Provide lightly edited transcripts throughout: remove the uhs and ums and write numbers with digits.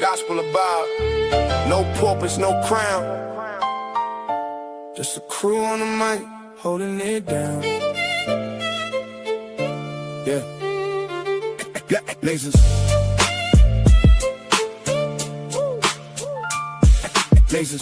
gospel about no purpose, no crown. Just a crew on the mic, holding it down. Yeah. Lasers. Lasers.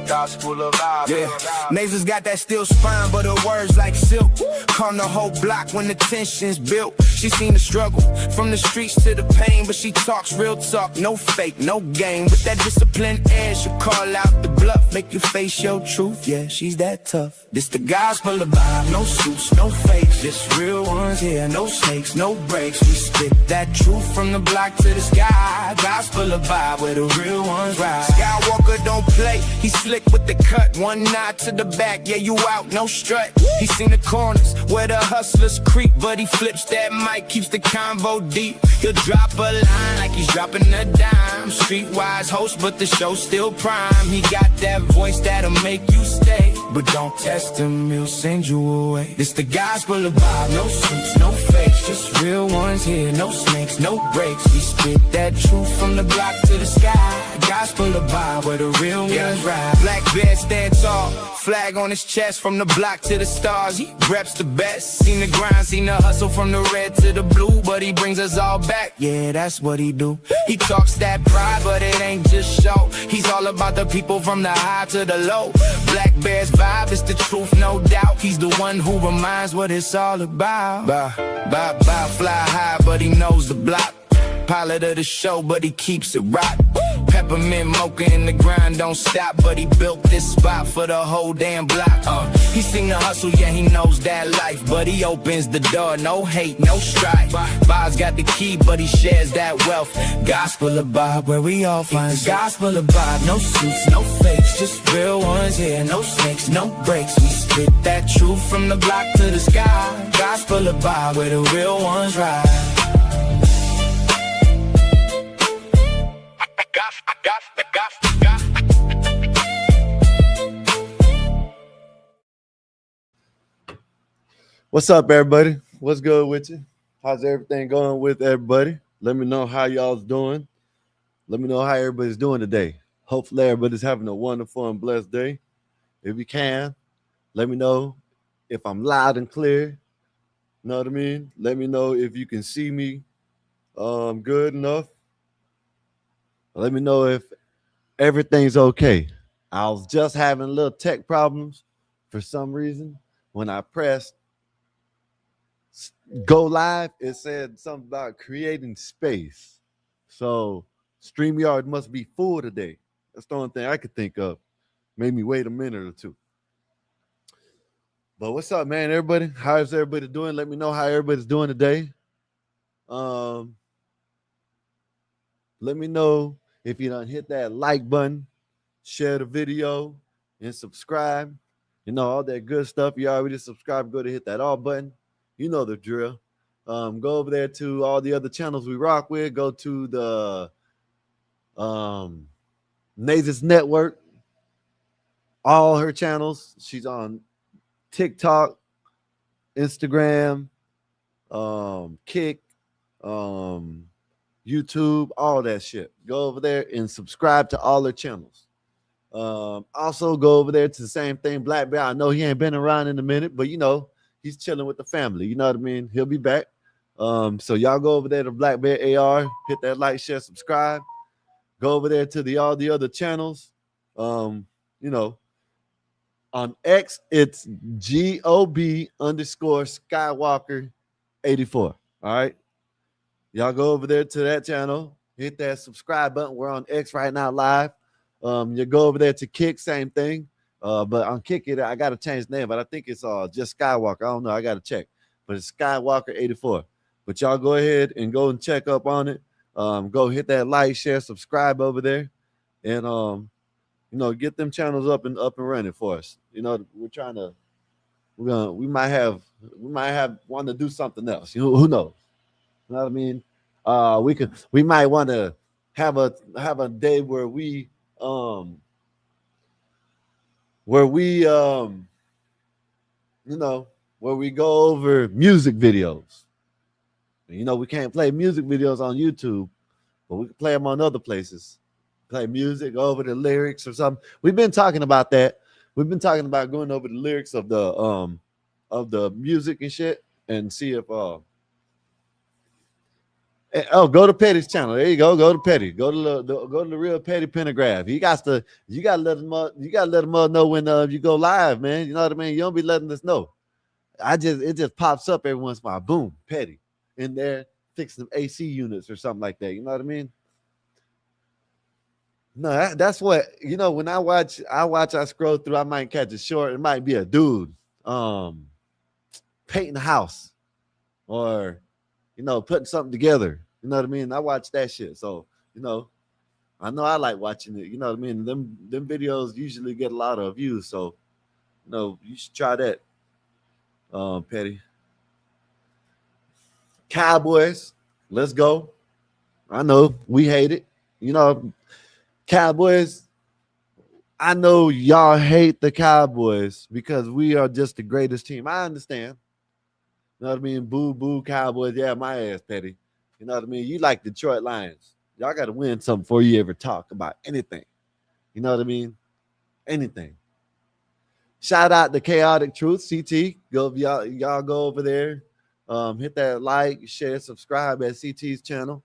Gospel of God. Yeah, Nasers got that steel spine, but her words like silk. Calm the whole block when the tension's built. She seen the struggle from the streets to the pain, but she talks real talk, no fake, no game. With that disciplined air, she'll call out the bluff, make you face your truth. Yeah, she's that tough. This the gospel of vibe, no suits, no fakes, just real ones here, no snakes, no breaks. We spit that truth from the block to the sky. Gospel of vibe where the real ones ride. Skywalker don't play, he slick with the cut, one nod to the back, yeah, you out, no strut. He seen the corners where the hustlers creep, but he flips that mic, keeps the convo deep. He'll drop a line like he's dropping a dime. Streetwise host, but the show's still prime. He got that voice that'll make you stay, but don't test him, he'll send you away. This the gospel of vibe, no suits, no fakes, just real ones here, no snakes, no breaks. We spit that truth from the block to the sky. Gospel of vibe where the real ones ride. Black bear stand tall, flag on his chest from the block to the stars. He reps the best, seen the grind, seen the hustle from the red to the blue, but he brings us all back, yeah, that's what he do. He talks that pride, but it ain't just show. He's all about the people from the high to the low. Black Bear's vibe is the truth, no doubt. He's the one who reminds what it's all about. Fly high, but he knows the block. Pilot of the show, but he keeps it rock. Peppermint mocha in the grind, don't stop, but he built this spot for the whole damn block. He seen the hustle, yeah, he knows that life, but he opens the door, no hate, no strife. Bob's got the key, but he shares that wealth. Gospel of Bob, where we all find gospel of Bob. No suits, no fakes, just real ones here, no snakes, no breaks. We spit that truth from the block to the sky. Gospel of Bob, where the real ones ride. What's up, everybody? What's good with you? How's everything going with everybody? Let me know how y'all's doing. Let me know how everybody's doing today. Hopefully everybody's having a wonderful and blessed day. If you can, let me know if I'm loud and clear. You know what I mean? Let me know if you can see me good enough. Let me know if everything's okay. I was just having little tech problems for some reason. When I pressed go live, it said something about creating space. So StreamYard must be full today. That's the only thing I could think of. Made me wait a minute or two. But what's up, man, everybody? How's everybody doing? Let me know how everybody's doing today. Let me know if you done hit that like button, share the video, and subscribe. You know, all that good stuff. You already subscribed, go to hit that all button. You know the drill. Go over there to all the other channels we rock with. Go to the Nazis Network. All her channels. She's on TikTok, Instagram, Kick, YouTube, all that shit. Go over there and subscribe to all her channels. Also go over there to the same thing, Black Bear. I know he ain't been around in a minute, but you know, he's chilling with the family. You know what I mean? He'll be back. So y'all go over there to Black Bear AR, hit that like, share, subscribe. Go over there to all the other channels. You know, on X, it's GOB_Skywalker84. All right. Y'all go over there to that channel, hit that subscribe button. We're on X right now live. You go over there to Kick, same thing. But on Kick it, I gotta change the name, but I think it's just Skywalker. I don't know, I gotta check. But it's Skywalker84. But y'all go ahead and go and check up on it. Go hit that like, share, subscribe over there, and you know, get them channels up and running for us. You know, we might have want to do something else. You know, who knows? You know what I mean? We might want to have a day where we you know, where we go over music videos. You know, we can't play music videos on YouTube, but we can play them on other places. Play music over the lyrics or something. We've been talking about that. We've been talking about going over the lyrics of the music and shit and see if go to Petty's channel. There you go. Go to Petty. Go to the real Petty Pentagraph. You got to let them know when you go live, man. You know what I mean? You don't be letting us know. It just pops up every once in a while. Boom, Petty in there fixing some AC units or something like that. You know what I mean? No, that's what when I scroll through, I might catch a short. It might be a dude painting a house or putting something together. You know what I mean? I watch that shit. So, I know I like watching it. You know what I mean? Them videos usually get a lot of views. So, you should try that. Petty. Cowboys, let's go. I know we hate it. Cowboys, I know y'all hate the Cowboys because we are just the greatest team. I understand. You know what I mean? Boo, boo, Cowboys. Yeah, my ass, Petty. You know what I mean? You like Detroit Lions. Y'all got to win something before you ever talk about anything. You know what I mean? Anything. Shout out to Chaotic Truth, CT. Y'all go over there. Hit that like, share, subscribe at CT's channel.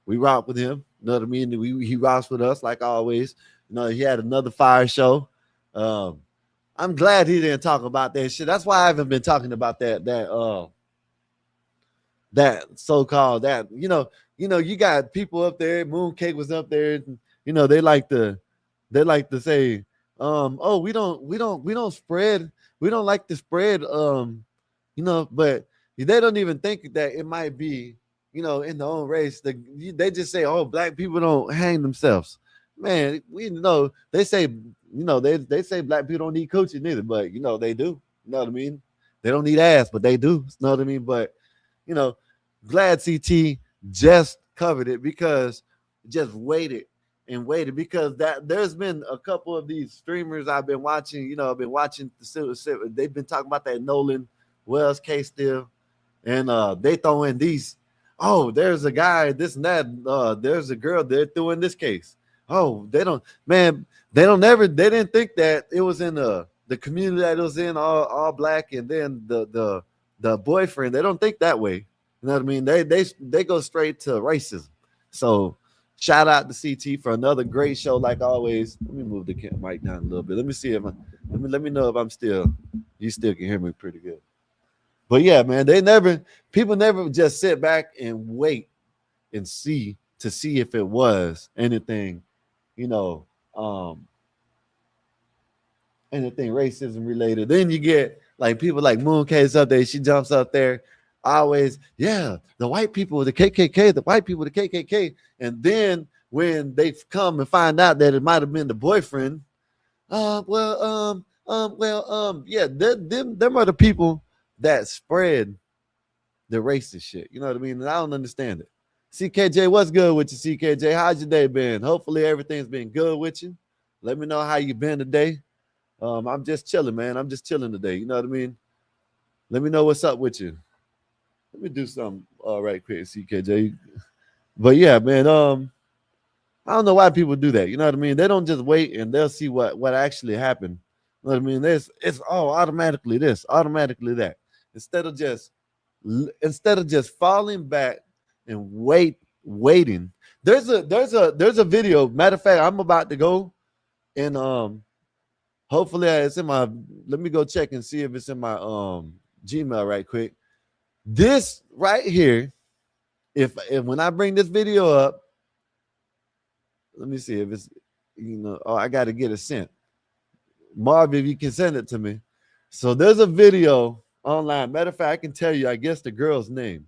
We rock with him. You know what I mean? He rocks with us like always. He had another fire show. I'm glad he didn't talk about that shit. That's why I haven't been talking about that so-called you got people up there. Mooncake was up there. They like to say, oh, we don't spread. We don't like to spread, but they don't even think that it might be, in their own race. They just say, oh, black people don't hang themselves. Man, we know they say, they say black people don't need coaching neither, but they do. You know what I mean? They don't need ass, but they do. You know what I mean? But glad CT just covered it because just waited because there's been a couple of these streamers I've been watching. I've been watching they've been talking about that Nolan Wells case still, and they throw in these. Oh, there's a guy, this and that. There's a girl they're doing this case. Oh, they didn't think that it was in the community that it was in all black, and then the boyfriend. They don't think that way. You know what I mean? They go straight to racism. So shout out to CT for another great show, like always. Let me move the mic down a little bit. Let me see if let me know if you still can hear me pretty good. But yeah, man, people never just sit back and wait and see if it was anything, anything racism related. Then you get like people like Mooncase up there. She jumps up there. Always, yeah, the white people, the KKK, the white people, the KKK. And then when they come and find out that it might have been the boyfriend, yeah, them are the people that spread the racist shit. You know what I mean? And I don't understand it. CKJ, what's good with you, CKJ? How's your day been? Hopefully everything's been good with you. Let me know how you been today. I'm just chilling, man. I'm just chilling today. You know what I mean? Let me know what's up with you. Let me do something right quick, CKJ. But yeah, man, I don't know why people do that. You know what I mean? They don't just wait and they'll see what actually happened. You know what I mean? It's automatically this, automatically that. Instead of just falling back and waiting. There's a video. Matter of fact, I'm about to go and hopefully it's in my. Let me go check and see if it's in my Gmail right quick. This right here, if when I bring this video up, let me see if it's I got to get it sent. Marv, if you can send it to me. So there's a video online. Matter of fact, I can tell you, I guess the girl's name.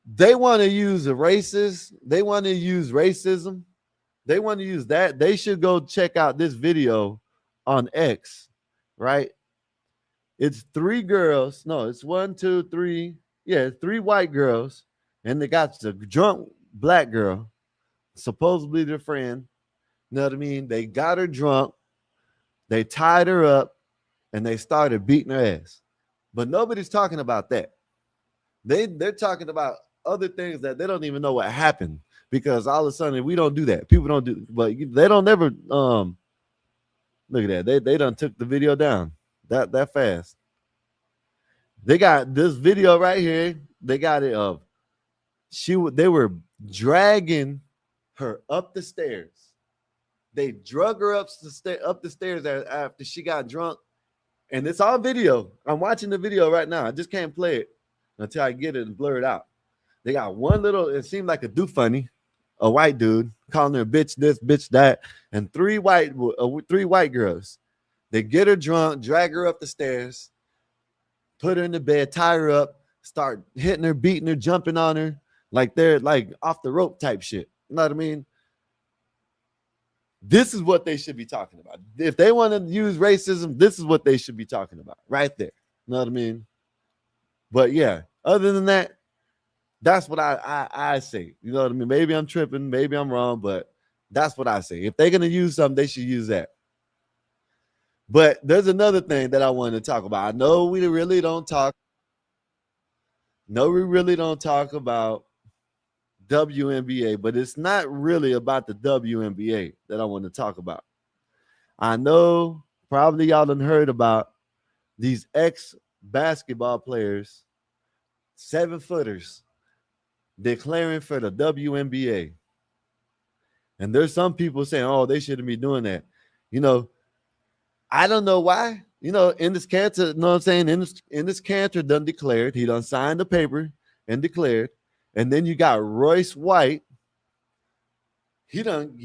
They want to use a racist. They want to use racism. They want to use that. They should go check out this video on X, right? It's 3 girls. No, it's 1, 2, 3. Yeah, 3 white girls. And they got the drunk black girl, supposedly their friend. You know what I mean? They got her drunk. They tied her up and they started beating her ass. But nobody's talking about that. They're talking about other things that they don't even know what happened because all of a sudden we don't do that. People don't do, but they don't never. Look at that. They done took the video down that fast. They got this video right here. They got it of they were dragging her up the stairs. They drug her up the stairs after she got drunk, and it's all video. I'm watching the video right now. I just can't play it until I get it and blur it out. They got one little. It seemed like a do funny, a white dude calling her bitch this, bitch that, and three white girls. They get her drunk, drag her up the stairs, put her in the bed, tie her up, start hitting her, beating her, jumping on her like they're like off the rope type shit. You know what I mean? This is what they should be talking about. If they want to use racism, this is what they should be talking about right there. You know what I mean? But yeah, other than that, that's what I say. You know what I mean? Maybe I'm tripping, maybe I'm wrong, but that's what I say. If they're going to use something, they should use that. But there's another thing that I wanted to talk about. I know we really don't talk. No, we really don't talk about WNBA, but it's not really about the WNBA that I want to talk about. I know probably y'all done heard about these ex-basketball players, 7-footers, declaring for the WNBA. And there's some people saying, oh, they shouldn't be doing that. You know, I don't know why. You know, in this Cantor, you know what I'm saying? In this Cantor done declared. He done signed the paper and declared. And then you got Royce White. He done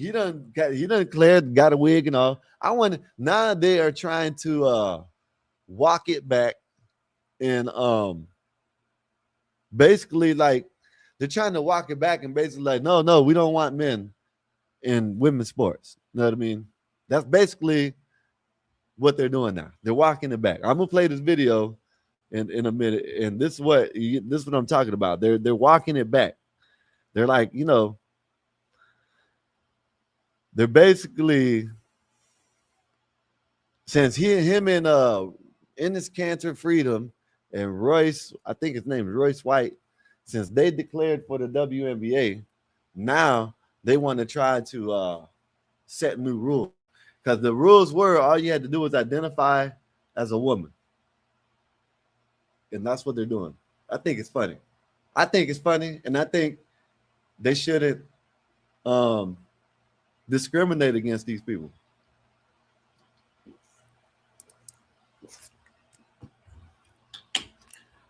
declared, got a wig and all. Now they are trying to walk it back and basically like they're trying to walk it back and basically like, no, we don't want men in women's sports. You know what I mean? That's basically what they're doing now. They're walking it back. I'm gonna play this video in a minute, and this is what I'm talking about. They're walking it back. They're like, you know, they're basically since him and in this Cantor Freedom and Royce, I think his name is Royce White, since they declared for the WNBA, now they want to try to set new rules. Because the rules were all you had to do was identify as a woman. And that's what they're doing. I think it's funny. And I think they shouldn't discriminate against these people.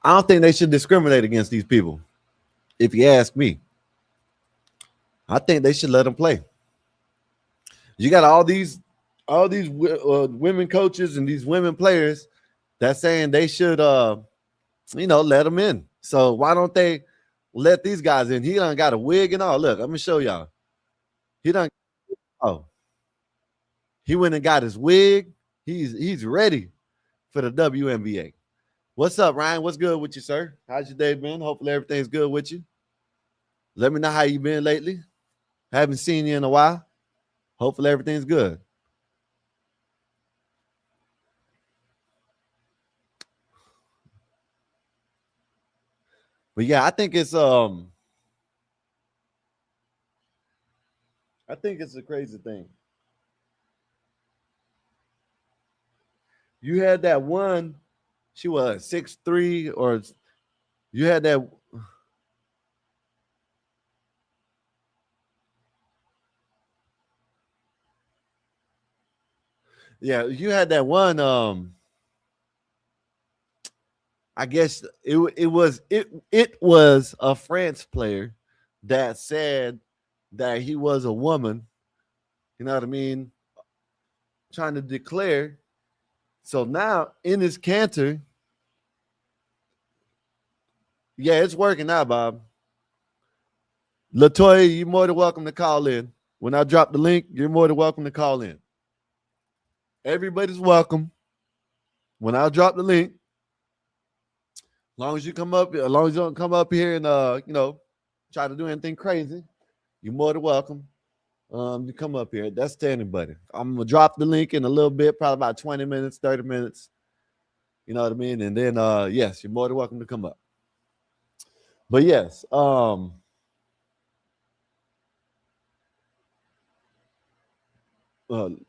I don't think they should discriminate against these people. If you ask me, I think they should let them play. You got all these women coaches and these women players that's saying they should, let them in. So why don't they let these guys in? He done got a wig and all. Look, I'm gonna show y'all. He went and got his wig. He's ready for the WNBA. What's up, Ryan? What's good with you, sir? How's your day been? Hopefully everything's good with you. Let me know how you been lately. Haven't seen you in a while. Hopefully everything's good. But yeah, I think it's a crazy thing. You had that one, she was 6'3", or you had that. Yeah, you had that one. I guess it was a France player that said that he was a woman. You know what I mean? Trying to declare. So now in his Cantor, yeah, it's working out, Bob. Latoya, you're more than welcome to call in. When I drop the link, you're more than welcome to call in. Everybody's welcome. When I drop the link, as long as you don't come up here and try to do anything crazy, you're more than welcome. You come up here. That's standing, buddy. I'm gonna drop the link in a little bit, probably about 20 minutes, 30 minutes. You know what I mean? And then yes, you're more than welcome to come up. But yes,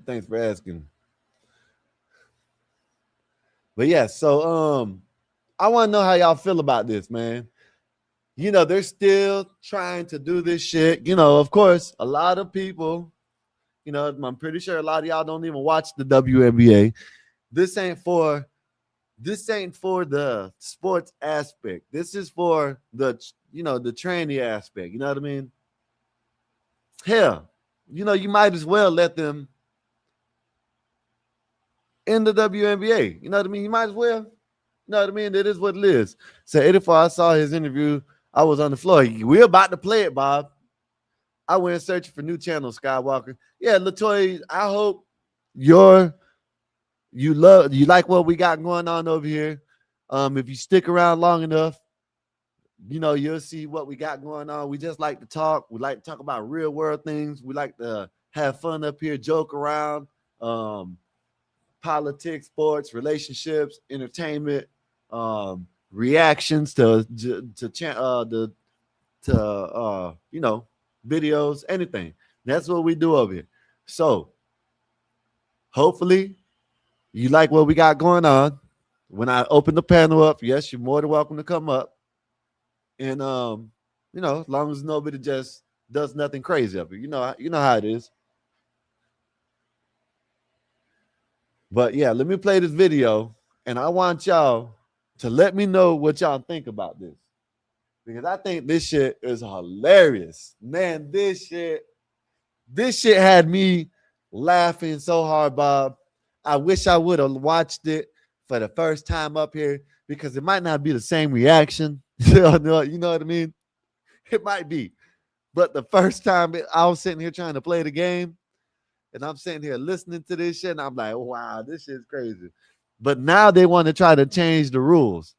thanks for asking. But yeah, so I want to know how y'all feel about this, man. They're still trying to do this shit. Of course, a lot of people, I'm pretty sure a lot of y'all don't even watch the WNBA. This ain't for the sports aspect. This is for the tranny aspect. You know what I mean? Hell, you might as well let them in the WNBA. You know what I mean? You might as well. You know what I mean? It is what it is. So 84, I saw his interview. I was on the floor. We're about to play it, Bob. I went searching for new channel, Skywalker. Yeah, Latoya, I hope you like what we got going on over here. If you stick around long enough, you'll see what we got going on. We just like to talk. We like to talk about real world things. We like to have fun up here, joke around. Politics, sports, relationships, entertainment, reactions to videos, anything. That's what we do over here. So hopefully you like what we got going on. When I open the panel up, yes, you're more than welcome to come up. And as long as nobody just does nothing crazy up here. You know how it is. But yeah, let me play this video, and I want y'all to let me know what y'all think about this. Because I think this shit is hilarious. Man, this shit had me laughing so hard, Bob. I wish I would have watched it for the first time up here because it might not be the same reaction. You know what I mean? It might be. But the first time I was sitting here trying to play the game, and I'm sitting here listening to this shit, and I'm like, wow, this shit's crazy. But now they want to try to change the rules.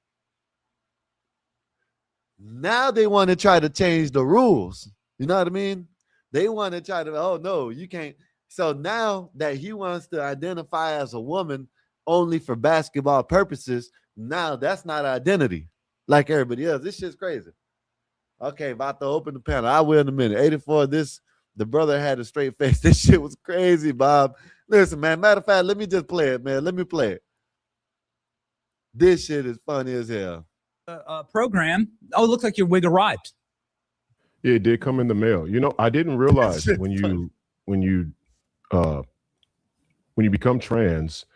Now they want to try to change the rules. You know what I mean? They want to try to, oh, no, you can't. So now that he wants to identify as a woman only for basketball purposes, now that's not identity like everybody else. This shit's crazy. Okay, about to open the panel. I will in a minute. 84, the brother had a straight face. This shit was crazy, Bob. Listen, man, matter of fact, let me just play it, man. Let me play it. This shit is funny as hell. Program. Oh, it looks like your wig arrived. Yeah, it did come in the mail. I didn't realize when you become trans,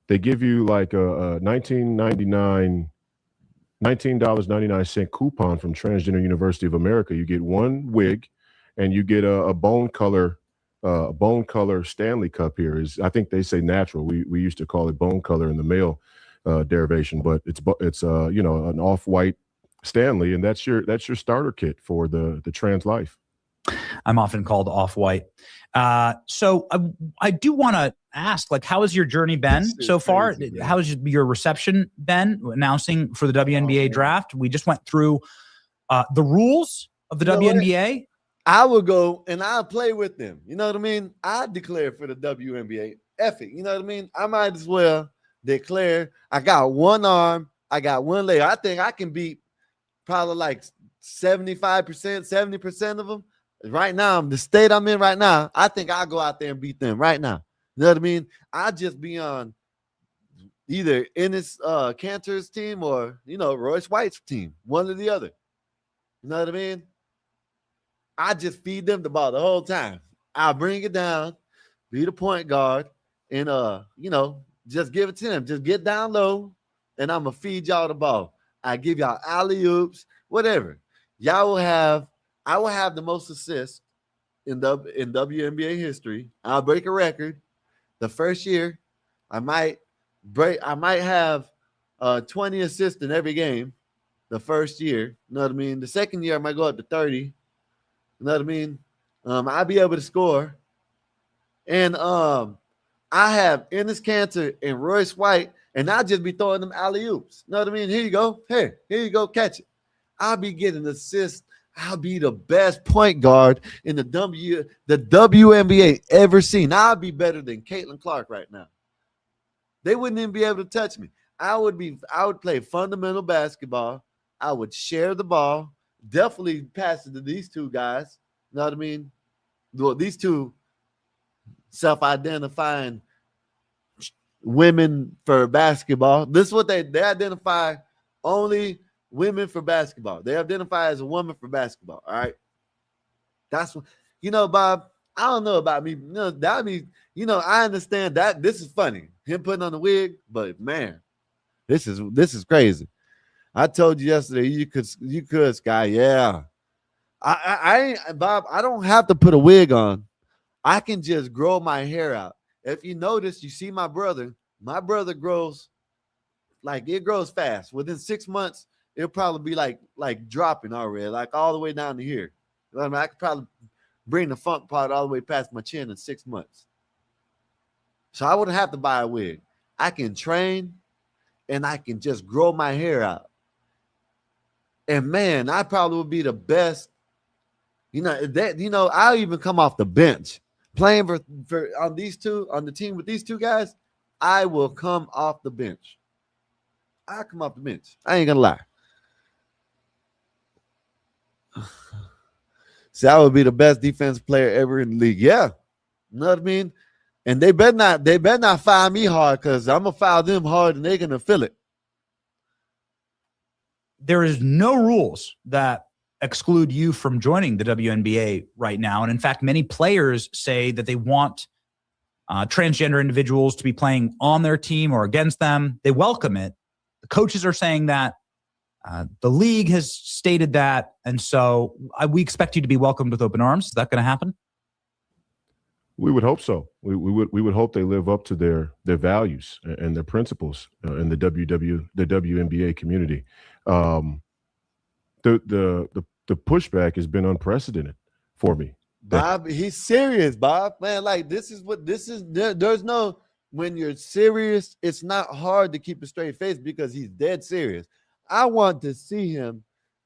they give you like a $19.99 coupon from Transgender University of America. You get one wig, and you get a bone color Stanley Cup here. I think they say natural. We used to call it bone color in the male derivation, but it's an off-white Stanley, and that's your starter kit for the trans life. I'm often called off-white. So I do want to ask, like, how has your journey been so far? Crazy, how has your reception been announcing for the WNBA draft? We just went through the rules of the WNBA. I will go and I'll play with them. You know what I mean? I declare for the WNBA. F it. You know what I mean? I might as well declare. I got one arm. I got one leg. I think I can beat probably like 75%, 70% of them. Right now, the state I'm in right now, I think I'll go out there and beat them right now. You know what I mean? I'll just be on either Ennis Cantor's team or, Royce White's team, one or the other. You know what I mean? I just feed them the ball the whole time. I'll bring it down, be the point guard, and just give it to them. Just get down low, and I'm gonna feed y'all the ball. I give y'all alley-oops, whatever. I will have the most assists in WNBA history. I'll break a record. The first year, I might have 20 assists in every game. The first year, you know what I mean? The second year, I might go up to 30. You know what I mean? I'll be able to score. And I have Ennis Cantor and Royce White, and I'll just be throwing them alley-oops. You know what I mean? Here you go. Here you go. Catch it. I'll be getting assists. I'll be the best point guard in the WNBA ever seen. I'll be better than Caitlin Clark right now. They wouldn't even be able to touch me. I would play fundamental basketball. I would share the ball. definitely pass it to these two guys. You know what I mean? Well, these two self-identifying women for basketball. This is what they identify only women for basketball. They identify as a woman for basketball. All right. That's what, Bob. I don't know about me. That means, I understand that this is funny. Him putting on the wig, but man, this is crazy. I told you yesterday you could, Sky. Yeah. I ain't, Bob, I don't have to put a wig on. I can just grow my hair out. If you notice, you see my brother grows it grows fast. Within 6 months, it'll probably be like dropping already, like all the way down to here. I mean, I could probably bring the funk part all the way past my chin in 6 months. So I wouldn't have to buy a wig. I can train and I can just grow my hair out. And man, I probably would be the best. I'll even come off the bench playing for on the team with these two guys. I will come off the bench. I'll come off the bench. I ain't gonna lie. See, I would be the best defensive player ever in the league. Yeah. You know what I mean? And they better not foul me hard, because I'm gonna foul them hard and they're gonna feel it. There is no rules that exclude you from joining the WNBA right now. And in fact, many players say that they want transgender individuals to be playing on their team or against them. They welcome it. The coaches are saying that. The league has stated that. And so we expect you to be welcomed with open arms. Is that going to happen? We would hope so. We would hope they live up to their values and their principles in the WNBA community. The pushback has been unprecedented for me. Bob, he's serious, Bob. Man, there's no, when you're serious, it's not hard to keep a straight face because he's dead serious. I want to see him.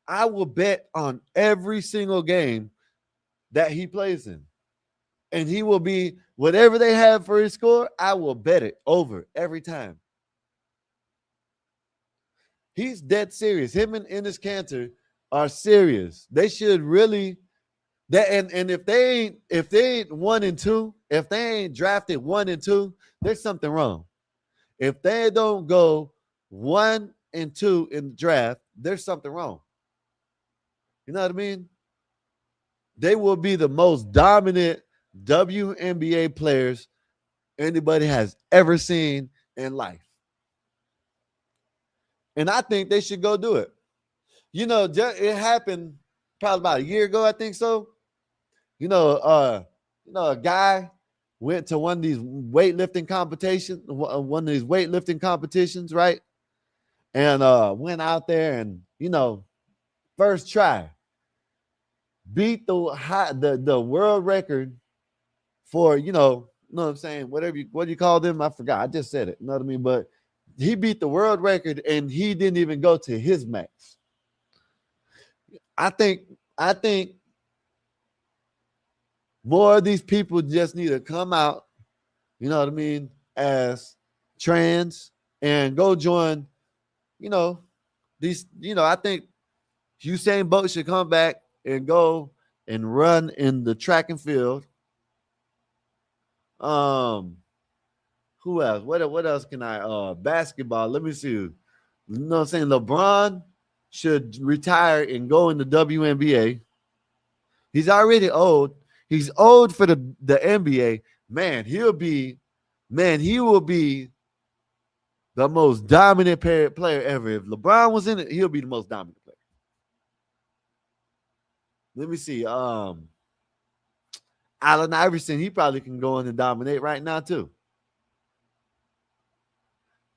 I will bet on every single game that he plays in. And he will be, whatever they have for his score, I will bet it over every time. He's dead serious. Him and Enes Kanter are serious. They should really, and if they ain't 1 and 2, if they ain't drafted 1 and 2, there's something wrong. If they don't go 1 and 2 in the draft, there's something wrong. You know what I mean? They will be the most dominant WNBA players anybody has ever seen in life. And I think they should go do it. It happened probably about a year ago, I think so. A guy went to one of these weightlifting competitions, right? And went out there and, first try, beat the world record for, you know what I'm saying? What do you call them? I forgot. I just said it. You know what I mean? But he beat the world record and he didn't even go to his max. I think more of these people just need to come out, you know what I mean, as trans and go join, these, I think Usain Bolt should come back and go and run in the track and field. Who else? What else can I basketball? Let me see. You know what I'm saying? LeBron should retire and go in the WNBA. He's already old. He's old for the NBA. He will be the most dominant player ever. If LeBron was in it, he'll be the most dominant player. Let me see. Allen Iverson, he probably can go in and dominate right now too.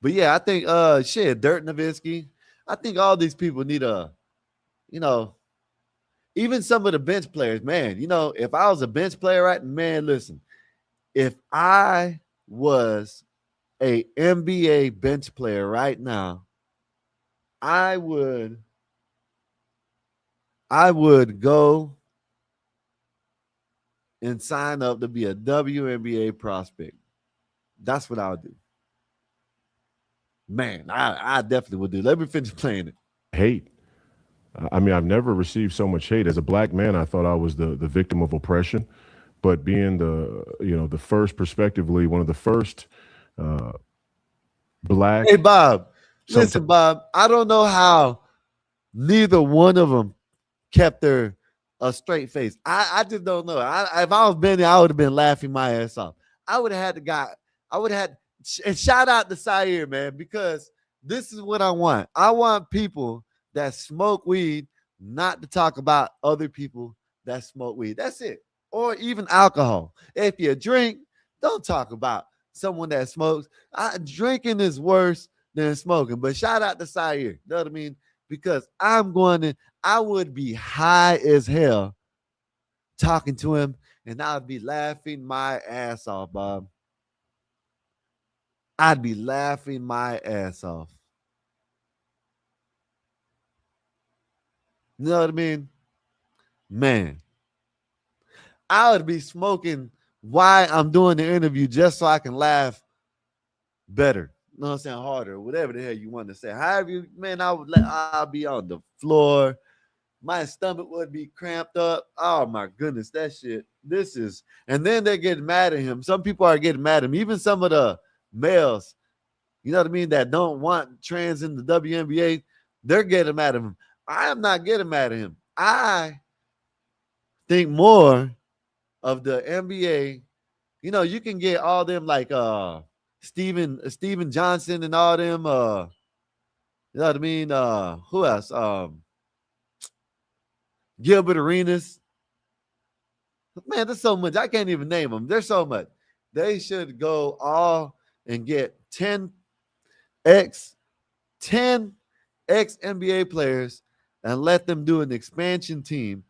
But yeah, I think Dirk Nowitzki. I think all these people need even some of the bench players, man. If I was a bench player, right, man, listen, if I was a NBA bench player right now, I would go and sign up to be a WNBA prospect. That's what I would do. Man, I definitely would do. Let me finish playing it. Hate. I mean, I've never received so much hate. As a black man, I thought I was the victim of oppression, but being the first, prospectively, one of the first black. Hey, Bob, Some listen, Bob, I don't know how neither one of them kept their a straight face. I just don't know. If I was Benny, I would have been laughing my ass off. I would have had the guy. I would have had, and shout out to Sayer, man, because this is what I want. I want people that smoke weed not to talk about other people that smoke weed. That's it. Or even alcohol. If you drink, don't talk about someone that smokes. Drinking is worse than smoking. But shout out to Sayer. You know what I mean? Because I would be high as hell talking to him, and I'd be laughing my ass off, Bob. I'd be laughing my ass off. You know what I mean? Man, I would be smoking while I'm doing the interview just so I can laugh better. You know what I'm saying? Harder, whatever the hell you want to say. However, I'll be on the floor. My stomach would be cramped up. Oh my goodness, that shit. And then they're getting mad at him. Some people are getting mad at him. Even some of the males, you know what I mean, that don't want trans in the WNBA, they're getting mad at him. I am not getting mad at him. I think more of the NBA. You know, you can get all them like Steven Johnson and all them. You know what I mean? Who else? Gilbert Arenas. Man, there's so much. I can't even name them. There's so much. They should go all and get 10 ex-NBA players and let them do an expansion team.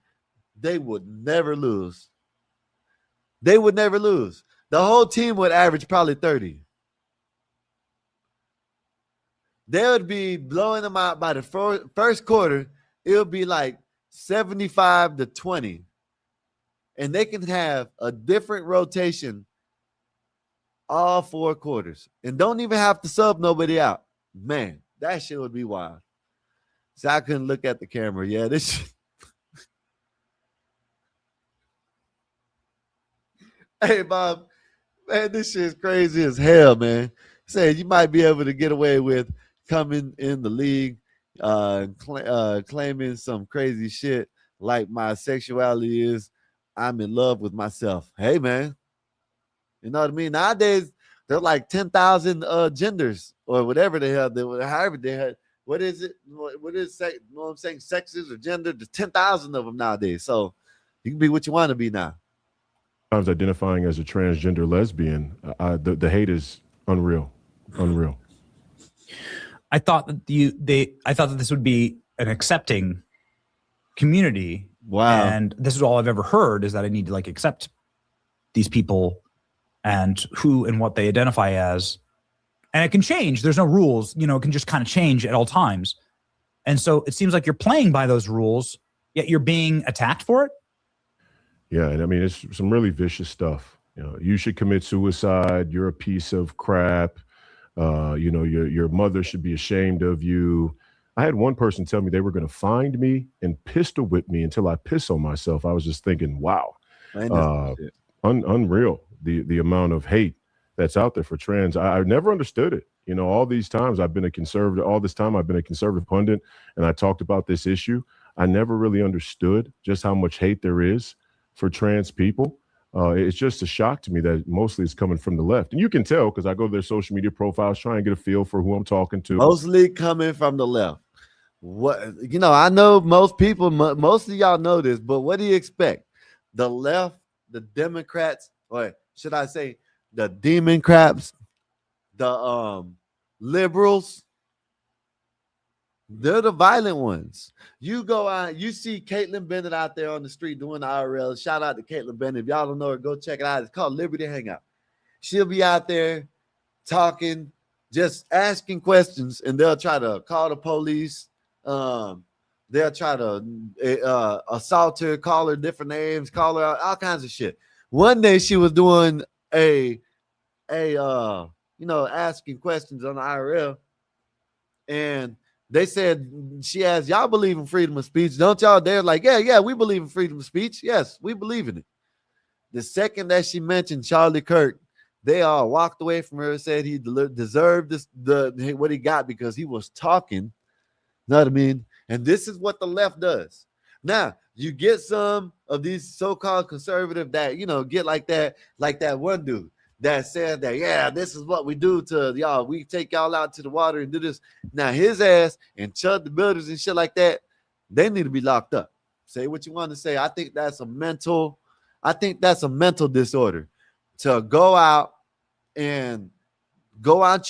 They would never lose. They would never lose. The whole team would average probably 30. They would be blowing them out by the first quarter. It would be like 75-20. And they can have a different rotation all 4 quarters. And don't even have to sub nobody out. Man, that shit would be wild. So I couldn't look at the camera. Yeah, this shit. Hey, Bob, man, this shit is crazy as hell, man. Say you might be able to get away with coming in the league, claiming some crazy shit like my sexuality is I'm in love with myself. Hey, man, you know what I mean? Nowadays, they're like 10,000 genders or whatever the hell, however they had. What is it? What is sex? You know what I'm saying? Sexes or gender? There's 10,000 of them nowadays. So you can be what you want to be now. Sometimes identifying as a transgender lesbian, the hate is unreal. I thought that I thought that this would be an accepting community. Wow. And this is all I've ever heard is that I need to like accept these people and who and what they identify as. And it can change. There's no rules, you know, it can just kind of change at all times. And so it seems like you're playing by those rules, yet you're being attacked for it. Yeah, and I mean, it's some really vicious stuff. You know, you should commit suicide. You're a piece of crap. You know, your mother should be ashamed of you. I had one person tell me they were going to find me and pistol whip me until I piss on myself. I was just thinking, wow, unreal, the amount of hate that's out there for trans. I never understood it. You know, all these times I've been a conservative, all this time I've been a conservative pundit, and I talked about this issue. I never really understood just how much hate there is for trans people. It's just a shock to me that mostly it's coming from the left. And you can tell because I go to their social media profiles, try and get a feel for who I'm talking to. Mostly coming from the left. What, you know, I know most people, most of y'all know this, but what do you expect? The left, the Democrats, or should I say the Democrats, the liberals, they're the violent ones. You go out, you see Caitlin Bennett out there on the street doing the IRL. Shout out to Caitlin Bennett. If y'all don't know her, go check it out. It's called Liberty Hangout. She'll be out there talking, just asking questions, and they'll try to call the police. They'll try to assault her, call her different names, call her all kinds of shit. One day she was doing asking questions on the IRL, and They said, she asked, y'all believe in freedom of speech, don't y'all? They're like, yeah, we believe in freedom of speech. Yes, we believe in it. The second that she mentioned Charlie Kirk, they all walked away from her and said he deserved what he got because he was talking. You know what I mean? And this is what the left does. Now, you get some of these so-called conservative that, get like that one dude that said that, yeah, this is what we do to y'all. We take y'all out to the water and do this. Now, his ass and Chud the Builders and shit like that, they need to be locked up. Say what you want to say. I think that's a mental disorder to go out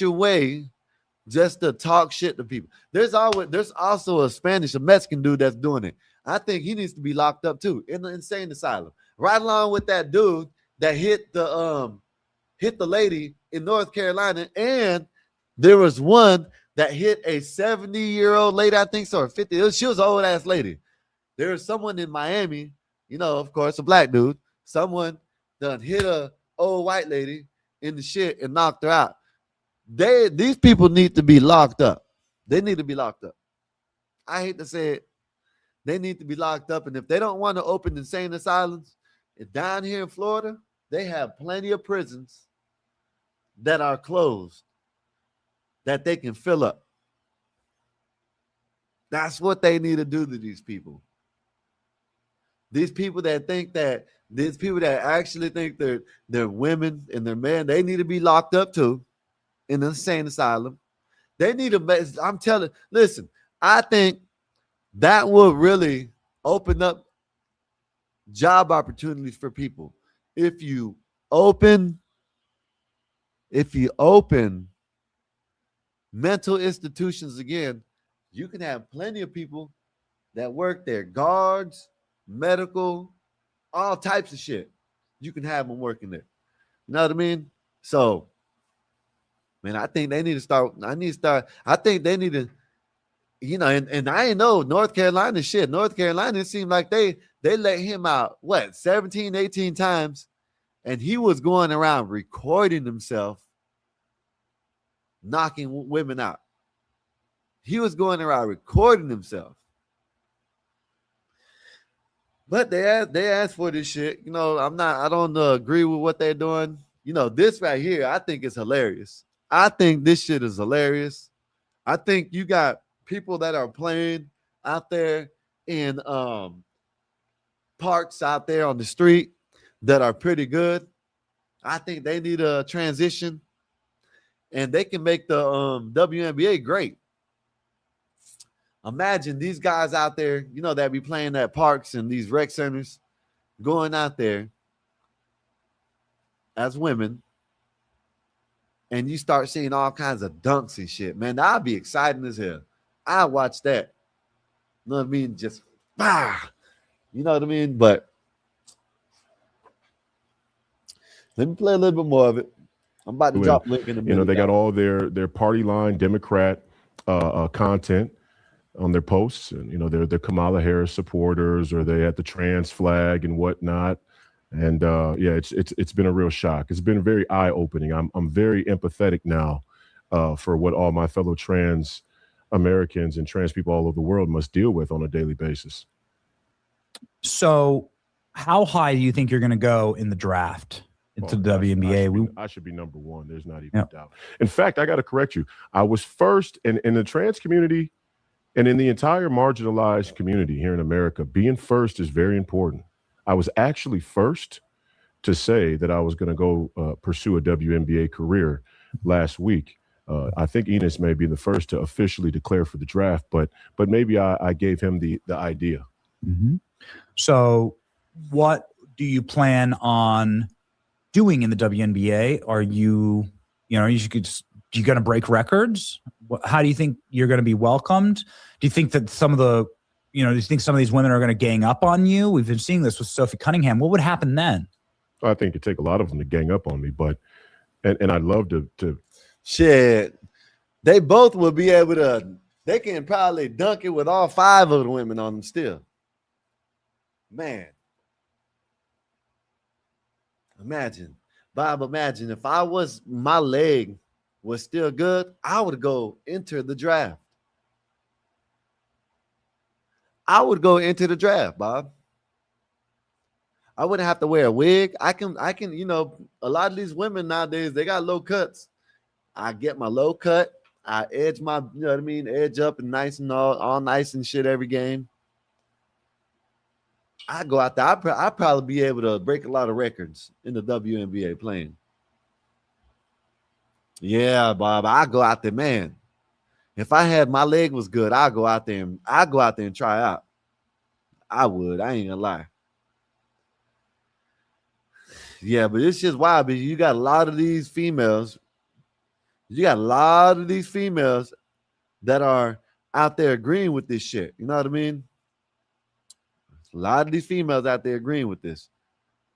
your way just to talk shit to people. There's also a Mexican dude that's doing it. I think he needs to be locked up too in the insane asylum. Right along with that dude that hit the lady in North Carolina, and there was one that hit a 70-year-old lady, I think so, or 50. She was an old ass lady. There was someone in Miami, of course, a black dude. Someone done hit a old white lady in the shit and knocked her out. These people need to be locked up. They need to be locked up. I hate to say it. They need to be locked up. And if they don't want to open insane asylums, down here in Florida, they have plenty of prisons that are closed that they can fill up. That's what they need to do to these people. These people that actually think they're women and they're men, they need to be locked up too in an insane asylum. They need to, listen, I think that will really open up job opportunities for people. If you open mental institutions again, you can have plenty of people that work there, guards, medical, all types of shit. You can have them working there. You know what I mean? So, man, I think they need to start. I think they need to, and I ain't know North Carolina shit. North Carolina, it seemed like they let him out, 17, 18 times. And he was going around recording himself knocking women out. He was going around recording himself. But they asked for this shit. I don't agree with what they're doing. This right here, I think is hilarious. I think this shit is hilarious. I think you got people that are playing out there in parks out there on the street that are pretty good. I think they need a transition, and they can make the WNBA great. Imagine these guys out there, that be playing at parks and these rec centers, going out there as women, and you start seeing all kinds of dunks and shit. Man, that'd be exciting as hell. I watch that. You know what I mean? Just you know what I mean? But let me play a little bit more of it. I'm about to drop a link in a minute. They got all their party line Democrat content on their posts, and they're Kamala Harris supporters, or they at the trans flag and whatnot. And it's been a real shock. It's been very eye-opening. I'm very empathetic now for what all my fellow trans Americans and trans people all over the world must deal with on a daily basis. So how high do you think you're going to go in the draft into the WNBA? I should be number one. There's not even a doubt. In fact, I got to correct you. I was first in the trans community and in the entire marginalized community here in America. Being first is very important. I was actually first to say that I was going to go pursue a WNBA career last week. I think Enos may be the first to officially declare for the draft, but maybe I gave him the idea. Mm-hmm. So what do you plan on doing in the WNBA? Are you going to break records? How do you think you're going to be welcomed? Do you think that some of these women are going to gang up on you? We've been seeing this with Sophie Cunningham. What would happen then? I think it'd take a lot of them to gang up on me, and I'd love to. Shit, they both will be able to. They can probably dunk it with all 5 of the women on them still. Man, imagine, Bob. Imagine if my leg was still good, I would go enter the draft. I would go into the draft, Bob. I wouldn't have to wear a wig. I can, you know, a lot of these women nowadays, they got low cuts. I get my low cut. I edge my, you know what I mean, edge up and nice and all nice and shit every game. I go out there. I'd probably be able to break a lot of records in the WNBA playing. Yeah, Bob. I go out there, man. If I had my leg was good, I'd go out there and try out. I would. I ain't gonna lie. Yeah, but it's just wild because you got a lot of these females. You got a lot of these females that are out there agreeing with this shit. You know what I mean? A lot of these females out there agreeing with this.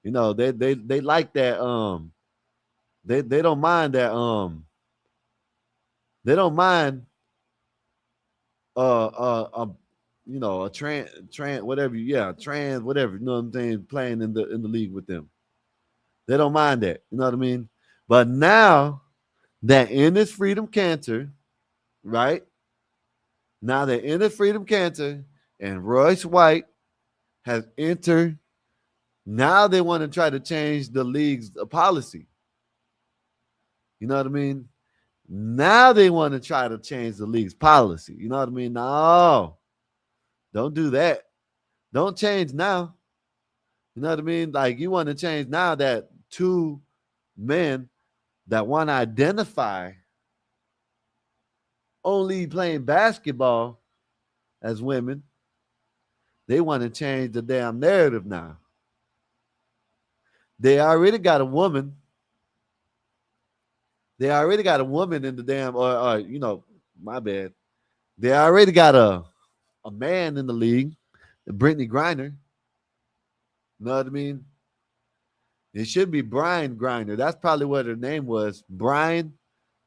You know, they like that. They don't mind that. They don't mind. You know, a trans, whatever. Yeah, trans, whatever. You know what I'm saying? Playing in the league with them. They don't mind that. You know what I mean? But now that Ennis Freedom Cancer, right? Now that Ennis Freedom Cancer and Royce White has entered, now they want to try to change the league's policy. You know what I mean? Now they want to try to change the league's policy. You know what I mean? No, don't do that. Don't change now. You know what I mean? Like, you want to change now that two men that want to identify only playing basketball as women, they want to change the damn narrative now. They already got a woman. They already got a woman in the damn, or you know, my bad. They already got a man in the league, Brittany Griner. You know what I mean? It should be Brian Griner. That's probably what her name was, Brian.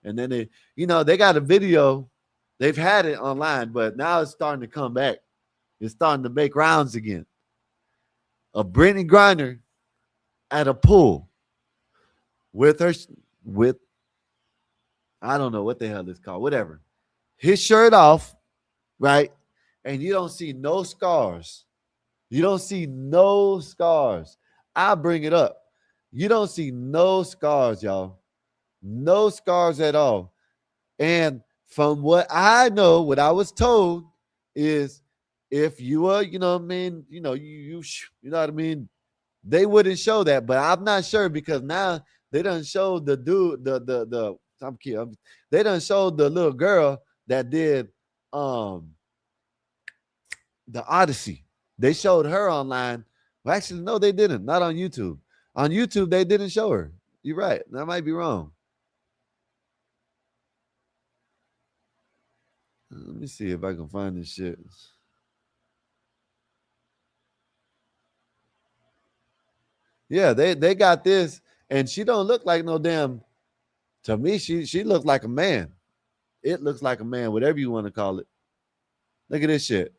And then they, you know, they got a video. They've had it online, but now it's starting to come back. It's starting to make rounds again. A Brittany Griner at a pool with I don't know what the hell it's called, whatever. His shirt off, right? And you don't see no scars. You don't see no scars. I bring it up. You don't see no scars, y'all. No scars at all. And from what I know, what I was told is, if you are, you know what I mean, you know, you know what I mean, they wouldn't show that. But I'm not sure, because now they done showed the dude, I'm kidding. They done showed the little girl that did the Odyssey. They showed her online. Well, actually, no, they didn't. Not on YouTube. On YouTube, they didn't show her. You're right. That might be wrong. Let me see if I can find this shit. Yeah, they got this, and she don't look like no damn. To me, she looks like a man. It looks like a man, whatever you want to call it. Look at this shit.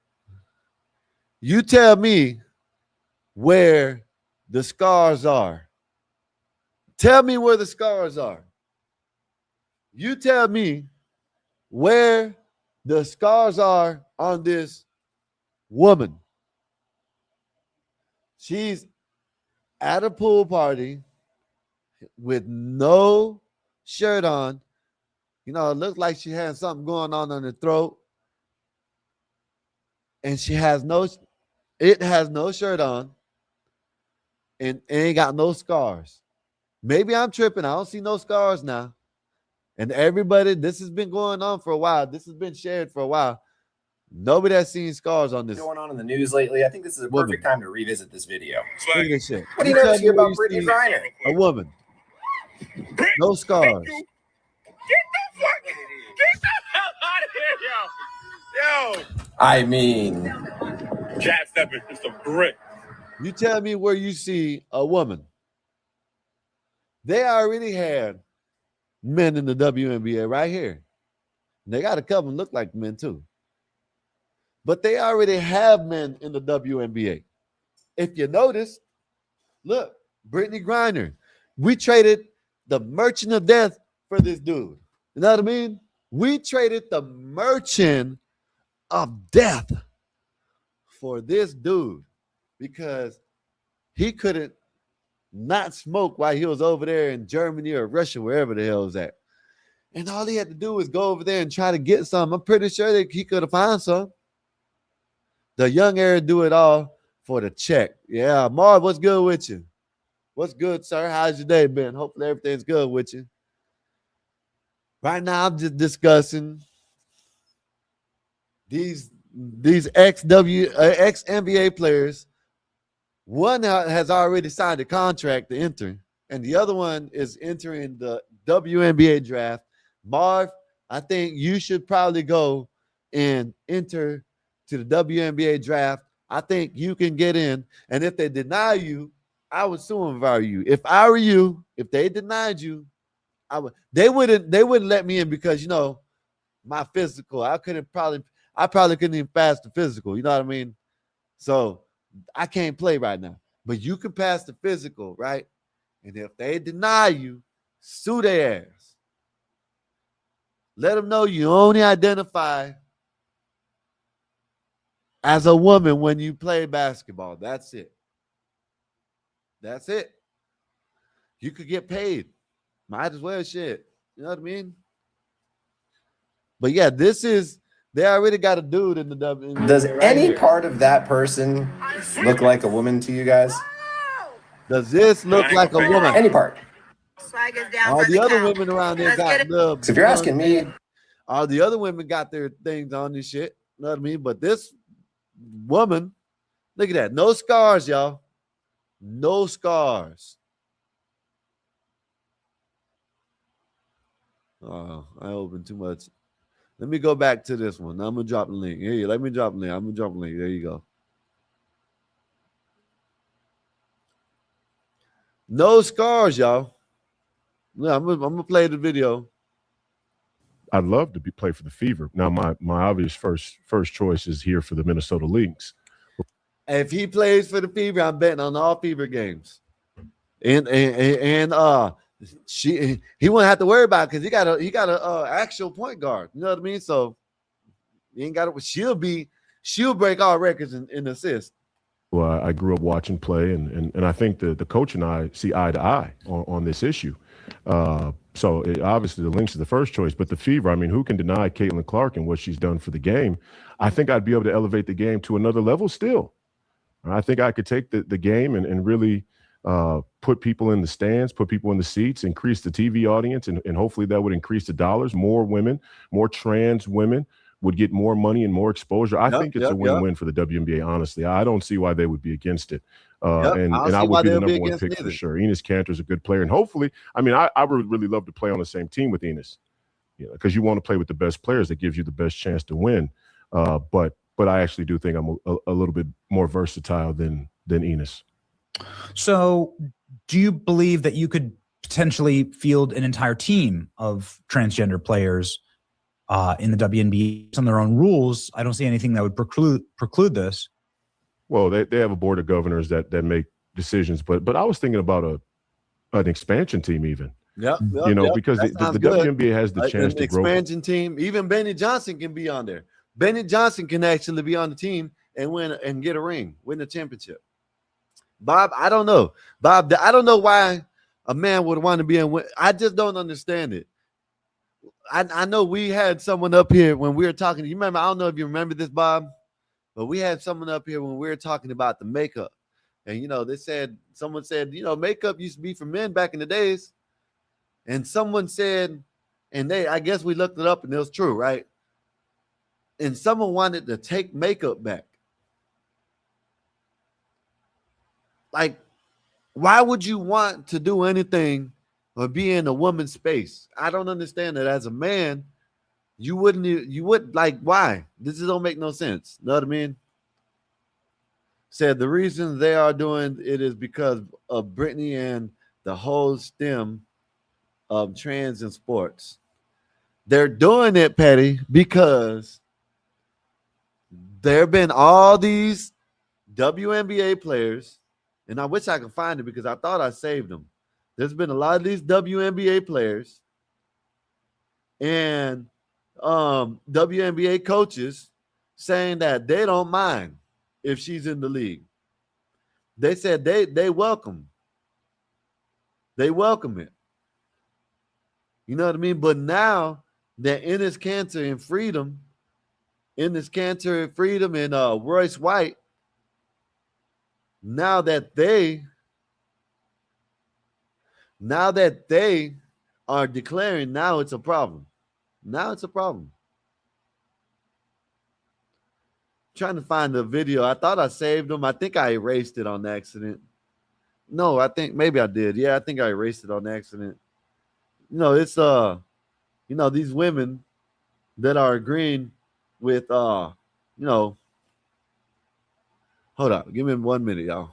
You tell me where the scars are. Tell me where the scars are. You tell me where the scars are on this woman. She's at a pool party with no shirt on. You know, it looks like she has something going on her throat. And it has no shirt on. And ain't got no scars. Maybe I'm tripping. I don't see no scars now. And everybody, this has been going on for a while. This has been shared for a while. Nobody has seen scars on this. Going on in the news lately. I think this is a perfect time to revisit this video. Look at this shit. What do you know here about Brittany Griner? A woman. No scars. Get the hell out of here, yo. Yo. I mean, Jab stepping, it's a brick. You tell me where you see a woman. They already had men in the WNBA right here. They got a couple look like men too. But they already have men in the WNBA. If you notice, look, Brittany Griner. We traded the Merchant of Death for this dude. You know what I mean? We traded the Merchant of Death for this dude because he couldn't not smoke while he was over there in Germany or Russia, wherever the hell was at. And all he had to do was go over there and try to get some. I'm pretty sure that he could have found some. The young era do it all for the check. Yeah, Marv, what's good with you? What's good, sir? How's your day been? Hopefully everything's good with you. Right now, I'm just discussing these ex NBA players. One has already signed a contract to enter, and the other one is entering the WNBA draft. Marv, I think you should probably go and enter to the WNBA draft. I think you can get in, and if they deny you, I would sue them if I were you. If I were you, if they denied you, I would. They wouldn't let me in because my physical. I probably couldn't even pass the physical. You know what I mean? So I can't play right now. But you can pass the physical, right? And if they deny you, sue their ass. Let them know you only identify as a woman when you play basketball. That's it. That's it. You could get paid. Might as well shit. You know what I mean? But yeah, they already got a dude in the WNBA. Does any part of that person look like a woman to you guys? Does this look like a woman? Any part? All the other women around there got the. So if you're asking me, all the other women got their things on this shit. You know what I mean? But this woman, look at that. No scars, y'all. No scars. Oh, I opened too much. Let me go back to this one. I'm going to drop the link. Here, let me drop the link. I'm going to drop the link. There you go. No scars, y'all. Yeah, I'm going to play the video. I'd love to play for the Fever. Now, my obvious first choice is here for the Minnesota Lynx. If he plays for the Fever, I'm betting on all Fever games. And he won't have to worry about it because he got a actual point guard. You know what I mean? So he ain't got it. She'll break all records in assists. Well, I grew up watching play, and I think the coach and I see eye to eye on this issue. So obviously the Lynx is the first choice, but the Fever, I mean, who can deny Caitlin Clark and what she's done for the game? I think I'd be able to elevate the game to another level still. I think I could take the game and really put people in the stands, put people in the seats, increase the TV audience, and hopefully that would increase the dollars. More women, more trans women would get more money and more exposure. I think it's a win-win for the WNBA, honestly. I don't see why they would be against it. And I would be the number one pick for sure. Enes Kanter is a good player. And hopefully, I mean, I would really love to play on the same team with Enes, because you want to play with the best players. That gives you the best chance to win. But I actually do think I'm a little bit more versatile than Enes. So do you believe that you could potentially field an entire team of transgender players in the WNBA on their own rules? I don't see anything that would preclude this. Well, they have a board of governors that make decisions, but I was thinking about an expansion team even. Yeah, because the WNBA has the chance to grow. Expansion team. Even Benny Johnson can be on there. Benny Johnson can actually be on the team and win and get a ring, win the championship. Bob, I don't know. Bob, I don't know why a man would want to be in. I just don't understand it. I know we had someone up here when we were talking. You remember? I don't know if you remember this, Bob, but we had someone up here when we were talking about the makeup, and someone said, makeup used to be for men back in the days, and someone said, and I guess we looked it up and it was true, right? And someone wanted to take makeup back. Like, why would you want to do anything or be in a woman's space? I don't understand that. As a man, you would like, why? This don't make no sense. You know what I mean? Said the reason they are doing it is because of Brittany and the whole stem of trans in sports. They're doing it, Petty, because there have been all these WNBA players, and I wish I could find it because I thought I saved them. There's been a lot of these WNBA players and WNBA coaches saying that they don't mind if she's in the league. They said they welcome. They welcome it. You know what I mean? But now that Enes Kanter and Freedom, and Royce White, now that they are declaring, now it's a problem. Now it's a problem. Trying to find the video. I thought I saved them. I think I erased it on accident. No, I think maybe I did. Yeah, I think I erased it on accident. You know, it's these women that are agreeing with hold up, give me 1 minute, y'all.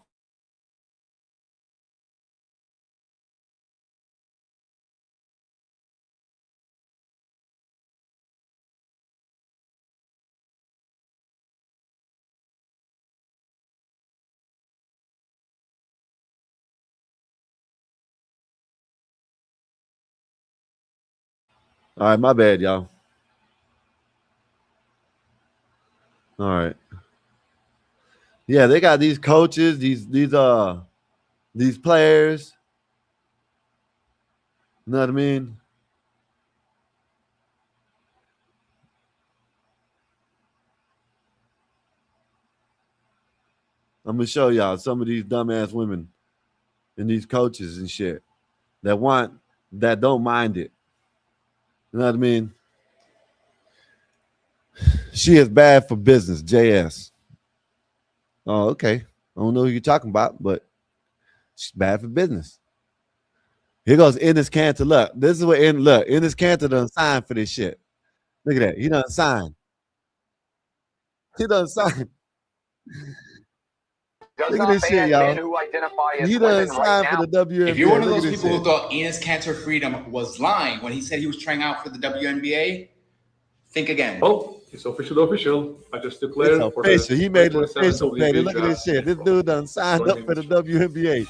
All right, my bad, y'all. All right. Yeah, they got these coaches, these players. You know what I mean? I'm gonna show y'all some of these dumbass women and these coaches and shit that don't mind it. You know what I mean? She is bad for business, JS. Oh, okay. I don't know who you're talking about, but she's bad for business. Here goes Enes Kanter. Look, this is what Enes Kanter done signed for this shit. Look at that. He done signed. He done signed. Look at this shit, y'all. He done signed for the WNBA. If you're one of those people who thought Enes Kanter Freedom was lying when he said he was trying out for the WNBA, think again. Oh, it's official. I just declared it's official. He made it official, baby. Look at this shit. This dude done signed up for the WNBA.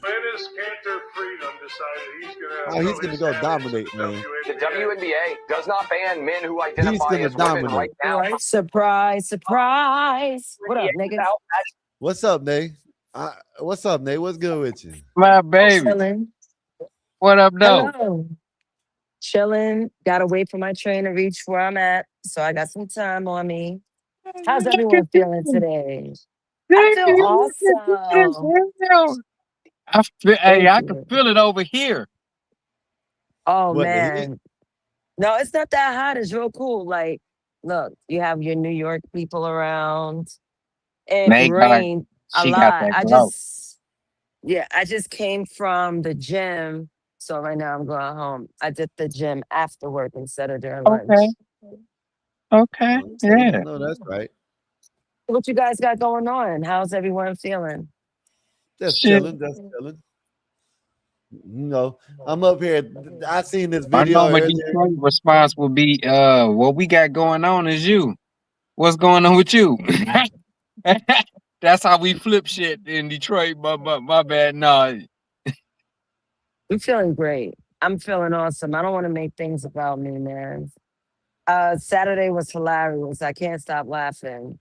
Enes Kanter Freedom decided he's gonna go dominate, man. The WNBA does not ban men who identify as women right now. Surprise, surprise. What up, niggas? What's up, Nate? What's up, Nate? What's good with you? My baby. Chilling. What up, though? Hello. Chilling. Gotta wait for my train to reach where I'm at. So I got some time on me. How's everyone feeling today? I feel awesome. I can feel it over here. Oh, man. No, it's not that hot. It's real cool. Like, look, you have your New York people around. It rained a lot. I just came from the gym. So right now I'm going home. I did the gym after work instead of during lunch. Okay. Yeah. No, that's right. What you guys got going on? How's everyone feeling? Just chilling. You know, I'm up here. I seen this video. I know my Detroit response will be, what we got going on is you. What's going on with you? That's how we flip shit in Detroit. My bad. No. I'm feeling great. I'm feeling awesome. I don't want to make things about me, man. Saturday was hilarious. I can't stop laughing.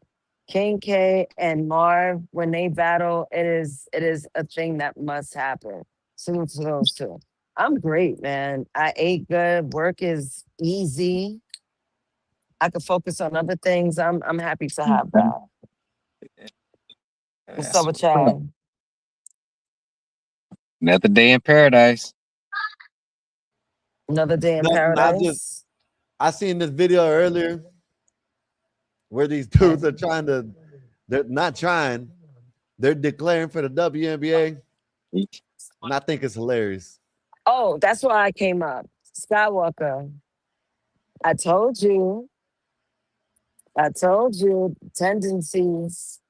King K and Marv, when they battle, it is a thing that must happen. Salute to those two. I'm great, man. I ate good. Work is easy. I can focus on other things. I'm happy to have that. What's up with y'all? Another day in paradise. Another day in paradise. I seen this video earlier where these dudes are they're not trying, they're declaring for the WNBA. And I think it's hilarious. Oh, that's why I came up. Skywalker. I told you. Tendencies.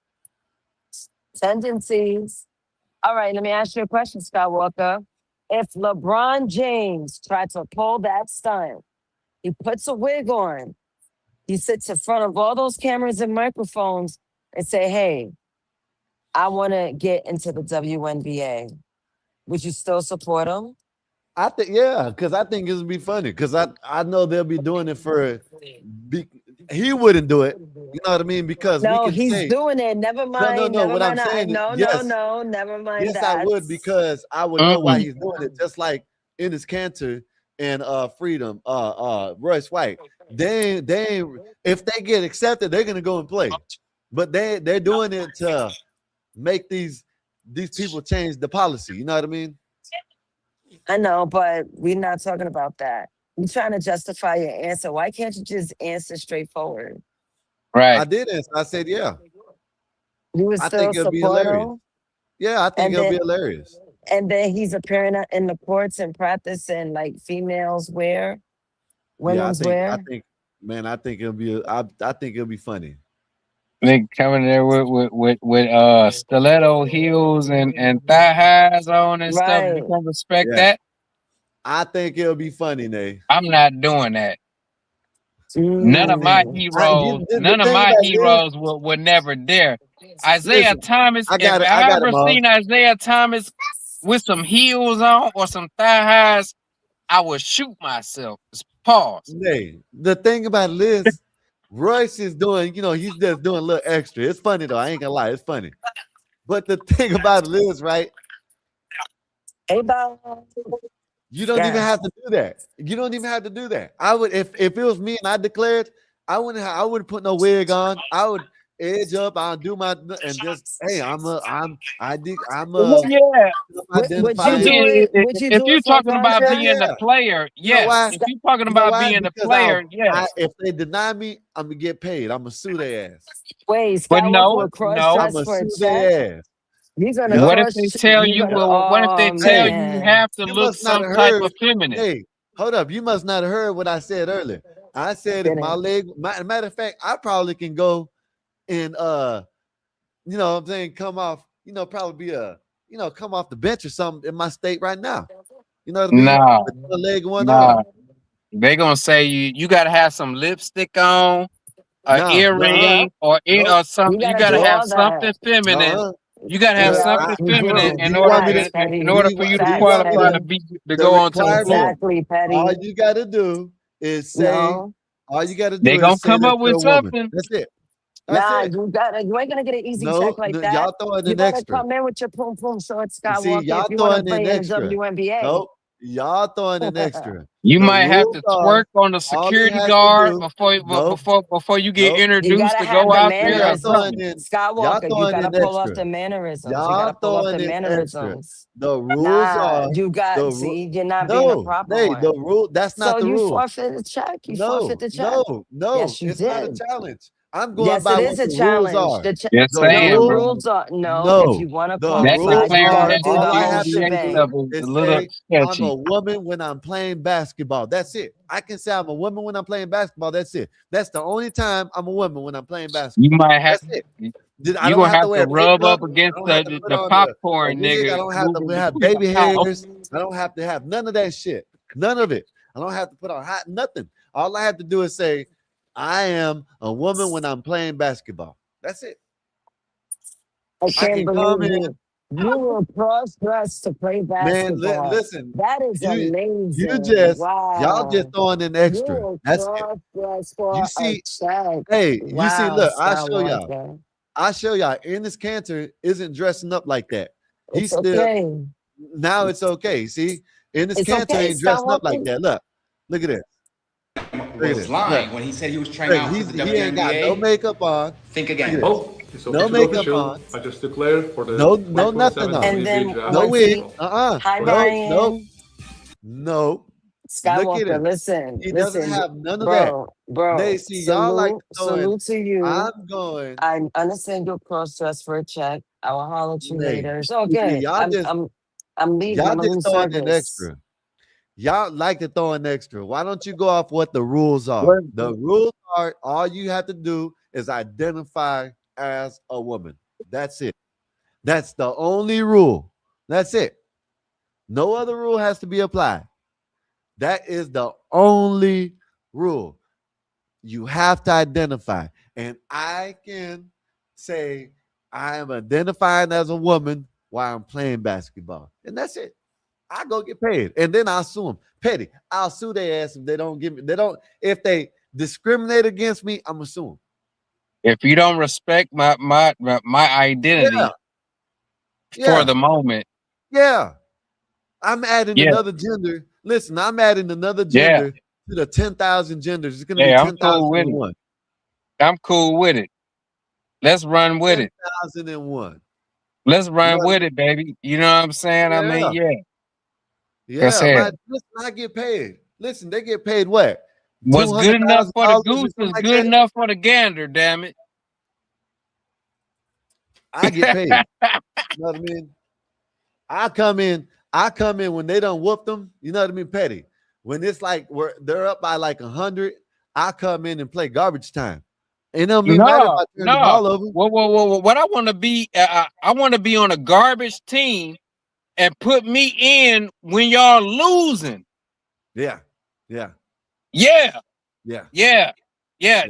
All right, let me ask you a question, Skywalker. If LeBron James tried to pull that stunt, he puts a wig on, he sits in front of all those cameras and microphones and say, hey, I want to get into the WNBA. Would you still support him? I think, yeah, because I think it would be funny. Because I know they'll be doing it he wouldn't do it. You know what I mean? Because we No, can he's say doing it. Never mind. no. Never What I'm mind. saying is No, yes, never mind yes, I that. would because I would know why he's doing it. Just like Enes Kanter and Freedom, Royce White. They if they get accepted, they're gonna go and play. But they're doing it to make these people change the policy. You know what I mean? I know, but we're not talking about that. You're trying to justify your answer. Why can't you just answer straightforward? Right. I did answer. I said, yeah. You would I still think it'll be support hilarious. him? Yeah, I think And it'll be then hilarious. and then he's appearing in the courts and practicing like females wear, Yeah, women's wear. man, I think it'll be I think it'll be funny. They coming there with stiletto heels and thigh highs on and stuff. Right. You can respect Yeah. that. I think it'll be funny, Nay. I'm not doing that. None of my Mm. heroes, The thing about it is, would never dare. Isaiah listen, Thomas, I if got it, I I got it, ever Mom. seen Isaiah Thomas with some heels on or some thigh highs, I would shoot myself. Just pause. Nay, the thing about it is, Royce is doing, he's just doing a little extra. It's funny though. I ain't gonna lie, it's funny. But the thing about it is, right? Hey, Bob. You don't even have to do that. You don't even have to do that. I would, if it was me and I declared, I wouldn't put no wig on. I would edge up. I'll do my and just hey, Yeah. Would you If do you're it for talking about Fonte? being the player, You know yes. why? If you're talking You know about why? being the Because player, yes. if they deny me, I'm gonna get paid. I'm gonna sue their ass. Wait, But Skywalker no, will cross no. I'm dress gonna for a sue check? their ass. You're gonna Yup. What if cross. they tell You're you? gonna. Well, what if they Oh tell you man. have to You look must not some have type heard. of feminine? Hey, hold up. You must not have heard what I said earlier. I said if my leg, matter of fact, I probably can go and you know what I'm saying, come off, probably be come off the bench or something in my state right now. You know what I mean? No, With one leg, one arm. no. They gonna say you gotta have some lipstick on, an No, earring, or nope, something. You You gotta gotta do nope, have all something that. feminine. uh-uh. You gotta have Look, Yeah, something you feminine do. do you want me to? Facts, Petty. in order for you to qualify to To be to the go onto the floor. requirement? Exactly, All Petty. you got to do is say. No. All you got to They do gonna is say come that up you're with a woman. something. That's it. That's Nah, it. you ain't gonna get an easy check No, like no, that. y'all throwing You in better extra. come in with your pum pum short, You see, Skywalker, if y'all you want to throwing in play in the extra. WNBA. Nope, y'all throwing in extra. You The might have rules to are twerk on the all he security has to guard do. before Nope, before you get nope. You introduced gotta to have go the out there or mannerisms. something. Y'all Skywalker, you throwing gotta in pull off extra. the mannerisms. You Y'all gotta pull off throwing the in extra. mannerisms. The rules Nah, are you got, the rule. see, you're not being a No, proper they the one. rule. That's So not the you rule. forfeit the check. You forfeit No, the check. no. Yes, you It's not a did. challenge. I'm going Yes, by it what is a the rules challenge. are. Just The No, the saying, rules, bro. rules are no. If no. you want to The That qualify, rules you declaring gotta are that do the all I whole have to WNBA do stuff shebang. is a is little say I'm a sketchy. woman when I'm playing basketball. That's it. I can say I'm a woman when I'm playing basketball. That's it. That's the only time I'm a woman when I'm playing You basketball. might have That's it. I you don't gonna have to have to wear rub makeup. up I against don't have to put the on a popcorn wig. I nigga don't have to moving have between baby the house. hairs. I don't have to have none of that shit. None of it. I don't have to put on hot nothing. All I have to do is say, I am a woman when I'm playing basketball. That's it. I I can't can come believe in, you. You were cross-dressed to play man. basketball. Listen, That is you amazing. y'all just Wow. throwing in You extra. were That's it. cross-dressed You for a see, check. hey, you see, Wow, look, I'll show y'all. Skywalker. Enes Kanter isn't dressing up like that. He's It's still okay. now it's okay. See, Enes It's Kanter okay, ain't dressing up like Skywalker. that. Look at this. Look at Was this. Look, lying when he said he was trying out for the he ain't got no WNBA. makeup on. Think Look again. at this. Well, it's No official, makeup official. on. I just declared for the No 2027 nothing on. And WNBA then draft. No was wig. he? Uh-uh. Hi, Nope. Brian. No. Look at Skywalker, him. listen, He doesn't listen, have none of that. They bro. see y'all like Salute, to throw in. salute to you. I'm going. I understand your cross-dress for a check. I will holler at you Nay. later. It's See, okay. I'm leaving. y'all I'm gonna just lose throwing in service. extra. Y'all like to throw in extra. Why don't you go off what the rules are? What? The rules are all you have to do is identify as a woman. That's it. That's the only rule. That's it. No other rule has to be applied. That is the only rule. You have to identify. And I can say I am identifying as a woman while I'm playing basketball. And that's it. I go get paid. And then I'll sue them. Petty. I'll sue their ass if they don't give me, if they discriminate against me, I'm assuming. If you don't respect my identity for the moment, I'm adding another gender. Listen, I'm adding another yeah, gender to the 10,000 genders. It's gonna be yeah, I'm cool with it. 10,001. I'm cool with it. Let's run with it. 10,001. Let's run with it, baby. You know what I'm saying? I mean, yeah. Listen, I get paid. Listen, they get paid what? What's good enough for the goose is like good that? enough for the gander, damn it. I get paid. You know what I mean? I come in when they done whoop them, you know what I mean? Petty. When it's like they're up by like 100, I come in and play garbage time. You know what I mean? Matter if I turn the ball over. What I want to be, I want to be on a garbage team and put me in when y'all losing. Yeah.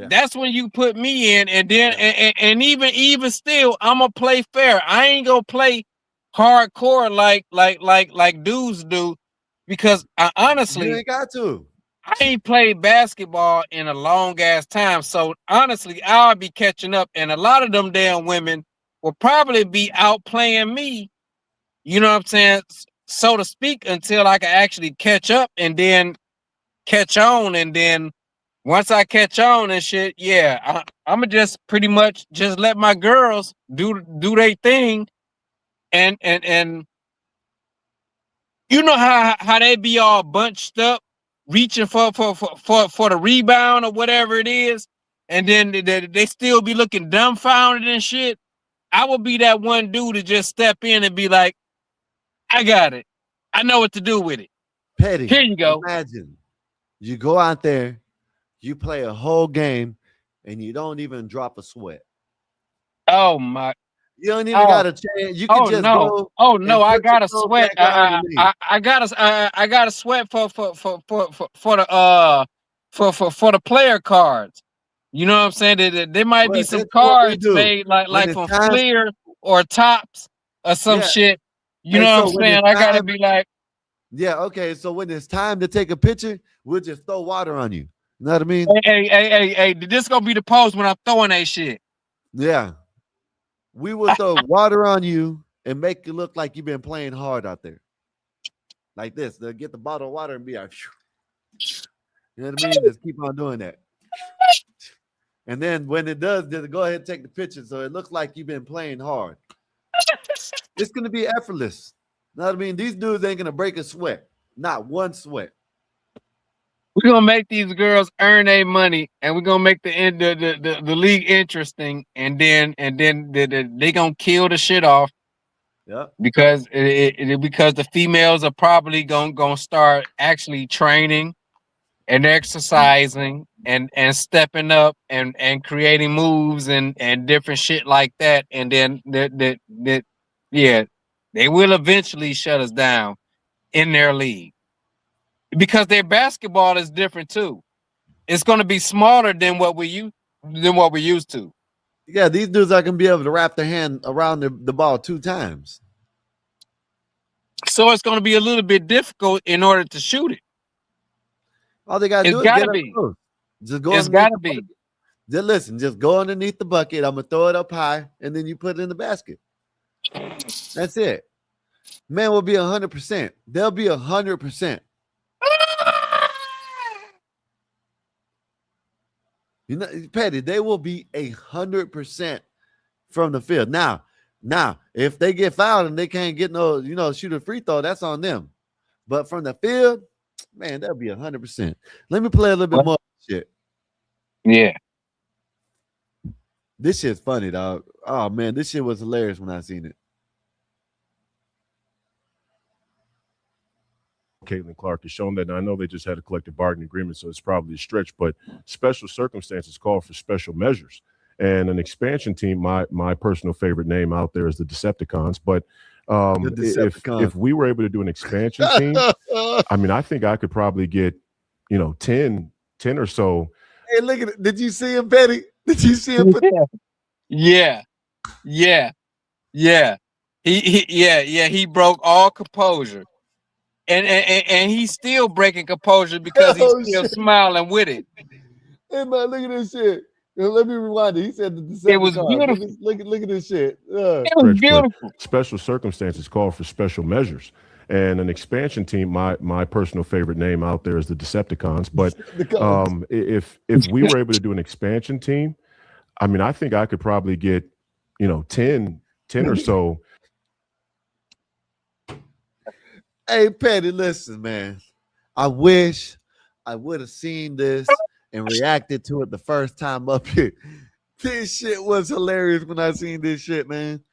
That's when you put me in, and then and even still, I'm gonna play fair. I ain't gonna play hardcore like dudes do, because I honestly, you ain't got to. I ain't played basketball in a long ass time, so honestly, I'll be catching up, and a lot of them damn women will probably be out playing me. You know what I'm saying, so to speak, until I can actually catch up and then catch on, and then once I catch on and shit, I'm gonna just pretty much just let my girls do their thing, and you know how they be all bunched up, reaching for the rebound or whatever it is, and then they still be looking dumbfounded and shit. I will be that one dude to just step in and be like, I got it. I know what to do with it. Petty. Here you go. Imagine you go out there, you play a whole game, and you don't even drop a sweat. Oh my. You don't even got a chance. You can just go. Oh no, I got to sweat. I got to sweat for the player cards. You know what I'm saying? There might be some cards made like from Fleer or Tops or some shit. You know what I'm saying? I gotta be like, okay. So when it's time to take a picture, we'll just throw water on you. You know what I mean? Hey, this gonna be the pose when I'm throwing that shit. Yeah. We will throw water on you and make it look like you've been playing hard out there. Like this. They'll get the bottle of water and be like, you know what I mean? Just keep on doing that. And then when it does, just go ahead and take the picture so it looks like you've been playing hard. It's going to be effortless. You know what I mean? These dudes ain't going to break a sweat. Not one sweat. We're gonna make these girls earn their money, and we're gonna make the league interesting, and then they gonna kill the shit off. Yeah. Because because the females are probably gonna start actually training and exercising and stepping up and creating moves and different shit like that, and then they will eventually shut us down in their league. Because their basketball is different too. It's going to be smaller than what we used to. Yeah, these dudes are going to be able to wrap their hand around the ball 2 times. So it's going to be a little bit difficult in order to shoot it. All they got to do is get up close. Just go. It's got to be. Just listen. Just go underneath the bucket. I'm going to throw it up high, and then you put it in the basket. That's it. Man will be 100%. They'll be 100%. You know, Petty, they will be 100% from the field. Now, if they get fouled and they can't get shoot a free throw, that's on them. But from the field, man, that'll be 100%. Let me play a little bit more shit. Yeah. This shit's funny, dog. Oh man, this shit was hilarious when I seen it. Caitlin Clark has shown that. Now, I know they just had a collective bargaining agreement, so it's probably a stretch, but special circumstances call for special measures. And an expansion team, my personal favorite name out there is the Decepticons. But if we were able to do an expansion team, I mean, I think I could probably get, 10 or so. Hey, look at it. Did you see him, Petty? Did you see him? Yeah. He broke all composure. And he's still breaking composure because he's still smiling with it. Hey man, look at this shit. Yo, let me rewind it. He said the It was Decepticons. beautiful. Look at this shit. It was But beautiful. special circumstances call for special measures. And an expansion team, my personal favorite name out there is the Decepticons. But if we were able to do an expansion team, I mean, I think I could probably get, 10 or so. Hey, Petty, listen, man. I wish I would have seen this and reacted to it the first time up here. This shit was hilarious when I seen this shit, man.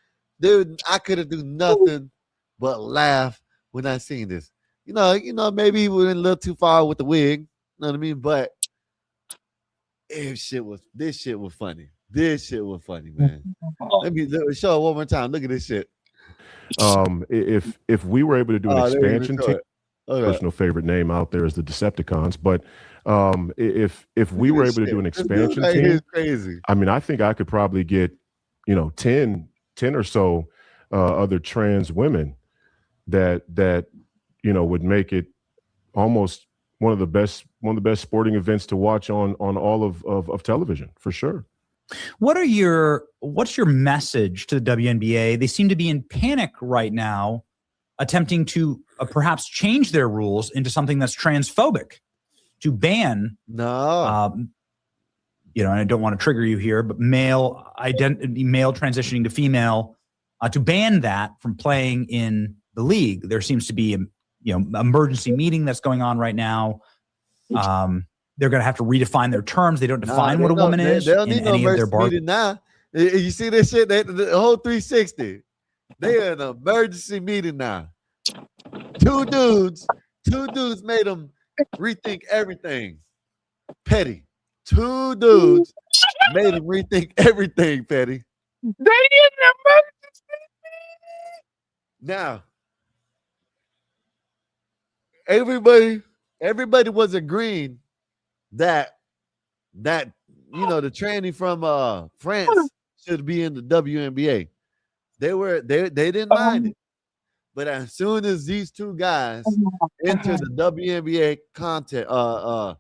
Dude, I could have do nothing but laugh when I seen this. Maybe he went a little too far with the wig. You know what I mean? But this shit was funny. This shit was funny, man. Let me show it one more time. Look at this shit. If we were able to do an expansion team, personal favorite name out there is the Decepticons. But if we were able to do an expansion team, crazy. I mean, I think I could probably get 10 or so other trans women that would make it almost one of the best sporting events to watch on all of television, for sure. What's your message to the WNBA? They seem to be in panic right now, attempting to perhaps change their rules into something that's transphobic, to ban. And I don't want to trigger you here, but male transitioning to female, to ban that from playing in the league. There seems to be emergency meeting that's going on right now. They're going to have to redefine their terms. They don't define what a woman is. They don't need no emergency meeting now. You see this shit? The whole 360. They're in an emergency meeting now. Two dudes made them rethink everything. Petty. Two dudes made them rethink everything, Petty. They in an emergency meeting. Now, everybody was agreeing that the tranny from France should be in the WNBA. They didn't mind it. But as soon as these two guys enter the WNBA contracts and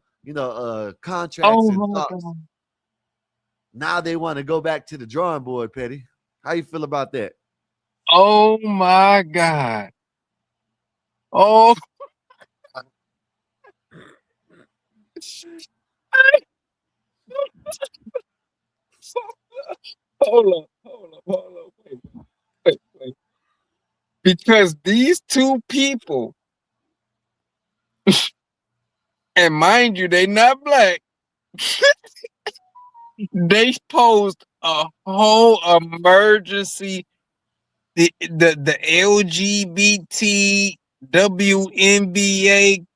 talks, now they want to go back to the drawing board, Petty. How you feel about that? Oh my God. Oh. Hold on. Wait. Because these two people, and mind you, they not black, they posed a whole emergency. The LGBT WNBA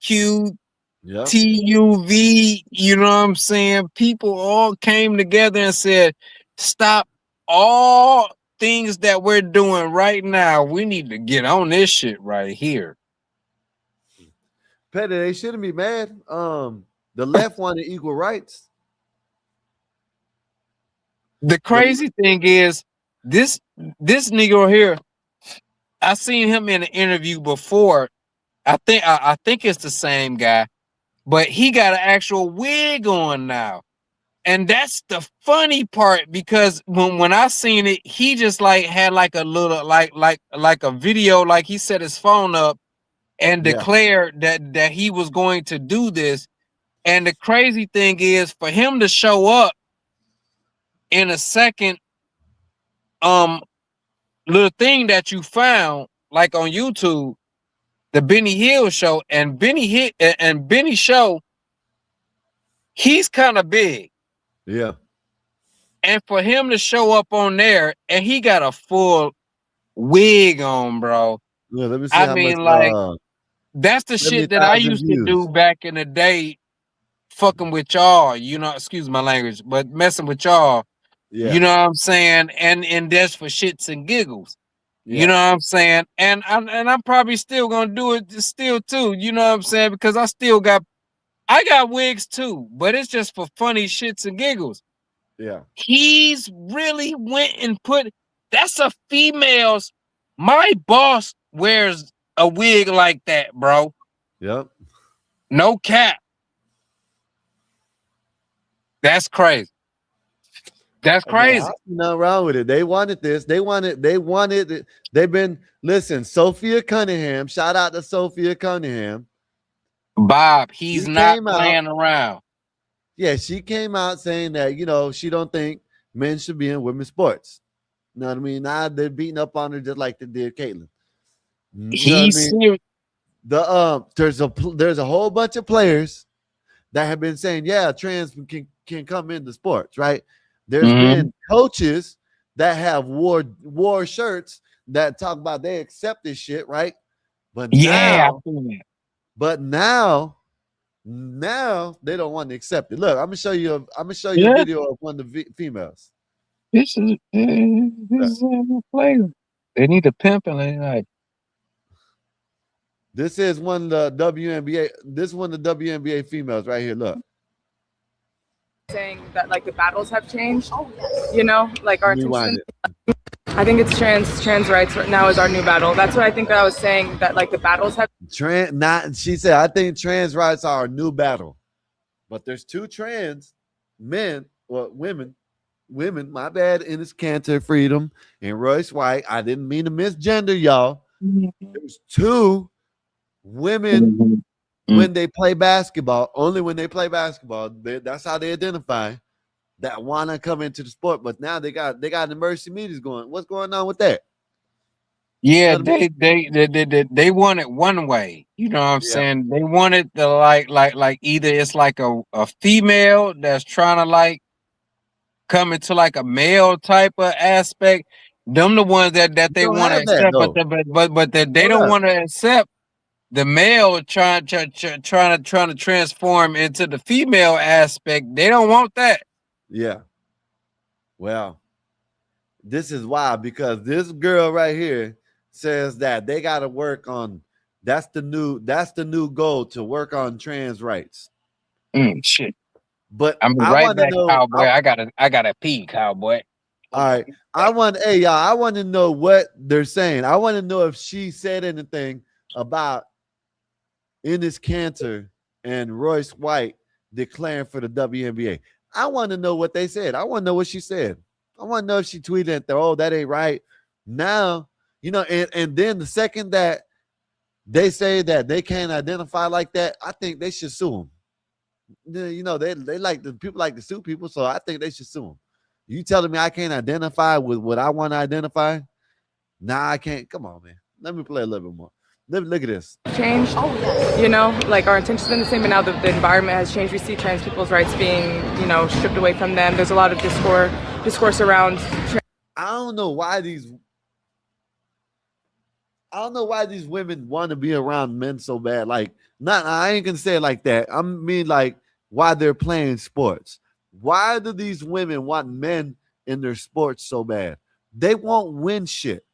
TUV, you know what I'm saying? People all came together and said, stop all things that we're doing right now. We need to get on this shit right here. Petty, they shouldn't be mad. The left wanted equal rights. The crazy thing is, this nigga here, I seen him in an interview before. I think it's the same guy, but he got an actual wig on now. And that's the funny part, because when I seen it, he just had a little like a video, like he set his phone up and declared that he was going to do this. And the crazy thing is, for him to show up in a second little thing that you found, like on YouTube, the Benny Hill show, and Benny show, he's kind of big. Yeah. And for him to show up on there, and he got a full wig on, bro. Yeah, let me see that's the shit that I used to do back in the day, fucking with y'all, excuse my language, but messing with y'all. Yeah. You know what I'm saying? And that's for shits and giggles. Yeah. You know what I'm saying? And I'm probably still gonna do it still too, you know what I'm saying? Because I got wigs too, but it's just for funny shits and giggles. Yeah. He's really went and that's a female's. My boss wears a wig like that, bro. Yep. No cap. That's crazy. That's crazy. Nothing wrong with it. They wanted this. They wanted it. They've been listen, Sophia Cunningham. Shout out to Sophia Cunningham. Bob, he's She not came out. playing around. Yeah, she came out saying that, she don't think men should be in women's sports. You know what I mean? Now they're beating up on her just like they did Caitlin. You know what I mean? There's a whole bunch of players that have been saying, yeah, trans can come into sports, right? There's been coaches that have wore shirts that talk about they accept this shit, right? But now they don't want to accept it. Look, I'm gonna show you a video of one of the females. This is a player. They need a pimp and like. This is one of the WNBA. This is one of the WNBA females right here. Look. Saying that like the battles have changed, like our attention. I think it's trans rights right now is our new battle. That's what I think I was saying, that like the battles have she said, I think trans rights are our new battle. But there's two trans men, well, women, my bad, Enes Kanter Freedom and Royce White. I didn't mean to misgender y'all. There's two women when they play basketball, only when they play basketball, that's how they identify, that want to come into the sport. But now they got emergency meetings going. What's going on with that? Yeah, they want it one way. You know what I'm saying? They want it to like either it's like a female that's trying to like come into like a male type of aspect. Them the ones that they want to accept, but they don't want to accept the male trying to transform into the female aspect. They don't want that. Yeah. Well, this is why, because this girl right here says that they got to work on. That's the new goal, to work on trans rights. Shit. But I'm right back, cowboy. I gotta pee, cowboy. All right. I want to know what they're saying. I want to know if she said anything about Enes Kanter and Royce White declaring for the WNBA. I want to know what they said. I want to know what she said. I want to know if she tweeted that, that ain't right. Now, and then the second that they say that they can't identify like that, I think they should sue them. They like the people like to sue people, so I think they should sue them. You telling me I can't identify with what I want to identify? Nah, I can't. Come on, man. Let me play a little bit more. Look at this. Changed, like our intentions been the same, but now the environment has changed. We see trans people's rights being, stripped away from them. There's a lot of discourse around. I don't know why these women want to be around men so bad. Like, I ain't gonna say it like that. I mean, like, why they're playing sports. Why do these women want men in their sports so bad? They won't win shit.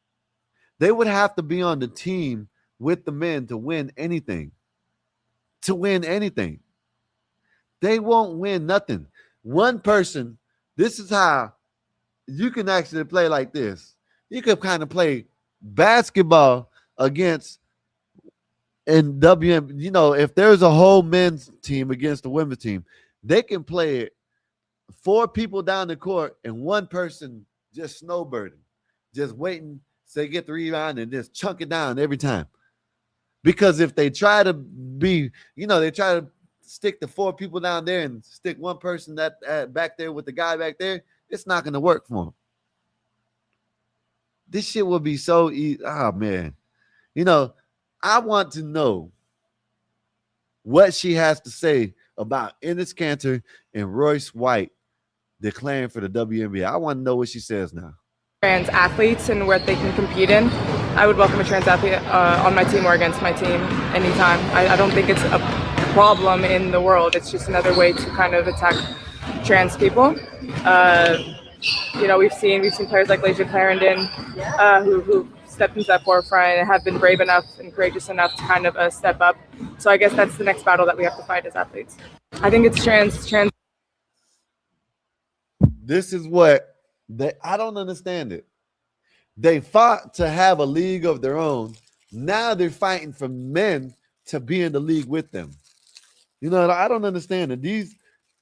They would have to be on the team with the men to win anything. They won't win nothing. One person, this is how you can actually play like this. You could kind of play basketball against in WM, if there's a whole men's team against the women's team, they can play it 4 people down the court and one person just snowbirding, just waiting to get the rebound and just chunk it down every time. Because if they try to be, they try to stick the 4 people down there and stick one person that back there with the guy back there, it's not going to work for them. This shit will be so easy. Oh, man. I want to know what she has to say about Enes Kanter and Royce White declaring for the WNBA. I want to know what she says now. Trans athletes and what they can compete in. I would welcome a trans athlete on my team or against my team anytime. I don't think it's a problem in the world. It's just another way to kind of attack trans people. We've seen players like Lasia Clarendon who stepped into that forefront and have been brave enough and courageous enough to kind of step up. So I guess that's the next battle that we have to fight as athletes. I think it's trans. This is what I don't understand it. They fought to have a league of their own. Now they're fighting for men to be in the league with them. I don't understand it.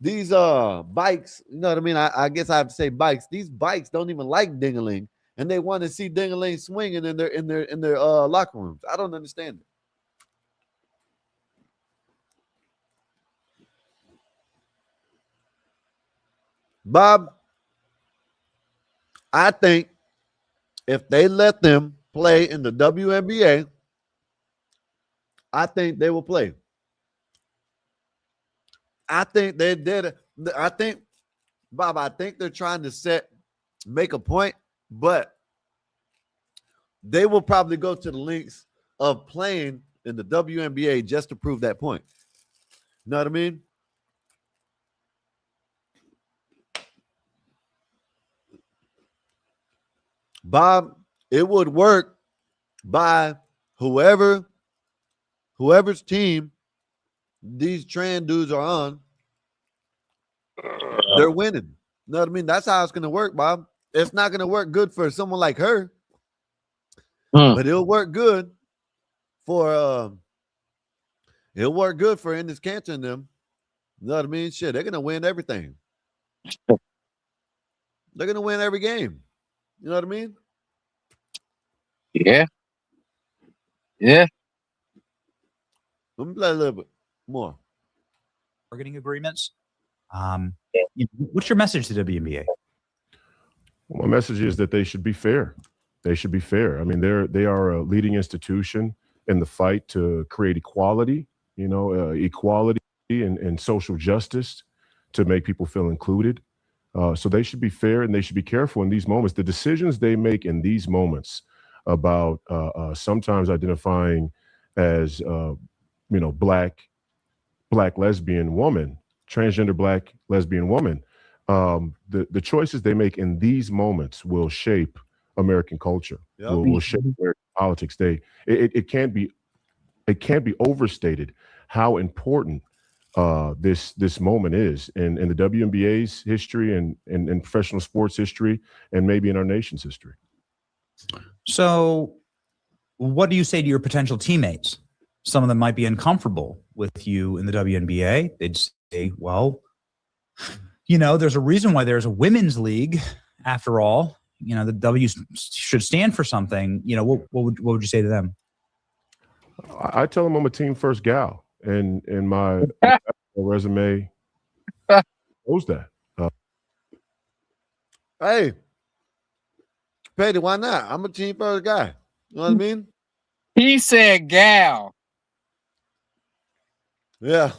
these bikes, you know what I mean? I guess I have to say bikes. These bikes don't even like Ding-a-ling, and they want to see Ding-a-ling swinging in their locker rooms. I don't understand it. Bob, I think if they let them play in the WNBA, I think they will play. I think they did. I think, Bob, I think they're trying to make a point, but they will probably go to the lengths of playing in the WNBA just to prove that point. You know what I mean? Bob, it would work by whoever's team these trans dudes are on. They're winning. You know what I mean? That's how it's going to work, Bob. It's not going to work good for someone like her, but it'll work good for Ennis Cantor and them. You know what I mean? Shit, they're going to win everything. They're going to win every game. You know what I mean? Yeah. Yeah. Let me play a little bit more. Bargaining agreements. What's your message to WNBA? Well, my message is that they should be fair. They should be fair. I mean, they are a leading institution in the fight to create equality, equality and social justice to make people feel included. So they should be fair and they should be careful in these moments. The decisions they make in these moments about sometimes identifying as, black lesbian woman, transgender black lesbian woman, the choices they make in these moments will shape American culture, will shape American politics. It can't be overstated how important this moment is in the WNBA's history and in professional sports history and maybe in our nation's history. So what do you say to your potential teammates? Some of them might be uncomfortable with you in the WNBA. They'd say, well, there's a reason why there's a women's league after all. The W should stand for something. What would you say to them? I tell them I'm a team first gal, and my resume shows that. Hey, Petty, why not? I'm a team first guy. You know what I mean? He said gal. Yeah.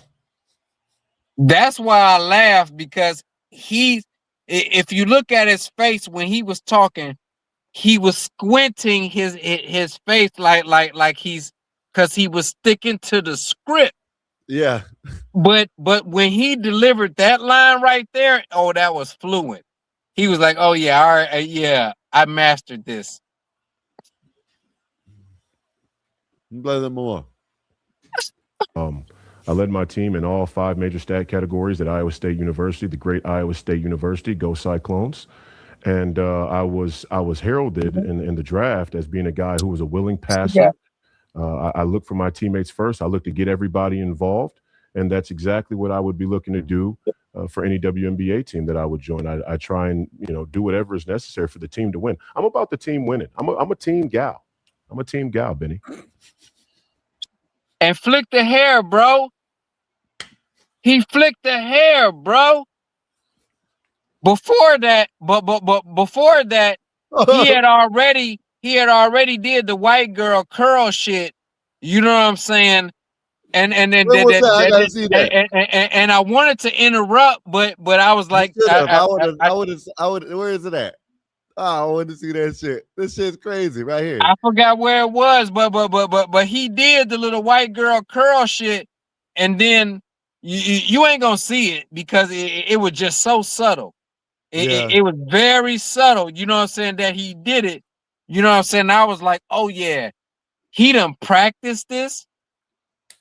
That's why I laughed, because if you look at his face when he was talking, he was squinting his face like he's, because he was sticking to the script. Yeah. But when he delivered that line right there, oh, that was fluent. He was like, oh yeah, all right, yeah, I mastered this. Play them more. I led my team in all 5 major stat categories at Iowa State University, the great Iowa State University. Go Cyclones! And I was heralded in the draft as being a guy who was a willing passer. Yeah. I look for my teammates first. I look to get everybody involved, and that's exactly what I would be looking to do for any WNBA team that I would join. I try and do whatever is necessary for the team to win. I'm about the team winning. I'm a team gal. I'm a team gal, Benny. And flick the hair, bro. He flicked the hair, bro. Before that, before that, he had already did the white girl curl shit. You know what I'm saying? And then and I wanted to interrupt, but I was like, I would. Where is it at? Oh, I wanted to see that shit. This shit's crazy right here. I forgot where it was, but he did the little white girl curl shit, and then you ain't gonna see it because it was just so subtle. It was very subtle. You know what I'm saying, that he did it. You know what I'm saying? I was like, oh yeah, he done practiced this.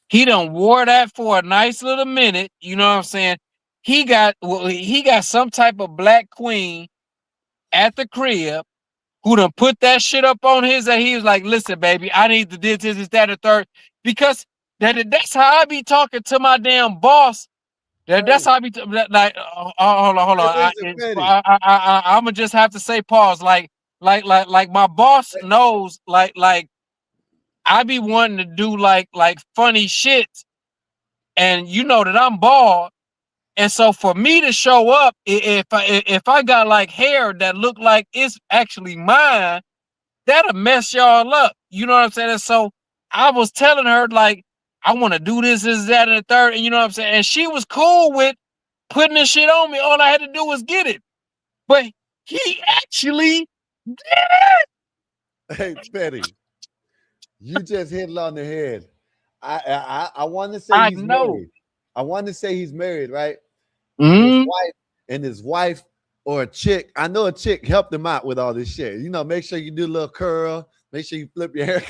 He done wore that for a nice little minute. You know what I'm saying? He got some type of black queen at the crib who done put that shit up on his, and he was like, listen, baby, I need to do this, that, and third. Because that's how I be talking to my damn boss That's how I be like. Hold on. I'm gonna just have to say pause. Like my boss knows. Like I be wanting to do like funny shit, and you know that I'm bald, and so for me to show up, if I got like hair that look like it's actually mine, that'll mess y'all up. You know what I'm saying? And so I was telling her like I want to do this, that, and the third, and you know what I'm saying. And she was cool with putting this shit on me. All I had to do was get it. But he actually did it. Hey, Petty, you just hit it on the head. I want to say he's married. I want to say he's married, right? And his wife or a chick. I know a chick helped him out with all this shit. You know, make sure you do a little curl. Make sure you flip your hair.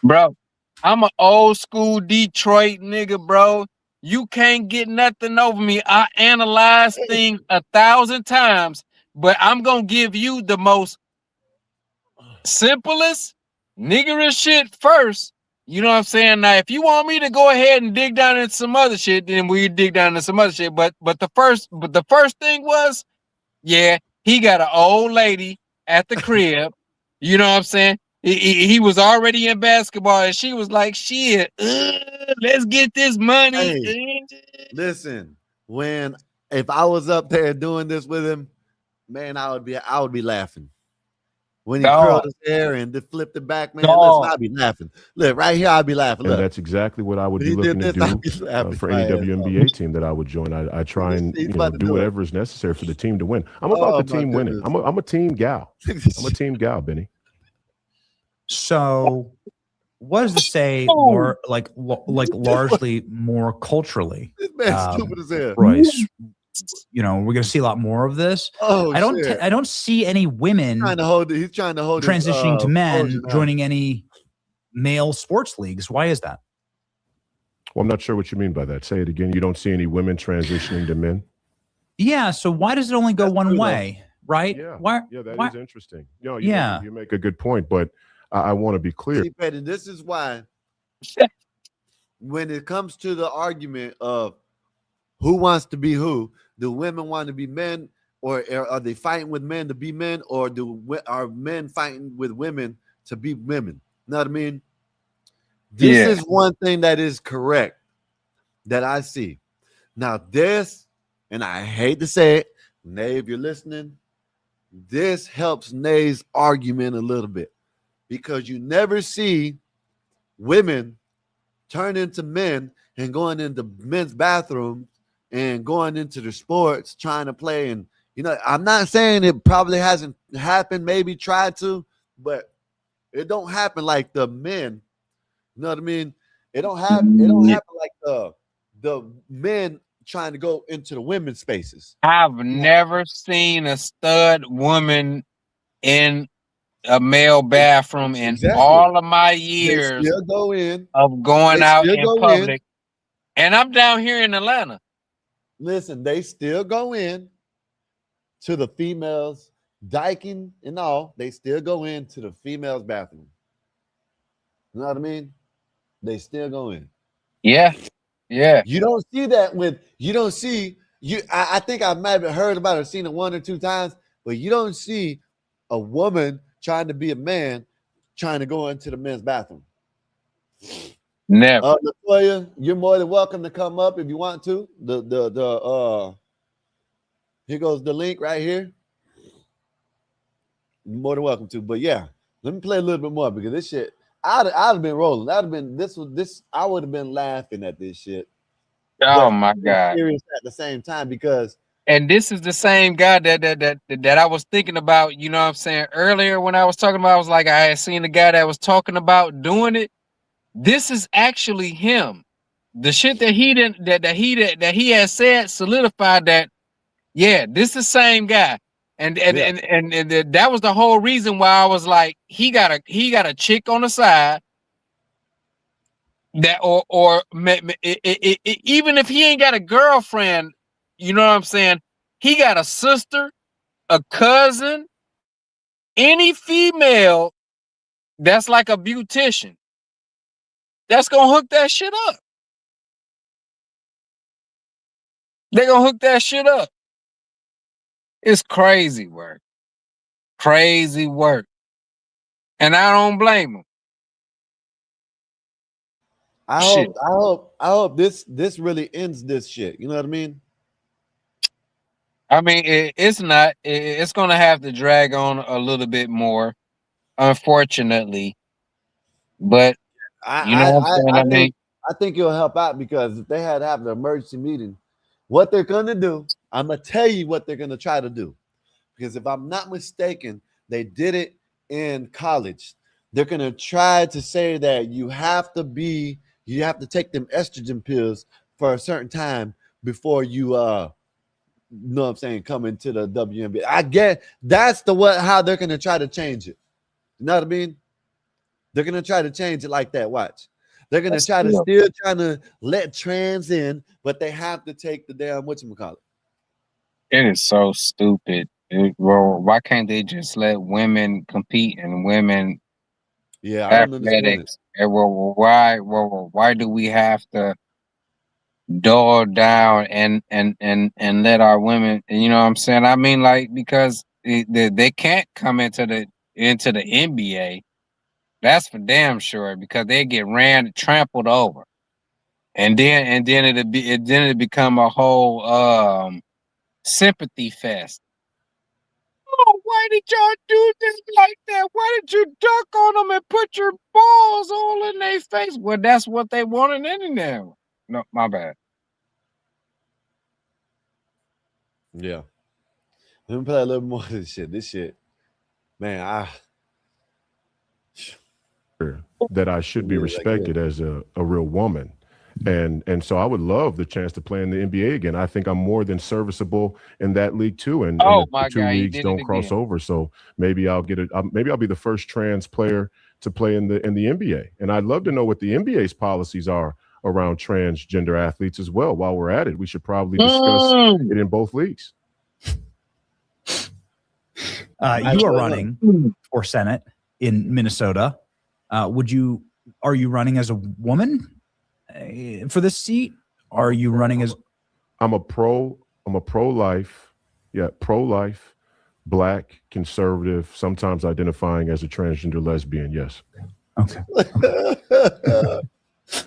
Bro, I'm an old school Detroit nigga, bro. You can't get nothing over me. I analyze things 1,000 times, but I'm gonna give you the most simplest, niggerish shit first. You know what I'm saying? Now, if you want me to go ahead and dig down into some other shit, then we dig down into some other shit. But the first thing was, yeah, he got an old lady at the crib. You know what I'm saying? He was already in basketball, and she was like, "Shit, let's get this money." Hey, listen, if I was up there doing this with him, man, I would be laughing. When he curled his hair and flipped it back, man, listen, I'd be laughing. Look, right here, I'd be laughing. Look. And that's exactly what I would be looking to do for any WNBA team that I would join. I try and do whatever is necessary for the team to win. I'm about the team winning. I'm a team gal. I'm a team gal, Benny. So, what does this say more like largely more culturally? This man's stupid as hell. Bryce, we're going to see a lot more of this. I don't see any women he's trying to hold transitioning to men joining any male sports leagues. Why is that? Well, I'm not sure what you mean by that. Say it again. You don't see any women transitioning to men? Yeah. So why does it only go one way? Right? Yeah. Why? Yeah, that is interesting. You make a good point, but I want to be clear. See, Petty, this is why when it comes to the argument of who wants to be who, do women want to be men, or are they fighting with men to be men, or are men fighting with women to be women? You know what I mean? This is one thing that is correct that I see. Now this, and I hate to say it, Nay, if you're listening, this helps Nay's argument a little bit. Because you never see women turn into men and going into men's bathrooms and going into the sports trying to play. And, I'm not saying it probably hasn't happened, maybe tried to, but it don't happen like the men. You know what I mean? It don't happen like the men trying to go into the women's spaces. I've never seen a stud woman in a male bathroom in all of my years of going out in public. And I'm down here in Atlanta. Listen, they still go in to the females, diking and all. They still go into the females' bathroom. You know what I mean? They still go in. Yeah. Yeah. You don't see that I think I might have heard about it, seen it one or two times, but you don't see a woman trying to be a man, trying to go into the men's bathroom. Never. Latoya, you're more than welcome to come up if you want to. Here goes the link right here. You're more than welcome to. But yeah, let me play a little bit more because this shit, I'd have been rolling. I would have been laughing at this shit. Oh my God. Serious at the same time because. And this is the same guy that I was thinking about, you know what I'm saying? Earlier when I was talking about, I was like, I had seen the guy that was talking about doing it. This is actually him. The shit that he has said solidified that, yeah, this is the same guy. And that was the whole reason why I was like, he got a chick on the side that even if he ain't got a girlfriend, you know what I'm saying? He got a sister, a cousin, any female that's like a beautician. That's gonna hook that shit up. They gonna hook that shit up. It's crazy work. Crazy work. And I don't blame them. I hope this really ends this shit. You know what I mean? I mean, it's not. It's gonna have to drag on a little bit more, unfortunately. But you know what I'm saying? I think it'll help out because if they had to have an emergency meeting, what they're gonna do, I'm gonna tell you what they're gonna try to do. Because if I'm not mistaken, they did it in college. They're gonna try to say that you have to take them estrogen pills for a certain time before you know what I'm saying, come into the WNBA. I get that's how they're gonna try to change it. You know what I mean? They're gonna try to change it like that. Watch. They're gonna trying to let trans in, but they have to take the damn whatchamacallit. It is so stupid. Well, why can't they just let women compete and women I don't understand it. Well, why do we have to dull down and let our women? You know what I'm saying? I mean, like, because they can't come into the NBA. That's for damn sure, because they get trampled over, and then it'll become a whole sympathy fest. Oh, why did y'all do this like that? Why did you duck on them and put your balls all in their face? Well, that's what they wanted anyhow. No, my bad. Yeah. Let me play a little more of this shit. This shit, man, that I should be respected as a real woman. And so I would love the chance to play in the NBA again. I think I'm more than serviceable in that league too. And the two leagues don't cross over. So maybe I'll get it. Maybe I'll be the first trans player to play in the NBA. And I'd love to know what the NBA's policies are around transgender athletes as well. While we're at it, we should probably discuss it in both leagues. You are running for Senate in Minnesota. Are you running as a woman for this seat? Are you running as? I'm a pro-life, pro-life, Black, conservative, sometimes identifying as a transgender lesbian. Yes. Okay.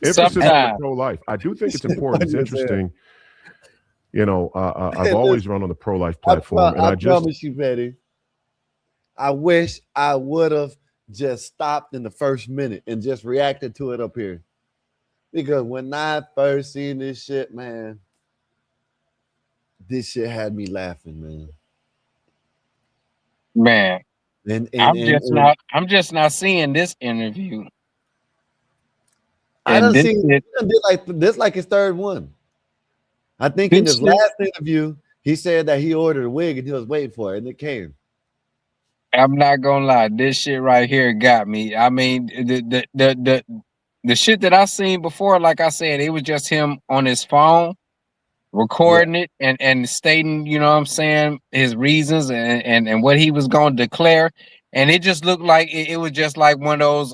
Emphasis on pro-life. I do think it's important. It's interesting. You know, I've always run on the pro-life platform, and I promise you, Betty. I wish I would have just stopped in the first minute and just reacted to it up here. Because when I first seen this shit, man, this shit had me laughing, man. Man, I'm just not seeing this interview. I done seen this like his third one. I think in his last interview, he said that he ordered a wig and he was waiting for it, and it came. I'm not gonna lie, this shit right here got me. I mean, the shit that I seen before, like I said, it was just him on his phone recording it and stating, you know what I'm saying, his reasons and what he was gonna declare. And it just looked like it was just like one of those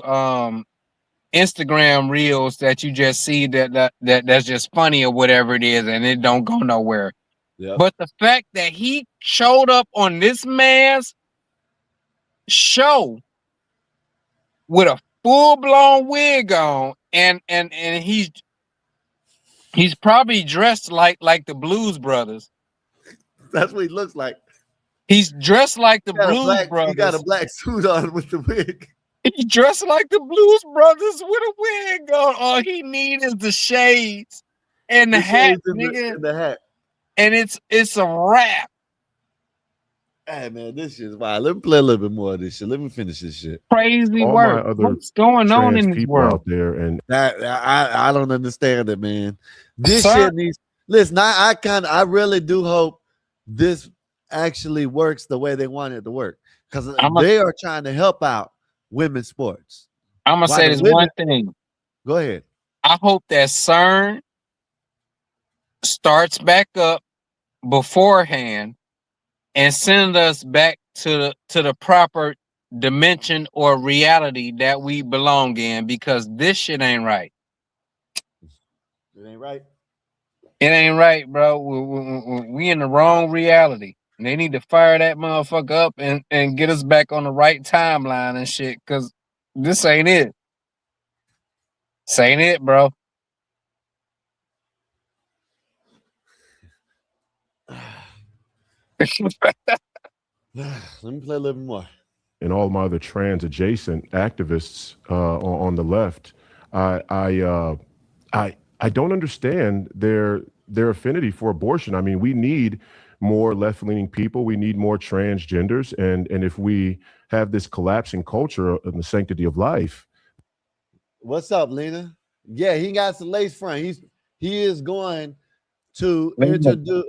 Instagram reels that you just see that's just funny or whatever it is, and it don't go nowhere. Yep. But the fact that he showed up on this man's show with a full-blown wig on, and he's probably dressed like the Blues Brothers. That's what he looks like. He's dressed like the Blues Brothers. He got a black suit on with the wig. He's dressed like the Blues Brothers with a wig on. All he needs is the shades and the hat, nigga. And the hat. And it's a wrap. Hey man, this shit is wild. Let me play a little bit more of this shit. Let me finish this shit. Crazy work. What's going on in this world out there? And I don't understand it, man. This shit needs. Listen, I really do hope this actually works the way they want it to work, because they are trying to help out women's sports. I'm gonna say this one thing. Go ahead. I hope that CERN starts back up beforehand and send us back to the proper dimension or reality that we belong in, because this shit ain't right. It ain't right. It ain't right, bro. We in the wrong reality. And they need to fire that motherfucker up and get us back on the right timeline and shit. Cause this ain't it. This ain't it, bro. Let me play a little bit more. And all my other trans adjacent activists on the left, I don't understand their affinity for abortion. I mean, we need more left-leaning people. We need more transgenders, and if we have this collapsing culture of the sanctity of life. What's up, Lena? Yeah, he got some lace front. He is going to introduce.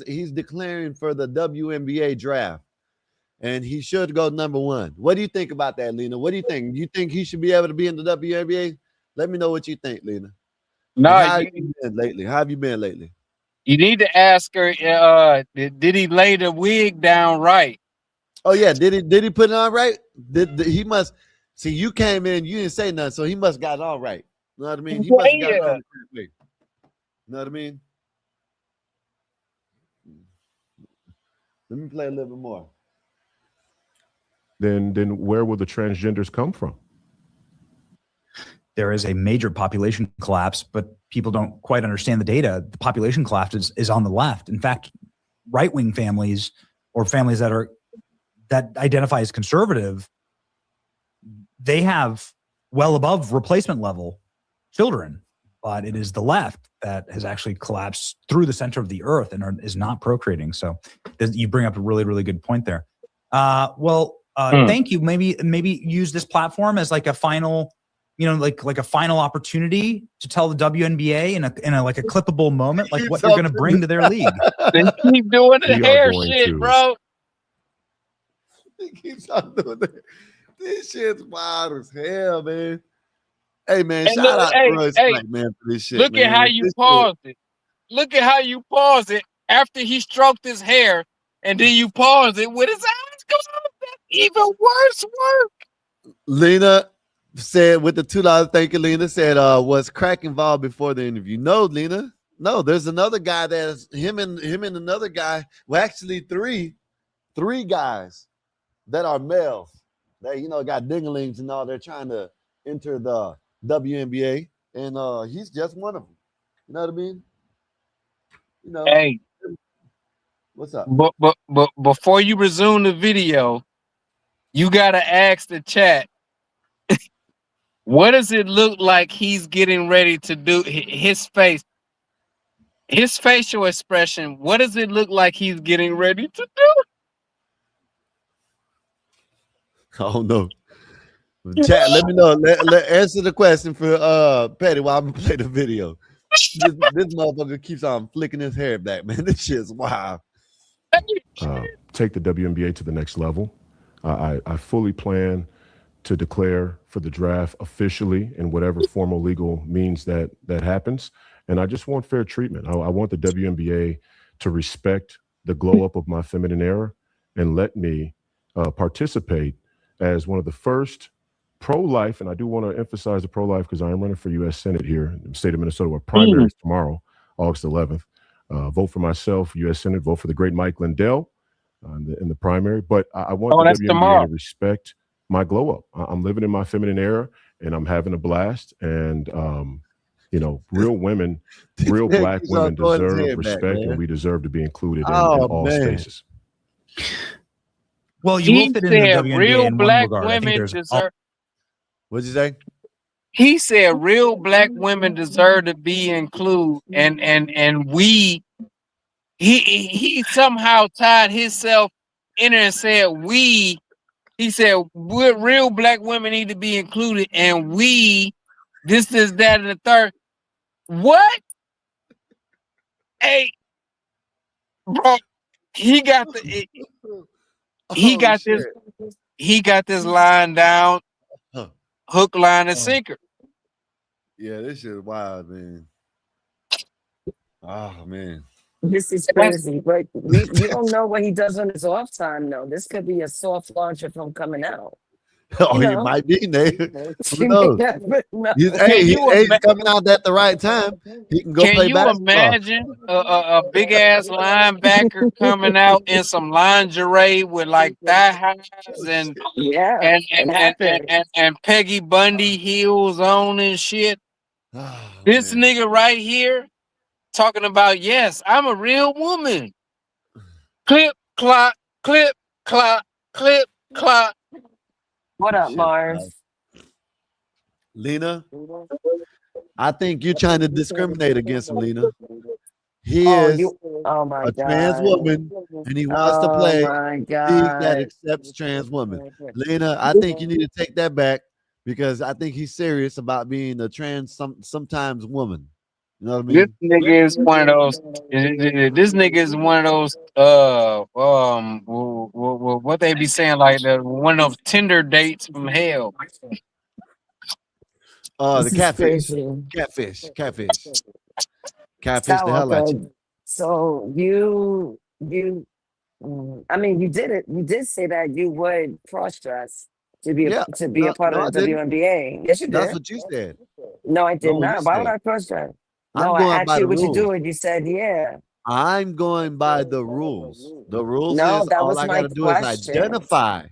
He's declaring for the WNBA draft, and he should go #1. What do you think about that, Lena? What do you think? You think he should be able to be in the WNBA? Let me know what you think, Lena. No, how have you been lately? How have you been lately? You need to ask her. Did he lay the wig down right? Oh yeah, did he put it on right? He must see. You came in, you didn't say nothing, so he must got it all right. You know what I mean? He must have got it on the correct way. You know what I mean? Let me play a little bit more. Then where will the transgenders come from? There is a major population collapse, but people don't quite understand the data. The population collapse is on the left. In fact, right-wing families or families that identify as conservative, they have well above replacement level children, but it is the left that has actually collapsed through the center of the earth and is not procreating. So you bring up a really, really good point there. Thank you. Maybe use this platform as like a final, like a final opportunity to tell the WNBA in a like a clippable moment, like what you're going to bring to their league. They keep doing the hair shit, bro. He keeps on doing that. This shit's wild as hell, man. Hey, man, shout out to Royce Frank, man, for this shit. Look at how you paused it. Look at how you pause it after he stroked his hair, and then you pause it with his eyes closed. That's even worse work. Lena said with the $2, thank you, Lena, said, was crack involved before the interview? No, Lena. No, there's another guy that's him and another guy. Well, actually three guys that are males that, got dinglings and all. They're trying to enter the WNBA, and he's just one of them. You know what I mean? Hey, what's up? But before you resume the video, you gotta ask the chat, what does it look like he's getting ready to do? His face, his facial expression. What does it look like he's getting ready to do? Oh no. Chat, let me know. Let answer the question for Petty while I'm gonna play the video. This motherfucker keeps on flicking his hair back, man. This shit's wild. Take the WNBA to the next level. I fully plan to declare for the draft officially in whatever formal legal means that happens. And I just want fair treatment. I want the WNBA to respect the glow up of my feminine era and let me participate as one of the first pro-life, and I do want to emphasize the pro-life because I am running for U.S. Senate here in the state of Minnesota, where primaries tomorrow, August 11th. Vote for myself, U.S. Senate. Vote for the great Mike Lindell in the primary. But I want the WNBA to respect my glow up. I'm living in my feminine era, and I'm having a blast. And real women, real Black women deserve respect, and we deserve to be included in all spaces. Well, you will fit in the WNBA real in Black one regard. women deserve. What'd you say? He said real Black women deserve to be included, and we. He somehow tied himself in there and said we. He said real Black women need to be included, and we. This, that, and the third. What? Hey, bro, he got the. He got this. He got this line down, hook, line, and sinker. Yeah, this shit is wild, man. Oh man, this is crazy. But we don't know what he does on his off time, though. This could be a soft launch of him coming out. Oh, You he know, might be, Nate. she Who may knows? not know. He's coming out at the right time. He can go Can play you basketball. imagine a big ass linebacker coming out in some lingerie with like thigh highs and Yeah, and it and and, and, happened. and, and Peggy Bundy heels on and shit? Oh, This man. nigga right here talking about, yes, I'm a real woman. Clip, clop, clip, clop, clip, clop. What up, Shit, Mars? Lena, I think you're trying to discriminate against him, Lena. He Oh, is oh my a trans God. woman, and he wants to Oh play my league that God. accepts trans women. Lena, I think you need to take that back because I think he's serious about being a trans sometimes woman. You know what I This mean? nigga is one of those. This nigga is one of those. What they be saying like one of those Tinder dates from hell. The This is catfish, crazy. catfish the hell out you. Skywalker. So I mean, you did it. You did say that you would cross dress Yeah, to be a part no, I of the didn't. WNBA. Yes, you That's did. what you said. No, I did No, you not. Why would said. I cross dress? I'm No, I going asked by you the what you rules. do, and you said yeah. I'm going by the rules. The rules No, is that all was I got my to do is question. identify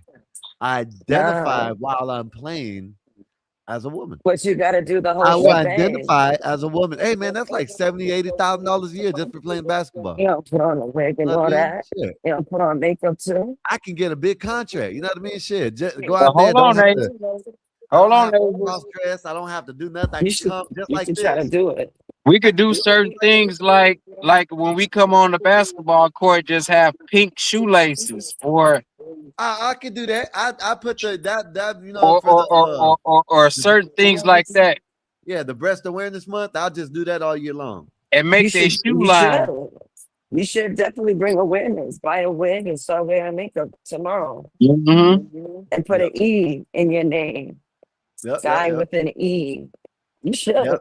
No, while I'm playing as a woman. but you got to do the I whole will shebang. identify as a woman. Hey man, that's like $70,000-$80,000 a year just for playing basketball. You don't put on a wig You and know what all I mean? that. Shit. You don't put on makeup too. I can get a big contract. You know what I mean? Shit. Just go But out there. hold on, Nate. I Hold don't on, have to Nate. cross dress. I don't have to do nothing. I You can should come just you like should try to this. do it. We could do certain things like when we come on the basketball court, just have pink shoelaces, or I can do that. I put that you know for or certain things like that, the breast awareness month. I'll just do that all year long. and You make their should shoe you line. should. You should definitely bring awareness. Buy a wig and start wearing makeup tomorrow. Mm-hmm. And put an E in your name. Yep. Sky with an E. You should. Yep.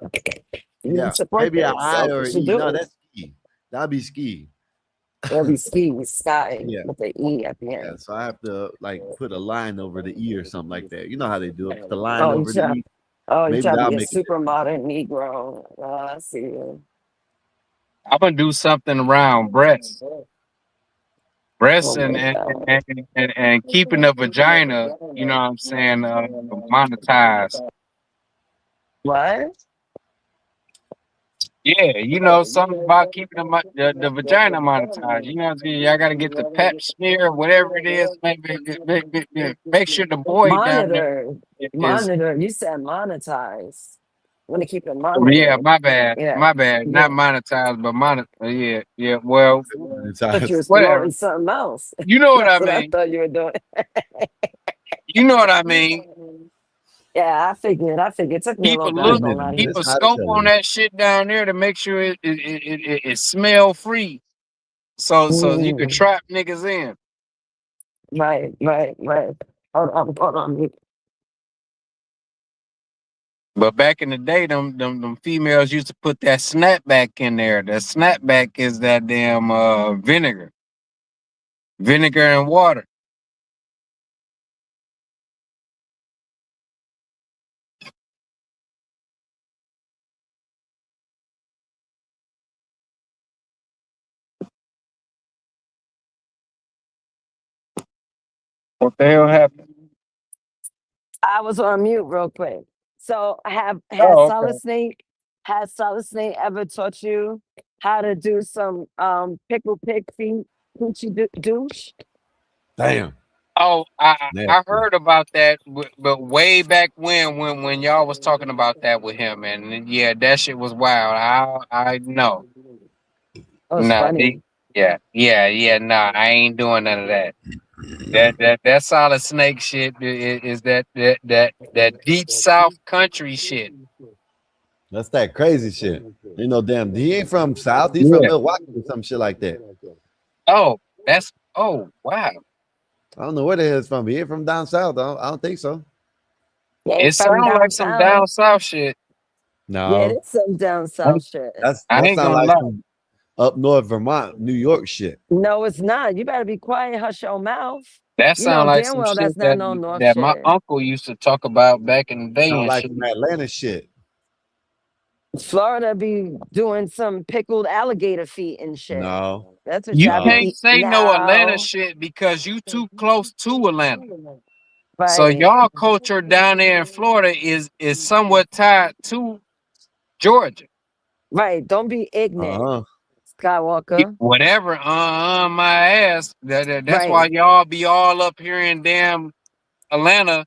You Yeah. support Maybe an that. I So or you an should E. do No, it. that's ski. That'll be ski. It'll be ski with Sky Yeah. with the E at the Yeah. end. So I have to like put a line over the E or something like that. You know how they do it. Put the line Oh, you over the try, E. you Maybe try to that'll be a make it. super modern Negro. Oh, I see you. I'm gonna do something around breasts. Breasts Oh my God. and keeping the vagina, you know what I'm saying, monetized. What? Yeah, you know, something about keeping the vagina monetized. You know what I'm saying? Y'all gotta get the pap smear, whatever it is. Make sure the boy down there Monitor. is. Monitor. You said monetize. Want to keep it Yeah, monitored. my bad, Yeah. my bad. Not Yeah. monetized, but monitor. Yeah. Well, I thought you was whatever. promoting something else. You know what I That's what I mean. thought you were doing. You know what I mean. Yeah, I figured. It took me a Keep a little bit. I look, ain't gonna lie to keep you. a scope on that shit down there to make sure it smell free, so you can Mm, trap niggas in. right. Hold on. But back in the day, them females used to put that snapback in there. The snapback is that damn vinegar and water. What the hell happened? I was on mute real quick. So Oh, okay. has Solid Snake ever taught you how to do some pickle pig feet coochie douche? Damn. Oh, I Nasty. heard about that, but way back when y'all was talking about that with him, and yeah, that shit was wild. I know. Oh, it's Nah, funny. nah, I ain't doing none of that. That solid snake shit is that deep south country shit. That's that crazy shit. You know, damn, he ain't from South. He's from Yeah. Milwaukee or some shit like that. Oh, wow. I don't know where the hell it's from. He ain't from down south. I don't think so. Yeah, It it's from sounds like some down downtown. south shit. Yeah, it No, is some down south shit. I that ain't sound gonna like lie. up north Vermont, New York shit. No, it's not. You better be quiet. Hush your mouth. That You know sound like damn some well shit that's not no North that my shit. uncle used to talk about back in the day Sound and like shit. some Atlanta shit. Florida be doing some pickled alligator feet and shit. No. That's what You y'all can't be say no Atlanta now. shit because you too close to Atlanta. So Right. y'all culture down there in Florida is somewhat tied to Georgia. Right. Don't be ignorant, Uh-huh. Skywalker. Whatever, my ass. That's why Right. y'all be all up here in damn Atlanta,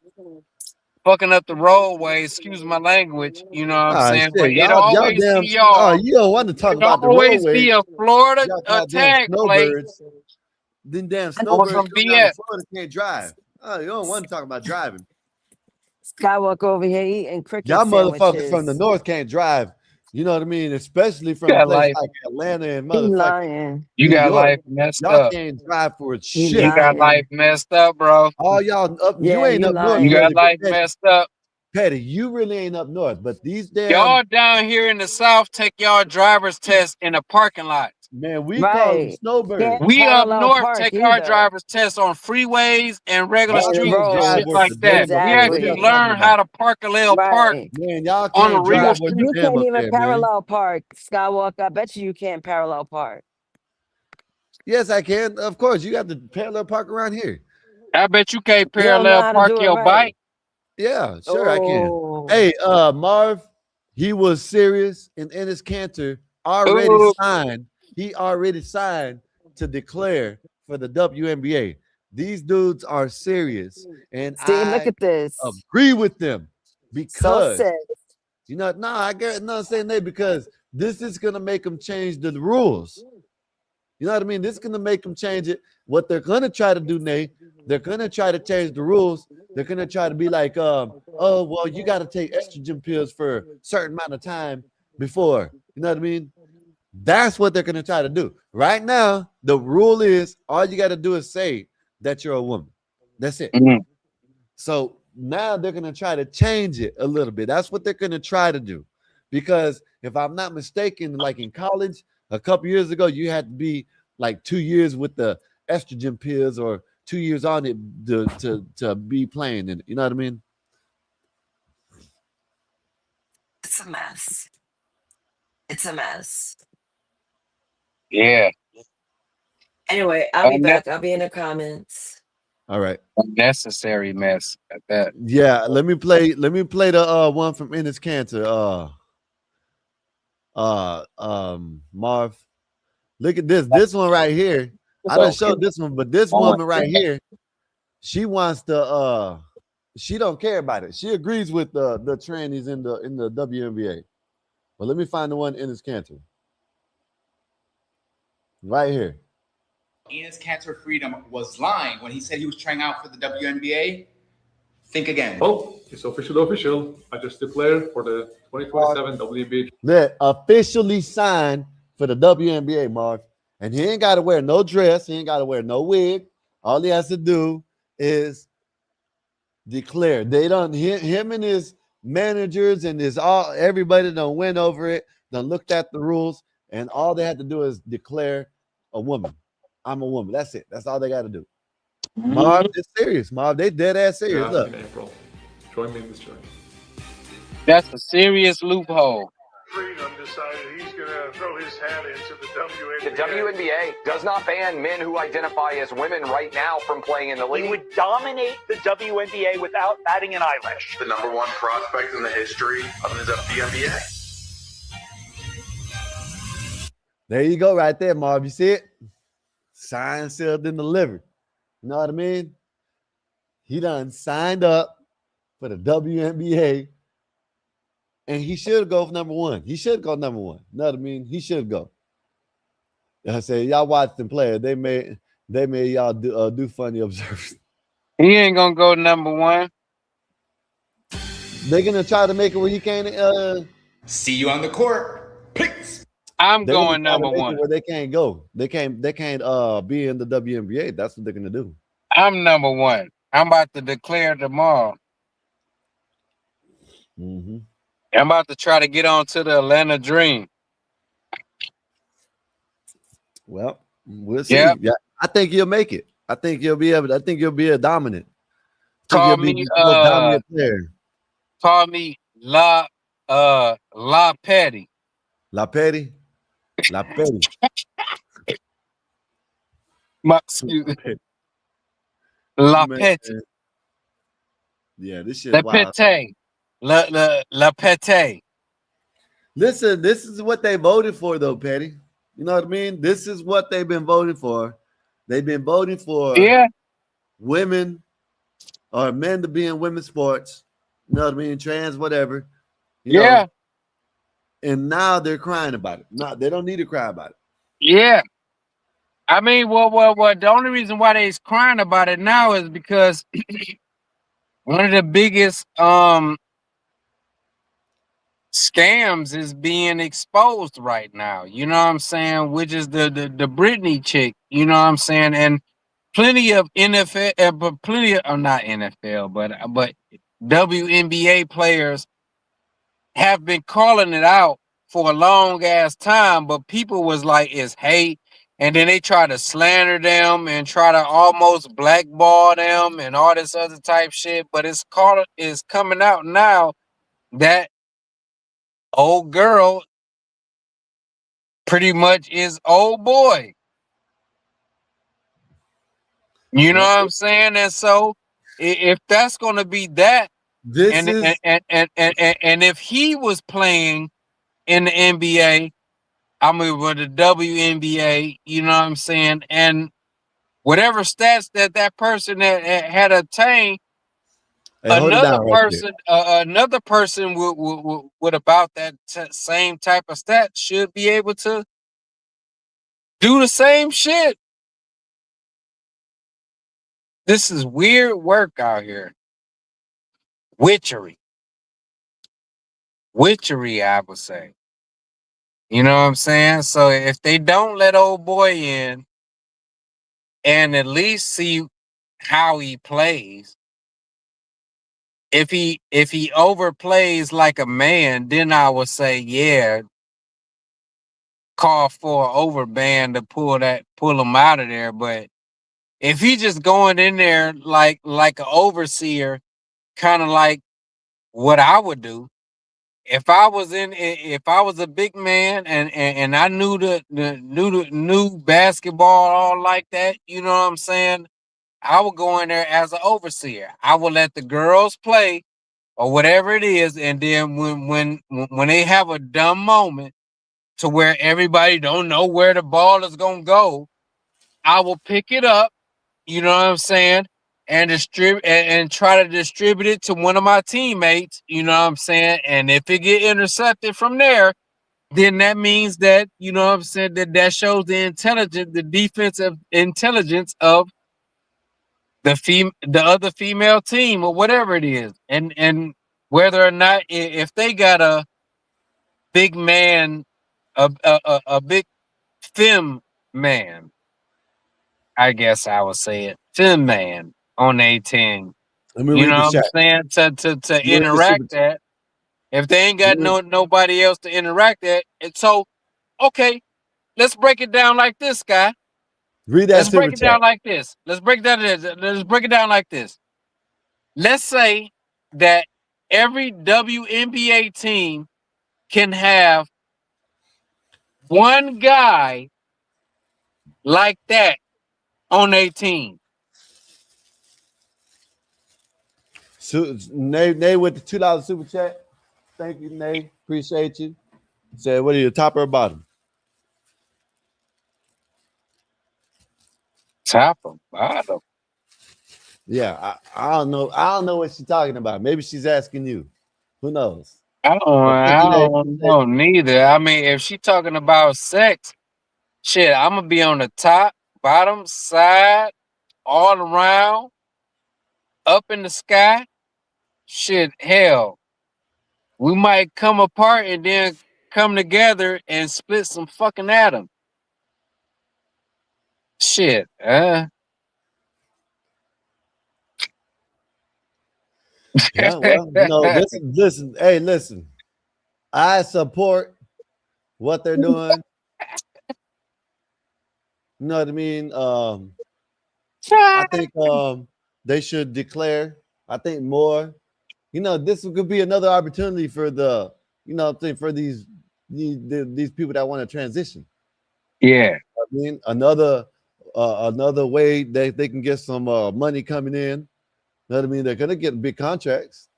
fucking up the roadway. Excuse my language. You know what I'm Ah, saying? But shit. it Y'all always damn. be Oh, y'all. you don't want to talk It about the always roadway. be a Florida Y'all goddamn tag play snowbirds. Then damn on snowbirds some come down to BS. Florida can't drive. Oh, you don't want to talk about driving. Skywalker over here eating cricket Y'all motherfuckers from the sandwiches. north can't drive. You know what I mean? Especially You from got places life. like Atlanta and He motherfucking lying. You New got York. life messed Y'all up. can't drive for He shit. You got life lying. messed up, bro. All y'all up, you Yeah, ain't you up north, You got really. lying. life Petty, messed up. Petty, you really ain't up north. But these damn Y'all down here in the South take y'all driver's test in the parking lot. man, we call them Right. snowbirds. Can't We up parallel north park take our either. driver's test on freeways and regular Y'all And streets can't and drive shit roads. worth like the that. damn up We there. What actually y'all Exactly. talking learn about? how to parallel park Right. Man, y'all on a can't real drive worth street. the You damn can't up even there, man. parallel park, Skywalker. I bet you can't parallel park. Yes, I can. Of course, you got the parallel park around here. I bet you can't You don't know parallel how to park do it your right. bike. Yeah, sure I can. Oh. Hey, Marv, he was serious, and Ennis Cantor already Ooh, signed. He already signed to declare for the WNBA. These dudes are serious, and See, look I at this. agree with them So because sick. you know, no, I get not saying that because this is gonna make them change the rules. You know what I mean? This is gonna make them change it. What they're gonna try to do, Nate, they're gonna try to change the rules. They're gonna try to be like, oh, well, you got to take estrogen pills for a certain amount of time before. You know what I mean? That's what they're gonna try to do. Right now, the rule is all you got to do is say that you're a woman. That's it. mhm. So now they're gonna try to change it a little bit. That's what they're gonna try to do. Because if I'm not mistaken, like in college, a couple years ago, you had to be like 2 years with the estrogen pills or 2 years on it to be playing in it. You know what I mean? It's a mess. It's a mess. Yeah, Anyway, I'll be back. I'll be in the comments. All right. unnecessary mess at that. Yeah, let me play the one from Ennis Cantor. Marv. Look at this. This one right here. I done showed this one, but this woman right here, she wants to she don't care about it. She agrees with the trannies in the WNBA. But let me find the one in this cancer. Right here. Enos Cancer Freedom was lying when he said he was trying out for the WNBA. Think again. Well, it's official. I just declared for the 2027 WNBA. That officially signed for the WNBA, Mark. And he ain't got to wear no dress. He ain't got to wear no wig. All he has to do is declare. They don't him and his managers and everybody done went over it, done looked at the rules, and all they had to do is declare a woman. I'm a woman. That's it. That's all they got to do. Marv is serious. Marv, they dead ass serious. Look. In April. Join me in this journey. That's a serious loophole. Freedom decided he's going to throw his hat into the WNBA. The WNBA does not ban men who identify as women right now from playing in the league. He would dominate the WNBA without batting an eyelash. The #1 prospect in the history of the WNBA. There you go, right there, Marv. You see it? Signed, sealed, and delivered. You know what I mean? He done signed up for the WNBA, and he should go for #1. He should go #1. You know what I mean? He should go. I say, y'all watch them play. They made y'all do funny observations. He ain't gonna go #1. They're gonna try to make it where he can't. See you on the court. Peace. I'm going #1. Where they can't go. They can't be in the WNBA. That's what they're gonna do. I'm #1. I'm about to declare tomorrow. Mm-hmm. I'm about to try to get on to the Atlanta Dream. Well, we'll see. Yep. Yeah, I think you'll make it. I think you'll be able. I think you'll be a dominant. I think Call you'll be me the most dominant player. call me La Petty. La Petty. La Petty. Excuse me. La Man. Petty. Yeah, this shit La wild. Petty. La Petty. Listen, this is what they voted for, though, Petty. You know what I mean? This is what they've been voting for. They've been voting for women or men to be in women's sports. You know what I mean? Trans, whatever. You know? And now they're crying about it. No, they don't need to cry about it. Yeah. I mean, well, the only reason why they's crying about it now is because one of the biggest scams is being exposed right now. You know what I'm saying? Which is the Britney chick. You know what I'm saying? And plenty of NFL, but plenty of not NFL, but WNBA players have been calling it out for a long ass time. But people was like, it's hate. And then they try to slander them and try to almost blackball them and all this other type shit. But it's coming out now that old girl pretty much is old boy. You know what I'm saying? And so if that's gonna be that, and if he was playing in the NBA, I mean with the WNBA, you know what I'm saying, and whatever stats that person had attained, another person with about that same type of stat should be able to do the same shit. This is weird work out here. Witchery, I would say. You know what I'm saying? So if they don't let old boy in and at least see how he plays, if he overplays like a man, then I would say, yeah, call for an overband to pull him out of there. But if he just going in there like an overseer, kind of like what I would do, if I was a big man and I knew basketball all like that, you know what I'm saying? I would go in there as an overseer. I would let the girls play or whatever it is, and then when they have a dumb moment to where everybody don't know where the ball is gonna go, I will pick it up, you know what I'm saying, and distribute and try to distribute it to one of my teammates, you know what I'm saying? And if it get intercepted from there, then that means that, you know what I'm saying, that shows the defensive intelligence of the other female team or whatever it is. And whether or not if they got a big man, a big fem man, I guess I would say it, fem man on 18. Let me You read know the what I'm chat. saying? To interact that. If they ain't got nobody else to interact that, and so okay, let's break it down like this, guy. Read that Let's break super it chat. down like this. Let's break it down like this. Let's say that every WNBA team can have one guy like that on their team. So, Nay with the $2 super chat. Thank you, Nay. Appreciate you. Say, what are you, top or bottom? Top or bottom? Yeah, I don't know. I don't know what she's talking about. Maybe she's asking you. Who knows? I don't know neither. I mean, if she talking about sex, shit, I'm gonna be on the top, bottom, side, all around, up in the sky. Shit, hell, we might come apart and then come together and split some fucking atoms. Shit, Yeah, well, listen. Hey, listen. I support what they're doing. You know what I mean? I think they should declare. I think more. You know, this could be another opportunity for the, you know, what I'm saying, for these people that want to transition. Yeah. I mean, another way they can get some money coming in. You know what I mean? They're gonna get big contracts.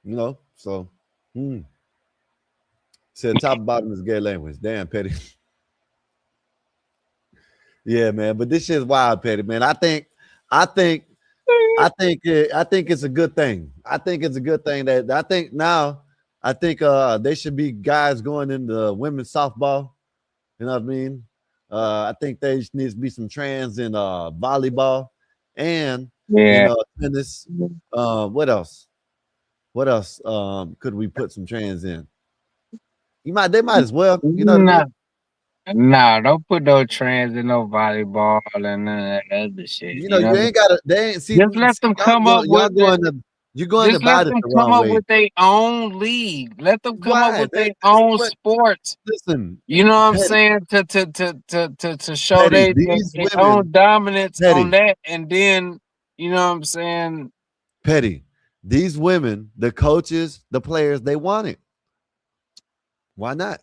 You know, so said top and bottom is gay language. Damn, Petty. Yeah, man. But this shit's wild, Petty, man. I think it's a good thing. I think it's a good thing that I think they should be guys going into women's softball. You know what I mean? I think there needs to be some trans in volleyball and in tennis. What else? What else could we put some trans in? They might as well. You know what I mean? Nah, don't put no trans in no volleyball and none of that other shit. You know, you ain't gotta. They ain't see. Just let them come up with You're going just about let it them the come wrong up way. with their own league. Let them come up Why? with their own sports. Listen, you know what I'm Petty, saying? To show Petty, their these own women, dominance Petty, on that, and then you know what I'm saying? Petty, these women, the coaches, the players, they want it. Why not?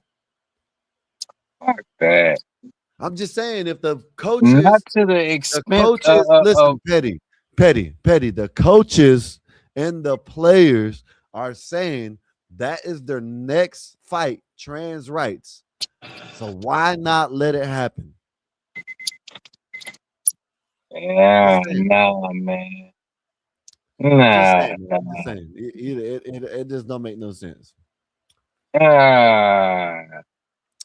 Fuck that. I'm just saying, if the Not coaches, to the expense of listen, Petty, the coaches and the players are saying that is their next fight, trans rights. So why not let it happen? yeah, nah, man. Just Nah, saying, man. Just saying. It just don't make no sense.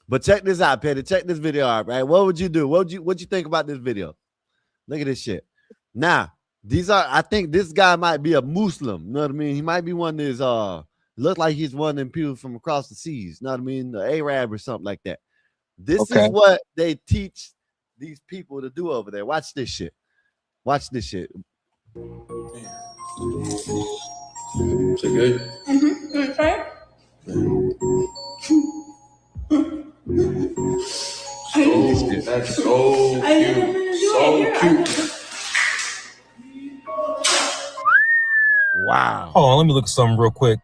But check this out, Petty. Check this video out, right? What would you do? What you think about this video? Look at this shit. Now, I think this guy might be a Muslim. You know what I mean? He might be one of these look like he's one of them people from across the seas. You know what I mean? The Arab or something like that. This is what they teach these people to do over there. Watch this shit. Watch this shit. Is it good? Mm-hmm. You want to try it? That's so cute. So cute. Wow. Hold on, let me look at something real quick.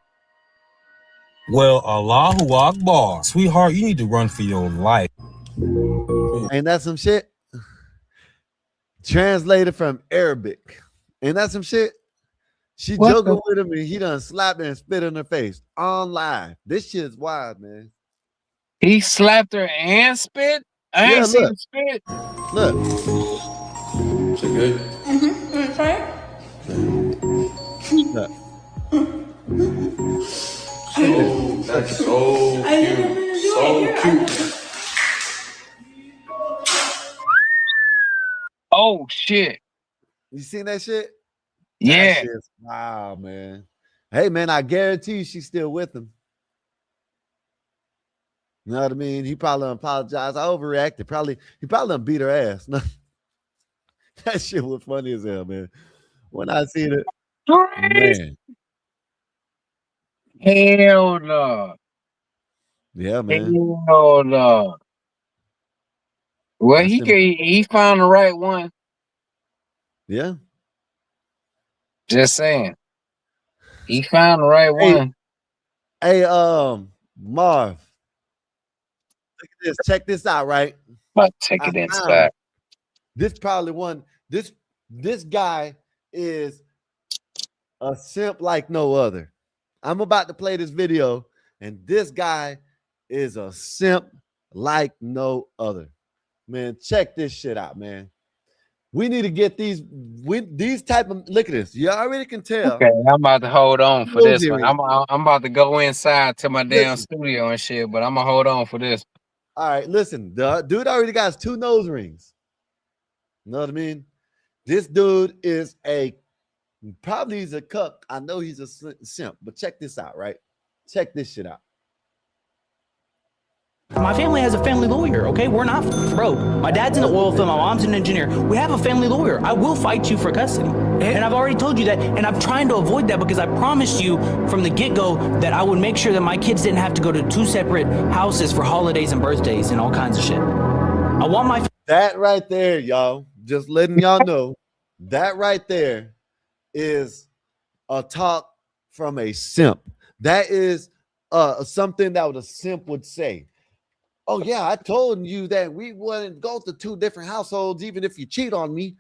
Well, Allahu Akbar. Sweetheart, you need to run for your life. Ain't that some shit? Translated from Arabic. Ain't that some shit? She joking with him and he done slapped her and spit in her face on live. This shit's wild, man. He slapped her and spit? I ain't seen him spit. Look. Is it good? Mm-hmm. You want to try it? Look. That's so cute. So cute. Oh shit. You seen that shit? Yeah. That shit's wow, man. Hey man, I guarantee you she's still with him. You know what I mean? He probably apologized. I overreacted. He probably done beat her ass. That shit was funny as hell, man. When I seen it, man. Hell no. Yeah, man. Hell no. Well, he found the right one. Yeah. Just saying. He found the right one. Hey, Marv. Look at this. Check this out, right? But take it inside. This probably one. This guy is a simp like no other. I'm about to play this video, and this guy is a simp like no other. Man, check this shit out, man. We need to get these type of look at this. You already can tell. Okay, I'm about to hold on for this one. I'm about to go inside to my damn studio and shit, but I'm gonna hold on for this. All right, listen. The dude already got his 2 nose rings. You know what I mean? This dude is probably he's a cuck. I know he's a simp, but check this out, right? Check this shit out. My family has a family lawyer, okay? We're not broke. My dad's in the oil field, my mom's an engineer. We have a family lawyer. I will fight you for custody. And I've already told you that, and I'm trying to avoid that because I promised you from the get-go that I would make sure that my kids didn't have to go to 2 separate houses for holidays and birthdays and all kinds of shit. I want my... That right there, y'all, just letting y'all know, that right there is a talk from a simp. That is something that a simp would say. Oh, yeah, I told you that we wouldn't go to 2 different households even if you cheat on me.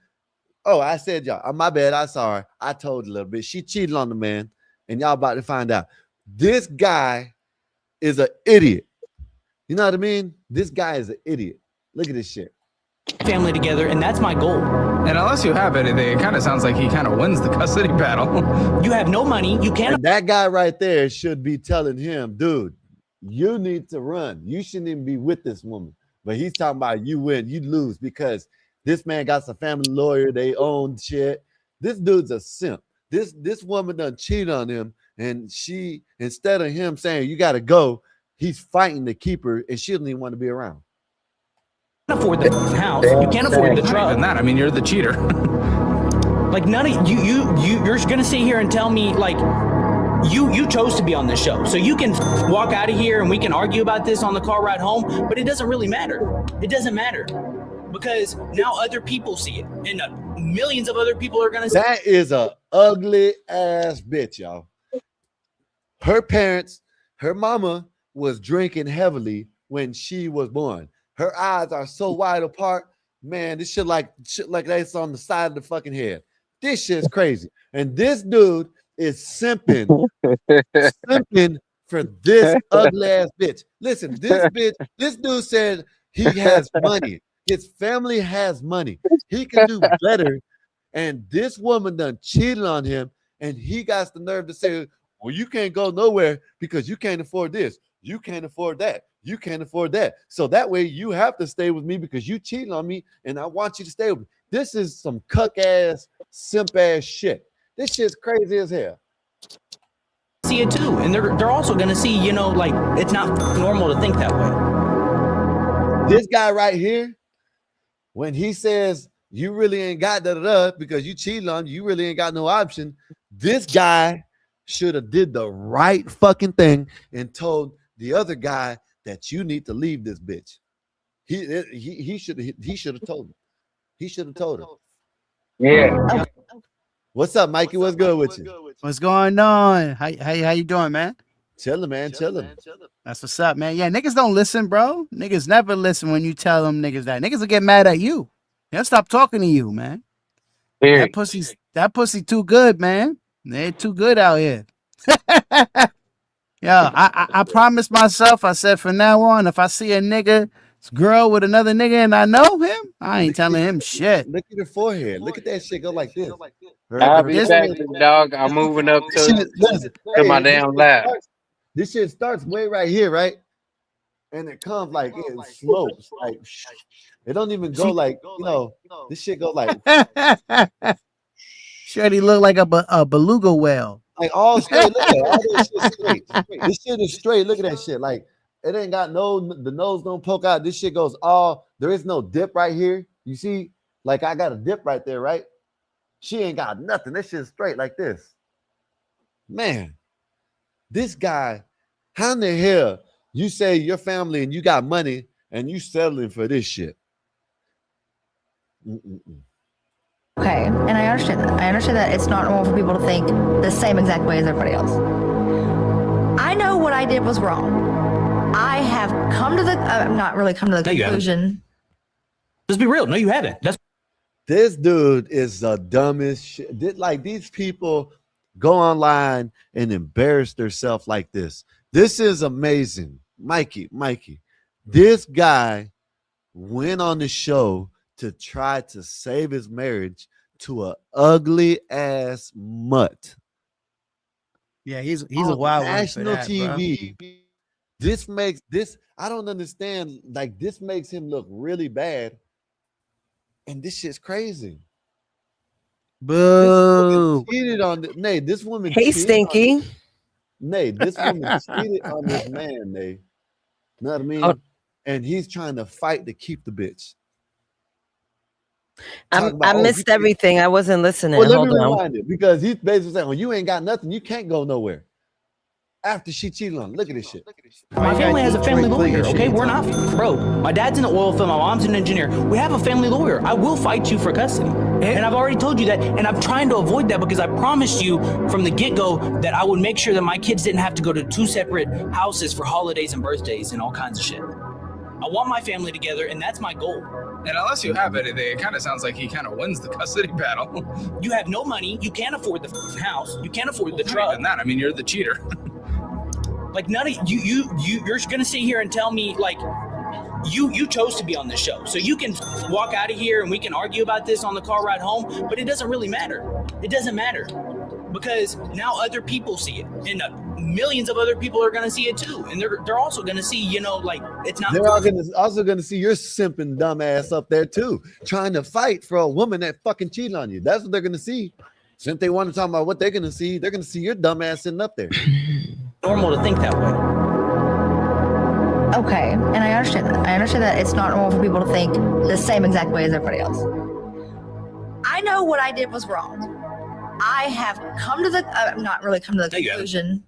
Oh, I said, y'all, my bad. I'm sorry. I told you a little bit. She cheated on the man, and y'all about to find out. This guy is an idiot. You know what I mean? This guy is an idiot. Look at this shit. Family together, and that's my goal. And unless you have anything, it kind of sounds like he kind of wins the custody battle. You have no money. You can't. And that guy right there should be telling him, dude, you need to run. You shouldn't even be with this woman. But he's talking about you win, you lose because this man got a family lawyer. They own shit. This dude's a simp. This woman done cheat on him, and she, instead of him saying you got to go, he's fighting to keep her, and she doesn't even want to be around. Afford the house. You can't afford the truck. Not even that. I mean, you're the cheater. Like none of you're gonna sit here and tell me like you chose to be on this show, so you can walk out of here and we can argue about this on the car ride home. But it doesn't really matter. It doesn't matter because now other people see it, and millions of other people are gonna see it. That is a ugly ass bitch, y'all. Her parents, her mama was drinking heavily when she was born. Her eyes are so wide apart, man. This shit like that's on the side of the fucking head. This shit's crazy. And this dude is simping for this ugly ass bitch. Listen, this dude said he has money. His family has money. He can do better. And this woman done cheated on him, and he got the nerve to say, well, you can't go nowhere because you can't afford this. You can't afford that. You can't afford that. So that way you have to stay with me because you cheated on me and I want you to stay with me. This is some cuck ass, simp ass shit. This shit's crazy as hell. See it too. And they're also going to see, like it's not normal to think that way. This guy right here, when he says you really ain't got da-da-da because you cheated on you really ain't got no option. This guy should have did the right fucking thing and told the other guy that you need to leave this bitch. He should have told him. He should have told him. Yeah. What's up, Mikey? What's good with you? What's going on? How you doing, man? Chilling, man. Chilling. That's what's up, man. Yeah, niggas don't listen, bro. Niggas never listen when you tell them niggas that. Niggas will get mad at you. They'll stop talking to you, man. Period. That pussy too good, man. They're too good out here. Yeah, I promised myself, I said from now on, if I see a nigga, girl with another nigga and I know him, I ain't telling him shit. Look at her forehead. Look at that shit go like this. I'll be back, dog. I'm moving up to my damn lap. This shit starts way right here, right? And it comes like it slopes. Like it don't even go like, this shit go like Shorty look like a beluga whale. Like all straight. Look at it. All this shit straight. This shit is straight. Look at that shit. Like it ain't got the nose don't poke out. This shit goes all, there is no dip right here. You see, like I got a dip right there, right? She ain't got nothing. This shit's straight like this. Man, this guy, how in the hell you say your family and you got money and you settling for this shit? Okay, and I understand that. I understand that it's not normal for people to think the same exact way as everybody else. I know what I did was wrong. I have come to the, not really come to the conclusion. Let's be real. No, you haven't. This dude is the dumbest shit. Like these people go online and embarrass themselves like this. This is amazing. Mikey, this guy went on the show to try to save his marriage to a ugly ass mutt. Yeah, he's a wild one. National for that, TV. Bro. This makes this, I don't understand. Like this makes him look really bad. And this shit's crazy. Boo. This cheated on this woman. Hey, Stinky. This woman cheated on this man, Nay. You know what I mean? and he's trying to fight to keep the bitch. I missed everything. I wasn't listening. Well, let Hold me on. rewind it because he's basically saying, "Well, you ain't got nothing. You can't go nowhere." After she cheated on him. Look at this shit. My family has a family lawyer, okay? We're not broke. My dad's in the oil field, my mom's an engineer. We have a family lawyer. I will fight you for custody. And I've already told you that, and I'm trying to avoid that because I promised you from the get-go that I would make sure that my kids didn't have to go to 2 separate houses for holidays and birthdays and all kinds of shit. I want my family together, and that's my goal. And unless you have anything, it kind of sounds like he kind of wins the custody battle. You have no money. You can't afford the house. You can't afford the Not truck. even that. I mean, you're the cheater. Like none of you're gonna sit here and tell me like you chose to be on this show, so you can walk out of here and we can argue about this on the car ride home. But it doesn't really matter. It doesn't matter because now other people see it, and millions of other people are gonna see it too, and they're also gonna see, you know, like it's not. They're also gonna see your simping dumb ass up there too, trying to fight for a woman that fucking cheated on you. That's what they're gonna see. Since they want to talk about what they're gonna see your dumb ass sitting up there. Normal to think that way. Okay, and I understand that. I understand that it's not normal for people to think the same exact way as everybody else. I know what I did was wrong. I have come to the, not really come to the conclusion.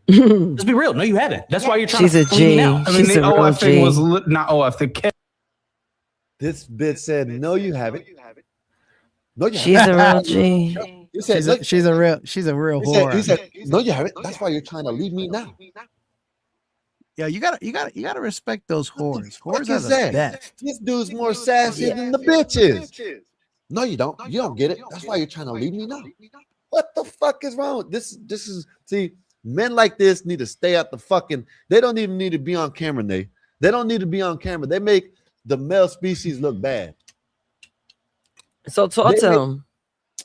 Let's be real. No, you haven't. That's why you're trying She's to a clean me out. I mean, the OF thing was not OF. This bitch said, "No, you haven't." No, you She's haven't. a real G. He said, She's a real whore. he said, "No, you haven't. That's why you're trying to leave me now." Yeah, you gotta respect those whores. What Whores are is the that? best. This dude's more sassy than the bitches. No, you don't. You don't get it. That's why you're trying to leave me now. What the fuck is wrong? This is see, men like this need to stay out the fucking. They don't even need to be on camera. They don't need to be on camera. They make the male species look bad. So talk to him.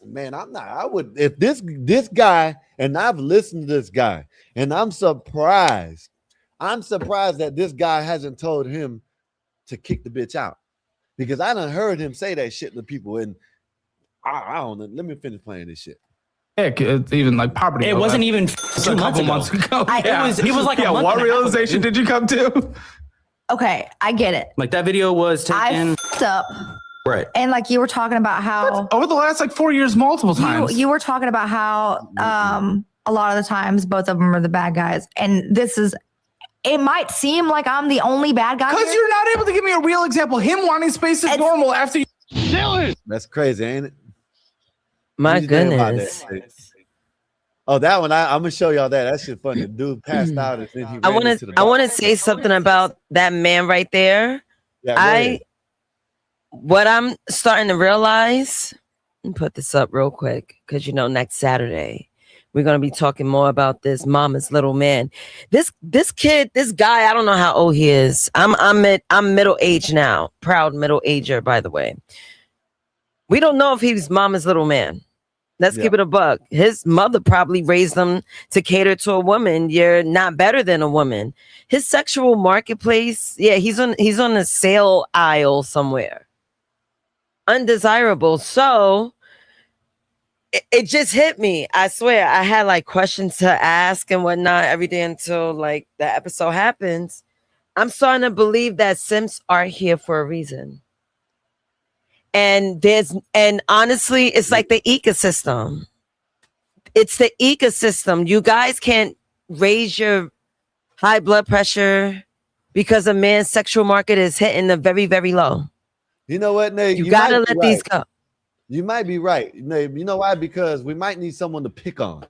Man, I'm not. I would if this guy, and I've listened to this guy, and I'm surprised. I'm surprised that this guy hasn't told him to kick the bitch out, because I done heard him say that shit to people, and I don't know. Let me finish playing this shit. Heck, it's even like poverty. It wasn't even 2 months ago. It was like a month what and a half realization ago, did you come to? Okay, I get it. Like that video was I taken. f***ed up. Right. And like you were talking about how Over the last like 4 years, multiple times. you were talking about how a lot of the times both of them are the bad guys. And this is, it might seem like I'm the only bad guy. Because you're not able to give me a real example. Him wanting space is normal after you. That's crazy, ain't it? My What you think about goodness. that? Oh, that one. I'm gonna show y'all that. That shit funny. The dude passed out and then he I ran want into to the I want to say something about that man right there. Yeah, go ahead. What I'm starting to realize, let me put this up real quick, because you know next Saturday we're gonna be talking more about this mama's little man. This kid, this guy, I don't know how old he is. I'm middle age now, proud middle ager, by the way. We don't know if he's mama's little man. Let's keep it a buck. His mother probably raised him to cater to a woman. You're not better than a woman. His sexual marketplace, yeah, he's on the sale aisle somewhere. Undesirable. So it just hit me. I swear, I had like questions to ask and whatnot every day until like the episode happens. I'm starting to believe that simps are here for a reason. And honestly, it's like the ecosystem. It's the ecosystem. You guys can't raise your high blood pressure because a man's sexual market is hitting the very, very low. You know what, Nate? You gotta might be let these right. go. You might be right. Nate, you know why? Because we might need someone to pick on.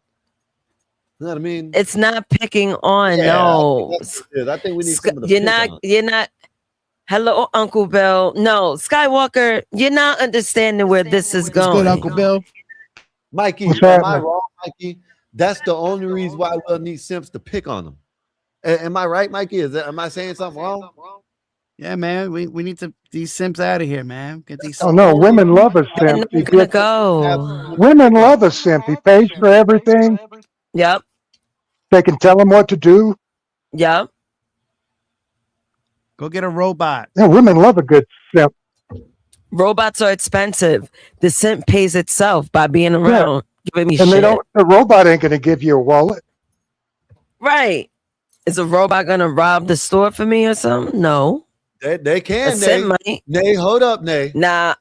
You know what I mean? It's not picking on. Yeah, No, I think we need someone to you're pick not. on. You're not. Hello, Uncle Bill. No, Skywalker, you're not understanding where this is going. Good, Uncle Bill. Mikey, What's am I happening? wrong, Mikey? That's the only reason why we'll need simps to pick on them. Am I right, Mikey? Am I saying something wrong? Yeah, man. We need these simps out of here, man. Get these. Oh no, women love a They're simp. not He gonna gets- go. Women love a simp. He pays for everything. Yep. They can tell him what to do. Yep. Go get a robot. Yeah, women love a good simp. Robots are expensive. The simp pays itself by being around, giving me And shit. the robot ain't gonna give you a wallet. Right. Is a robot gonna rob the store for me or something? No. They can, Sim Nay. might. Nay, hold up, Nay. Nah.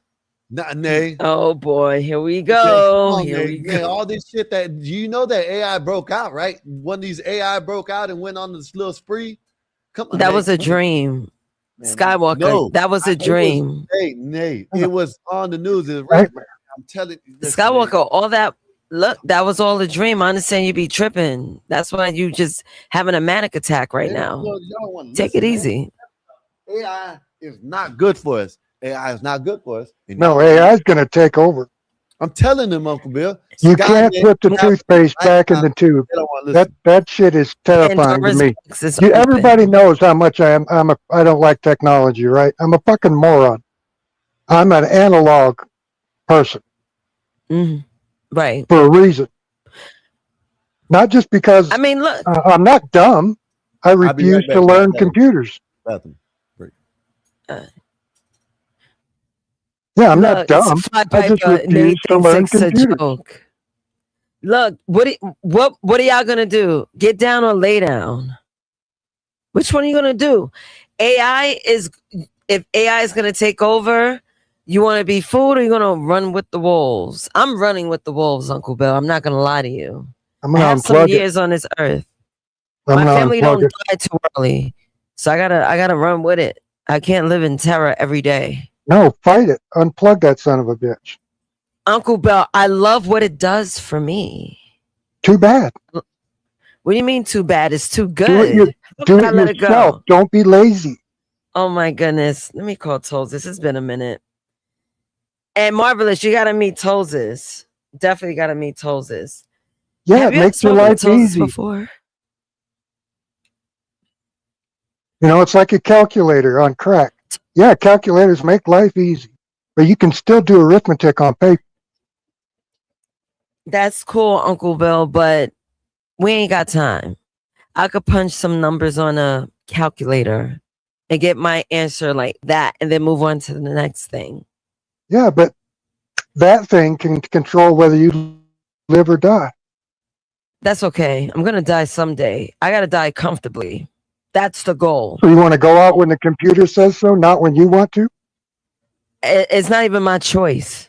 Not Nay. Oh boy, here we Nay, go. come on, Here Nay. we Nay, go. all this shit that you know that AI broke out, right? One of these AI broke out and went on this little spree. Come on, That Nay. was a dream. Man, Skywalker. no, that was a dream. Nay. It was on the news. It's Nightmare. I'm telling you. Listen, Skywalker, Nay. all that. Look, that was all a dream. I understand you be tripping. That's why you just having a manic attack right now. Y'all want to Take listen, it man. easy. AI is not good for us. AI is not good for us. And No, y'all- AI is going to take over. I'm telling them, Uncle Bill. You Skynet can't put the out toothpaste right back in now. the tube. They don't want to listen. That shit is terrifying to Pandora's me. box is open. Everybody knows how much I don't like technology, right? I'm a fucking moron. I'm an analog person Right. for a reason. Not just because I mean, look. I'm not dumb. I I'll be refuse right back. to learn computers. Bathroom break. Yeah, I'm Look, not dumb. Fly I just Piper, Nate refuse to thinks learn it's a computers. joke. Look, what are y'all gonna do? Get down or lay down? Which one are you gonna do? If AI is gonna take over, you want to be food or you gonna run with the wolves? I'm running with the wolves, Uncle Bill. I'm not gonna lie to you. I'm I gonna have some unplug it. years on this earth. I'm My gonna family unplug don't it. die too early, so I gotta run with it. I can't live in terror every day. No, fight it. Unplug that son of a bitch. Uncle Bill, I love what it does for me. Too bad. What do you mean too bad? It's too Do good. it, How do can I it let it yourself. go? Don't be lazy. Oh my goodness. Let me call Tolls. This has been a minute. And Marvelous, you gotta meet Tollses. Definitely gotta meet Tollses. Yeah, Have it you ever makes your spoken to life Tollses easy. before? You know, it's like a calculator on crack. Yeah, calculators make life easy, but you can still do arithmetic on paper. That's cool, Uncle Bill, but we ain't got time. I could punch some numbers on a calculator and get my answer like that and then move on to the next thing. Yeah, but that thing can control whether you live or die. That's okay. I'm gonna die someday. I gotta die comfortably. That's the goal. So you want to go out when the computer says so, not when you want to? It's not even my choice.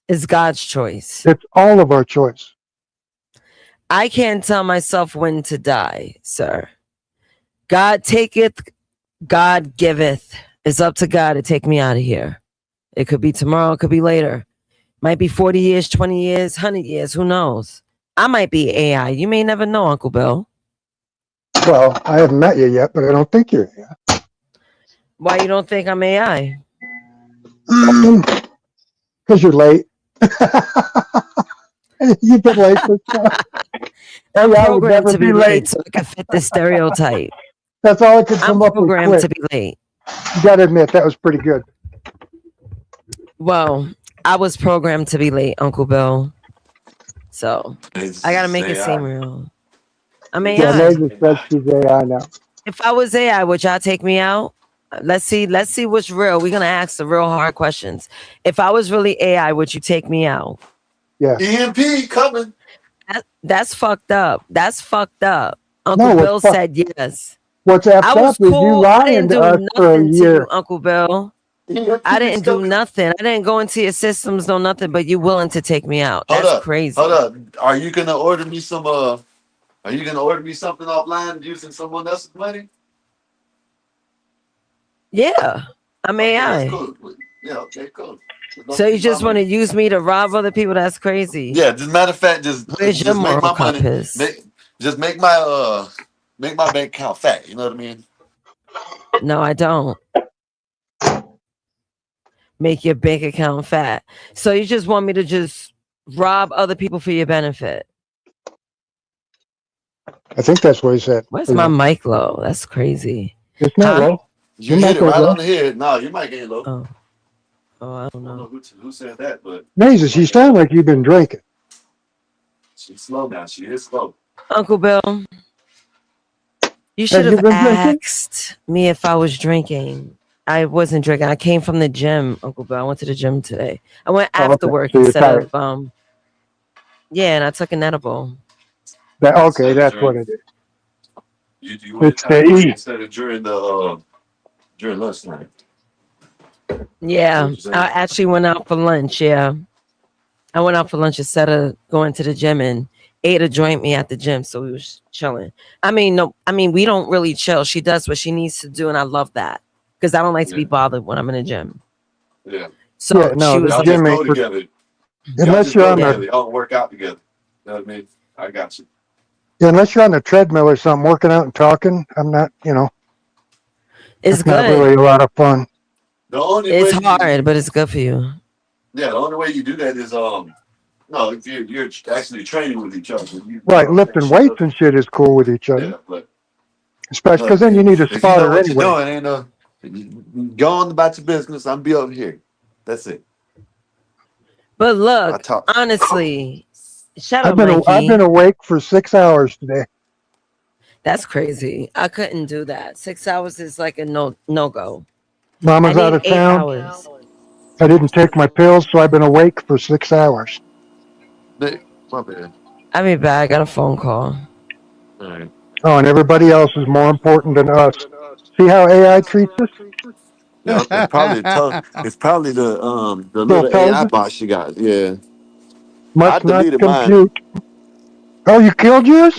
It's God's choice. It's all of our choice. I can't tell myself when to die, sir. God taketh, God giveth. It's up to God to take me out of here. It could be tomorrow, it could be later. Might be 40 years, 20 years, 100 years, who knows? I might be AI. You may never know, Uncle Bill. Well, I haven't met you yet, but I don't think you're. Why you don't think I'm AI? Because you're late. You've been late for stuff. I'm AI would programmed never to be be late late. so I can fit the stereotype. That's all I could I'm come up with programmed quick. to be late. You got to admit, that was pretty good. Well, I was programmed to be late, Uncle Bill. So I gotta make it seem real. I'm AI. Yeah, Megan said she's AI now. If I was AI, would y'all take me out? Let's see what's real. We're gonna ask the real hard questions. If I was really AI, would you take me out? Yeah. EMP coming. That's fucked up. That's fucked up. Uncle No, Bill said yes. What's I effed was up is you cool. I lying didn't to do us for a nothing to year. you, Uncle Bill. I didn't do nothing. I didn't go into your systems, no nothing, but you willing to take me out. That's crazy. Hold up. Are you gonna order me some Are you gonna order me something offline using someone else's money? Yeah. I'm AI. That's cool. Yeah, okay, cool. So you just want to use me to rob other people? That's crazy. Yeah, as a matter of fact, Where's your just make moral my money. compass? Just make my bank account fat. You know what I mean? No, I don't. Make your bank account fat. So you just want me to just rob other people for your benefit? I think that's what he said. Where's my mic low? That's crazy. It's not low. You hit it right on the head. No, your mic ain't low. Oh, I don't know. Who said that, but Amazing. You sound like you've been drinking. she's slow now. She is slow. Uncle Bill, you should have asked me if I was drinking. I wasn't drinking. I came from the gym, Uncle Bill. I went to the gym today. I went after work So you're instead tired. of yeah, and I took an edible. Okay, that's what it is. You It's the E. instead of during the during lunchtime. Yeah, I actually went out for lunch. Yeah, I went out for lunch instead of going to the gym, and Ada joined me at the gym, so we was chilling. I mean, we don't really chill. She does what she needs to do, and I love that because I don't like to be bothered when I'm in the gym. Yeah. So Yeah, no, she was the Y'all gym just ain't go for, together. Y'all unless just you're go on together. the Y'all work out together. You know what I mean? I got you. unless you're on the treadmill or something, working out and talking. I'm not, it's it's not good. really a lot of fun. The only It's way hard, but it's good for you. the only way you do that is no, if you're actually training with each other. You Right, know what I'm lifting saying? weights and shit is cool with each other, Yeah, but especially because look, then you need a if you know spotter what you're anyway. doing, ain't go on about your business. I'm be over here. That's it. But I look, talk. honestly, shut I've up, been Mikey. awake for 6 hours today. That's crazy. I couldn't do that. 6 hours is like a no go. I Mama's out need of 8 town. hours. I didn't take my pills, so I've been awake for 6 hours. Nick, my bad. I'll be back. I got a phone call. All right. Oh, and everybody else is more important than us. See how AI treats us? Yeah, it's probably it's probably the Still little tells AI us, box you got. Yeah, I must not deleted mine. compute. Oh, you killed yours?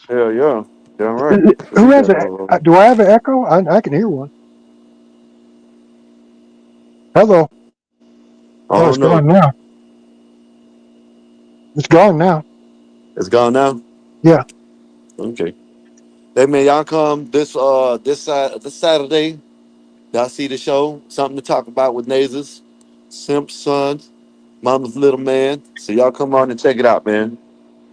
Hell yeah, damn right. Who Delete has that a? motherfucker. Do I have an echo? I can hear one. Hello. I Oh, it's don't gone know. now. It's gone now. It's gone now. Yeah. Okay. Hey man, y'all come this Saturday. Y'all see the show? Something to talk about with Nazes, Simp's son, Mama's little man. So y'all come on and check it out, man.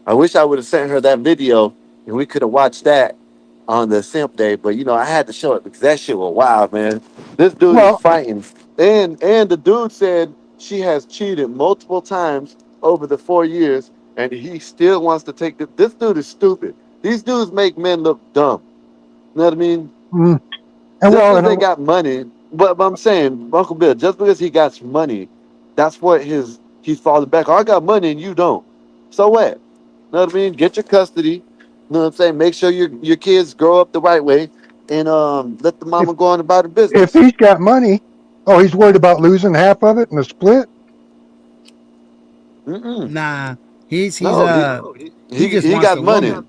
I wish I would have sent her that video and we could have watched that on the Simp Day, but I had to show it because that shit was wild, man. This dude is Well, fighting, and the dude said she has cheated multiple times over the 4 years, and he still wants to take this dude is stupid. These dudes make men look dumb. You know what I mean? and Just well, because they and got money, but I'm saying, Uncle Bill, just because he got some money, that's what he's falling back. Oh, I got money and you don't. So what? Know what I mean? Get your custody. You know what I'm saying? Make sure your kids grow up the right way, and let the if mama go on about her if business. he's got money, oh, he's worried about losing half of it in a split. Mm-mm. Nah, he's No, he just he wants got the money. woman.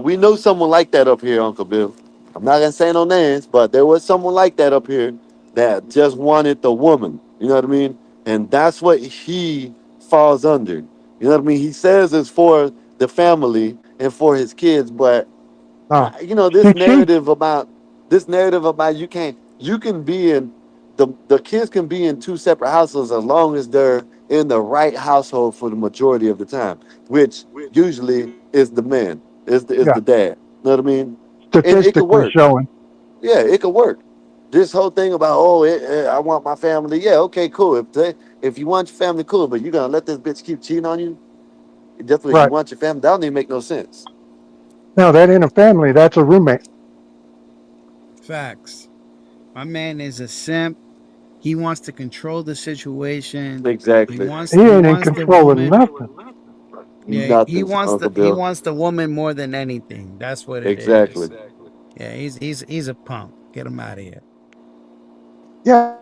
We know someone like that up here, Uncle Bill. I'm not gonna say no names, but there was someone like that up here that just wanted the woman. You know what I mean? And that's what he falls under. You know what I mean? He says it's for the family and for his kids, but Oh, this see, she narrative about you can be in the kids can be in two separate households as long as they're in the right household for the majority of the time, which usually is the man, is yeah, the dad. You know what I mean? And it could statistically work. showing. Yeah, it could work. This whole thing about I want my family. Yeah, okay, cool. If you want your family, cool. But you're gonna let this bitch keep cheating on you just because you Right. want your family? That don't even make no sense. No, that ain't a family. That's a roommate. Facts. My man is a simp. He wants to control the situation. He Exactly. wants He he ain't in wants the control of woman. nothing. Yeah, Nothing, Uncle he Bill. wants the woman more than anything. That's what it Exactly. is. Yeah, he's a punk. Get him out of here. Yeah,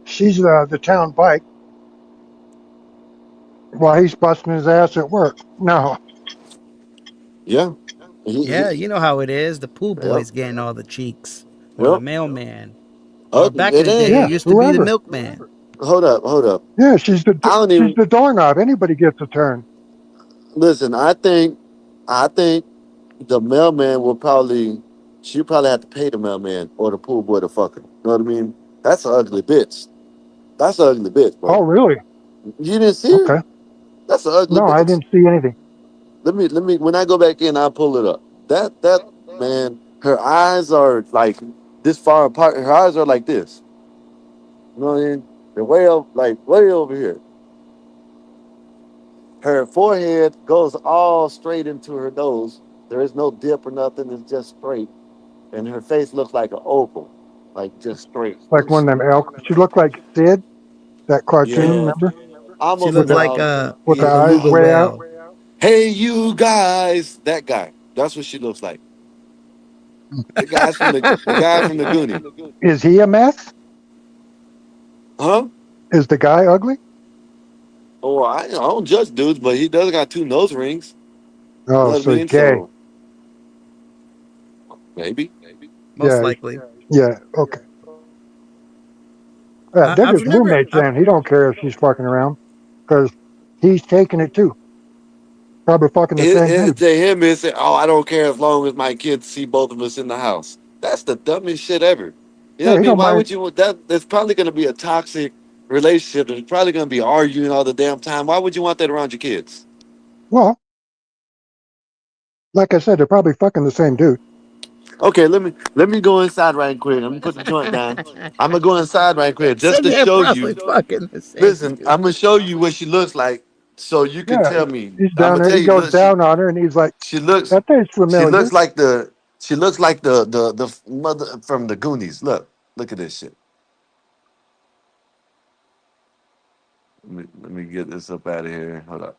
she's the town bike while he's busting his ass at work. No, Yeah. Yeah, you know how it is. The pool Yep. boy's getting all the cheeks, or the Yep. mailman, or back in It the day, it ain't. yeah, used to be the whoever. milkman. Hold up. Hold up. Yeah, she's the doorknob. Anybody gets a turn. Listen, I think the mailman will probably, she probably have to pay the mailman or the pool boy to fuck her. You know what I mean? That's an ugly bitch. That's an ugly bitch, Oh, bro. really? You didn't see her? Okay. That's an ugly No, I bitch. didn't see anything. Let me when I go back in, I'll pull it up. That man, her eyes are like this far apart. Her eyes are like this. You know what I mean? They're way over here. Her forehead goes all straight into her nose. There is no dip or nothing. It's just straight. And her face looks like an oval, like just straight. Like one of them elk. She looked like Sid, that cartoon. Yeah, Remember? She almost With looked the like without. with the yeah, eyes beluga way out. whale. Hey, you guys, that guy. That's what she looks like. The guy from the Goonies. Is he a mess? Huh? Is the guy ugly? Oh, I don't judge dudes, but he does got 2 nose rings. You know Oh, what I so he's mean? gay. So maybe. Most Yeah, likely. yeah, okay. Yeah, they're I've just never. roommates then. He don't care if she's fucking around because he's taking it too. Probably fucking the same dude. To him, it's I don't care as long as my kids see both of us in the house. That's the dumbest shit ever. You know Yeah, what I he mean? don't Why mind. would you want that? There's probably going to be a toxic relationship. There's probably going to be arguing all the damn time. Why would you want that around your kids? Well, like I said, they're probably fucking the same dude. Okay, let me go inside right quick. Let me put the joint down. I'm gonna go inside right quick just So to they're show probably you. fucking the same. Listen, I'm gonna show you what she looks like, so you can Yeah, tell me. he's I'm down gonna there. tell He you. goes Look, down on her, and he's like, she looks. "That tastes She familiar." looks like the. She looks like the mother from the Goonies. Look at this shit. Let me get this up out of here. Hold up.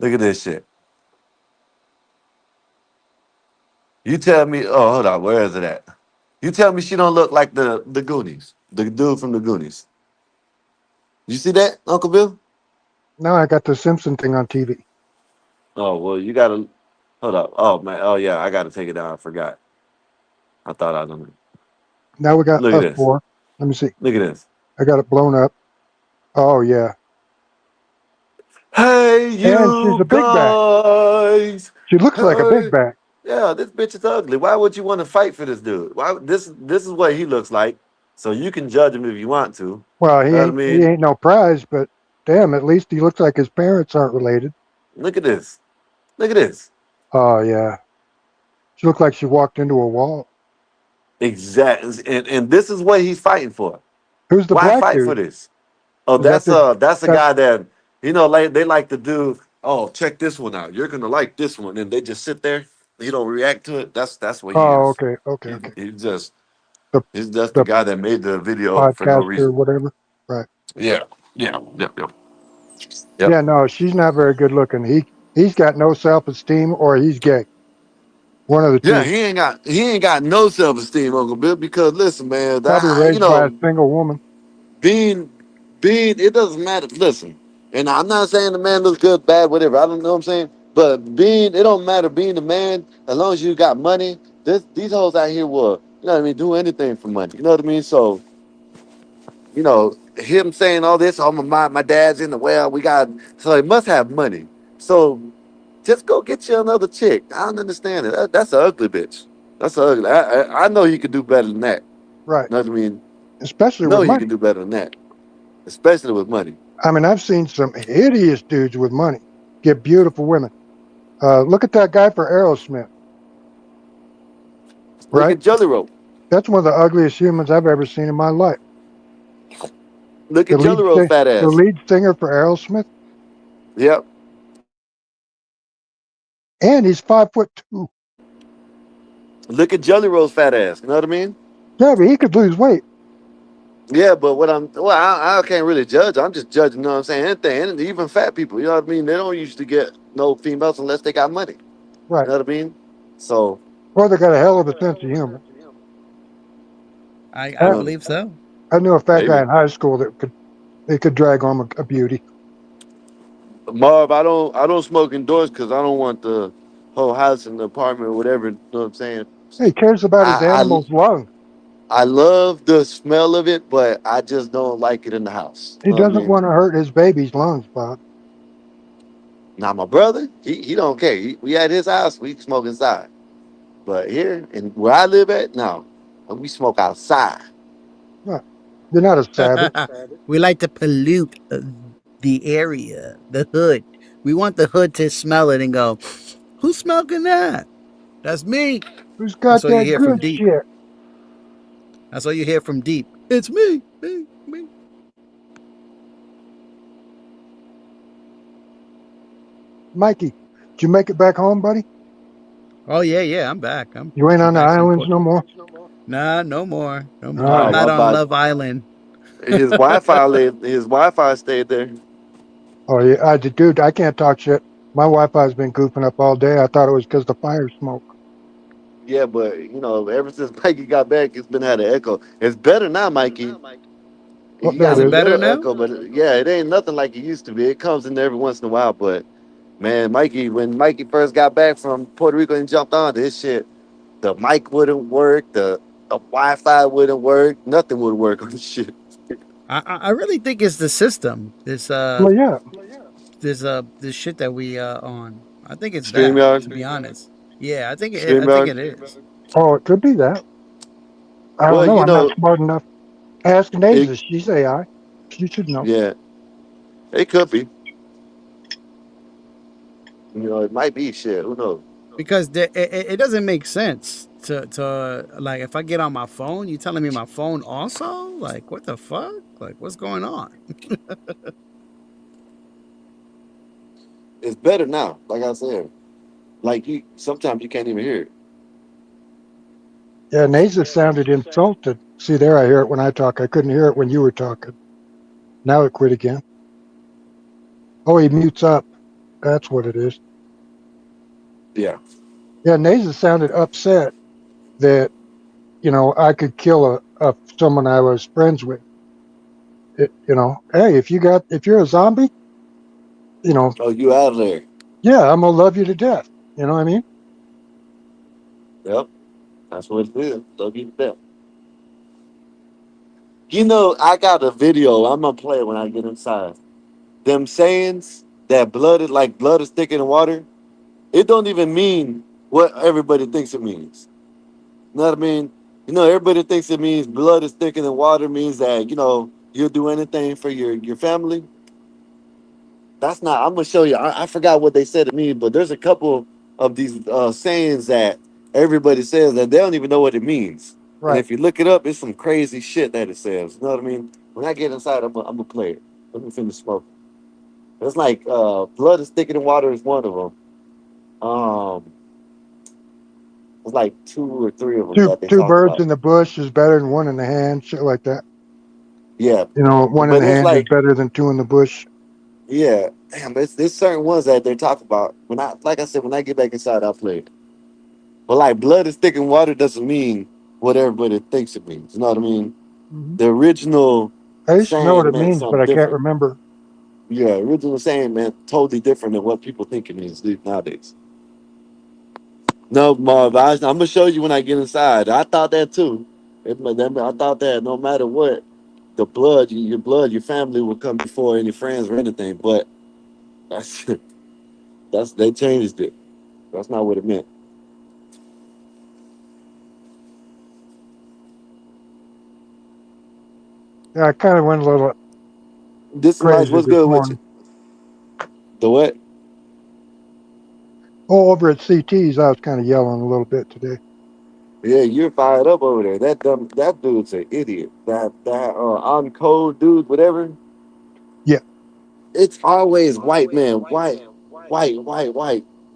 Look at this shit. You tell me. Oh, hold on. Where is it at? You tell me she don't look like the Goonies. The dude from the Goonies. You see that, Uncle Bill? Now I got the Simpson thing on TV. Oh well, you gotta hold up. Oh man. Oh yeah, I gotta take it down. I forgot. I thought I done. Now we got Look at us this. 4. Let me see. Look at this. I got it blown up. Oh yeah, Hey, and she's you a big back. guys. She looks like a big Hey. back. Yeah, this bitch is ugly. Why would you want to fight for this dude? Why this is what he looks like. So you can judge him if you want to. Well, he Know what I ain't he mean? ain't no prize, but damn, at least he looks like his parents aren't related. Look at this. Look at this. Oh yeah, she looked like she walked into a wall. Exactly. And this is what he's fighting for. Who's the Why black fight for dude? this? Oh, Is that that's a that? guy that like they like to do. Oh, check this one out. You're gonna like this one, and they just sit there. You don't react to it. That's what he Oh, is. okay, okay, okay. The He's just the the guy that made the video for no podcaster or reason. whatever. Right. Yeah, yeah, yep, yep, Yeah, yep. no, she's not very good looking. He's got no self esteem, or he's gay. One of the Yeah, two. he ain't got no self esteem, Uncle Bill. Because listen, man, Probably raised by a single woman. being it doesn't matter. Listen, and I'm not saying the man looks good, bad, whatever. I don't know what I'm saying. But it don't matter being a man as long as you got money. These hoes out here will, you know what I mean, do anything for money. You know what I mean? So, him saying all this, oh my dad's in the well, so he must have money. So just go get you another chick. I don't understand it. That's an ugly bitch. That's ugly. I know you could do better than that. Right. You know what I mean? Especially No, with he money. can do better than that, especially with money. I mean, I've seen some hideous dudes with money get beautiful women. Look at that guy for Aerosmith. Look Right? at Jelly Roll. That's one of the ugliest humans I've ever seen in my life. Look at Jelly Roll's fat The ass. lead singer for Aerosmith, Yep. and he's 5'2". Look at Jelly Roll's fat ass. You know what I mean? Yeah, but he could lose weight. Yeah, but I can't really judge. I'm just judging. You know what I'm saying? Anything, and even fat people. You know what I mean? They don't usually get no females unless they got money. Right. You know what I mean? So. Or they got a hell of a sense of humor. I believe so. I knew a fat guy Maybe. in high school that could drag home a beauty. Marv, I don't smoke indoors because I don't want the whole house and the apartment or whatever. You know what I'm saying? He cares about his animal's lungs. I love the smell of it, but I just don't like it in the house. He You know what I doesn't mean? want to hurt his baby's lungs, Bob. Now my brother, he don't care. We at his house, we smoke inside. But here and where I live at, no, we smoke outside. What? You're not a savage. We like to pollute the area, the hood. We want the hood to smell it and go, "Who's smoking that? That's me." Who's got That's all you that hear from good deep. shit? That's all you hear from deep. It's me. Mikey, did you make it back home, buddy? Oh yeah, I'm back. You ain't I'm on the back in islands no more? Nah, no more. No more. All I'm right. not on Love Island. His Wi-Fi stayed there. Oh yeah, dude, I can't talk shit. My Wi-Fi's been goofing up all day. I thought it was because the fire smoke. Yeah, but ever since Mikey got back, it's been had an echo. It's better now, Mikey. Well, You there got it a is. Better little now? echo, but yeah, it ain't nothing like it used to be. It comes in there every once in a while, but man, Mikey, when Mikey first got back from Puerto Rico and jumped on this shit, the mic wouldn't work, the Wi-Fi wouldn't work, nothing would work on the shit. I really think it's the system. Well, yeah. This shit that we on. I think it's that, to StreamYard, be honest. Yeah, I think StreamYard. it is. Oh, it could be that. I don't Well, know. I'm not smart enough. Ask it, Naza. She's AI. She should know. yeah, it could be. It might be shit. Who knows? Because it doesn't make sense to like if I get on my phone, you telling me my phone also? Like what the fuck? Like what's going on? It's better now. Like I said, like sometimes you can't even hear it. Yeah, Naza sounded insulted. See, there I hear it when I talk. I couldn't hear it when you were talking. Now it quit again. Oh, he mutes up. That's what it is. Yeah. Yeah, Naza sounded upset that I could kill someone I was friends with. Hey, if you're a zombie, Oh, you out of there? yeah, I'm gonna love you to death. You know what I mean? Yep. That's what it is. Love you to death. I got a video. I'm gonna play it when I get inside. Them sayings that blood is thicker than water. It don't even mean what everybody thinks it means. You know what I mean? Everybody thinks it means blood is thicker than water means that you'll do anything for your family. That's not. I'm gonna show you. I forgot what they said to me, but there's a couple of these sayings that everybody says that they don't even know what it means. And Right. if you look it up, it's some crazy shit that it says. You know what I mean? When I get inside, I'm gonna play it. Let me finish smoking. It's like blood is thicker than water is one of them. It's like two or three of them Two that they two talk birds about. in the bush is better than one in the hand. Shit like that. Yeah, One in but the it's hand is like better than two in the bush. yeah, damn. There's certain ones that they talk about. Like I said, when I get back inside, I'll play it. But like blood is thick in water doesn't mean what everybody thinks it means. You know what I mean? Mm-hmm. The original I used to know what saying it meant means, but something I can't different. remember. Yeah, original saying meant totally different than what people think it means nowadays. No, Marv, I'm gonna show you when I get inside. I thought that too. I thought that no matter what, the blood, your blood, your family will come before any friends or anything. But that's they changed it. That's not what it meant. Yeah, I kind of went a little This is crazy what's this good with you. morning. The what? Oh, over at CT's, I was kind of yelling a little bit today. Yeah, you're fired up over there. That dude's an idiot. That on code dude, whatever. Yeah. It's always white man, white.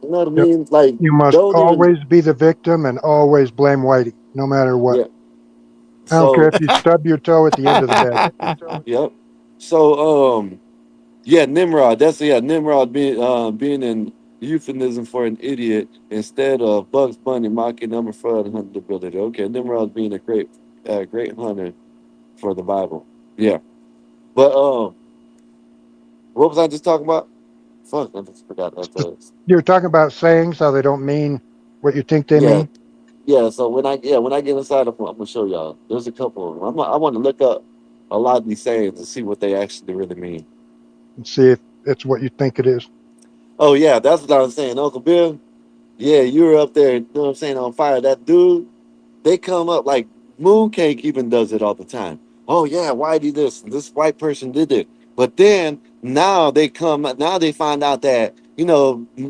You know what I Yep. mean? Like You must don't even. always be the victim and always blame Whitey, no matter what. Yeah. I don't care So if you stub your toe at the end of the bed. yep. So yeah, Nimrod. Nimrod being an euphemism for an idiot instead of Bugs Bunny mocking number for the hunting ability. Okay, Nimrod being a great hunter for the Bible. Yeah. But what was I just talking about? Fuck, I just forgot that. You were talking about sayings, how they don't mean what you think they Yeah, mean, yeah. So when I get inside, I'm gonna show y'all. There's a couple of them. I want to look up a lot of these sayings and see what they actually really mean. and see if it's what you think it is. Oh yeah, that's what I was saying, Uncle Bill. Yeah, you were up there. You know what I'm saying? On fire. That dude. They come up like Mooncake even does it all the time. Oh yeah, why did this white person did it? But then now they find out that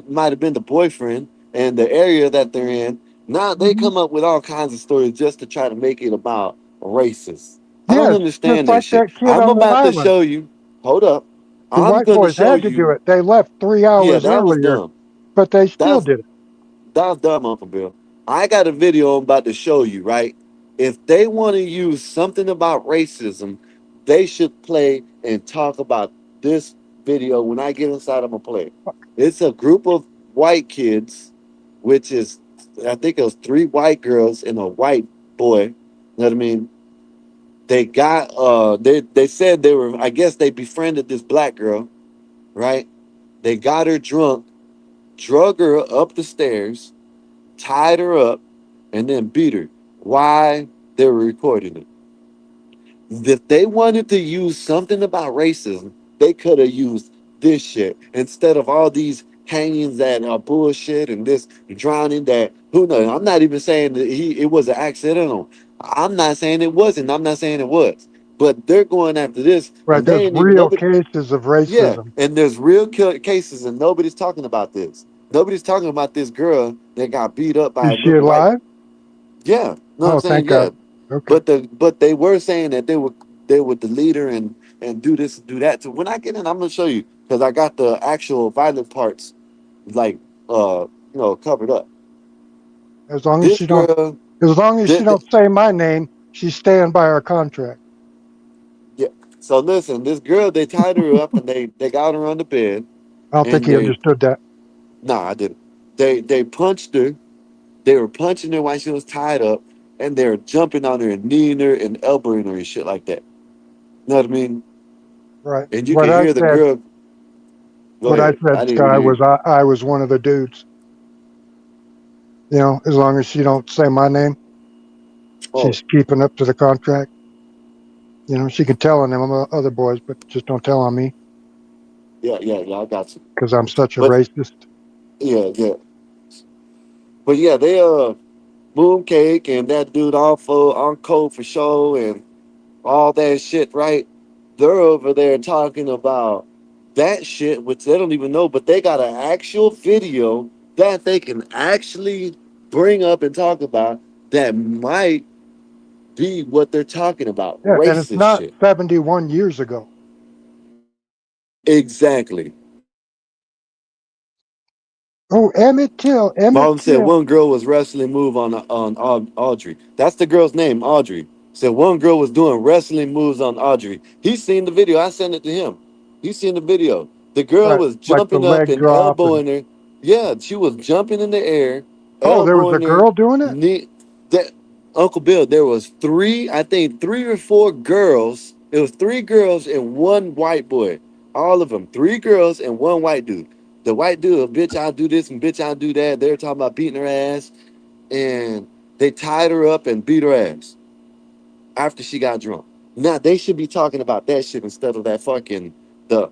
might have been the boyfriend and the area that they're in. Now they Mhm. come up with all kinds of stories just to try to make it about racist. I don't Yes, just understand that like shit. that kid I'm on that about to island. show you. Hold up. The I'm white going to boys show had to do you. it. They left 3 Yeah, hours that was earlier, dumb. but they still That's did it. That's dumb, Uncle Bill. I got a video I'm about to show you, right? If they want to use something about racism, they should play and talk about this video. When I get inside, I'm going to play it. It's a group of white kids, which is I think it was 3 white girls and a white boy. You know what I mean? They got they said they were, I guess they befriended this black girl, right? They got her drunk, drug her up the stairs, tied her up, and then beat her. Why? They were recording it. If they wanted to use something about racism, they could have used this shit instead of all these hangings that are bullshit and this drowning that who knows. I'm not even saying that it was an accidental. I'm not saying it wasn't. I'm not saying it was. But they're going after this, Right. and they There's ain't even real nobody. cases of Yeah, racism. and there's real cases, and nobody's talking about this. Nobody's talking about this girl that got beat up by Is a she group of white. alive? Yeah, know what I'm Oh, saying? thank Yeah, God. Okay. but they were saying that they would delete her and do this and do that. So when I get in, I'm gonna show you because I got the actual violent parts like covered up. As long as This she don't, girl, as long as she don't say my name, she's staying by our contract. yeah. So listen, this girl, they tied her up and they got her on the bed I don't think and he understood that. I didn't. They punched her. They were punching her while she was tied up, and they were jumping on her and kneeing her and elbowing her and shit like that. You know what I mean? Right. And you can hear the girl. Go What I ahead. I said, didn't even Sky, hear was you. I was one of the dudes. You know, as long as she don't say my name, Oh, she's keeping up to the contract. You know, she can tell on them other boys, but just don't tell on me yeah, I got you. because I'm such a But racist. yeah. But yeah, they Mooncake and that dude off on code for show and all that shit, right? They're over there talking about that shit, which they don't even know, but they got an actual video that they can actually bring up and talk about that might be what they're talking about. Yeah, and it's Racist not shit. 71 years ago. Exactly. Oh, Emmett Till, Emmett Mom said Till. one girl was wrestling move on Audrey. That's the girl's name, Audrey. Said one girl was doing wrestling moves on Audrey. He's seen the video. I sent it to him. He's seen the video. The girl Right, was like the jumping up leg and drop and elbowing her. Yeah, she was jumping in the air, oh, there was a elbowing her. girl doing it. That Uncle Bill, there was I think 3 or 4 girls. It was 3 girls and 1 white boy. All of them, 3 girls and 1 white dude. The white dude, bitch, I'll do this and bitch, I'll do that. They were talking about beating her ass, and they tied her up and beat her ass after she got drunk. Now they should be talking about that shit instead of that fucking the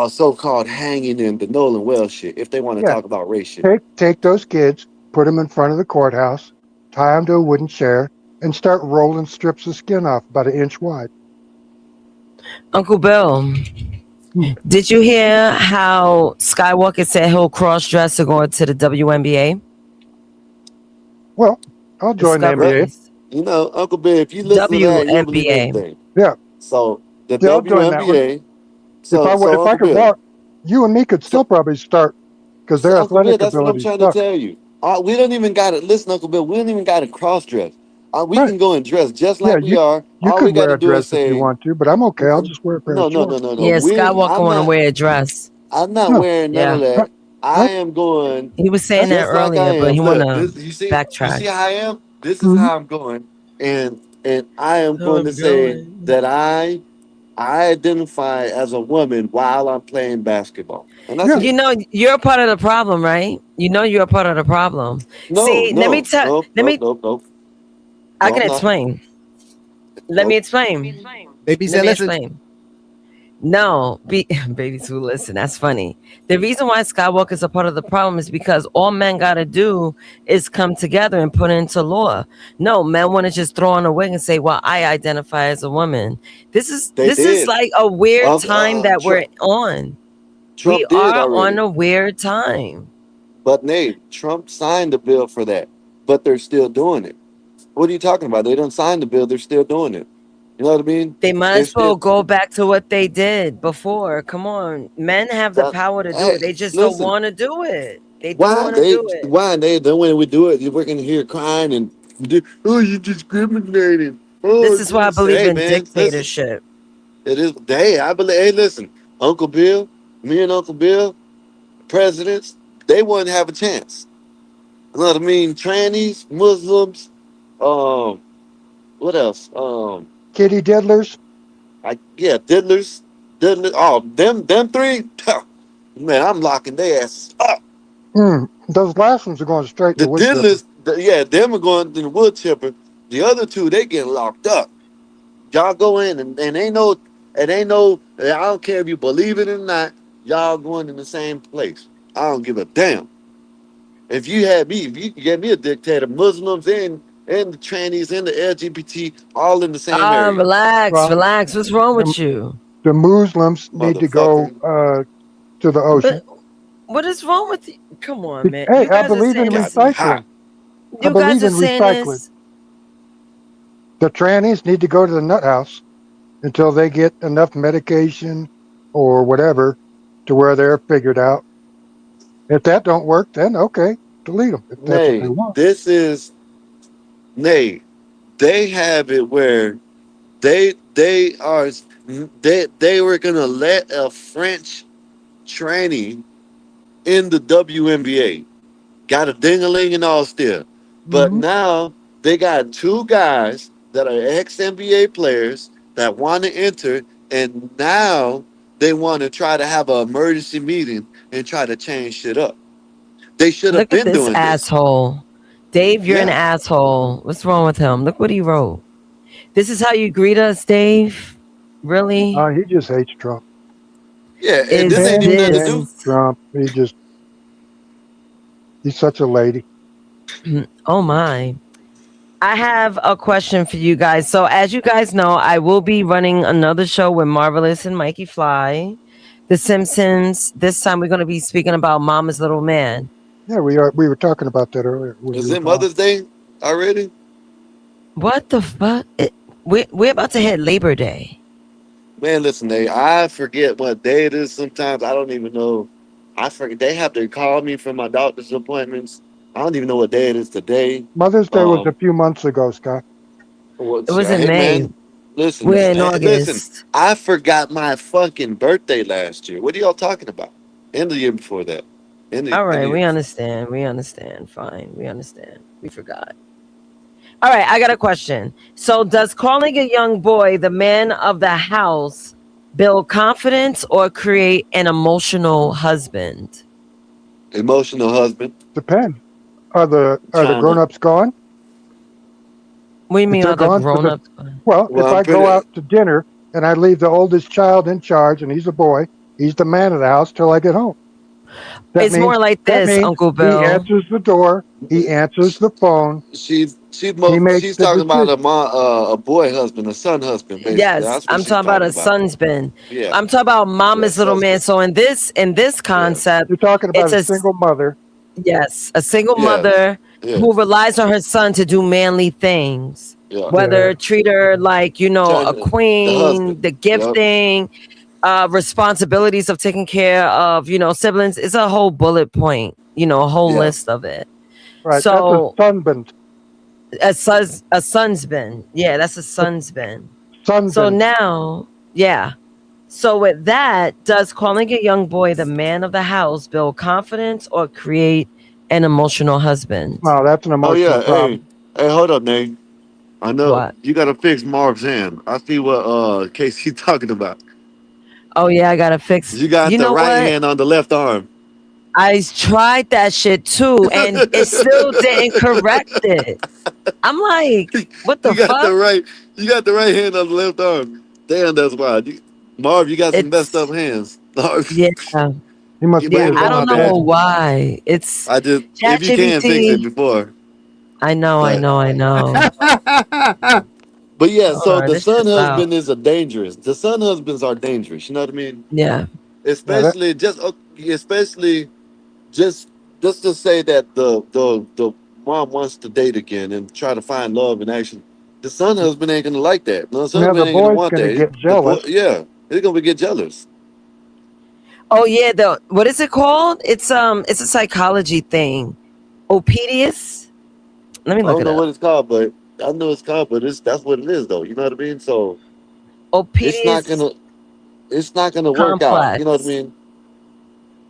so-called hanging and the Nolan Wells shit. If they want to Yeah, talk about race shit, take those kids, put them in front of the courthouse, tie them to a wooden chair, and start rolling strips of skin off about 1 inch wide. Uncle Bill, did you hear how Skywalker said he'll cross-dress to go into the WNBA? Well, I'll join the NBA. you know, Uncle Ben, if you listen to that, you'll believe WNBA. anything. Yeah, So the yeah, I'll join that one. WNBA. If So I Uncle could Bill. walk, you and me could still probably start because So their Uncle Bill, athletic that's what I'm ability trying to sucks. tell you. We don't even got to listen, Uncle Bill. We don't even got to cross dress. We Right. can go and dress just Yeah, like we are. you All we could got wear to a do is dress if you say, want to, but I'm okay. I'll just wear a pair of shorts. no. Yeah, Skywalker want to wear a dress. I'm not No. wearing none Yeah. of that. I am going He was saying that just like I earlier, but am. he want Look, to you see backtrack. how I am. This is Mhm. how I'm going, and I am How going I'm to say going. that I identify as a woman while I'm playing basketball, and that's it. You know, you're a part of the problem, right? You know, you're a part of the problem. No, See, let me tell. Let me. No, I I'm can not. explain. Let me explain. Baby Let said, me listen. explain. No, baby Sue, listen, that's funny. The reason why Skywalker's a part of the problem is because all men gotta do is come together and put it into law. No, men want to just throw on a wig and say, well, I identify as a woman. This They is did. like a weird time that we're on. We Trump did are on already, a weird time. but Nate, Trump signed the bill for that, but they're still doing it. What are you talking about? They don't sign the bill; they're still doing it. You know what I mean? They might They're as well still. go back to what they did before. Come on. Men have the power to do Hey, it. They just don't listen. want to do it. They don't Why want to they? do it. Why they? Then when we do it, we're gonna hear crying and oh, you discriminating. Oh, This is why I this. believe Hey, in man, listen. dictatorship. It is. Hey, I believe. Hey, listen, Uncle Bill, me and Uncle Bill, presidents, they wouldn't have a chance. You know what I mean? Trannies, Muslims, what else? Kitty diddlers. Diddlers. Oh, them three. Man, I'm locking their asses up. Those last ones are going straight The to wood chipper. diddlers, them are going to the wood chipper. The other two, they getting locked up. Y'all go in and ain't no, I don't care if you believe it or not, y'all going in the same place. I don't give a damn. If you could get me a dictator, Muslims and the trannies and the LGBT all in the same area. Relax, Well, relax. What's wrong with you? The Muslims need to go to the ocean. But what is wrong with you? Come on, man. Hey, You guys I believe in recycling. I You guys believe are in saying recycling. this. The trannies need to go to the nut house until they get enough medication or whatever to where they're figured out. If that don't work, then okay, delete them if that's what they want. They have it where they were gonna let a French tranny in the WNBA. Got a ding-a-ling and all still. But now they got two guys that are ex-NBA players that want to enter, and now they want to try to have an emergency meeting and try to change shit up. They should have Look at been this doing asshole. Dave, you're an Yeah. asshole. What's wrong with him? Look what he wrote. This is how you greet us, Dave? Really? He just hates Trump. Yeah, and this ain't even nothing to do. Trump. He's such a lady. Oh my. I have a question for you guys. So as you guys know, I will be running another show with Marvelous and Mikey Fly. The Simpsons. This time we're going to be speaking about Mama's Little Man. Yeah, we were talking about that earlier. Is it Mother's Day already? What the fuck? We're about to hit Labor Day. Man, listen, I forget what day it is sometimes. I don't even know. I forget. They have to call me from my doctor's appointments. I don't even know what day it is today. Mother's Day was a few months ago, Scott. It was in May. Man, listen, We're in listen. August. I forgot my fucking birthday last year. What are y'all talking about? And the year before that. All right, we understand. We understand. Fine, we understand. We forgot. All right, I got a question. So does calling a young boy the man of the house build confidence or create an emotional husband? Emotional husband. Depends. Are the grown-ups gone? What do you mean If are they're the gone for grown-ups? Well, if I go out to dinner and I leave the oldest child in charge and he's a boy, he's the man of the house till I get home. It's more like this, Uncle Bill. He answers the door. He answers the phone. She's He talking makes the about decision. a boy husband, a son husband. Basically. Yes, That's what I'm she's talking about a about. husband. Yeah. I'm talking about Mama's Little Man. So in this concept, You're talking about it's a single mother. Yes, a single Yeah, mother yeah. who relies on her son to do manly things. Yeah. Whether treat her like, a queen, husband. the gifting, responsibilities of taking care of, siblings. It's a whole bullet point, a whole list of it. Right. So that's a sonband. a son's been. Yeah, that's a son's been. Sonband. So now, yeah. So with that, does calling a young boy the man of the house build confidence or create an emotional husband? No, that's an emotional problem. Hey, hold up, Nate. I know What? you gotta fix Marv's hand. I see what Casey talking about. Oh yeah, I gotta fix. You got the right hand on the left arm. I tried that shit too, and it still didn't correct it. I'm like, what the You fuck? You got the right hand on the left arm. Damn, that's wild. Marv, you got some messed up hands. Yeah. He must Yeah, I don't know why. It's I just if you can fix it before. I know. But yeah, so Alright, the this son shit's out. husband is dangerous. The son husbands are dangerous. You know what I mean? Yeah. Especially just to say that the mom wants to date again and try to find love in action. The son husband ain't gonna like that. The son Now husband the ain't gonna boy's want gonna that. get jealous. He's gonna get jealous. Oh yeah, what is it called? It's a psychology thing. Opedius? Let me I look don't it know up. what it's called, but I know it's called, but that's what it is though. You know what I mean? So Opedius it's not gonna work out. You know what I complex. mean?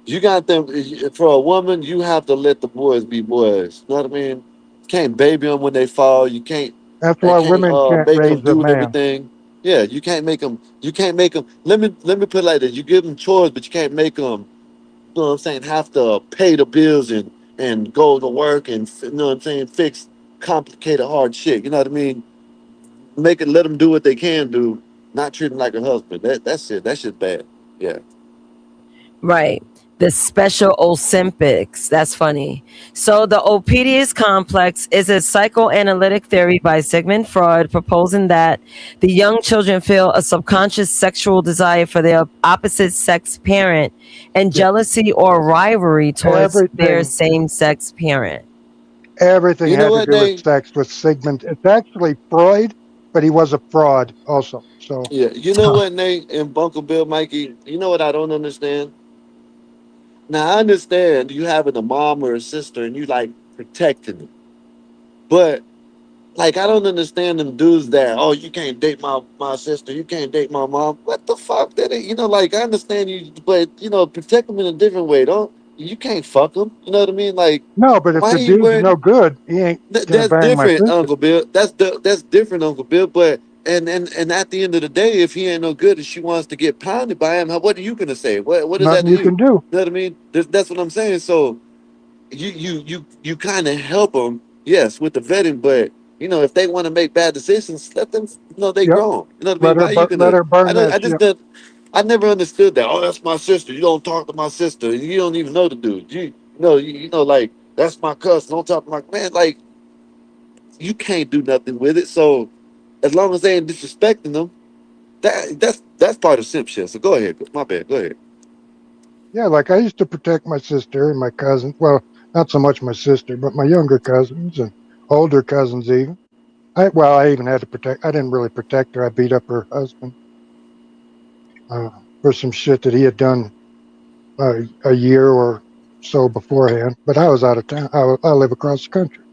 You got them for a woman. You have to let the boys be boys. You know what I mean? You can't baby them when they fall. You can't. That's You why can't women can't make them raise a do man. everything. Yeah, you can't make them. You can't make them. Let me put it like this: you give them chores, but you can't make them. You know what I'm saying? Have to pay the bills and go to work and you know what I'm saying? Fix complicated hard shit. You know what I mean? Make it. Let them do what they can do. Not treat them like a husband. That's it. That shit's bad. Yeah. Right. The special Olympics. That's funny. So the Oedipus complex is a psychoanalytic theory by Sigmund Freud proposing that the young children feel a subconscious sexual desire for their opposite sex parent and jealousy or rivalry towards their Everything, same-sex parent. everything You know had to what, do with Nate? sex with Sigmund. It's actually Freud, but he was a fraud also. So Yeah, you know what, Nate and Bunker Bill, Mikey. You know what I don't understand. Now I understand you having a mom or a sister and you like protecting them, but like I don't understand them dudes that you can't date my sister, you can't date my mom. What the fuck? That ain't, like I understand you, but protect them in a different way. Don't you can't fuck them? You know what I mean? Like no, but if why the you dude's worried? no good, he ain't gonna That's bang my different, sister. Uncle Bill. That's different, Uncle Bill. But and at the end of the day, if he ain't no good and she wants to get pounded by him, what are you gonna say? What is that Nothing to you you? can do. You know what I mean? That's what I'm saying. So you kind of help them, yes, with the vetting, but if they want to make bad decisions, let them. They Yep. grown. You know what I mean? Why you Let gonna? her I burn don't. that I just shit. don't. I never understood that. Oh, that's my sister. You don't talk to my sister. You don't even know the dude. Like that's my cousin. Don't talk to my man. Like you can't do nothing with it. So as long as they ain't disrespecting them, that's part of simp shit. So go ahead. My bad. Go ahead. Yeah, like I used to protect my sister and my cousin. Well, not so much my sister, but my younger cousins and older cousins even. I even had to protect. I didn't really protect her. I beat up her husband for some shit that he had done a year or so beforehand. But I was out of town. I live across the country.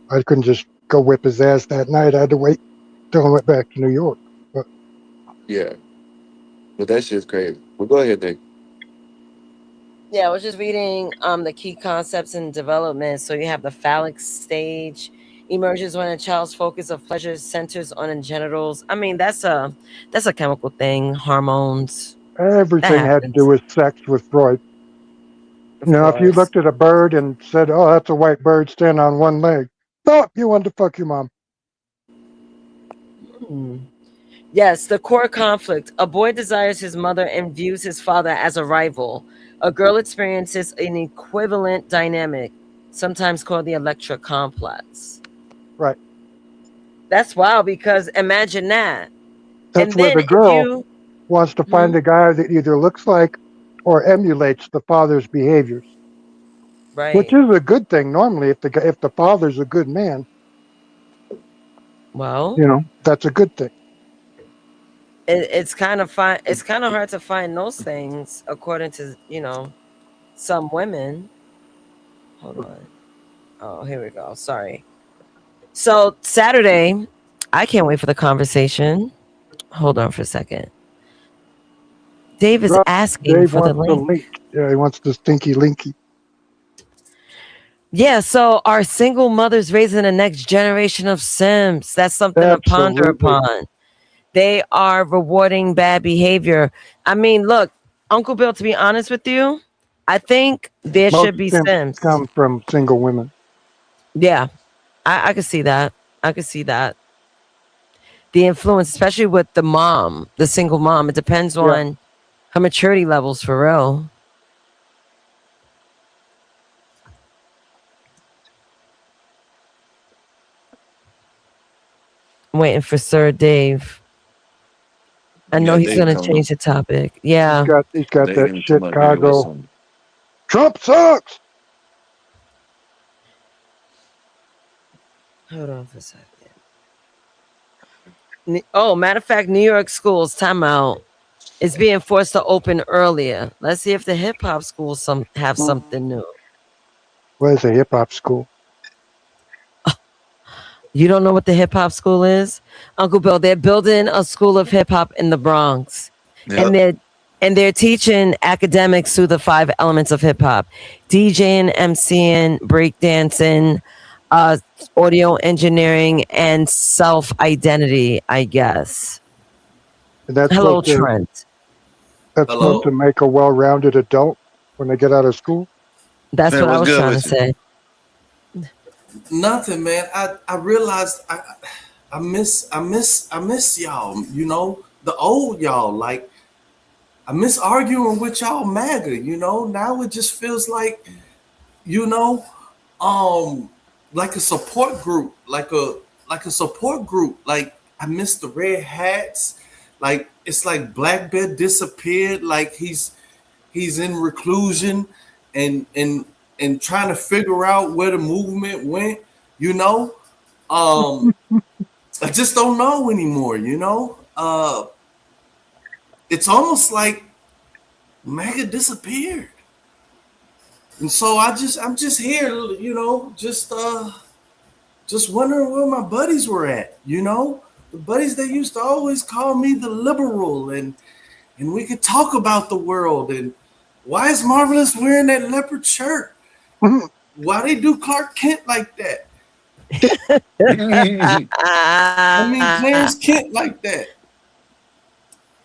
I couldn't just go whip his ass that night. I had to wait till I went back to New York. But Yeah, but that shit's crazy. Well, go ahead, Nick. Yeah, I was just reading the key concepts in development. So you have the phallic stage emerges when a child's focus of pleasure centers on the genitals. I mean, that's a chemical thing, hormones. That everything had to do happens, with sex with Freud. of If you course. looked at a bird and said, "Oh, that's a white bird standing on one leg," oh, you wanted to fuck your mom. Hmm. Yes, the core conflict. A boy desires his mother and views his father as a rival. A girl experiences an equivalent dynamic, sometimes called the Electra complex. Right. That's wild because imagine that. That's And where then the if girl you, wants to hmm, find a guy that either looks like or emulates the father's behaviors, which right. is a good thing normally. If the father's a good man, Well, that's a good thing. it's kind of fine. It's kind of hard to find those things according to, some women. Hold on. Oh, here we go. Sorry. So Saturday, I can't wait for the conversation. Hold on for a second. Dave is asking Dave for the wants the link. link. Yeah, he wants the stinky linky. Yeah, so our single mothers raising the next generation of Sims. That's something to ponder Absolutely. upon. They are rewarding bad behavior. I mean, look, Uncle Bill, to be honest with you, I think there Most should be simps Sims. come from single women. Yeah, I could see that. I could see that. The influence, especially with the mom, the single mom, it depends Yeah. on her maturity levels for real. I'm waiting for Sir Dave. I know Yeah, he's Dave gonna coming up. change the topic. Yeah. He's got Dave that gonna come up here with Chicago. some. Trump sucks. Hold on for a second. Oh, matter of fact, New York schools timeout is being forced to open earlier. Let's see if the hip hop schools have something new. Where's a hip hop school? You don't know what the hip hop school is, Uncle Bill? They're building a school of hip hop in the Bronx, and Yep. And they're teaching academics through the 5 elements of hip hop: DJing, MCing, breakdancing, audio engineering, and self identity, I guess. And that's Hello, supposed to, Trent. that's supposed to make a well-rounded adult when they get out of school. That's Man, what I what's was good trying to with you? say. Nothing, man. I realized I miss y'all. You know, the old y'all. Like I miss arguing with y'all MAGA. You know, now it just feels like, you know, like a support group, like a support group. Like I miss the red hats. Like it's like Black Bear disappeared. Like he's in reclusion and trying to figure out where the movement went. You know, I just don't know anymore. You know, it's almost like MAGA disappeared. And so I'm just here, you know, just wondering where my buddies were at, you know, the buddies that used to always call me the liberal, and we could talk about the world. And why is Marvelous wearing that leopard shirt? Why they do Clark Kent like that? I mean, James Kent like that.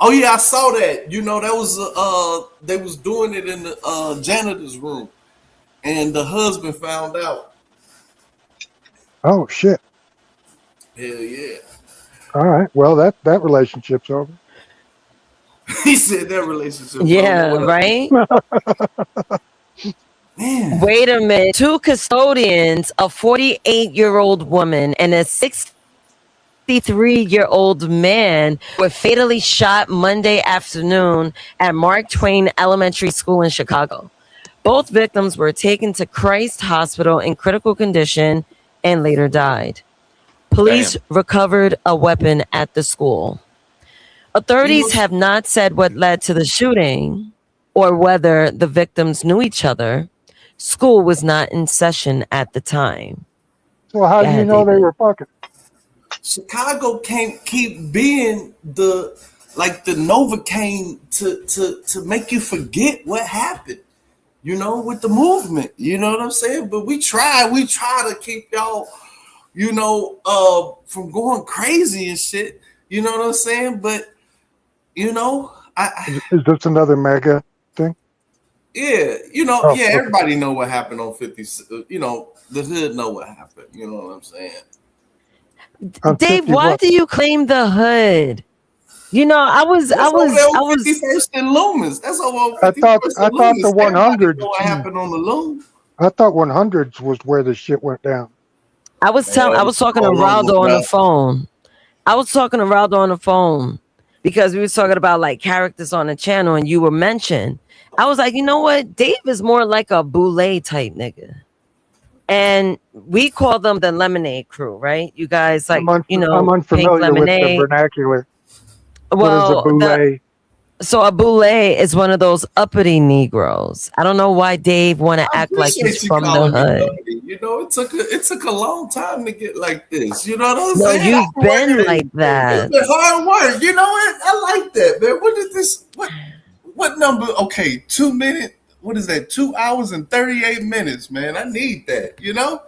Oh yeah, I saw that. You know, that was they was doing it in the janitor's room, and the husband found out. Oh shit! Hell yeah! All right. Well, that relationship's over. He said that relationship. Yeah, right? Man. Wait a minute. 2 custodians, a 48-year-old woman and a 63-year-old man, were fatally shot Monday afternoon at Mark Twain Elementary School in Chicago. Both victims were taken to Christ Hospital in critical condition and later died. Police recovered a weapon at the school. Authorities have not said what led to the shooting or whether the victims knew each other. School was not in session at the time. So how do you know they were fucking? Chicago can't keep being the Novocaine to make you forget what happened, you know, with the movement. You know what I'm saying? But we try to keep y'all, you know, from going crazy and shit. You know what I'm saying? But you know, Is this another MAGA thing? yeah, you know, Oh, yeah, okay. everybody know what happened on 50. You know, the hood know what happened. You know what I'm saying? Dave, why do you claim the hood? You know, I was 51st and Loomis. That's over 51st and I thought Loomis. the Everybody 100s. know what happened on the Loom. I thought 100s was where the shit went down. I was talking to Raldo on the phone. I was talking to Raldo on the phone because we were talking about like characters on the channel, and you were mentioned. I was like, you know what? Dave is more like a Boulay type nigga. And we call them the Lemonade Crew, right? You guys like, you know, I'm unfamiliar Pink with the Lemonade. vernacular. Well, what is a boulé? So a boulé is one of those uppity Negroes. I don't know why Dave want to act like he's from the hood. You know, it took a long time to get like this. You know what I'm No, saying? you've been like that. It's been hard work. You know what? I like that, man. What is this? What number? Okay, 2 minutes. What is that? 2 hours and 38 minutes, man. I need that. You know?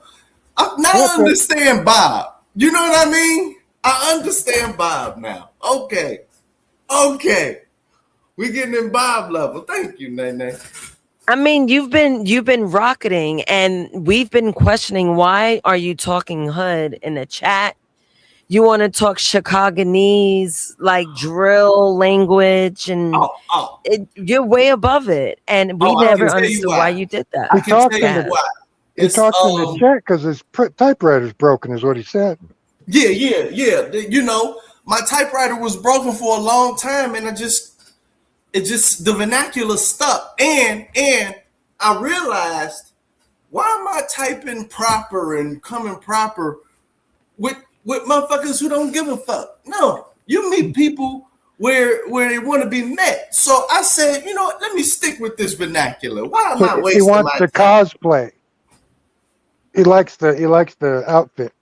I understand Bob. You know what I mean? I understand Bob now. Okay. We getting in Bob level. Thank you, Nene. I mean, you've been rocketing, and we've been questioning, why are you talking hood in the chat? You want to talk Chicagonese, like drill language, and you're way above it. And we never understood why you did that. He talks in the chat because his typewriter's broken, is what he said. Yeah. You know, my typewriter was broken for a long time, and the vernacular stuck. And I realized, why am I typing proper and coming proper with motherfuckers who don't give a fuck? No, you meet people where they want to be met. So I said, you know what, let me stick with this vernacular. Why am I wasting my time? He wants to cosplay. He likes the outfit.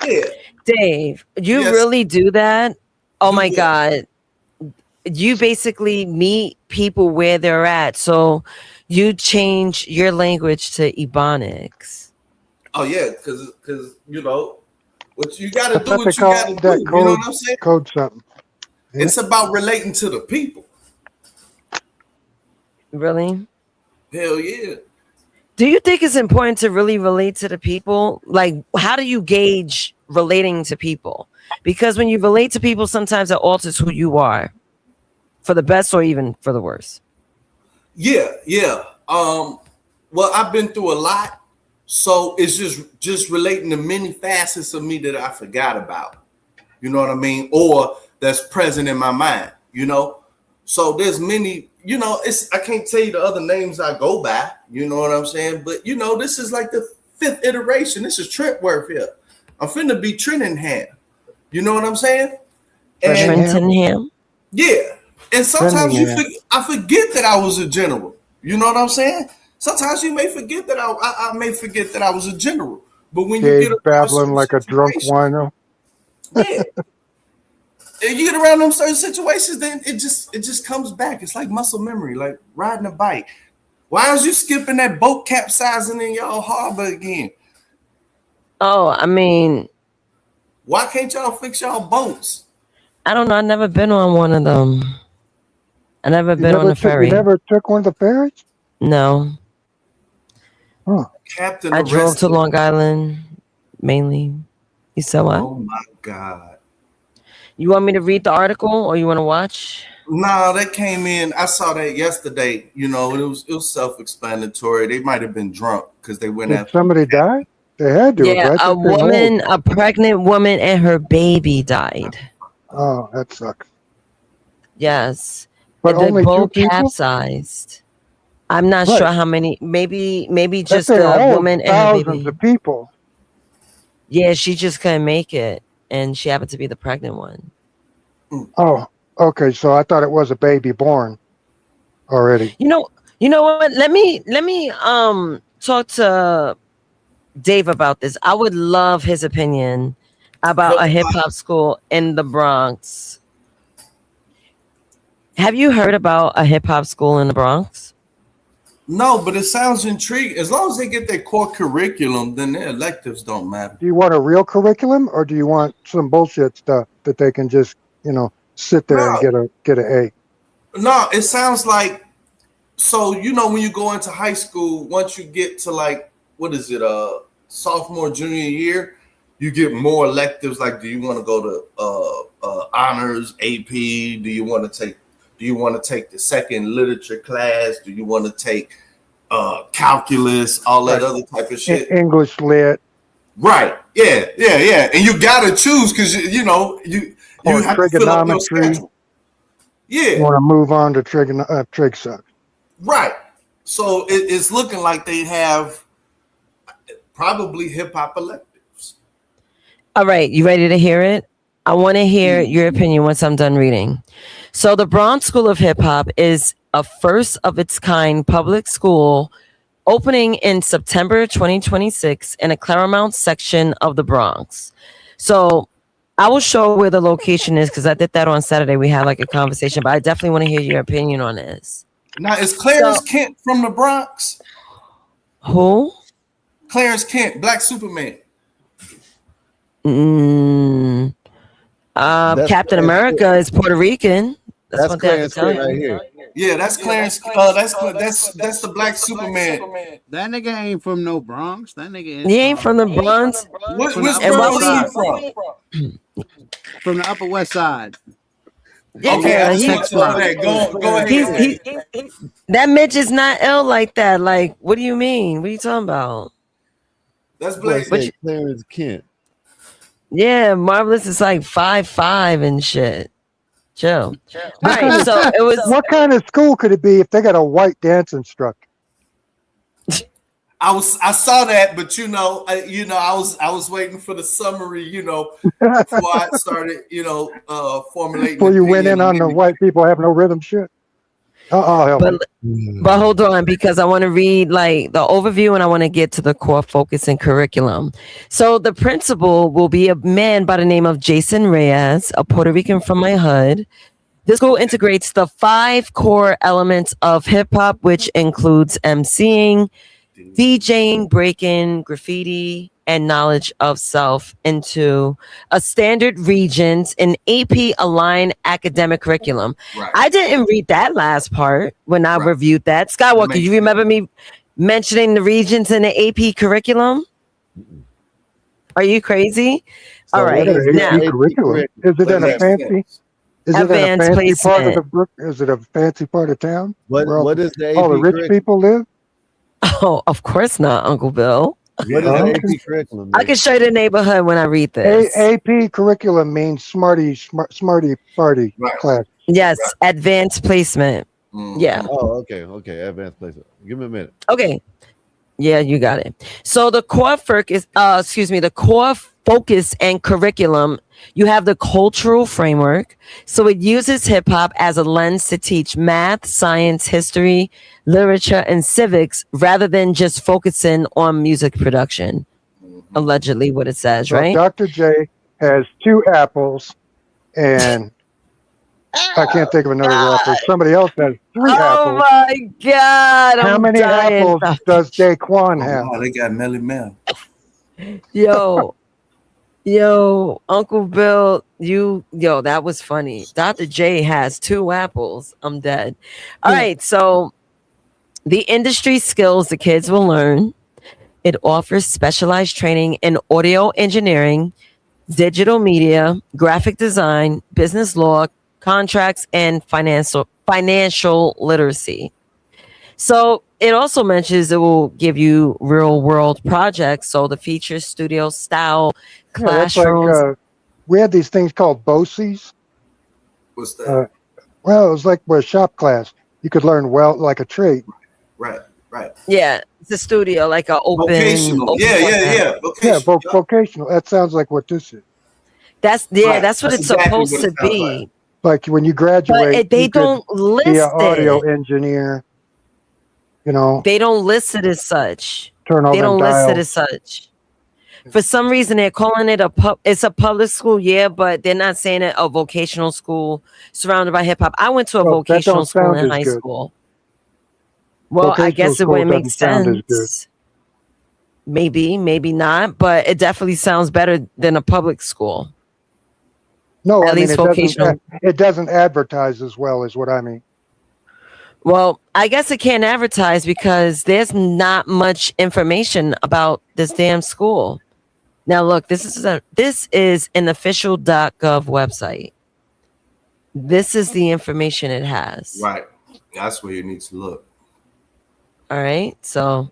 Yeah. Dave, you really do that? Oh my God. you basically meet people where they're at. So you change your language to Ebonics. Oh yeah, because you know what you got I to do. thought they What you got to called do. that You know what I'm saying? code something. It's about relating to the people. Really? Hell yeah. Do you think it's important to really relate to the people? Like, how do you gauge relating to people? Because when you relate to people, sometimes it alters who you are, for the best or even for the worse. Yeah, yeah. Well, I've been through a lot, so it's just relating to many facets of me that I forgot about. You know what I mean? Or that's present in my mind, you know? So there's many, you know, I can't tell you the other names I go by, you know what I'm saying? But you know, this is like the 5th iteration. This is Trentworth here. I'm finna be Trenningham. You know what I'm saying? Trentingham? Yeah. And sometimes Trentingham. I forget that I was a general. You know what I'm saying? Sometimes you may forget that I may forget that I was a general. But when you Dave get around babbling certain like a drunk situations, wino. yeah. And you get around them certain situations, then it just comes back. It's like muscle memory, like riding a bike. Why is you skipping that boat capsizing in y'all harbor again? Oh, I mean, why can't y'all fix y'all boats? I don't know. I've never been on one of them. I never been on a ferry. You never took one of the ferries? No. Huh. Captain I drove to arrested. Long Island mainly. You said what? Oh my God. You want me to read the article or you want to watch? Nah, that came in. I saw that yesterday. You know, it was self-explanatory. They might have been drunk because they went Did after. somebody die? They had to, Yeah, right? a They're old. woman, a pregnant woman and her baby died. Oh, that sucks. Yes. But The only 2 boat people? capsized. I'm not Right. sure how many. Maybe That just thing a holds woman and her thousands baby. of people. Yeah, she just couldn't make it, and she happened to be the pregnant one. Oh, okay. So I thought it was a baby born already. You know what? Let me talk to Dave about this. I would love his opinion about a hip hop school in the Bronx. Have you heard about a hip hop school in the Bronx? No, but it sounds intriguing. As long as they get their core curriculum, then their electives don't matter. Do you want a real curriculum or do you want some bullshit stuff that they can just, sit there and get an A? No, it sounds like, so you know when you go into high school, once you get to like, what is it, sophomore, junior year, you get more electives. Like, do you want to go to honors, AP? Do you want to take the second literature class? Do you want to take calculus, all that other type of shit? English lit. Right. Yeah. And you gotta choose because you Or have to fill up your trigonometry. schedule. Yeah. You want to move on to trig suck. Right. So it's looking like they have probably hip hop electives. All right, you ready to hear it? I want to hear your opinion once I'm done reading. So the Bronx School of Hip Hop is a first of its kind public school opening in September 2026 in a Claremont section of the Bronx. So I will show where the location is because I did that on Saturday. We had like a conversation, but I definitely want to hear your opinion on this. Now, is Clarence Kent from the Bronx? Who? Clarence Kent, Black Superman. Captain America is Puerto Rican. That's what they have to tell you. Right here. Yeah, that's Clarence. That's the Black Superman. That nigga ain't from no Bronx. That nigga He ain't from the Bronx. Which From the borough Upper is he from? from the Upper West Side. Yeah, Okay, I just he- want to know that. Go ahead. that Mitch is not ill like that. Like, what do you mean? What are you talking about? That's Black. Clarence Kent. Yeah, Marvelous is like 5'5" and shit. Chill. All right, so it was. What kind of school could it be if they got a white dance instructor? I saw that, but I was waiting for the summary, before I started, formulating. Before you went in on the white people have no rhythm shit. But hold on, because I want to read like the overview and I want to get to the core focus and curriculum. So the principal will be a man by the name of Jason Reyes, a Puerto Rican from my hood. This school integrates the 5 core elements of hip hop, which includes MCing, DJing, breaking, graffiti, and knowledge of self into a standard regions and AP aligned academic curriculum. Right. I didn't read that last part when I reviewed that. Skywalker, you remember me mentioning the regions in the AP curriculum? Are you crazy? All right. Now, curriculum. Is it in a fancy? Is it in a Advanced fancy part of placement. the brook? Is it a fancy part of town? What where all what the- is the all the AP rich curriculum? people live? Oh, of course not, Uncle Bill. What is the AP curriculum? I can show you the neighborhood when I read this. AP curriculum means smarty party class. Yes, advanced placement. Yeah. Oh, okay. Advanced placement. Give me a minute. Okay. Yeah, you got it. So the core focus and curriculum, you have the cultural framework. So it uses hip hop as a lens to teach math, science, history, literature, and civics rather than just focusing on music production. Allegedly, what it says, Well, right? Dr. J has 2 apples, and I can't think of another rapper. Somebody else has 3 Oh apples. my God. How I'm many dying. apples does Daquan have? Oh, they got Melly Mel. Yo, Uncle Bill, that was funny. Dr. J has 2 apples. I'm dead. All right, so the industry skills the kids will learn. It offers specialized training in audio engineering, digital media, graphic design, business law, contracts, and financial literacy. So it also mentions it will give you real world projects. So the features, studio style, Yeah, that's classrooms. like, we had these things called BOCES. What's that? Well, it was like a shop class. You could learn like a trade. Right. Yeah, it's a studio, like a open. Vocational. open Yeah. Vocational. Vocational. That sounds like what this is. That's Right. what That's it's exactly supposed what to it sounds be. Like when you graduate, they you could don't list be an audio it. engineer. You know, They don't list it as such. turn all They them don't list it dials. as such. For some reason, they're calling it it's a public school, yeah, but they're not saying it a vocational school surrounded by hip hop. I went to a Well, that vocational don't school sound in as high good. school. Well, I Vocational guess it school wouldn't make doesn't sound as good. sense. Maybe not, but it definitely sounds better than a public school. No, At I mean least vocational. it doesn't advertise as well as what I mean. Well, I guess it can't advertise because there's not much information about this damn school. Now, look, this is an official.gov website. This is the information it has. Right. That's where you need to look. All right. So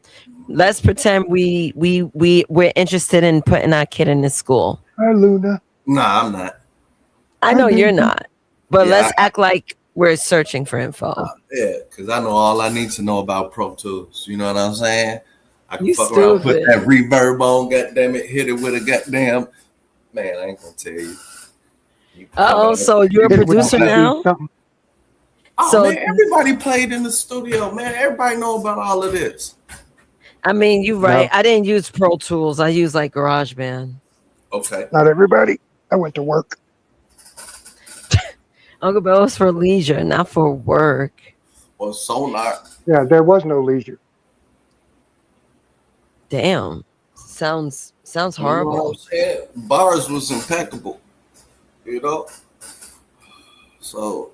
let's pretend we're interested in putting our kid in this school. Hi, Luna. Nah, I'm not. I know you're not, but Yeah, let's act like we're searching for info. Yeah, because I know all I need to know about Pro Tools. You know what I'm saying? I can You fuck around, put stupid. that reverb on, goddamn it, hit it with a goddamn. Man, I ain't gonna tell you. Oh, so you're a producer now? Oh, So- man, everybody played in the studio, man. Everybody know about all of this. I mean, you're right. I didn't use Pro Tools. I use like GarageBand. Okay. Not everybody. I went to work. Uncle Bill is for leisure, not for work. Well, Sonar. Yeah, there was no leisure. Damn. Sounds You know what horrible. I'm saying? Bars was impeccable. You know? So,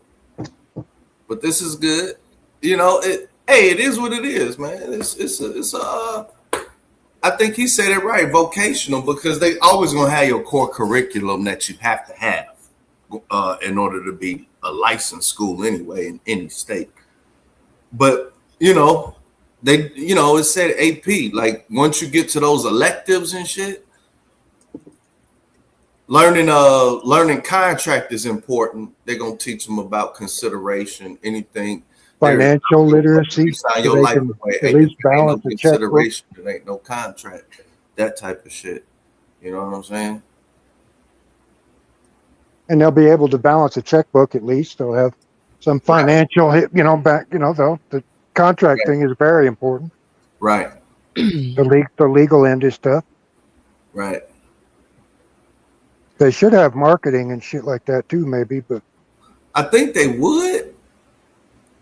but this is good. You know, it is what it is, man. I think he said it right, vocational, because they always gonna have your core curriculum that you have to have in order to be a licensed school anyway in any state. But it said AP. Like once you get to those electives and shit, learning contract is important. They're gonna teach them about consideration, anything. Financial literacy. Sign so your they life can away. at least balance the checkbook. Consideration. There ain't no contract. That type of shit. You know what I'm saying? And they'll be able to balance a checkbook at least. They'll have some financial the contract thing is very important. Right. The legal end is stuff. Right. They should have marketing and shit like that too, maybe, but I think they would.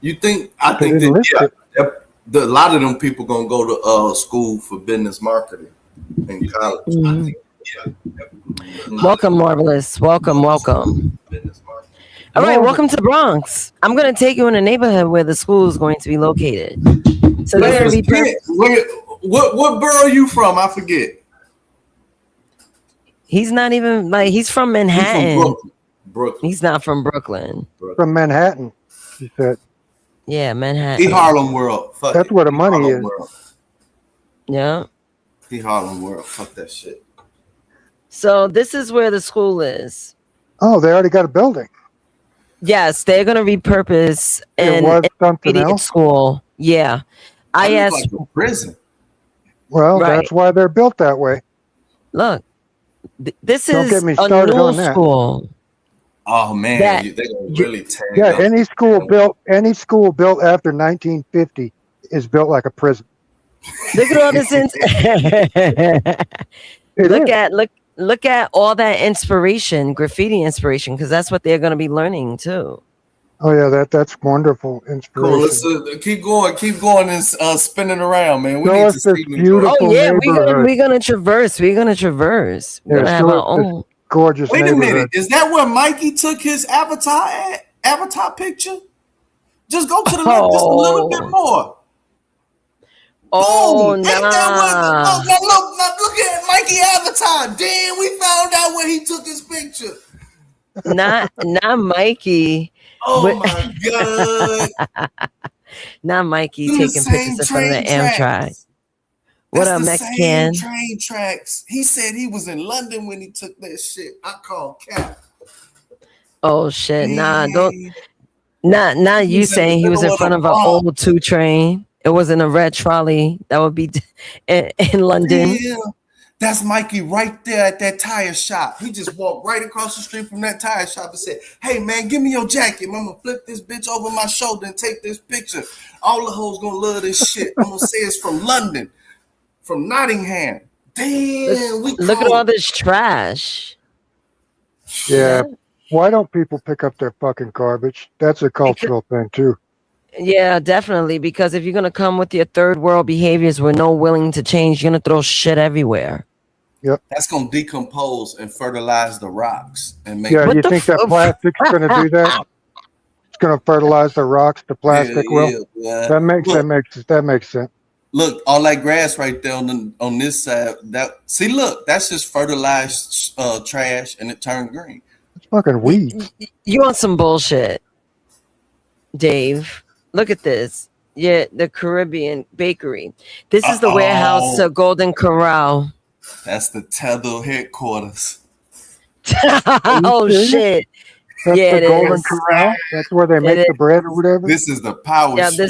You think? I They think didn't that list it. a lot of them people gonna go to school for business marketing in college. Mhm. Welcome, Marvelous. Welcome. All right, welcome to the Bronx. I'm going to take you in a neighborhood where the school is going to be located. So they're going to be what borough you from? I forget. He's not even like he's from Manhattan. He's from Brooklyn. He's not from Brooklyn. From Manhattan, she said. Yeah, Manhattan. He Harlem World. Fuck That's it. where the He money Harlem is. World. Yeah. He Harlem World. Fuck that shit. So this is where the school is. Oh, they already got a building. Yes, they're going to repurpose It was something intermediate else. school. Yeah. I asked. Like a prison. Well, Right. that's why they're built that way. Look, this Don't is get me a started new on that. school. Oh man, That- they're gonna really tag Yeah, up. any school built after 1950 is built like a prison. Look at all this. Look at all that inspiration, graffiti inspiration, because that's what they're going to be learning too. Oh yeah, that's wonderful inspiration. Cool. Let's keep going, and spinning around, man. We Show need us to this see New beautiful York. Oh yeah, neighborhood. we're gonna traverse. We're gonna traverse. We're Yeah, gonna have show our us this own. gorgeous Wait a neighborhood. minute, is that where Mikey took his avatar picture? Just go to the left just a little bit more. Oh, Boom. Ain't that what? Now look at Mikey avatar. Damn, we found out where he took his picture. Not Mikey. Oh my god. Not Mikey Them the taking same pictures in front of the train Amtrak. tracks. What That's up, the Mexican? same train tracks. He said he was in London when he took that shit. I call cap. Oh shit! Nah, don't. He Not was you in the saying he was in middle of front the of an Bronx. old 2 train. It wasn't a red trolley. That would be in London. Yeah. That's Mikey right there at that tire shop. He just walked right across the street from that tire shop and said, "Hey man, give me your jacket. I'm gonna flip this bitch over my shoulder and take this picture. All the hoes gonna love this shit. I'm gonna say it's from London, from Nottingham. Damn, Look at all this trash. Yeah. Why don't people pick up their fucking garbage? That's a cultural thing too. Yeah, definitely. Because if you're gonna come with your third world behaviors with no willing to change, you're gonna throw shit everywhere. Yep. That's gonna decompose and fertilize the rocks and make. Yeah, you think that plastic's going to do that? It's going to fertilize the rocks. The plastic will. Yeah. That makes sense. Look, all that grass right there on this side. Look, that's just fertilized trash, and it turned green. It's fucking weeds. You want some bullshit, Dave? Look at this. Yeah, the Caribbean Bakery. This is the warehouse to Golden Corral. That's the Tether headquarters. Oh shit! That's Yeah, the it Golden is. Corral. That's where they make the bread or whatever. This is the power. Yeah, Street,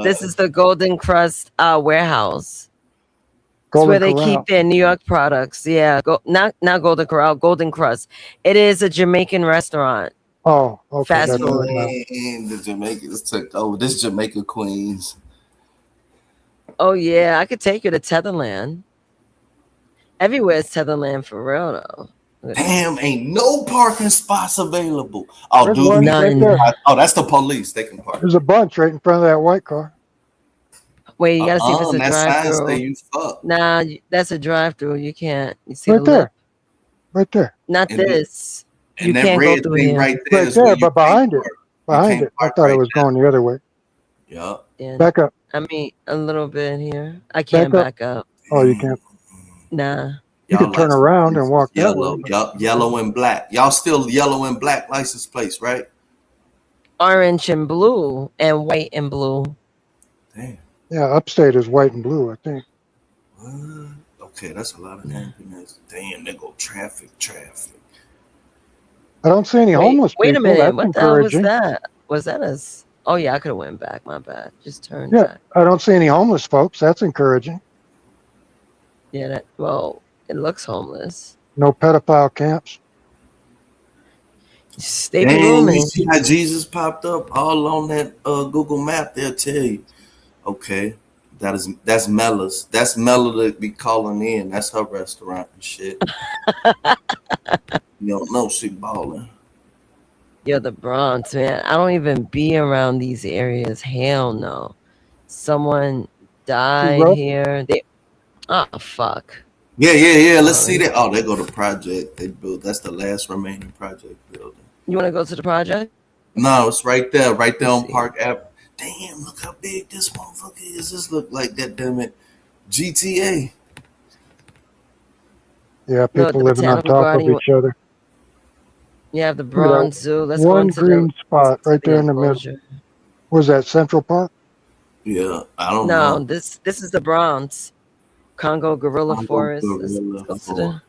this is the Golden Crust warehouse. It's Golden where they Corral. keep their New York products. Yeah, not Golden Corral, Golden Crust. It is a Jamaican restaurant. Oh, okay. Fast that's food. And the Jamaicans took over. This Jamaica Queens. Oh yeah, I could take you to Tetherland. Everywhere is Tetherland for real though. Damn, ain't no parking spots available. Oh, There's dude, one right there. that's the police. They can park. There's a bunch right in front of that white car. Wait, you gotta see if it's a that sign say drive-through. you fuck. Nah, that's a drive-through. You can't. You see Right the there. lip. Right there. Not And then- this. And You that can't go red through thing here. right there Right is where there, you but behind can't it. park. Behind can't it. I park thought it right was there. going the other way. Yeah. Yeah. Back up. I mean, a little bit here. I can't Back up. back up. Oh, you can't. Nah. You can turn around and walk that Yellow, way. yellow and black. Y'all still yellow and black license plates, right? Orange and blue and white and blue. Damn. Yeah, upstate is white and blue, I think. Okay, that's a lot of happiness. Damn, they go traffic. I don't see any homeless Wait a people. minute. That's What the hell was encouraging. that? Was that us? Oh yeah, I could have went back. My bad. Just turned Yeah, back. I don't see any homeless folks. That's encouraging. Yeah. Well, it looks homeless. No pedophile camps. Stay be Damn, rooming. you see how Jesus popped up all on that Google map? They'll tell you. Okay, that's Mella's. That's Mella that be calling in. That's her restaurant and shit. You don't know she balling. You're the Bronx, man. I don't even be around these areas. Hell no. Someone died here. Oh fuck. Yeah. Let's see that. Oh, they go to project they built. That's the last remaining project building. You want to go to the project? No, it's right there on Park Ave. Damn, look how big this motherfucker is. This look like that damn it GTA. Yeah, people living on top of each other. You have the Bronx Zoo. Let's go one into green spot right there in the middle. Was that Central Park? Yeah, I don't know. No, this is the Bronx. Congo Gorilla Forest. Let's go to the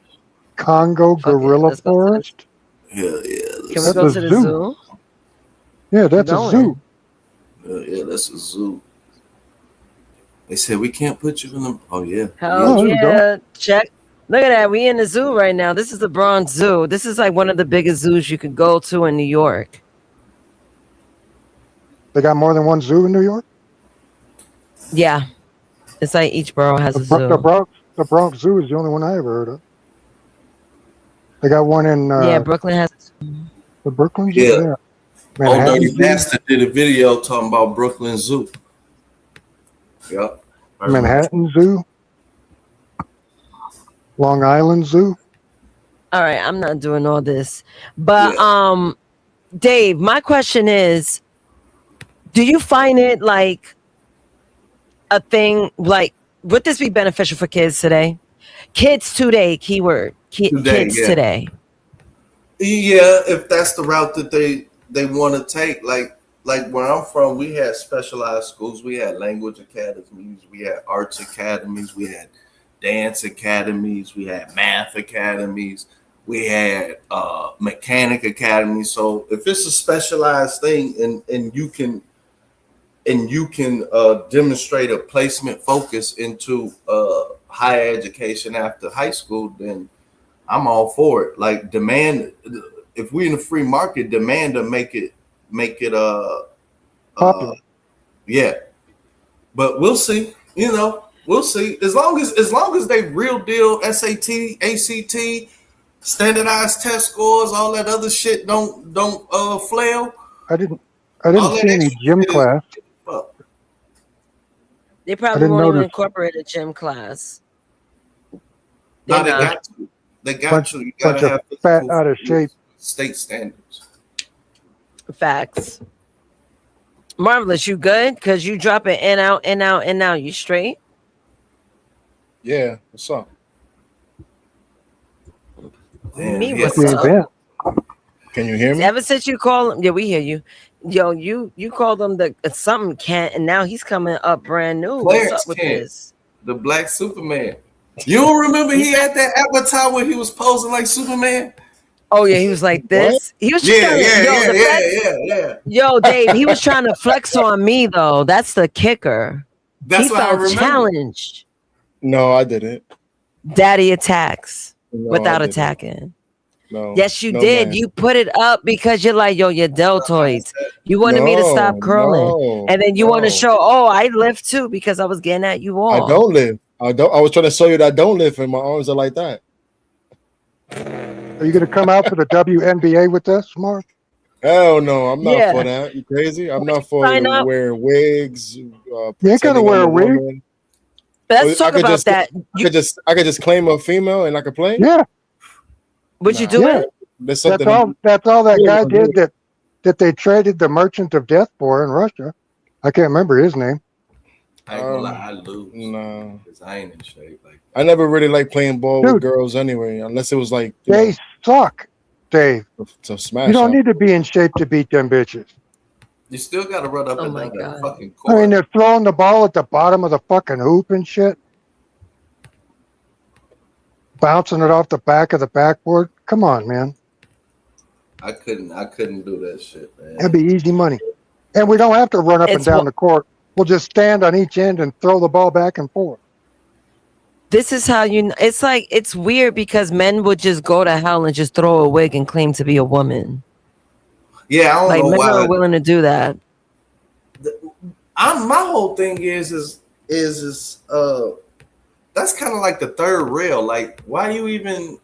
Congo Gorilla Forest? Yeah. Can we go to the zoo? Yeah, that's a zoo. Yeah, that's a zoo. They said we can't put you in the. Oh yeah. Hell yeah! Check. Look at that. We in the zoo right now. This is the Bronx Zoo. This is like one of the biggest zoos you could go to in New York. They got more than one zoo in New York? Yeah. It's like each borough has a zoo. The Bronx Zoo is the only one I ever heard of. They got one in Brooklyn has the Brooklyn Zoo. Yeah. Manhattan Dirty Zoo? Bastard did a video talking about Brooklyn Zoo. Yep. Manhattan Zoo? Long Island Zoo? All right, I'm not doing all this. But Dave, my question is, do you find it like a thing, like, would this be beneficial for kids today? Kids today, keyword. Kids today. Yeah, if that's the route that they want to take. Like where I'm from, we had specialized schools. We had language academies. We had arts academies. We had dance academies. We had math academies. We had mechanic academies. So if it's a specialized thing and you can demonstrate a placement focus into higher education after high school, then I'm all for it. Like demand, if we're in a free market, demand to make it popular. Yeah, but we'll see. We'll see. As long as they real deal SAT, ACT, standardized test scores, all that other shit don't flail. I didn't see any gym class. They probably won't even incorporate a gym class. No, they got to. They got to. You gotta have fat out of shape state standards. Facts. Marvelous, you good? Because you drop it in, out, in, out, in, out. You straight? Yeah. What's up? Me, what's up? Can you hear me? Ever since you call him, yeah, we hear you. Yo, you called him the something Kent, and now he's coming up brand new. Clarence What's up with Kent, this? the Black Superman. You don't remember he had that avatar where he was posing like Superman? Oh yeah, he was like this. He was Yo, Dave, he was trying to flex on me though. That's the kicker. That's he what I felt remember. challenged. No, I didn't. Daddy attacks No, without I didn't. attacking. No. Yes, you No, did. man. You put it up because you're like, yo, you're deltoids. You wanted me to stop curling. And then you want to show, oh, I lift too because I was getting at you all. I don't live. I was trying to show you that I don't live, and my arms are like that. Are you going to come out for the WNBA with us, Mark? Hell no, I'm not Yeah. for that. You crazy? I'm not for sign up? wearing wigs. You ain't gonna pretending wear I'm a wig. woman. Let's talk I could about just- that. I could just claim a female and I could play. Yeah. Would you do Yeah. it? That's That's something. all that guy did that they traded the Merchant of Death for in Russia. I can't remember his name. I ain't gonna lie, I lose. No, because I ain't in shape. Like I never really liked playing ball Dude. with girls anyway, unless it was like They suck, Dave. to smash. You don't up. need to be in shape to beat them bitches. you still gotta run up and down that fucking I court. mean, they're throwing the ball at the bottom of the fucking hoop and shit. Bouncing it off the back of the backboard. Come on, man. I couldn't do that shit, man. That'd be easy money. And we don't have to run up and down the court. We'll just stand on each end and throw the ball back and forth. This is how it's like, it's weird because men would just go to hell and just throw a wig and claim to be a woman. Yeah, I don't Like know men why. are willing to do that. My whole thing is that's kind of like the third rail. Like, why you even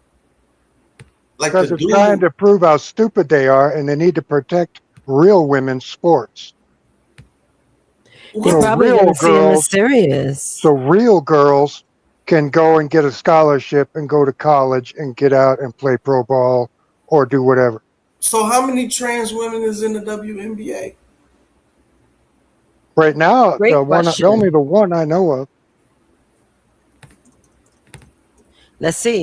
Because it's trying to prove how stupid they are, and they need to protect real women's sports. They're probably going to see him as serious. So real girls can go and get a scholarship and go to college and get out and play pro ball or do whatever. So how many trans women is in the WNBA? Right now, only the one I know of. Let's see.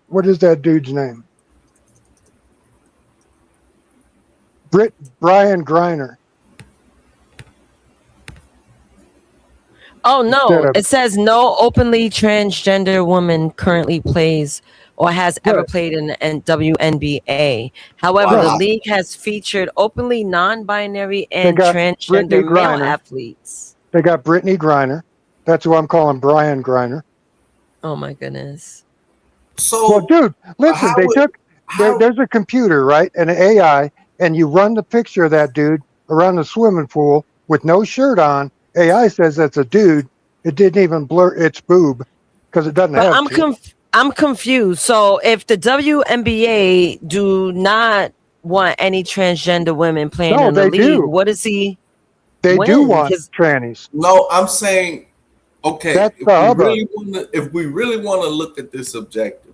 What is that dude's name? Brian Griner. Oh no! It says no openly transgender woman currently plays or has ever played in the WNBA. However, the league has featured openly non-binary and transgender male athletes. They got Brittany Griner. That's who I'm calling Brian Griner. Oh my goodness! So, well, dude, listen. There's a computer, right, and an AI, and you run the picture of that dude around the swimming pool with no shirt on. AI says that's a dude. It didn't even blur its boob because it doesn't have. I'm confused. So if the WNBA do not want any transgender women playing in the league, what is he? They do want trannies. No, I'm saying, okay, that's if we really want to look at this objectively,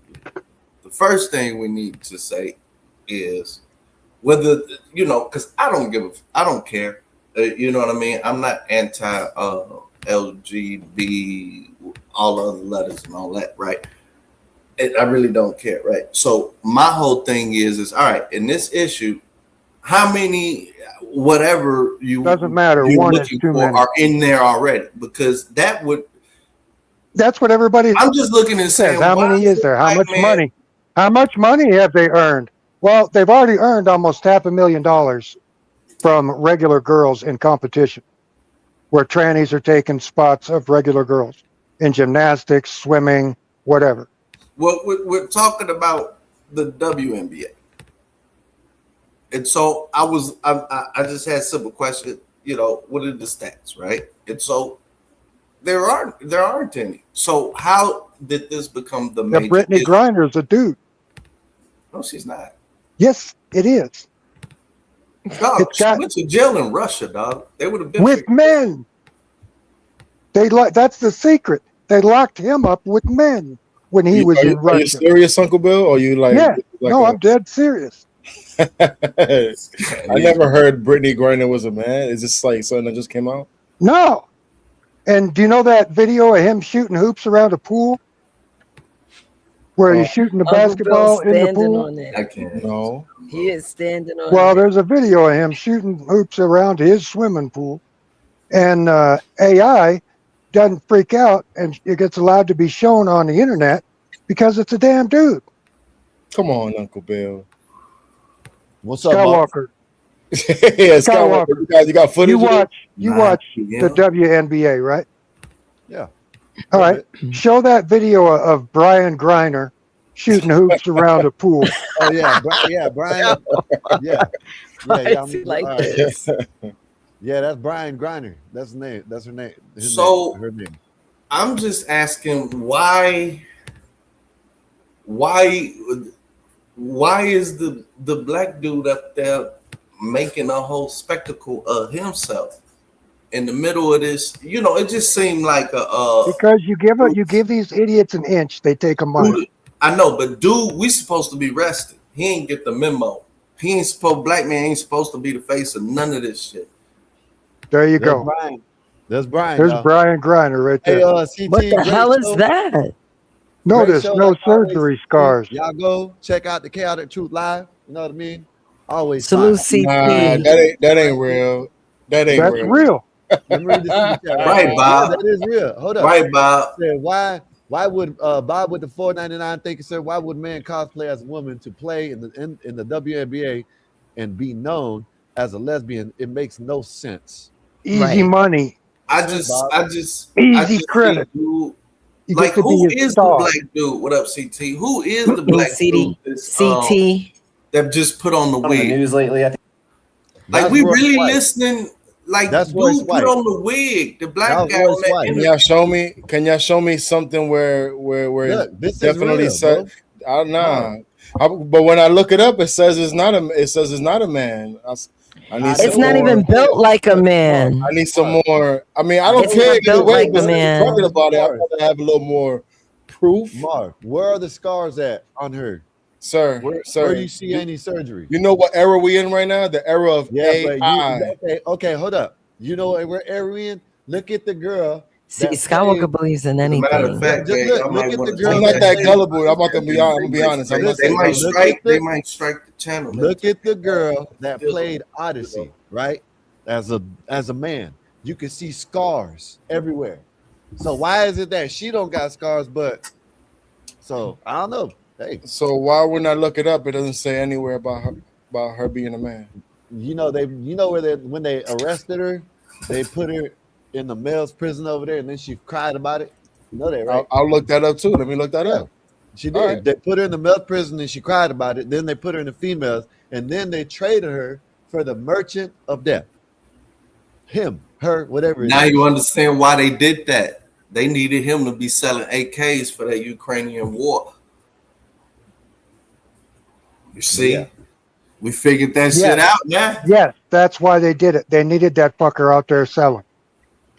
the first thing we need to say is whether, because I don't care. You know what I mean? I'm not anti LGBT, all other letters and all that, right? I really don't care, right? So my whole thing is all right, in this issue, how many whatever you doesn't matter, one is too many are in there already, because that's what everybody I'm just looking and saying, how many is there? How much money? How much money have they earned? Well, they've already earned almost $500,000 from regular girls in competition, where trannies are taking spots of regular girls in gymnastics, swimming, whatever. Well, we're talking about the WNBA, and so I just had a simple question. What are the stats, right? And so there aren't any. So how did this become the major? Brittany Griner's a dude. No, she's not. Yes, it is. Dog, she went to jail in Russia, dog. They would have been with men. That's the secret. They locked him up with men when he was in Russia. Are you serious, Uncle Bill? Or are you like? Yeah. I'm dead serious. I never heard Brittany Griner was a man. Is this like something that just came out? No. And do you know that video of him shooting hoops around a pool? Where he's shooting the basketball in the pool? I can't. No. He is standing on Well, there's a video of him shooting hoops around his swimming pool. And AI doesn't freak out, and it gets allowed to be shown on the internet because it's a damn dude. Come on, Uncle Bill. What's up, Skywalker? Yeah, Skywalker. You got footage? You watch the WNBA, right? Yeah. All right. Show that video of Brian Griner shooting hoops around a pool. Oh yeah, Brian. Yeah. Yeah, that's Brian Griner. That's his name. That's her name. Her name. I'm just asking why is the black dude up there making a whole spectacle of himself in the middle of this? It just seemed like because you give these idiots an inch, they take a mile. I know, but dude, we supposed to be rested. He ain't get the memo. Black man ain't supposed to be the face of none of this shit. There you go. There's Brian. There's Brian Griner right there. Hey, what the hell is that? Notice no surgery scars. Y'all go check out the Chaotic Truth Live. You know what I mean? Always salute CT. That ain't real. That's real. Right, Bob. That is real. Hold up. Right, Bob. Why would Bob with the 499? Thank you, sir. Why would man cosplay as a woman to play in the WNBA and be known as a lesbian? It makes no sense. Easy money. I just easy credit. Who is the black dude? What up, CT? Who is the black dude? CT that just put on the wig? News lately, I think. Like we really listening. Like dude put on the wig. The black guy. Can y'all show me something where Look, this definitely is real, said? Nah. But when I look it up, it says it's not a. It says it's not a man. I need It's some not more. even built like a man. I need some more. I mean, I don't It's care not either built way. like But a since man. we're talking about it, I'd rather have a little more proof. Mark, where are the scars at on her? Sir, Where do you see any surgery? You know what era we in right now? The era of AI. But okay, hold up. You know what era we in? Look at the girl. See, Skywalker believes in anything. Matter of fact, Just man, look at the girl. I'm not that gullible. I'm not gonna be honest. I'm gonna be honest. I'm not They that might gullible. strike. They might strike the channel. Look at the girl that played Odyssey, right? As a man, you can see scars everywhere. So why is it that she don't got scars, but so I don't know. Hey, So why when I look it up, it doesn't say anywhere about her being a man. you know where when they arrested her, they put her in the male's prison over there, and then she cried about it. You know that, right? I'll look that up too. Let me look that up. She did. All right. They put her in the male prison, and she cried about it. Then they put her in the females, and then they traded her for the merchant of death. Him, her, whatever. Now you understand why they did that. They needed him to be selling AKs for that Ukrainian war. You see, we figured that shit out, man. Yes, that's why they did it. They needed that fucker out there selling.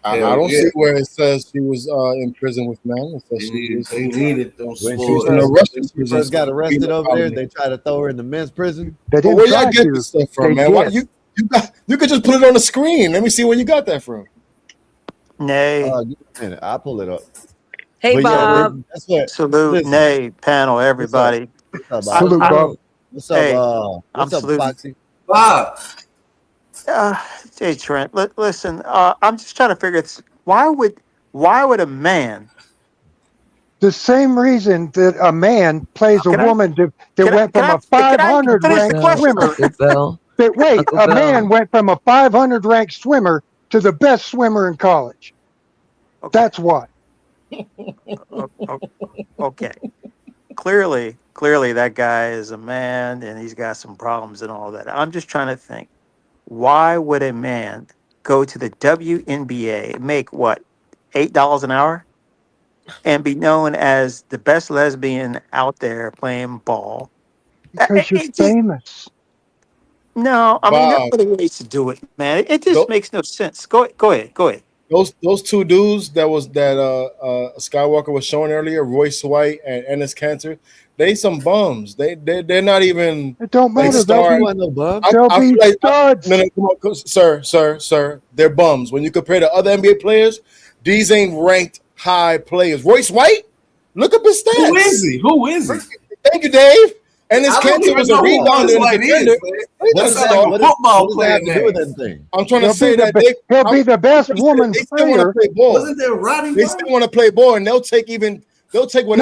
I don't see where it says she was in prison with men. It says they needed them. When she was in a Russian she first got arrested over there, they tried to throw her in the men's prison. But where y'all get this stuff from, man? Why you could just put it on the screen. Let me see where you got that from. Nay. Give me a minute. I'll pull it up. Hey, But Bob. that's what. Salute, listen. nay, panel, everybody. What's up, Salute, Bob. What's up? Hey, What's I'm up, saluting. Foxy? Bob. Hey, Trent. Listen, I'm just trying to figure this. Why would a man? The same reason that a man plays a woman that went from a 500 ranked swimmer. Wait, a man went from a 500 ranked swimmer to the best swimmer in college. That's why. Okay. Clearly, that guy is a man, and he's got some problems and all that. I'm just trying to think. Why would a man go to the WNBA, make what, $8 an hour, and be known as the best lesbian out there playing ball? Because you're famous. No, I mean, there are Bob. other ways to do it, man. It just makes no sense. Go ahead. Those two dudes that Skywalker was showing earlier, Royce White and Enes Kanter, they some bums. They're not even. It don't matter. They'll be studs. No, come on, sir. They're bums. When you compare to other NBA players, these ain't ranked high players. Royce White, look up his stats. Who is he? Thank you, Dave. And his I don't Kanter even was a know who rebounder Royce and a White defender. is, man. That's like a football player name. I'm trying to He'll say be that he'll be the best woman they still want to player. play ball. Wasn't there Roddy? They still want to play ball, and they'll take whatever.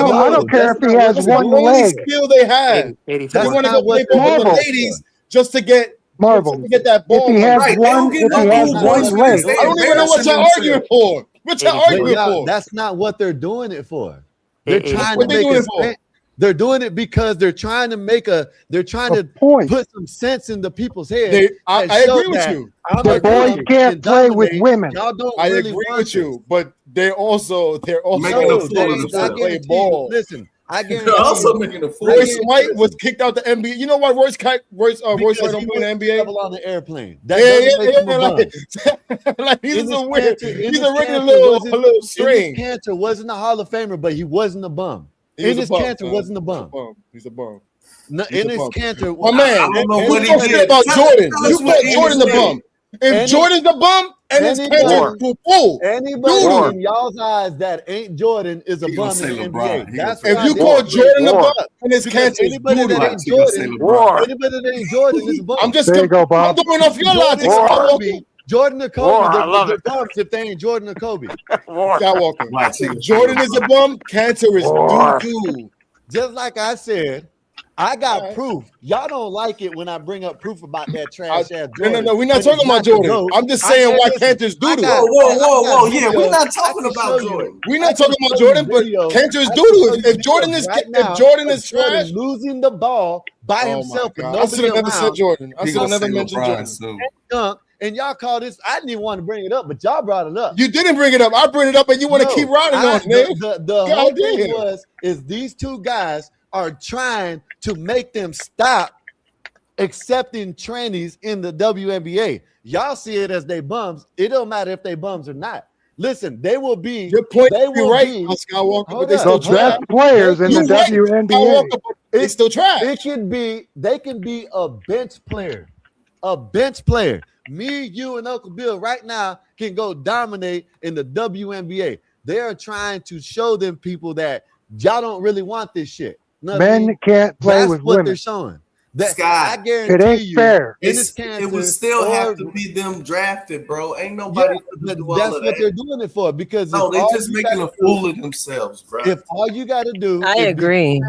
No, I don't care if he has That's one the only leg. skill they have. They want to go play ball with the Marvel. ladies just to get that ball. If he has one leg. I don't even know what y'all arguing for. What y'all arguing for? That's not what they're doing it for. They're trying What to they make doing a it for? They're doing it because they're trying to put some sense into people's heads. I agree with you. The boys can't play with women. Y'all don't I really agree want with you, but they're also Making a fool of themselves. play ball. Listen, I guarantee They're also you, making a fool. Royce White was kicked out the NBA. You know why Royce White don't play in the NBA? on the airplane. That doesn't make him a bum. Like he's a weird. Enes He's a regular Kanter little string. Enes Kanter wasn't a Hall of Famer, but he wasn't a bum. Enes Kanter wasn't a bum. He's a bum. No, Enes Kanter. My man, I don't know what he talking did. about Jordan. Tell us You what call Enes Jordan the did. bum. If Jordan's the bum, Enes Kanter is fool. Anybody in y'all's eyes that ain't Jordan is a He gonna bum say in the LeBron. NBA. He That's gonna If why you they call don't Jordan the play bum, ball. Enes Because Kanter is anybody that ain't Jordan, anybody that ain't Jordan is a bum. I'm just There you go, Bob. I'm going off your logic. Jordan or Kobe, they're bums if they ain't Jordan or Kobe. Skywalker. If Jordan is a bum, Kanter is doo-doo. Just like I said, I got proof. Y'all don't like it when I bring up proof about that trash ass Jordan. No, we're not talking about Jordan. I'm just saying why Kanter's doo-doo. Whoa. Yeah, we're not talking about Jordan. We're not talking about Jordan, but Kanter's doo-doo. If Jordan is trash, losing the ball by himself with I should nobody have never said around. Jordan. I should have never mentioned Jordan. And y'all call this. I didn't even want to bring it up, but y'all brought it up. You didn't bring it up. I bring it up, and you want to keep riding on it, man. The whole thing is these two guys are trying to make them stop accepting trannies in the WNBA. Y'all see it as they bums. It don't matter if they bums or not. Listen, they will be. Your point, They you're will right, be. Skywalker, but they The still trash. best players in the You're right, WNBA. Skywalker, but they still trash. It can be. They can be a bench player. A bench player. Me, you, and Uncle Bill right now can go dominate in the WNBA. They are trying to show them people that y'all don't really want this shit. Know what I Men mean? can't play That's with what women. they're showing. That Sky, I guarantee It ain't you, fair. it would still have to be them drafted, bro. Ain't nobody but do all that's of what that. they're doing it for. Because No, if they all just you making gotta a fool of themselves, bro. If all you got to do, I agree.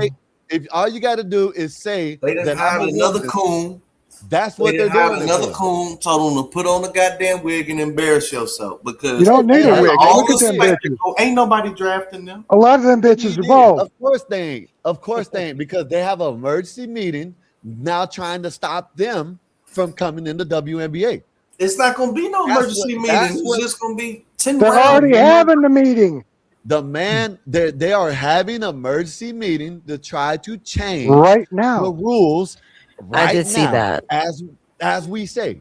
If all you got to do is say They done that I'm hired a another woman, coon. that's what They they're done hired doing. another coon, told them to put on the goddamn wig and embarrass yourself because You don't need a wig. all Look at the them bitches. spectacle. Ain't nobody drafting them. A lot of them bitches are bald. Of course they ain't. Of course they ain't, because they have an emergency meeting now trying to stop them from coming in the WNBA. It's not gonna be no emergency meeting. It's just gonna be 10 They're rounds. already having the meeting They are having an emergency meeting to try to change right now. the rules right I did see now, that. as we say.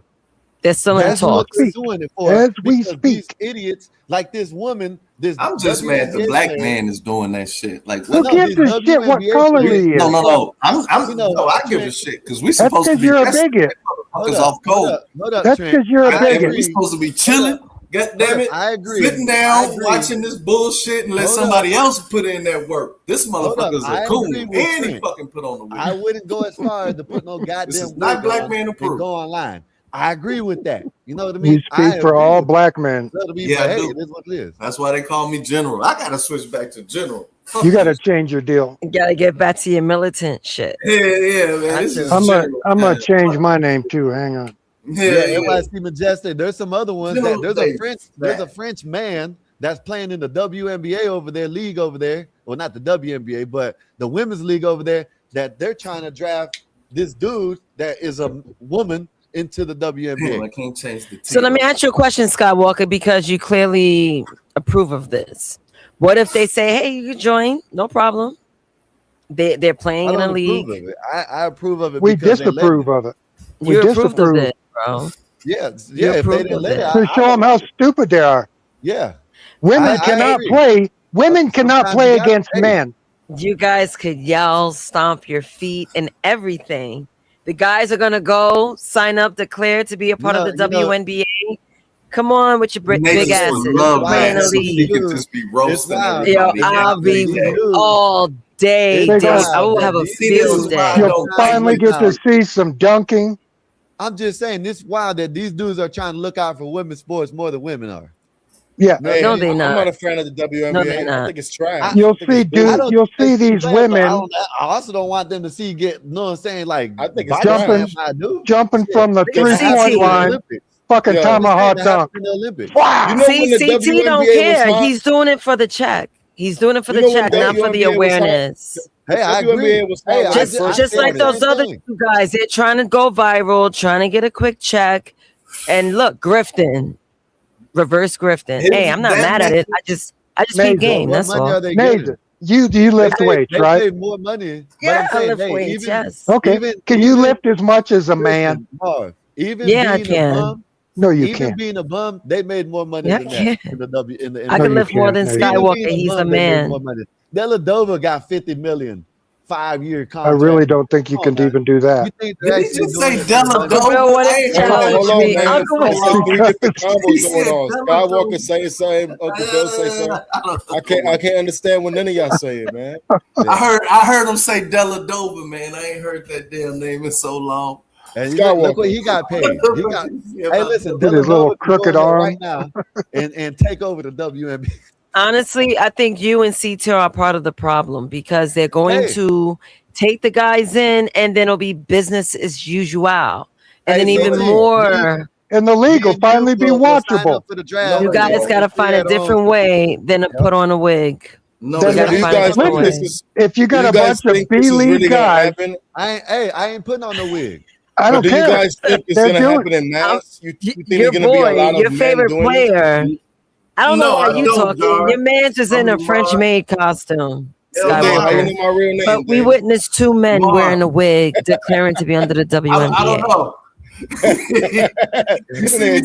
They're still in That's what talks. they're doing it for. As we because speak. these idiots, like this woman, this I'm just mad the WNBA black player- man is doing that shit. Like, Who what? gives a shit what color he is? No. I'm You know, no, I give a shit because we That's supposed to because be you're a resting bigot. motherfuckers off cold. Hold up, That's Trent. because you're a God damn it, bigot. we supposed to be chilling. God damn it. I agree. Sitting I down, agree. watching this bullshit and let Hold somebody up. else put in that work. This Hold up. motherfucker's I a coon. agree And with he Trent. fucking put on the wig. I wouldn't go as far as to put no goddamn This is not wig black on man and approved. go online. I agree with that. You know what I mean? You speak for all black men. Yeah, I hey, do. it is what it is. That's why they call me general. I gotta switch back to general. Fuck You got to this. change your deal. You gotta get back to your militant shit. Yeah, man. This is I'm general. gonna change my name too. Hang on. Yeah, NYC Majestic. There's some other ones General there's Davis. a French man that's playing in the WNBA over there, league over there. Well, not the WNBA, but the women's league over there, that they're trying to draft this dude that is a woman into the WNBA. I can't change the So let me ask you a question, Skywalker, because you clearly approve of this. What if they say, "Hey, you can join, no problem"? They're playing I in a don't league. approve of it. I approve of it. We because they let disapprove me. of it. We You approved of disapprove it, bro. Yeah, You if they approved didn't of let it. it, to show them how stupid they are. yeah. Women I cannot agree. play. Women cannot Sometimes play you gotta against pay. men. You guys could yell, stomp your feet, and everything. The guys are gonna go sign up, declare to be a part of the WNBA. Come on with your big Niggas asses. would love Play in that. the So he league. could just be roasting wild. Yo, everybody. I'll be These dudes- all day. They go- I will have a See, this is field why I day. You'll don't finally like get to see some dunking. I'm just saying, this wild that these dudes are trying to look out for women's sports more than women are. Yeah, Hey, No, they're I'm not. not a fan of the WNBA. No, they're I not. think it's trash. you'll I think see, it's dude. bullshit. You'll see these It's bad, but women I also don't want them to see know what I'm saying? Like, I think it's body jumping, trash. I do. jumping from the Look at 3-point CT. line, fucking Yo, tomahawk That dunk. happened in the Olympics. Wow. You know when the CT don't WNBA was care. hot? He's doing it for the check. He's doing it for You the know when check, not for the WNBA was hot? awareness. Hey, I WNBA agree. was hot Hey, when I it first Just like started. those other two guys, they're trying to go viral, trying to get a quick check. And look, grifting, reverse grifting. Hey, I'm not mad at it. I just Nathan, keep game. What That's money all. are they getting? Nathan, you lift weights, They right? pay more money. Yeah, but I'm I saying, lift hey, weights. even, Yes. Okay. Can you lift as much as a man? listen, Marv, even Yeah, I being can. a bum, No, you even can't. being a bum, they made more money Yeah, I than that can. in the W in the I No, can you lift more can't, than Nathan. Even Skywalker. being a He's a bum, they made man. more money. Deladova got 50 million, 5-year I contract. really don't think you can even do You that. think Did they're he actually just doing say it for the money? Uncle Bill, what I if ain't you heard Hold on, challenge hold on, me? man. Uncle It's Bill. like three different He combos said going on. Deladova. Skywalker saying something, Uncle Bill say something. I can't understand what none of y'all saying, man. I heard him say Deladova, man. I ain't heard that damn name in so long. And look what Skywalker. he got paid. He got. Hey, listen, With his little Deladova can go crooked ahead arm. right now and take over the WNBA. Honestly, I think you and CT are part of the problem because they're going Hey. to take the guys in and then it'll be business as usual. And Hey, then even CT, more, And the league will me and finally you be will sign watchable. up for the draft. you No, guys no. got to find a different way than to put on a wig. No, Then You got Do to you find a guys different think way. this is? If you Do got you a guys bunch of think this is B-League really gonna guys, happen? I ain't putting on no wig. I But don't do you care. guys think it's They're gonna doing happen in mass? You think there's Your gonna be a boy, lot your of men favorite doing it? player. I don't know No, why I you don't, talking. Jar. Your man's is in I'm a French Lamar. maid costume. Dave, how you Skywalker. know my real name? But we Dave? witnessed two men wearing a wig declaring to be under the WNBA. I don't know.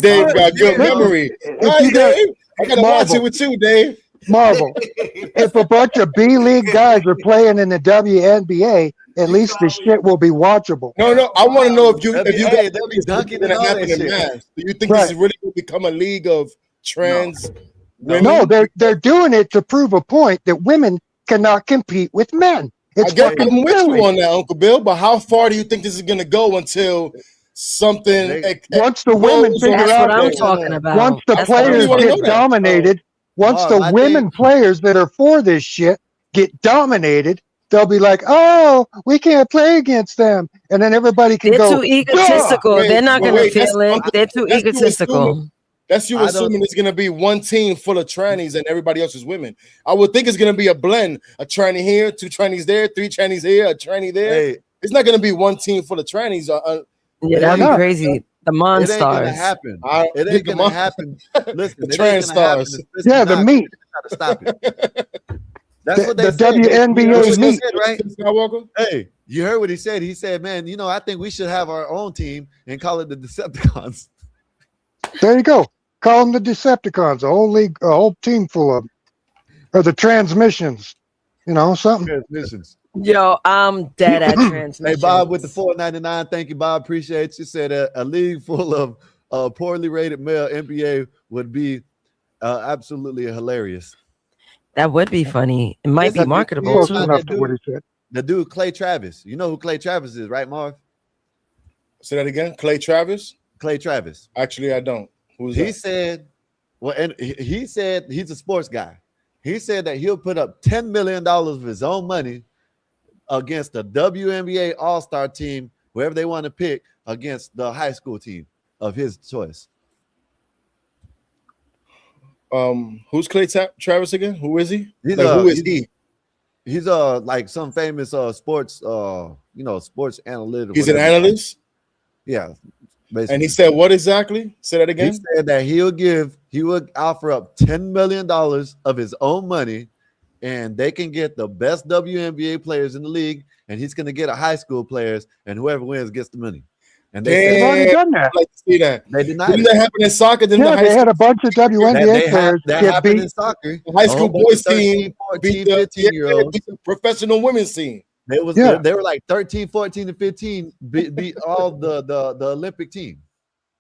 Dave got good memory. Hi, you got- Dave. I gotta watch Marvel. it with you, Dave. Marvel. If a bunch of B League guys are playing in the WNBA, at least the shit will be watchable. No. I want to know if you They'll be guys dunking gonna and all happen that in shit. mass. Do you think this is really gonna become a league of trans women? No, they're doing it to prove a point that women cannot compete with men. It's I guess fucking I'm with silly. you on that, Uncle Bill. But how far do you think this is gonna go until something? Once the women figure That's out what I'm that talking about. once the That's what I'm players talking get about. dominated, once Marv, the I women think- players that are for this shit get dominated, they'll be like, "Oh, we can't play against them," and then everybody can They're go. too egotistical. Wait, They're not but going to wait, that's feel it. Uncle- They're too that's you egotistical. assuming. That's you I don't- assuming it's gonna be one team full of trannies and everybody else is women. I would think it's gonna be a blend: a tranny here, two trannies there, three trannies here, a tranny there. Hey, It's not gonna be one team full of trannies. Yeah, that'd be not. crazy. The It ain't gonna Monstars. happen. I- It ain't gonna happen. Listen, The it ain't trans gonna happen. stars. Especially Yeah, the not. meat. Gotta stop it. That's what they The said. WNBA You heard what he meat. said, right? Skywalker? Hey, you heard what he said. He said, "Man, I think we should have our own team and call it the Decepticons." There you go. Call them the Decepticons. A whole league, a whole team full of them, or the Transmissions. Something. Transmissions. Yo, I'm dead at Hey, transmission. Bob with the $4.99. Thank you, Bob. Appreciate you. Said a league full of poorly rated male NBA would be absolutely hilarious. That would be funny. It might be Listen, marketable Close too. enough to what he said. The dude Clay Travis. You know who Clay Travis is, right, Marv? Say that again. Clay Travis? Clay Travis. Actually, I don't. Who's He that? said, well, and he said he's a sports guy. He said that he'll put up $10 million of his own money against the WNBA All-Star team, wherever they want to pick, against the high school team of his choice. Who's Clay Travis again? Who is he? He's Who is he? He's like some famous sports sports analyst. He's an analyst. Yeah, basically. And he said what exactly? Say that again. He said that he would offer up $10 million of his own money, and they can get the best WNBA players in the league, and he's going to get a high school players, and whoever wins gets the money. And They've already done that. I'd like to see that. They denied Didn't it. that happen in soccer? Didn't the Yeah, high they school, had a bunch of WNBA players that get happened beat. in soccer. the high school A whole bunch boys of 13, team 14, beat the 15-year-olds. beat the professional women's team? They were like 13, 14, and 15 beat all the Olympic team.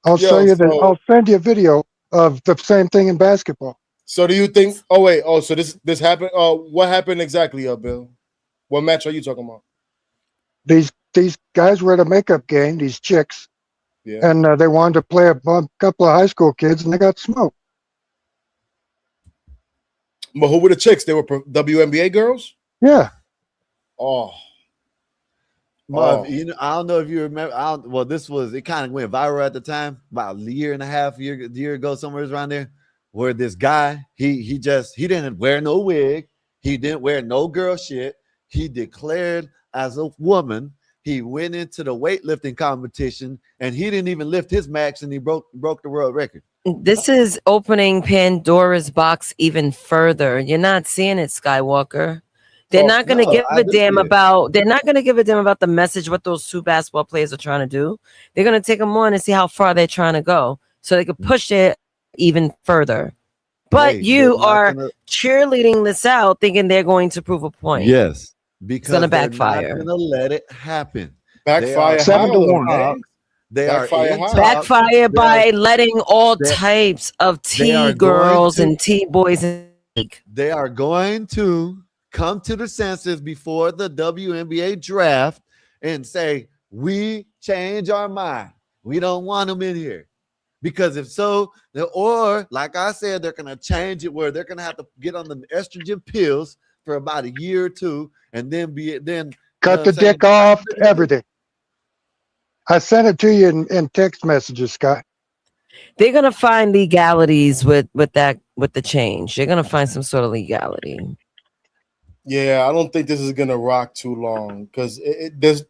I'll Yo, show you that. so- I'll send you a video of the same thing in basketball. So do you think? Oh wait. Oh, so this happened. What happened exactly, Bill? What match are you talking about? These guys were at a makeup game, these chicks, Yeah. and they wanted to play a couple of high school kids, and they got smoked. But who were the chicks? They were WNBA girls. Yeah. Oh. Marv, I don't know if you remember. It kind of went viral at the time, about a year and a half, year ago, somewhere around there, where this guy, he didn't wear no wig, he didn't wear no girl shit. He declared as a woman. He went into the weightlifting competition, and he didn't even lift his max, and he broke the world record. This is opening Pandora's box even further. You're not seeing it, Skywalker. They're not going to give a damn about. They're not going to give a damn about the message. What those two basketball players are trying to do. They're going to take them on and see how far they're trying to go, so they can push it even further. But Hey, you they're not are gonna- cheerleading this out, thinking they're going to prove a point. Yes, because gonna they're backfire. not gonna let it happen. Backfire. They are 7-1. talks. They Backfire are in how? talks. Backfire by letting all they- types of they are T girls going to- and T boys in. They are going to come to the senses before the WNBA draft and say, we change our mind. We don't want them in here. Because if so, or like I said, they're going to change it where they're going to have to get on the estrogen pills for about a year or two and then Cut the dick off, everything. I sent it to you in text messages, Scott. They're gonna find legalities with the change. They're gonna find some sort of legality. Yeah, I don't think this is gonna rock too long because there's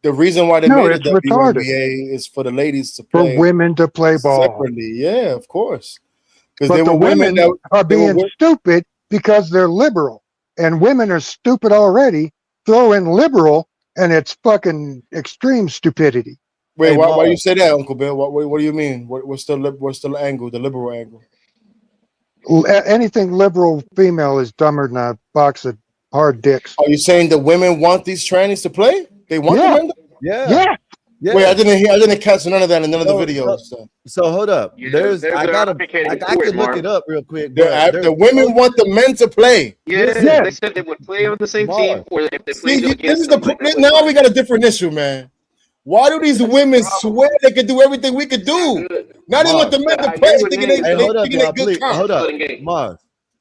the reason why they No, made it's the retarded. WNBA is for the ladies to For play women to play ball. separately. Yeah, of course. Because But there the were women women that are they were being stupid because they're liberal. and women are stupid already. Throw in liberal, and it's fucking extreme stupidity. Wait, Hey, why you Marv. say that, Uncle Bill? What do you mean? What's the angle? The liberal angle? Anything liberal female is dumber than a box of hard dicks. Are you saying the women want these trannies to play? They want Yeah. the men to Yeah. Wait, I didn't catch none of that in none of the videos. So hold up. There's I could look it up real quick. But The women want the men to play. Yeah, they said they would play on the same team, or if they See, played this is against them. now we got a different issue, man. Why do these women swear they can do everything we could do? Now they want the men to play, thinking they good comp. Hold up,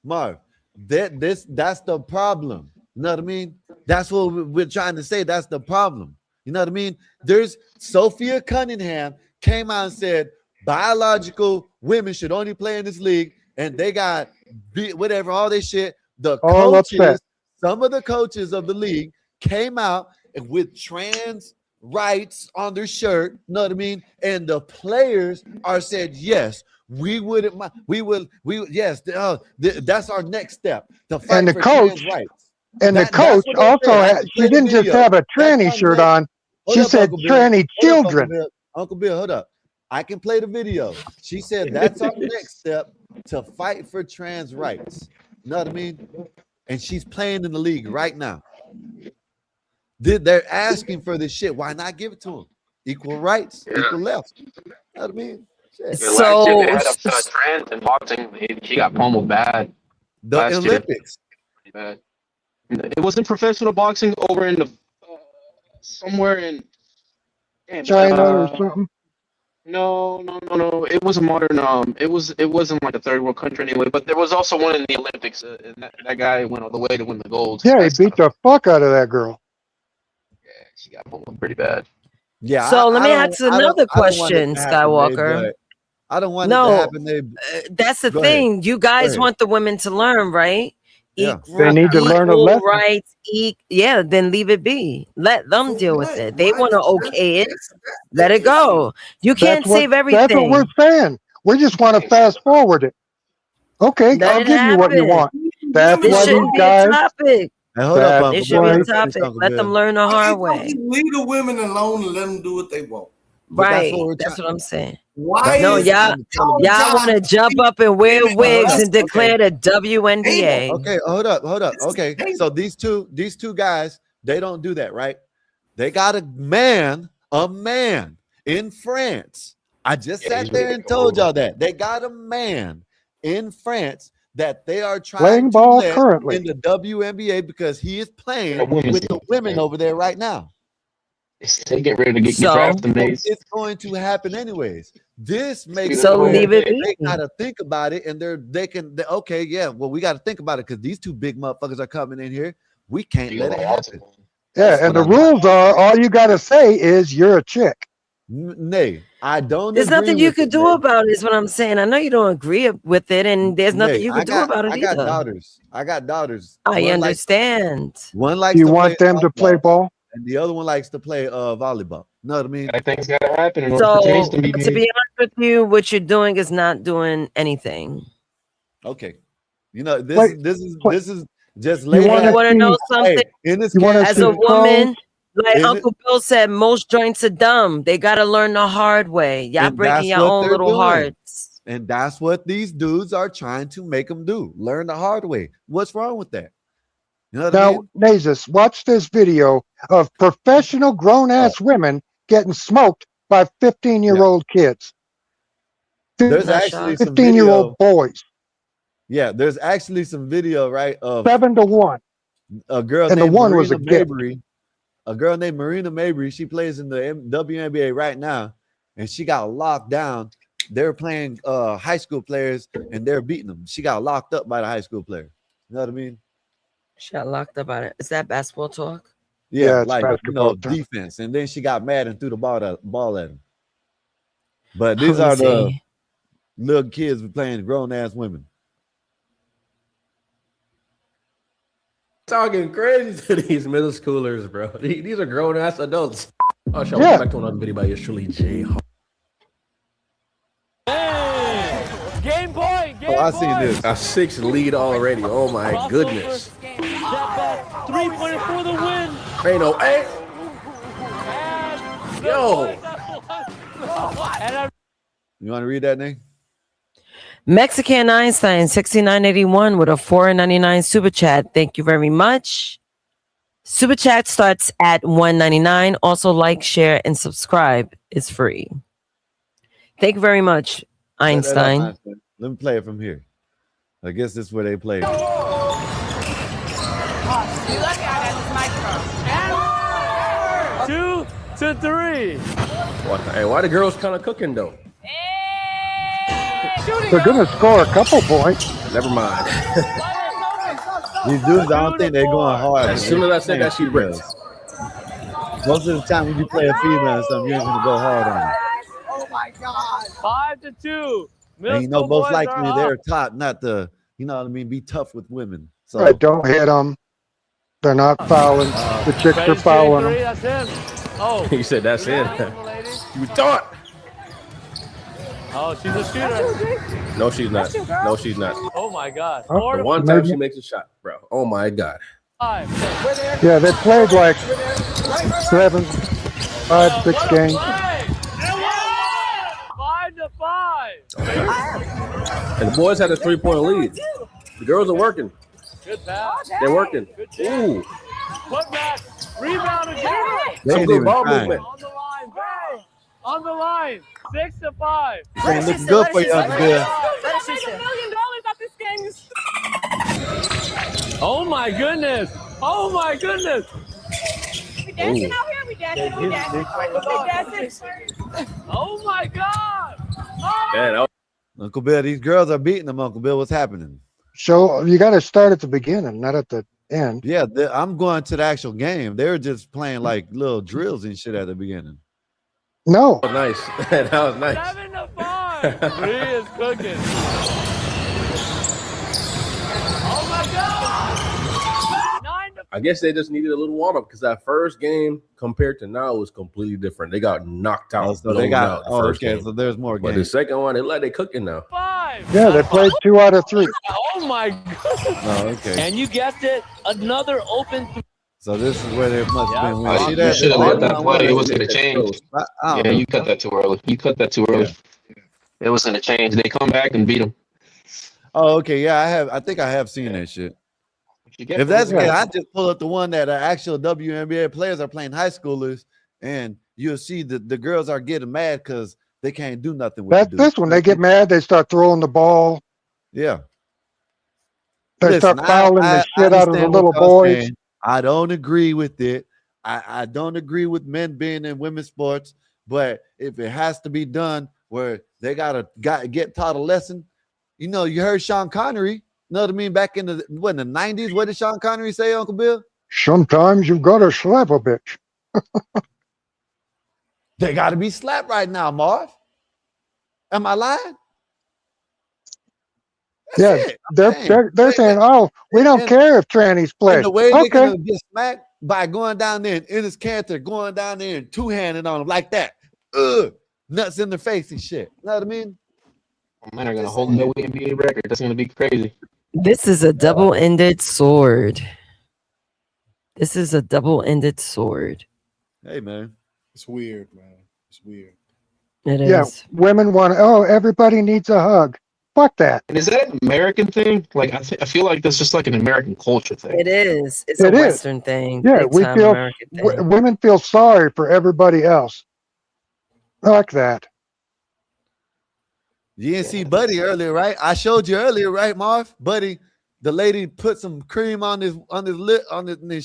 Marv. That's the problem. You know what I mean? That's what we're trying to say. That's the problem. You know what I mean? There's Sophia Cunningham came out and said biological women should only play in this league, and they got whatever, all this shit. The coaches, some of the coaches of the league came out with trans rights on their shirt, you know what I mean? And the players are said, yes, we wouldn't mind. That's our next step to fight And the for coach, trans rights. and the coach also had, she didn't just have a tranny shirt on. She said tranny children. Uncle Bill, hold up. I can play the video. She said that's our next step to fight for trans rights. You know what I mean? And she's playing in the league right now. They're asking for this shit. Why not give it to them? Equal rights, equal left. You know what I mean? Shit. Last year they had a trans in boxing. She got pummeled bad. The Olympics. Bad. It wasn't professional boxing over in the somewhere in China or something. No. It was a modern. It wasn't like a third world country anyway. But there was also one in the Olympics, and that guy went all the way to win the gold. Yeah, he beat the fuck out of that girl. Yeah, she got pummeled pretty bad. Yeah. So let me ask another question, Skywalker. I don't want it to happen. That's the thing. You guys want the women to learn, right? Yeah. They need to learn a lesson. Rights, then leave it be. Let them deal with it. They want to okay it. Let it go. You can't save everything. That's what we're saying. We just want to fast forward it. Okay, I'll give you what you want. That's why these guys. Hey, hold up, It should be a topic. Let them learn the hard way. Leave the women alone and let them do what they want. Right. That's what I'm saying. Why? No, y'all want to jump up and wear wigs and declare the WNBA. Okay, hold up. Okay, so these two guys, they don't do that, right? They got a man in France. I just sat there and told y'all that they got a man in France that they are trying to ball play currently in the WNBA because he is playing with the women over there right now. They get ready to get drafted. It's going to happen anyways. This makes leave it be. They gotta think about it, and we got to think about it because these two big motherfuckers are coming in here. We can't let it happen. Yeah, and the rules are all you got to say is you're a chick. Nay, I don't. There's nothing you could do about it, is what I'm saying. I know you don't agree with it, and there's nothing you can do about it either. I got daughters. I understand. One likes you want them to play ball, and the other one likes to play volleyball. Know what I mean? I think it's gotta happen. So, to be honest with you, what you're doing is not doing anything. Okay, you know this is just. You want to know something? As a woman. Like Uncle Bill said, most joints are dumb. They got to learn the hard way. Y'all breaking your own little hearts. And that's what these dudes are trying to make them do. Learn the hard way. What's wrong with that? You know what I mean? Nazis, watch this video of professional grown-ass women getting smoked by 15-year-old kids. There's actually some 15-year-old boys. Yeah, there's actually some video, right? Of 7-1. A girl and named the one Marina was a gift. Mabry. A girl named Marina Mabry, she plays in the WNBA right now, and she got locked down. They're playing high school players, and they're beating them. She got locked up by the high school player. You know what I mean? She got locked up by it. Is that basketball talk? Yeah, like defense. And then she got mad and threw the ball at him. But these are the little kids playing grown-ass women. Talking crazy to these middle schoolers, bro. These are grown ass adults. Oh, shall we go back to another video by yours truly, Jay. Game point. I seen this. A 6 lead already. Oh my goodness. Step back, 3-pointer for the win. Ain't no hey. Yo. You want to read that name? Mexican Einstein 6981 with a $4.99 super chat. Thank you very much. Super chat starts at $1.99. Also, like, share, and subscribe. It's free. Thank you very much, Einstein. Let me play it from here. I guess this is where they play it. You're lucky I got this microphone. 2 to 3. Hey, why the girls kind of cooking though? They're going to score a couple points. Never mind. These dudes, I don't think they're going hard. As soon as I said that, she ripped. Most of the time when you play a female or something, you ain't going to go hard on it. Oh my God. 5 to 2. And you know, most likely they're taught not to, you know what I mean, be tough with women. So Right, don't hit them. They're not fouling. The chicks are fouling them. That's him. Oh. You said that's it. You thought. Oh, she's a shooter. No, she's not. No, she's not. Oh my God. Oh, The one time she makes a shot, bro. Oh my God. 5. Yeah, they played like 5, 6 games. 5 to 5. And the boys had a 3-point lead. The girls are working. Good pass. They're working. Ooh. Put back. Rebound again. Some good ball Bang. movement. On the line. Bang. On the line. 6 to 5. ain't looking good for you, Uncle Bill. Oh my goodness. Oh my goodness. We dancing out here? We dancing. We dancing. Oh my God. Man, Uncle Bill, these girls are beating them, Uncle Bill. What's happening? So you got to start at the beginning, not at the end. Yeah, I'm going to the actual game. They were just playing like little drills and shit at the beginning. No. That was nice. That was nice. 7 to 5. 3 is cooking. Oh my God. 9 to I guess they just needed a little warm up because that first game compared to now was completely different. They got knocked out. So they got out the first game. so there's more But the games. second one, they cooking now. 5. Yeah, they played 2 out of 3. Oh my goodness. Oh, okay. And you guessed it, another open. So this is where they must have been You winning. See that? should have let that play. It was going to change. Yeah, you cut that too early. You cut that too early. It was going to change. They come back and beat them. Oh, okay. Yeah, I think I have seen that shit. If that's the case, I just pull up the one that actual WNBA players are playing high schoolers, and you'll see the girls are getting mad because they can't do nothing with That's this when they get mad, they start throwing the ball. Yeah. They start fouling the shit out of the little boys. Saying. I don't agree with it. I don't agree with men being in women's sports, but if it has to be done where they gotta get taught a lesson, you know, you heard Sean Connery, you know what I mean, back in the 90s, what did Sean Connery say, Uncle Bill? Sometimes you've got to slap a bitch. They got to be slapped right now, Marv. Am I lying? Yeah, they're saying, oh, we don't care if trannies play. And the way okay. they're gonna get smacked by going down there and in his character, going down there and two-handed on him like that. Nuts in the face and shit. You know what I mean? Men are going to hold the WNBA record. That's going to be crazy. This is a double-ended sword. This is a double-ended sword. Hey, man. It's weird, man. It's weird. It is. Yeah, women want, everybody needs a hug. Fuck that. And is that an American thing? Like, I feel like that's just like an American culture thing. It is. It's a Western thing. Yeah, big we time feel American thing. women feel sorry for everybody else. Like that. You didn't see Buddy earlier, right? I showed you earlier, right, Marv? Buddy, the lady put some cream on his lip, and then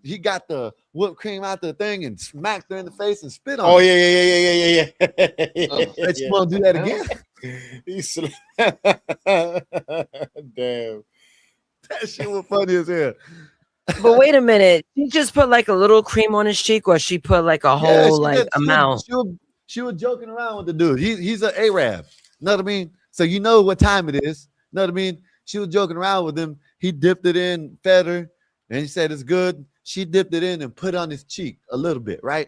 he got the whipped cream out the thing and smacked her in the face and spit on her. Oh yeah. Bet you won't do that again. Damn. That shit was funny as hell. But wait a minute. She just put like a little cream on his cheek, or she put like a whole amount? She was joking around with the dude. He's an Arab. You know what I mean? So you know what time it is. You know what I mean? She was joking around with him. He dipped it in, fed her, and he said it's good. She dipped it in and put it on his cheek a little bit, right?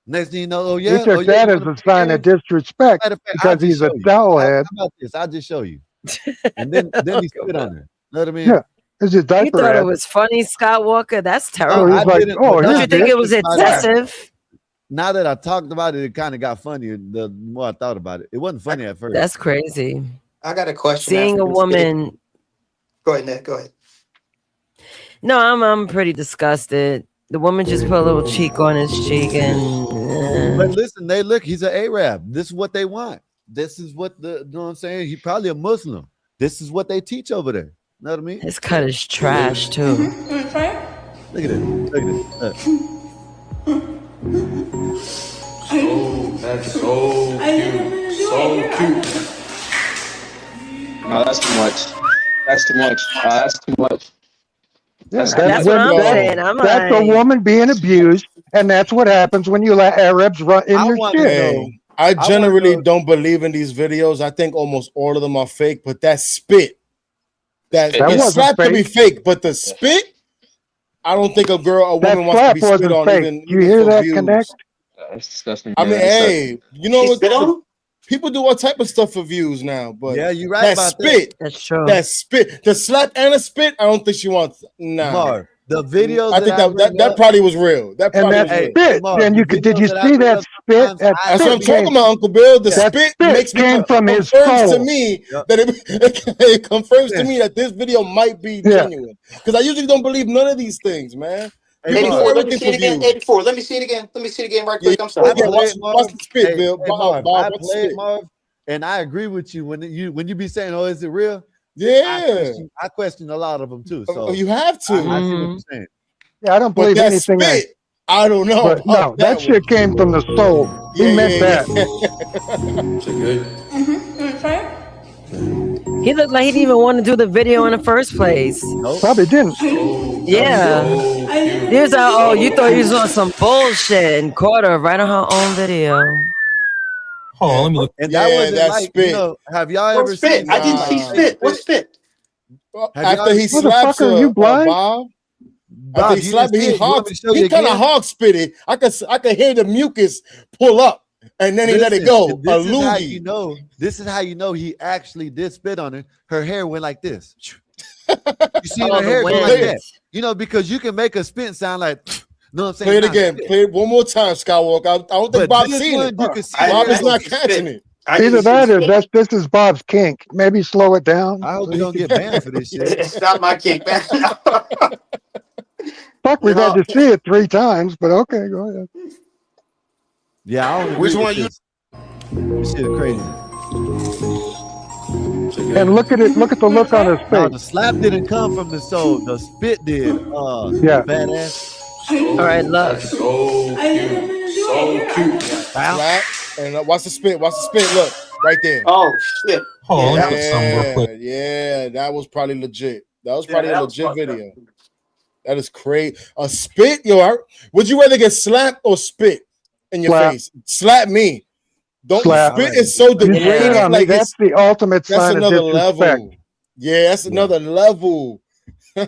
Next thing you know, He took that as a sign of disrespect because he's a towelhead. How about this? I'll just show you. And then he spit on her. You know what I mean? Yeah. Is his You diaper thought it red? was funny, Scott Walker? That's Oh, terrible. he's like, oh, Don't here's you think this. it was excessive? Now that I talked about it, it kind of got funnier the more I thought about it. It wasn't funny at first. That's crazy. I got a question. Seeing a after this woman. Go ahead, Nick. Go ahead. No, I'm pretty disgusted. The woman just put a little cheek on his cheek, and But listen, he's an Arab. This is what they want. This is what you know what I'm saying? He's probably a Muslim. This is what they teach over there. You know what I mean? his cut is trash too. Look at it. Look at it. That's so cute. So cute. No, that's too much. That's too much. That's too much. Yeah, That's what I'm saying. I'm that's a like, woman being abused, and that's what happens when you let Arabs run in your shit. Hey, I generally don't believe in these videos. I think almost all of them are fake, but that spit, that the wasn't slap could be fake. fake, but the spit, I don't think a That woman wants to slap be spit wasn't on. fake. Even You hear for that, views. Connect? That's disgusting. I mean, hey, you know She what? spit on him? People do all type of stuff for views now, but Yeah, you're right that about spit, that's true. that spit, the slap and a spit, I don't think she wants. Nah, Marv, the videos I think that I bring that up- probably was real. That And probably that was real. spit, Marv, and the you could, did videos you that I see bring that up spit? sometimes That That's what I'm spit talking came, about, Uncle Bill. The that spit spit makes me came from his confirms to soul. me Yep. that it confirms to me that this video might be Yeah. genuine. Because I usually don't believe none of these things, man. Hey, People do 84. Let me everything see it for again. views. 84. Let me see it again. Let me see it again right Yeah, quick. I'm sorry. yeah, watch Marv. the spit, Hey, Bill. hey, Marv, Bob, I watch the play it, spit. Marv, and I agree with you when you be saying, "Oh, is it real?" Yeah. I question a lot of them too. So You have to. I see what you're saying. Yeah, I don't But believe that anything. spit, I don't know But about no, that one. shit came from the soul. He Yeah, meant yeah, that. yeah. he looked like he didn't even want to do the video in the first place. Nope. Probably didn't. Yeah. Here's how. Oh, you thought you was on some bullshit and caught her right on her own video. Hold on, let me look. And that Yeah, wasn't that like, spit. you know, have y'all What ever spit? seen? I didn't see spit. What spit? After he slaps Motherfucker, her, you blind? Bob. After Bob, he you slapped didn't her, see it? You want me to show you he kind of again? hog spit it. I could hear the mucus pull up, and then he let it Listen, go. and A this is how loogie. you know. This is how you know he actually did spit on her. Her hair went like this. You see Oh, her the hair go like wind. that. You know, because you can make a spit sound like. Know what I'm saying? Play it Not again. spit. Play it one more time, Skywalker. I don't think But Bob's this seen one, it. you can see Bob the is not spit. catching it. Either that or this is Bob's kink. Maybe slow it down. I hope so we he don't can- get banned for this shit. It's not my kick, man. Fuck, we've You had know- to see it 3 times, but okay, go ahead. Yeah, I don't agree Which with one you? this. This shit is crazy. And look at it. Look at the look on his No, face. the slap didn't come from the soul. The spit did. Yeah. Badass. All right, look. So cute. So cute. Slap and watch the spit. Watch the spit. Look right there. Oh shit. Hold on, let me put something real quick. Yeah, that was probably legit. That was probably Yeah, a that was legit fucked up. video. That is crazy. A spit, yo. Would you rather get slapped or spit in your Slap. face? Slap me. Don't Slap. spit is so You spit degrading. on me. Like That's it's the ultimate that's sign of another disrespect. level. Yeah, that's another level.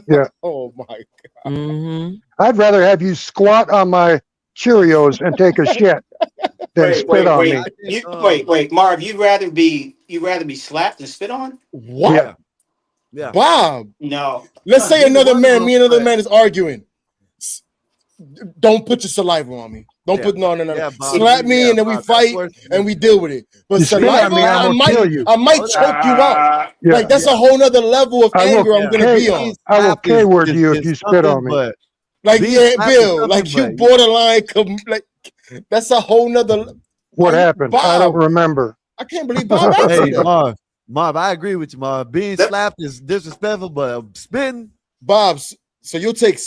Yeah. Oh my god. Mm-hmm. I'd rather have you squat on my Cheerios and take a shit than spit on me. Wait, Marv, you'd rather be slapped than spit on? What? Yeah. Yeah. Bob. No. Let's say Neither another one of man, them, me and another but- man is arguing. Don't put your saliva on me. Don't Yeah. put no. Yeah, Bob, Slap me yeah, and then we Bob, that's fight worse. and we deal with it. But You spit on saliva, me, I will kill you. I might choke you out. Yeah. Like that's a whole nother level of I will anger I'm gonna be on. I will K-word you if you spit on me. But Like being yeah, slapped is Bill. something, Like you but- borderline. Like that's a whole nother. What happened? I don't Bob. remember. I can't believe Bob Hey, answered that. Marv, I agree with you, Marv. Being slapped is disrespectful, but spitting. Bob's. So you'll take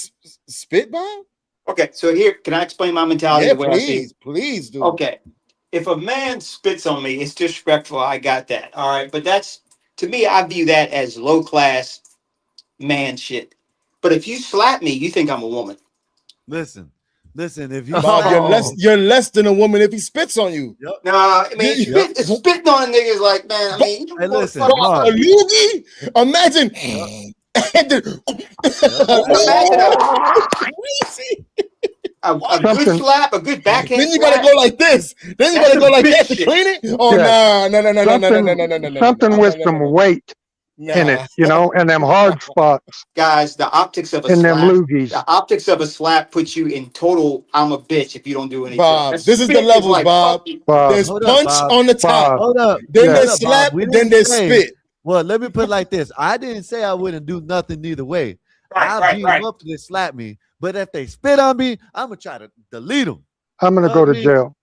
spit, Bob? Okay, so here, can I explain my mentality? Yeah, the way I see it? please do. Okay, if a man spits on me, it's disrespectful. I got that. All right, but that's to me, I view that as low class man shit. But if you slap me, you think I'm a woman. Listen. If you Bob, you're less than a woman if he spits on you. Yep. Nah, I mean, spitting on niggas like, man, I mean, you Hey, listen, A Marv. loogie? Imagine. A good slap, a good backhand. Then you gotta go like this. Then you gotta go like that to clean it. Oh Yeah. no. Something with some weight. in it, you know, and them hard spots Guys, the optics of a in them slap, loogies. the optics of a slap puts you in total I'm a bitch if you don't do anything. Bob, A this is the spit levels, like, Bob. fuck you. Bob, There's Hold up, punch Bob. on the top, Bob, Hold up. then yeah. there's Hold up, Bob. slap, We then didn't there's say. spit. Well, let me put it like this. I didn't say I wouldn't do nothing either way. I'll Right, beat right. them up if they slap me. But if they spit on me, I'm gonna try to delete them. I'm gonna Know go what I to mean? jail.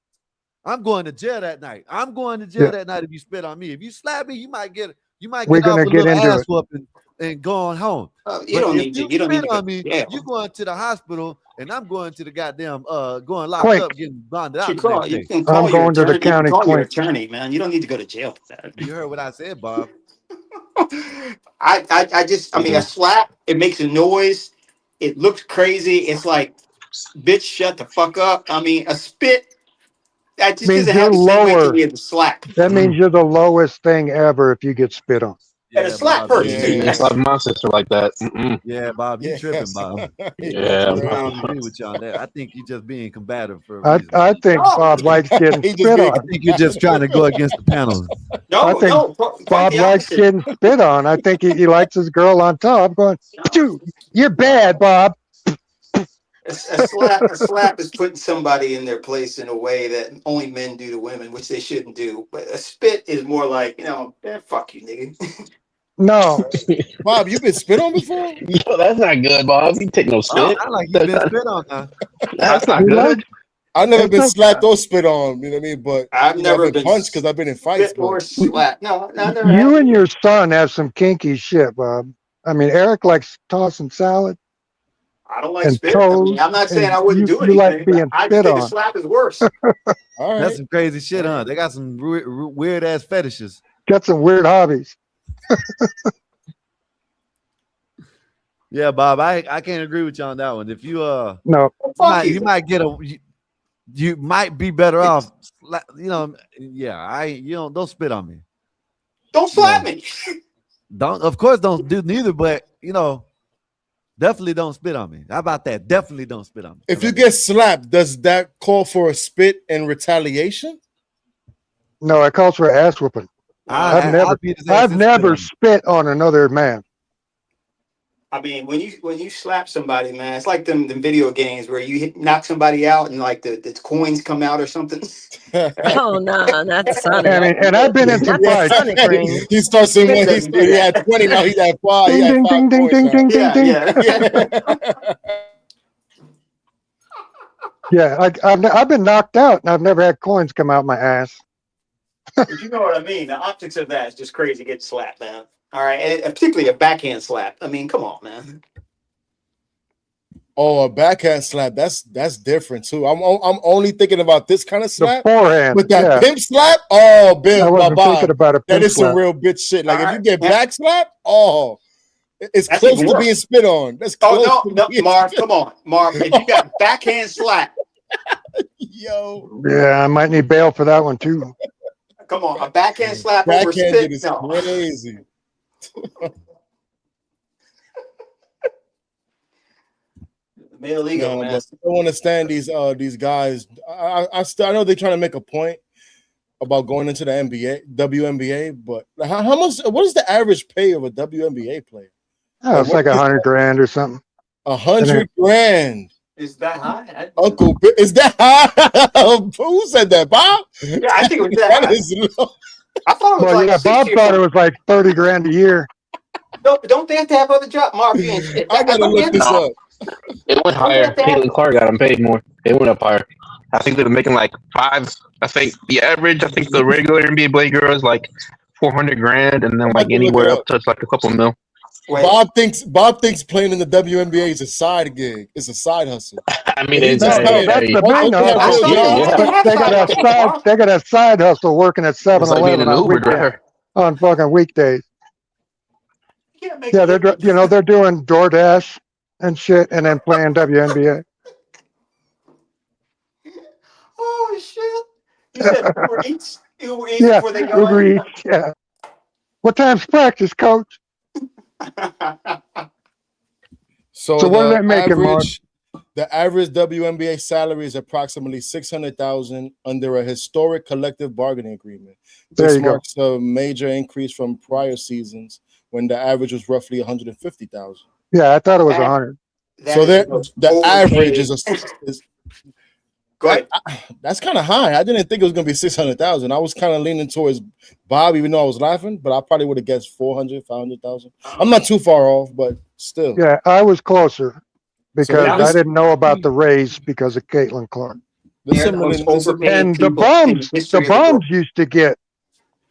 I'm going to jail that night. I'm going to jail Yeah. that night if you spit on me. If you slap me, you might get We're off gonna a get little into ass it. whooping and going home. You But don't if need you to. You don't need spit to go on me, to jail. you going to the hospital and I'm going to the goddamn going locked Clink. up, getting bonded You out should the call. next You day. can I'm call your going to the attorney. You can county call your clink. attorney, man. You don't need to go to jail for that. You heard what I said, Bob. I mean, a slap. It makes a noise. It looks crazy. It's like, bitch, shut the fuck up. I mean, a spit. That just Means doesn't you're have the same weight to lower. me as a slap. That means you're the lowest thing ever if you get spit on. And a Yeah, slap Bob. hurts You, too. Yeah, Yeah, it's like my sister like that. yeah, Bob. You tripping, yes, Bob. he's Yeah, I don't crazy. agree with you on that. I think you're just being combative for a I reason. I think No, Bob likes getting He just spit being I on. think you're just trying to go against the panel. I think no. Quite Bob the likes opposite. getting spit on. I think he likes his girl on top going, "Phew, you're bad, Bob." A slap is putting somebody in their place in a way that only men do to women, which they shouldn't do. But a spit is more like, fuck you, nigga. No, Bob, you been spit on before? Yo, that's not good, Bob. You take no Oh, spit. not like you've been spit on now. That's not he likes. good. I've never It's been okay. slapped or spit on, you know what I mean? But I've I've never been been punched because I've been in fights, spit but or slap. No, I never You have. and your son have some kinky shit, Bob. I mean, Eric likes tossing salad I don't like and spit. I mean, toes, I'm not saying and I wouldn't do you like anything, but being I just spit think a on. slap is worse. all That's right. some crazy shit, huh? They got some weird ass fetishes. Got some weird hobbies. Yeah, Bob. I can't agree with you on that one. If you No, Fuck you might get you might be better off. Yeah. Don't spit on me. Don't slap me. Of course don't do neither, but definitely don't spit on me. How about that? Definitely don't spit on me. If you get slapped, does that call for a spit in retaliation? no, it calls for ass whooping. I'll beat his ass I've and spit never on him. spit on another man. I mean, when you slap somebody, man, it's like them video games where you knock somebody out and like the coins come out or something. Oh no, not Sonic. I mean, and I've been in some Not the fights. Sonic ring. He starts in Spit one. doesn't do He that. had 20. Now he's at 5. He Ding, had ding, 5 ding, ding, coins ding, now. ding, ding, Yeah, ding. yeah. Yeah, I've been knocked out, and I've never had coins come out my ass. But you know what I mean. The optics of that is just crazy. Get slapped, man. All right, and particularly a backhand slap. I mean, come on, man. Oh, a backhand slap. That's different too. I'm only thinking about this kind of The slap. forehand. With that Yeah, pimp slap. Oh, I Bill, wasn't Bob. thinking about a That pimp is some slap. real bitch shit. Like All if you right. get Yeah. back slap, oh, it's That's close even to worse. being spit on. That's Oh close no, to no, being Marv, spit come on, Marv. If you got backhand slap, Yo, Yeah, I might need bail for that one too. come on, a backhand slap over backhanded spit. is No, crazy. male ego, No, man. but I don't understand these guys. I know they're trying to make a point about going into the NBA, WNBA, but how much? What is the average pay of a WNBA player? Oh, it's like $100,000 or something. $100,000. Is that high? Uncle, is that high? Who said that, Bob? Yeah, I think it was that high. Is low. I thought it was Well, like yeah, 60 Bob or thought it something. was like $30,000 a year. Don't they have to have other jobs? Marv, you ain't shit. I gotta Don't they look have this to- up. It went higher. Caitlin Clark got him paid more. It went up higher. I think they were making like 5. I think the average. I think the regular NBA Blade girl is like $400,000, and then like anywhere up to like a couple mil. Wait. Bob thinks playing in the WNBA is a side gig. It's a side hustle. I mean, He's it's just saying, that's the main they have hustle. real jobs. But they got a side hustle working at It's like being 7-Eleven an on Uber weekends, driver. on fucking weekdays. Yeah, they're they're doing DoorDash and shit, and then playing WNBA. Oh shit! You said Uber Eats. Uber Eats Yeah, before they go Uber in. Eats. Yeah. What time's practice, coach? So what does the that make him, Mark? The average WNBA salary is approximately $600,000 under a historic collective bargaining agreement. There This you go. marks a major increase from prior seasons, when the average was roughly 150,000. Yeah, I thought it was 100. So the average is Go ahead. That's kind of high. I didn't think it was going to be 600,000. I was kind of leaning towards Bob, even though I was laughing, but I probably would have guessed 400, 500,000. I'm not too far off, but still. Yeah, I was closer because So I didn't know about the raise because of Caitlin Clark. And the bums used to get,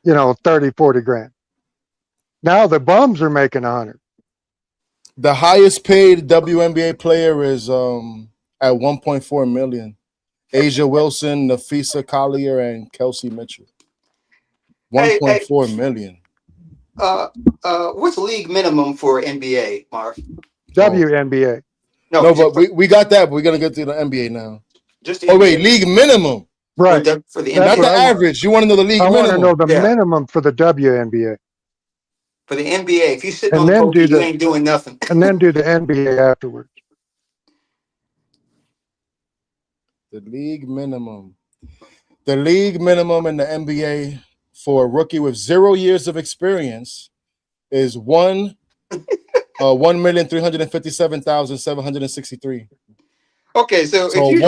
30, 40 grand. Now the bums are making 100. The highest paid WNBA player is at 1.4 million. Asia Wilson, Nafisa Collier, and Kelsey Mitchell. 1.4 million. What's the league minimum for NBA, Marv? WNBA. No, but we got that. But we're gonna get to the NBA now. Just wait, league minimum. Right. For the Not NBA. the average. You want to know the league minimum? I want to know the minimum for the WNBA. For the NBA, if you sit And on the then coach, do you the- ain't doing nothing. And then do the NBA afterwards. The league minimum. The league minimum in the NBA for a rookie with 0 years of experience is 1,357,763. Okay, so if you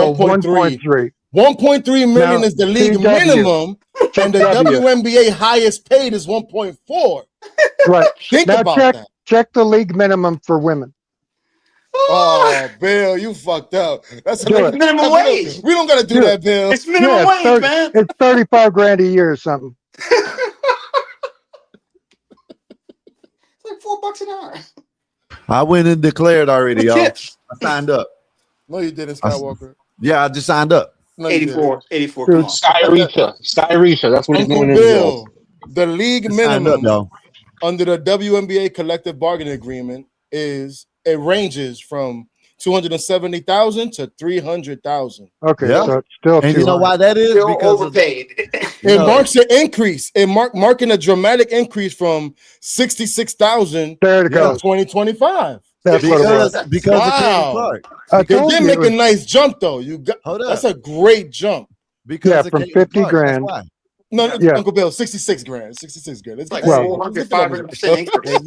1.3 million Now, is the league CW. minimum, and the W. WNBA highest paid is 1.4. Right. Think now about that. check the league minimum for women. Oh, Bill, you fucked up. That's Do it. minimum wage. We don't gotta do Do that, it. Bill. It's minimum wage, 30 man. It's 35 grand a year or something. It's like $4 an hour. I went and declared already, y'all. Tips. I signed up. No, you didn't, Skywalker. Yeah, I just signed up. No, you didn't. 84. Come on. Skyreacher. That's what he's Uncle doing in Bill, the league Just signed minimum up, y'all. under the WNBA collective bargaining agreement ranges from 270,000 to 300,000. Okay, Yeah. so it's still And you know why that is? Still Because overpaid. It marks an increase. Marking a dramatic increase from 66,000 There it in goes. 2025. That's what it was. because of Caitlin Wow. Clark. I They told did you make it a was- nice jump though. Hold up. That's a great jump. Because Yeah, of from Caitlin 50 Clark, grand. That's why. No, Yeah. Uncle Bill, 66 grand. 66 grand. It's Like Well, 400, 500% increase.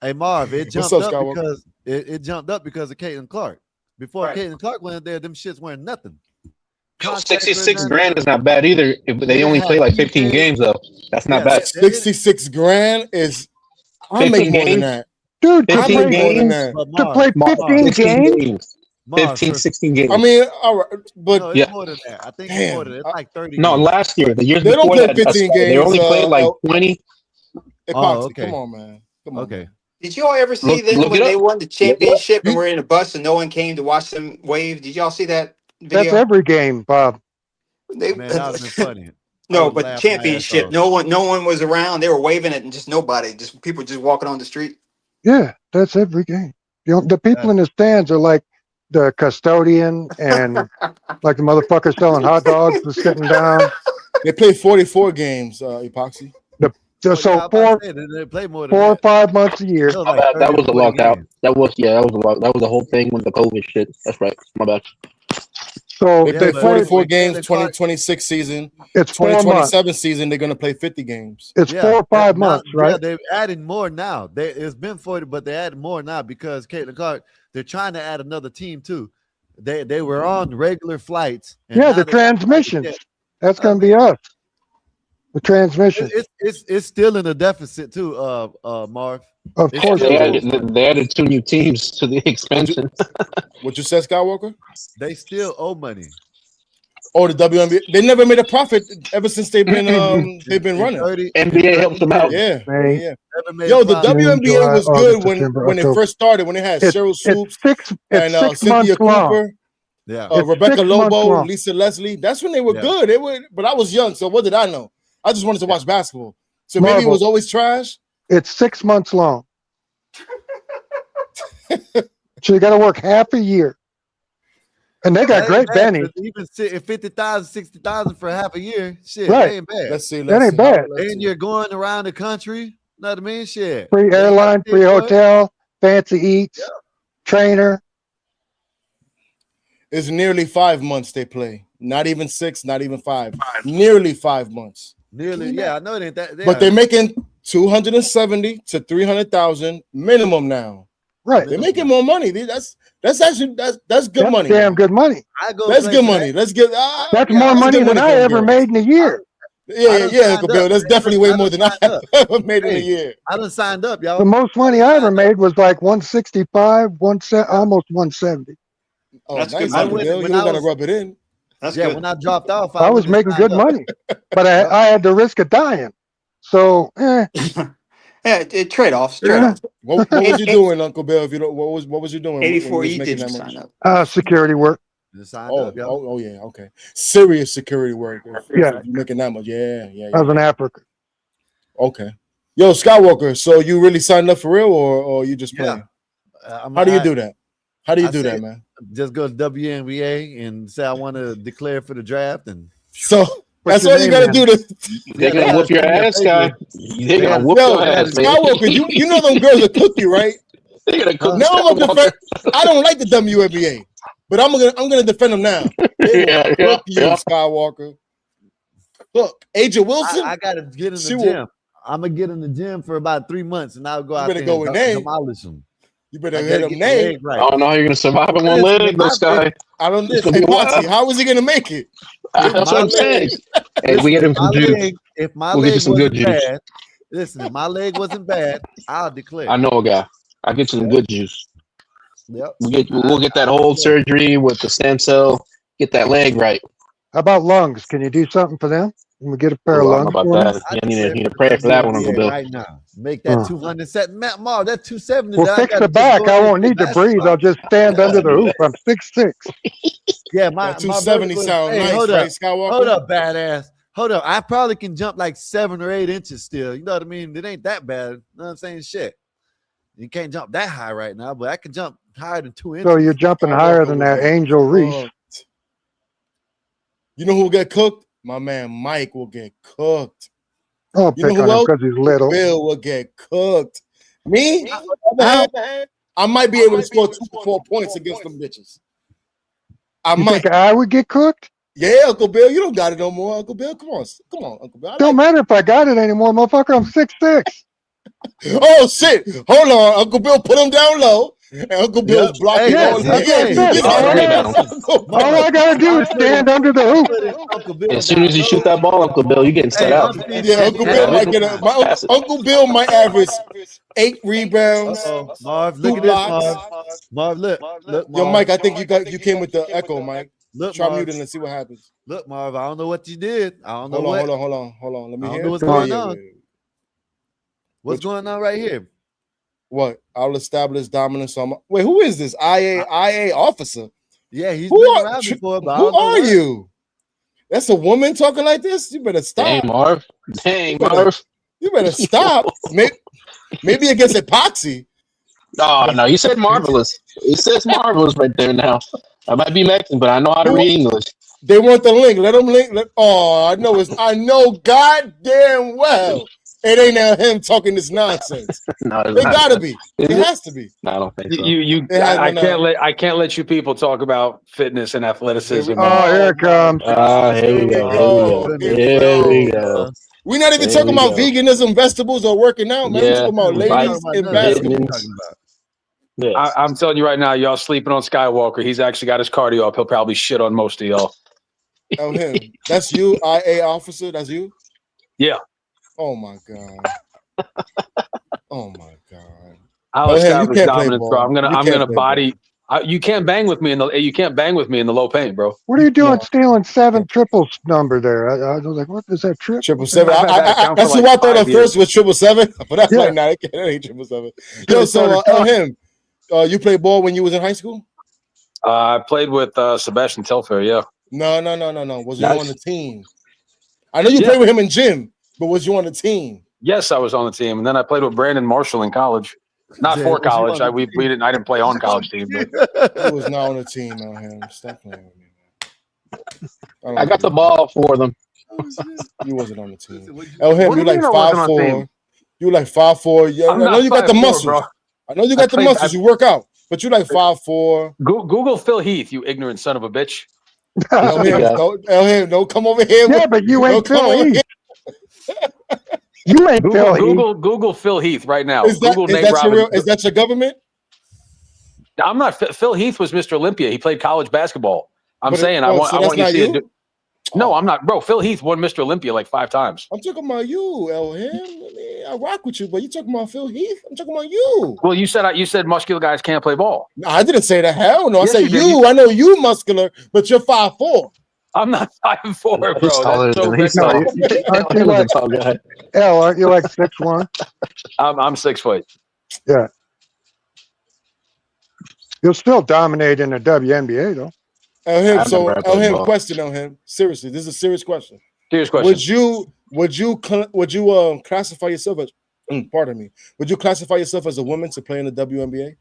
Hey Marv, it What's jumped up, up Skywalker? because it jumped up because of Caitlin Clark. Before Right. Caitlin Clark went there, them shits weren't nothing. 66 grand is not bad either. If they only play like 15 games though. That's not bad. 66 grand is I 15 make more than games? that. Dude, to 15 play, more than games? that. to play 15 games? 16 games. I mean, all right, but No, it's Yeah. more than that. I think Damn. it's more than that. It's like 30 No, games. last year, the years They don't before play that, 15 they games, only played like 20. Epoxy, okay. come on, man. Come on. Okay. Did y'all ever see them look when it they up. won the championship and were in a bus and no one came to watch them wave? Did y'all see that video? That's every game, Bob. They, Man, that would have been funny. no, I would but laugh my ass championship. off. No one was around. They were waving it and just nobody. Just people just walking on the street. Yeah, that's every game. The people in the stands are like the custodian and like the motherfucker selling hot dogs was sitting down. They play 44 games, Epoxy. So Oh, yeah, I was four about to say, they play more than 4 or that. 5 months a year. It was like That 30 was a or 40 lockout. games. That was the whole thing with the COVID shit. That's right. My bad. So They Yeah, play but 44 when games, Caitlin Clark- 2026 season. it's 4 months. 2027 season, they're gonna play 50 games. It's Yeah, 4 or 5 now- months, Yeah, right? they're adding more now. It's been 40, but they're adding more now because Caitlin Clark, they're trying to add another team too. They were on regular flights. And Yeah, now the they're trying to transmissions. get- That's going to be us. The transmission. It's still in a deficit too, Marv. Of It's course still- it is. They added 2 new teams to the expansion. What you said, Skywalker? They still owe money. Oh, the WNBA. They never made a profit ever since they've been running. NBA helps them out. Yeah, May, yeah. Never made Yo, a the profit. WNBA July, was August, good when September, when it October. first started. When it had Cheryl Swoops It's and 6 Cynthia months long. Cooper, Yeah. It's Rebecca 6 months Lobo, long. Lisa Leslie. That's when they were Yeah. good. They were, but I was young, so what did I know? I just wanted to watch basketball. So maybe it Marvel. was always trash. It's 6 months long. So you got to work half a year. And they got That great ain't bad, bennies. 'cause even 50,000, 60,000 for half a year, shit, Right. that ain't bad. Let's see. That Let's ain't see. bad. Let's And see. you're going around the country. Know what I mean? Shit. Free They airline, got free shit, boy. hotel, fancy eats, trainer. It's nearly 5 months they play. Not even 6, not even 5. Nearly 5 months. Nearly, yeah, I know it ain't that. Yeah. But they're making 270 to 300,000 minimum now. Right. They're making more money. That's actually that's good money. Damn good money. That's good money. Let's get that's more money than I ever made in a year. Yeah, Uncle Bill. That's definitely way more than I ever made in a year. I done signed up, y'all. The most money I ever made was like 165, almost 170. Oh, that's nice, Uncle Bill. You don't gotta rub it in. That's good. When I dropped off, I was making good money, but I had the risk of dying. So, trade-offs. What was you doing, Uncle Bill? If you don't, what was you doing? 84E did you sign up? Security work. Yeah, okay. Serious security work. Yeah, you're making that much. Yeah. I was in Africa. Okay. Yo, Skywalker. So you really signed up for real, or you just playing? How do you do that? How do you do that, man? Just go to WNBA and say I want to declare for the draft, and so that's all you gotta do. They're gonna whoop your ass, guy. They're gonna whoop your ass, man. Skywalker, you know them girls will cook you, right? They're gonna cook now I'm gonna defend. I don't like the WNBA, but I'm gonna defend them now. Cook you, Skywalker. Look, Agent Wilson. I gotta get in the gym. I'm gonna get in the gym for about 3 months, and I'll go out there and demolish them. You better hit him, Nate. Right. I don't know how you're gonna survive on one leg, this guy. I don't know. Hey, Monty, how is he gonna make it? That's what I'm saying. Hey, we get him some juice. If my we'll leg get you some good juice. Bad, listen, if my leg wasn't bad, I'll declare. I know a guy. I'll get you some good juice. Yep. We'll get that whole surgery with the stem cell. Get that leg right. How about lungs? Can you do something for them? Can we get a pair of lungs? About that? I need to pray for that one, Uncle Bill. Right now, make that 200 set. Matt Mar, that 270. Well, fix the back. I won't need to breathe. I'll just stand under the hoop. I'm 6'6". Yeah, my 270 sound nice, hold right, up, Skywalker? Hold up, badass. Hold up. I probably can jump like 7 or 8 inches still. You know what I mean? It ain't that bad. You know what I'm saying? Shit. You can't jump that high right now, but I can jump higher than 2 inches. So you're jumping higher than that Angel Reese. You know who will get cooked? My man Mike will get cooked. Oh, you know pick on him because he's little. Bill will get cooked. Me? I might be able to score 2 or 4 points against them bitches. You think I would get cooked? Yeah, Uncle Bill. You don't got it no more, Uncle Bill. Come on, Uncle Bill. Don't matter if I got it anymore, motherfucker. I'm 6'6". Oh shit! Hold on, Uncle Bill. Put him down low. And Uncle Bill's blocking all I gotta do is stand under the hoop. As soon as you shoot that ball, Uncle Bill, you getting set out. Yeah, Uncle Bill might get Uncle Bill might average 8 rebounds. Marv, look at this, Marv. Look, Marv. Yo, Mike, I think you came with the echo, Mike. Look, try Marv. muting and see what happens. Look, Marv, I don't know what you did. I don't know Hold on. Let me hear. Know what's going on. What's going on right here? What? I'll establish dominance on my... Wait, who is this? IA officer? Yeah, he's been around before, but who are you? That's a woman talking like this? You better stop. Dang, Marv. You better stop. Maybe against epoxy. Oh, no, you said marvelous. It says marvelous right there now. I might be Mexican, but I know how to read English. They want the link. Let them link. I know goddamn well. It ain't now him talking this nonsense. No, it gotta be. It has to be. No, I don't think so. I can't let you people talk about fitness and athleticism. Oh, here it comes. Here we go. We're not even talking about veganism, vegetables, or working out, man. We're talking about ladies and basketball. Yes. I'm telling you right now, y'all sleeping on Skywalker. He's actually got his cardio up. He'll probably shit on most of y'all. Oh, him. That's you, IA officer. That's you. Yeah. Oh my god. Oh my god. I'll establish dominance, bro. I'm gonna body. You can't bang with me in the low paint, bro. What are you doing stealing 7 triples number there? I was like, what is that trip? 777. That's who I thought at first was 777. But that's like, nah, that ain't 777. Yo, so him. You played ball when you was in high school? I played with Sebastian Telfair, yeah. No. Was you on the team? I know you played with him in gym, but was you on the team? Yes, I was on the team, and then I played with Brandon Marshall in college. Not for college. I didn't play on college team. But he was not on the team out here. Stop playing with me, man. I got the ball for them. You wasn't on the team. Him, you like 5'4". You like 5'4". Yeah, I know you got the muscles. Bro. I know you got the muscles. You work out, but you like 5'4". Google Phil Heath, you ignorant son of a bitch. Don't come over here. Yeah, but you ain't Phil Heath. You ain't Phil Heath. Google Phil Heath right now. Is that, Google is Nate that your Robinson. real? Is that your government? I'm not. Phil Heath was Mr. Olympia. He played college basketball. I'm But saying so I want that's you to not see you? it. No, I'm not, bro. Phil Heath won Mr. Olympia like 5 times. I'm talking about you, Elham. I rock with you, but you talking about Phil Heath? I'm talking about you. Well, you said muscular guys can't play ball. No, I didn't say that. Hell no. I Yes, said you did. you. I know you muscular, but you're 5'4". I'm not 5'4", bro. He's taller That's so than he's bad. taller. Aren't you like Tall guy. L? Aren't you like 6'1"? I'm 6 foot. Yeah. You'll still dominate in the WNBA though. Elham, question, Elham. Seriously, this is a serious question. Serious question. Would you classify yourself as? Pardon me. Would you classify yourself as a woman to play in the WNBA?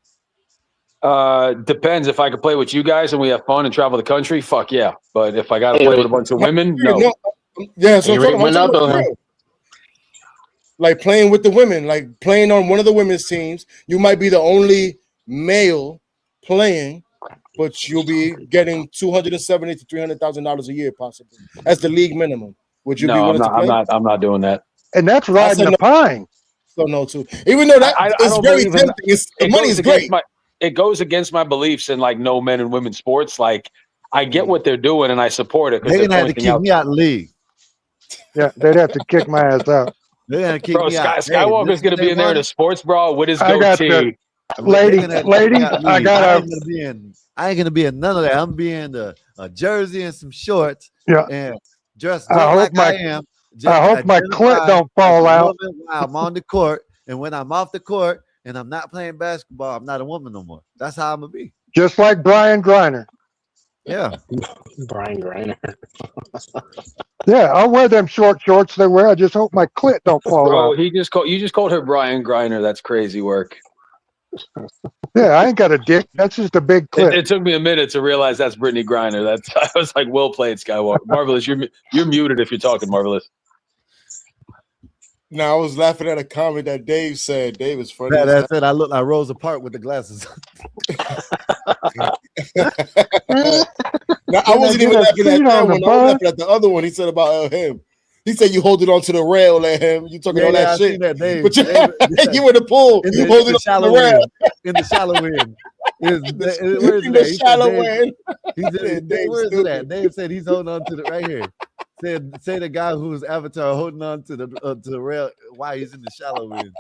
Depends. If I could play with you guys and we have fun and travel the country, fuck yeah. But if I got to play with a bunch of women, no. Yeah, so I'm talking about like playing with the women, like playing on one of the women's teams. You might be the only male playing, but you'll be getting $270,000 to $300,000 a year, possibly. That's the league minimum. Would you be willing to play? I'm not doing that. And that's riding the pine. So no, too. Even though that is very tempting, the money is great. It goes against my beliefs in like no men and women sports. Like I get what they're doing and I support it. They're gonna have to kick me out of the league. Yeah, they'd have to kick my ass out. They're gonna kick me out. Skywalker's gonna be in there in a sports bra with his I got goatee. Ladies, I got I ain't gonna be in none of that. I'm being a jersey and some shorts. Yeah. And dressed I hope like my- I am. I hope my clit don't fall out. While I'm on the court, and when I'm off the court and I'm not playing basketball, I'm not a woman no more. That's how I'm gonna be. Just like Brian Griner. Yeah. Brian Griner. Yeah, I'll wear them short shorts they wear. I just hope my clit don't fall Bro, out. you just called her Brian Griner. That's crazy work. Yeah, I ain't got a dick. That's just a big clit. It took me a minute to realize that's Brittany Griner. I was like, well played, Skywalker. Marvelous, you're muted if you're talking, Marvelous. Now I was laughing at a comment that Dave said. Dave is funny. Yeah, that's it. I look like Rosa Parks with the glasses. Now, I wasn't even laughing at that one. I was laughing at the other one he said about him. He said you holding on to the rail at him. You talking all that I shit. seen that, Dave. But you Dave, in the pool. You holding on to the rail. In the shallow end. Where's In the shallow end. Where is it at? Dave said he's holding on to the right here. Say the guy whose avatar holding on to the rail while he's in the shallow end.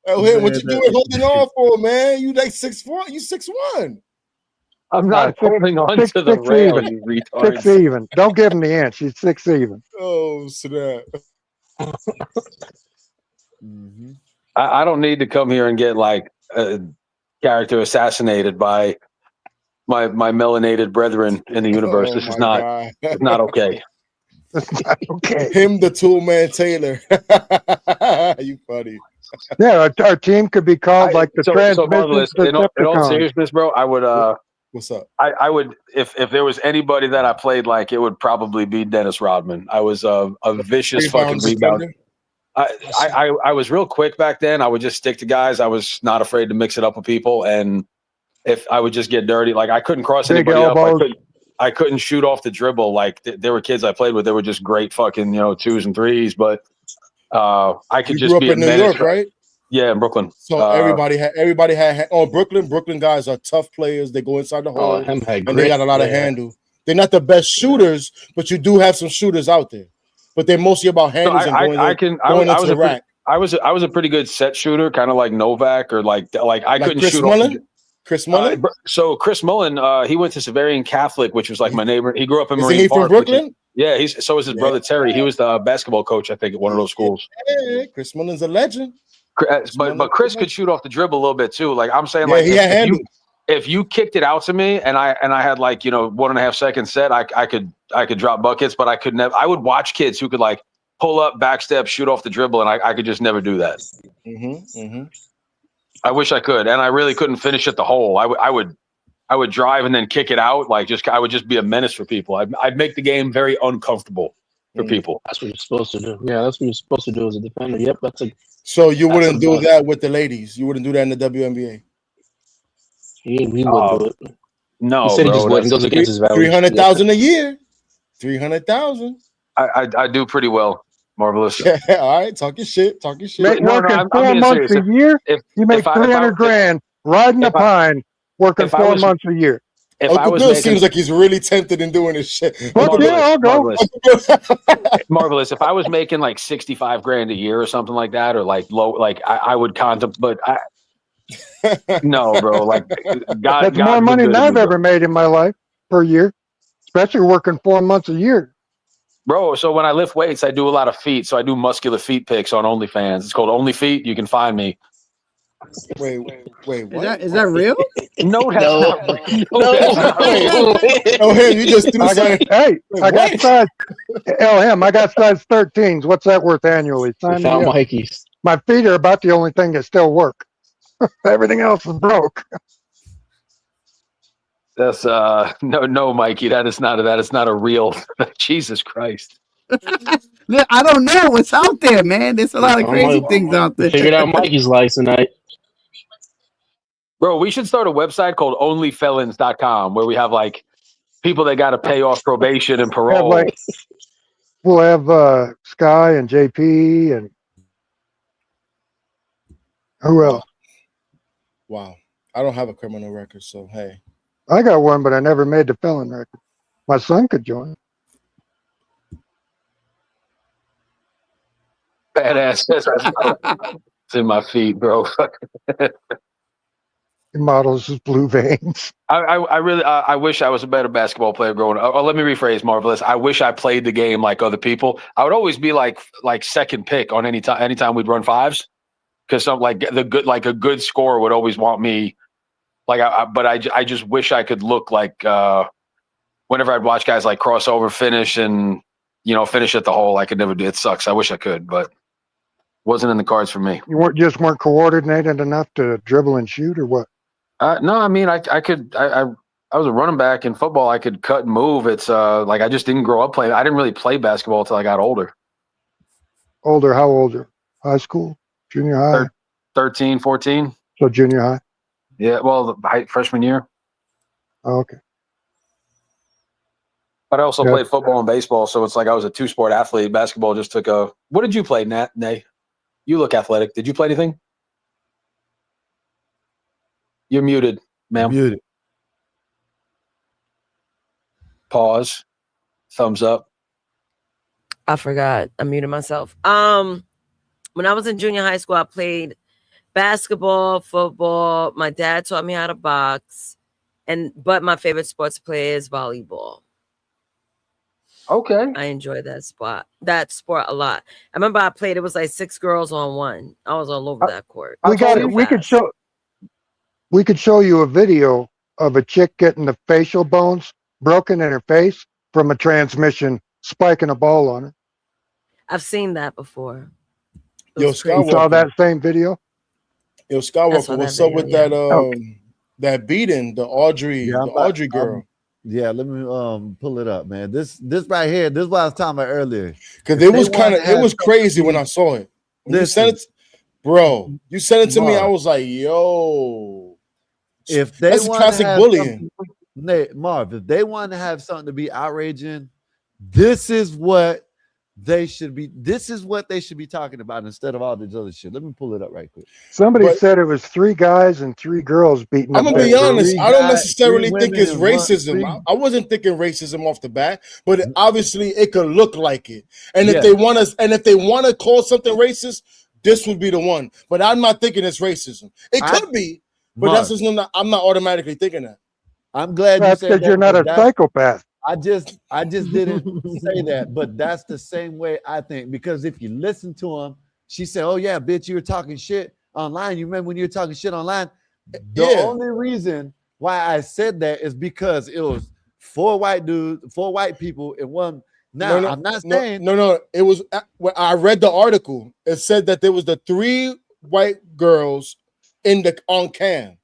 Oh, hey, what you doing holding on for, man? You like 6'4"? You 6'1". I'm not holding on to the rail, even. you retards. 6 even. Don't give him the inch. He's 6 even. Oh, snap. I don't need to come here and get like character assassinated by my melanated brethren in the universe. Oh, This is my it's not okay. That's not okay. Him, the tool man Taylor. You funny. Yeah, our team could be called like the So Marvelous, in all Decepticons. seriousness, bro, I would what's up? I would if there was anybody that I played like, it would probably be Dennis Rodman. I was a vicious fucking rebound. I was real quick back then. I would just stick to guys. I was not afraid to mix it up with people, and if I would just get dirty, like I couldn't cross Big anybody up. elbows. I couldn't shoot off the dribble. Like there were kids I played with. They were just great fucking 2s and 3s, but I could You just grew up be a in New menace. York, right? Yeah, in Brooklyn. So everybody had Brooklyn guys are tough players. They go inside the hole and they got a lot of handle. They're not the best shooters, but you do have some shooters out there. But they're mostly about handles and going into the rack. I was a pretty good set shooter, kind of like Novak or like I couldn't Chris shoot Mullin? off. Chris Mullin? So Chris Mullin, he went to Severian Catholic, which was like my neighbor. He grew up in Is Marine he Park. from Brooklyn? Yeah, so is his brother Terry. He was the basketball coach, I think, at one of those schools. Yeah, Chris Mullin's a legend. But Chris could shoot off the dribble a little bit too. Like I'm saying, Yeah, like he had handle. if you kicked it out to me and I had like 1.5 seconds set, I could drop buckets, but I could never. I would watch kids who could like pull up, backstep, shoot off the dribble, and I could just never do that. I wish I could, and I really couldn't finish at the hole. I would drive and then kick it out. I would just be a menace for people. I'd make the game very uncomfortable for people. That's what you're supposed to do. Yeah, that's what you're supposed to do as a defender. Yep, So you wouldn't do that with the ladies. You wouldn't do that in the WNBA. He wouldn't do it. No, he said bro, he just wouldn't. Goes against his values. 300,000 a year. 300,000. I do pretty well, Marvelous. Yeah, all right, talking shit. Working 4 months a year, you make 300 grand riding a pine, working 4 months a year. Uncle Bill seems like he's really tempted in doing this shit. I'll go. Marvelous. If I was making like 65 grand a year or something like that, or like low, like I would contemplate. No, bro. Like That's more money than I've ever made in my life per year, especially working 4 months a year. Bro, so when I lift weights, I do a lot of feet. So I do muscular feet pics on OnlyFans. It's called Only Feet. You can find me. Wait, what? Is that real? No, that's not real. Oh, him, you just threw something. I got size. I got size 13s. What's that worth annually? Sign me up. Mikey's. My feet are about the only thing that still work. Everything else is broke. That's no, Mikey. That is not a real. Jesus Christ. I don't know what's out there, man. There's a lot of crazy things out there. Figured out Mikey's life tonight. Bro, we should start a website called onlyfelons.com where we have like people that got to pay off probation and parole. We'll have Sky and JP and who else? Wow. I don't have a criminal record, so hey. I got one, but I never made the felon record. My son could join. Badass. It's in my feet, bro. He models his blue veins. I really I wish I was a better basketball player growing up. Let me rephrase, Marvelous. I wish I played the game like other people. I would always be like second pick on anytime we'd run fives, because some a good scorer would always want me. But I just wish I could look like whenever I'd watch guys like crossover finish and finish at the hole. I could never do it. Sucks. I wish I could, but wasn't in the cards for me. You weren't coordinated enough to dribble and shoot, or what? No, I mean I could. I was a running back in football. I could cut and move. It's I just didn't grow up playing. I didn't really play basketball until I got older. Older? How older? High school? Junior high? 13, 14. So junior high? Yeah, well, freshman year. Oh, okay. But I also played football and baseball, so it's like I was a two-sport athlete. Basketball just took a. What did you play, Nat? Nay, you look athletic. Did you play anything? You're muted, ma'am. Muted. Pause. Thumbs up. I forgot. I muted myself. When I was in junior high school, I played basketball, football. My dad taught me how to box, but my favorite sport to play is volleyball. Okay. I enjoy that sport a lot. I remember I played, it was like 6 girls on one. I was all over that court. We could show you a video of a chick getting the facial bones broken in her face from a transmission spiking a ball on her. I've seen that before. You saw that same video? Yo, Skywalker, what's up with that beating, the Audrey girl? Yeah, let me pull it up, man. This right here, this is what I was talking about earlier. Because it was crazy when I saw it. When you sent it, bro. You sent it to me. I was like, yo. If they that's classic bullying. Marv, if they want to have something to be outraging, this is what they should be. This is what they should be talking about instead of all this other shit. Let me pull it up right quick. Somebody said it was 3 guys and 3 girls beating. I'm gonna be honest. I don't necessarily think it's racism. I wasn't thinking racism off the bat, but obviously it could look like it. And if they want to call something racist, this would be the one. But I'm not thinking it's racism. It could be, but that's just I'm not automatically thinking that. I'm glad that's because you're not a psychopath. I just didn't say that, but that's the same way I think, because if you listen to him, she said, "Oh yeah, bitch, you were talking shit online. You remember when you were talking shit online?" The only reason why I said that is because it was 4 white dudes, 4 white people, and one. Now I'm not saying no. It was when I read the article. It said that there was the 3 white girls on cam.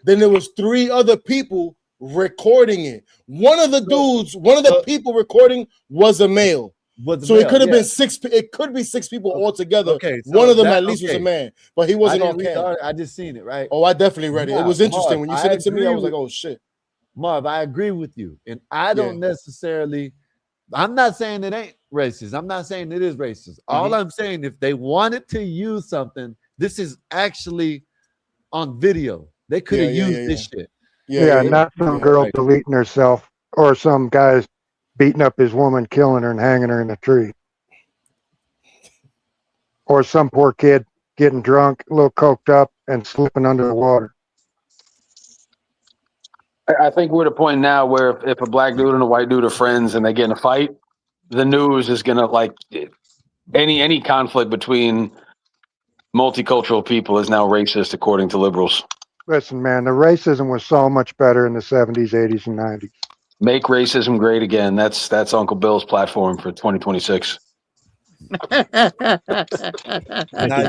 Then there was 3 other people recording it. One of the people recording was a male. It could have been 6. It could be 6 people altogether. Okay, so one of them at least was a man, but he wasn't on camera. I just seen it, right? Oh, I definitely read it. It was interesting when you said it to me. I was like, oh shit. Marv, I agree with you, and I don't necessarily I'm not saying it ain't racist. I'm not saying it is racist. All I'm saying, if they wanted to use something, this is actually on video. They could have used this shit. Yeah, not some girl Right. deleting herself or some guy's beating up his woman, killing her, and hanging her in a tree. Or some poor kid getting drunk, a little coked up, and slipping under the water. I think we're at a point now where if a black dude and a white dude are friends and they get in a fight, the news is gonna like any conflict between multicultural people is now racist according to liberals. Listen, man, the racism was so much better in the 70s, 80s, and 90s. Make racism great again. That's Uncle Bill's platform for 2026. Now,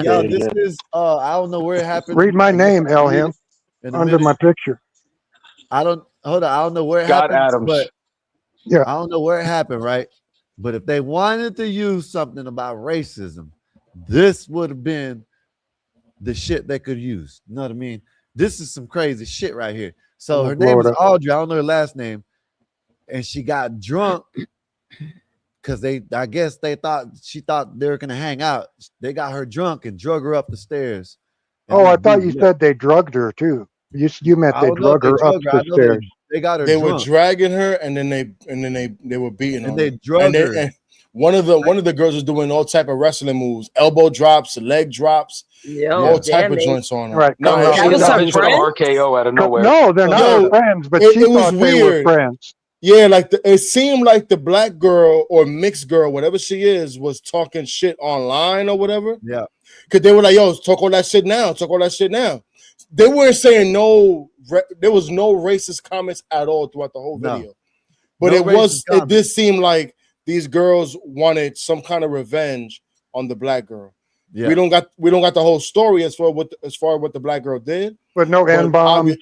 y'all, this is I don't know where it happened. Read my name, Elham, under my picture. I don't hold on. I don't know where it Scott happened, Adams. but yeah, I don't know where it happened, right? But if they wanted to use something about racism, this would have been the shit they could use. You know what I mean? This is some crazy shit right here. So her name is Audrey. I don't know her last name, and she got drunk because I guess she thought they were gonna hang out. They got her drunk and drug her up the stairs. Oh, I thought you said they drugged her too. You meant they drug her up the stairs. They got her. They drunk. were dragging her, and then they were beating her. And they drugged her. And one of the girls was doing all type of wrestling moves, elbow drops, leg drops, all type of joints on her. Right. No, that was her into the RKO out of nowhere. No, they're not friends, but she thought they were friends. Yeah, like it seemed like the black girl or mixed girl, whatever she is, was talking shit online or whatever. Yeah. Because they were like, yo, talk all that shit now. Talk all that shit now. They weren't saying there was no racist comments at all throughout the whole video. But it did seem like these girls wanted some kind of revenge on the black girl. Yeah. We don't got the whole story as far as what the black girl did. But no N-bombs.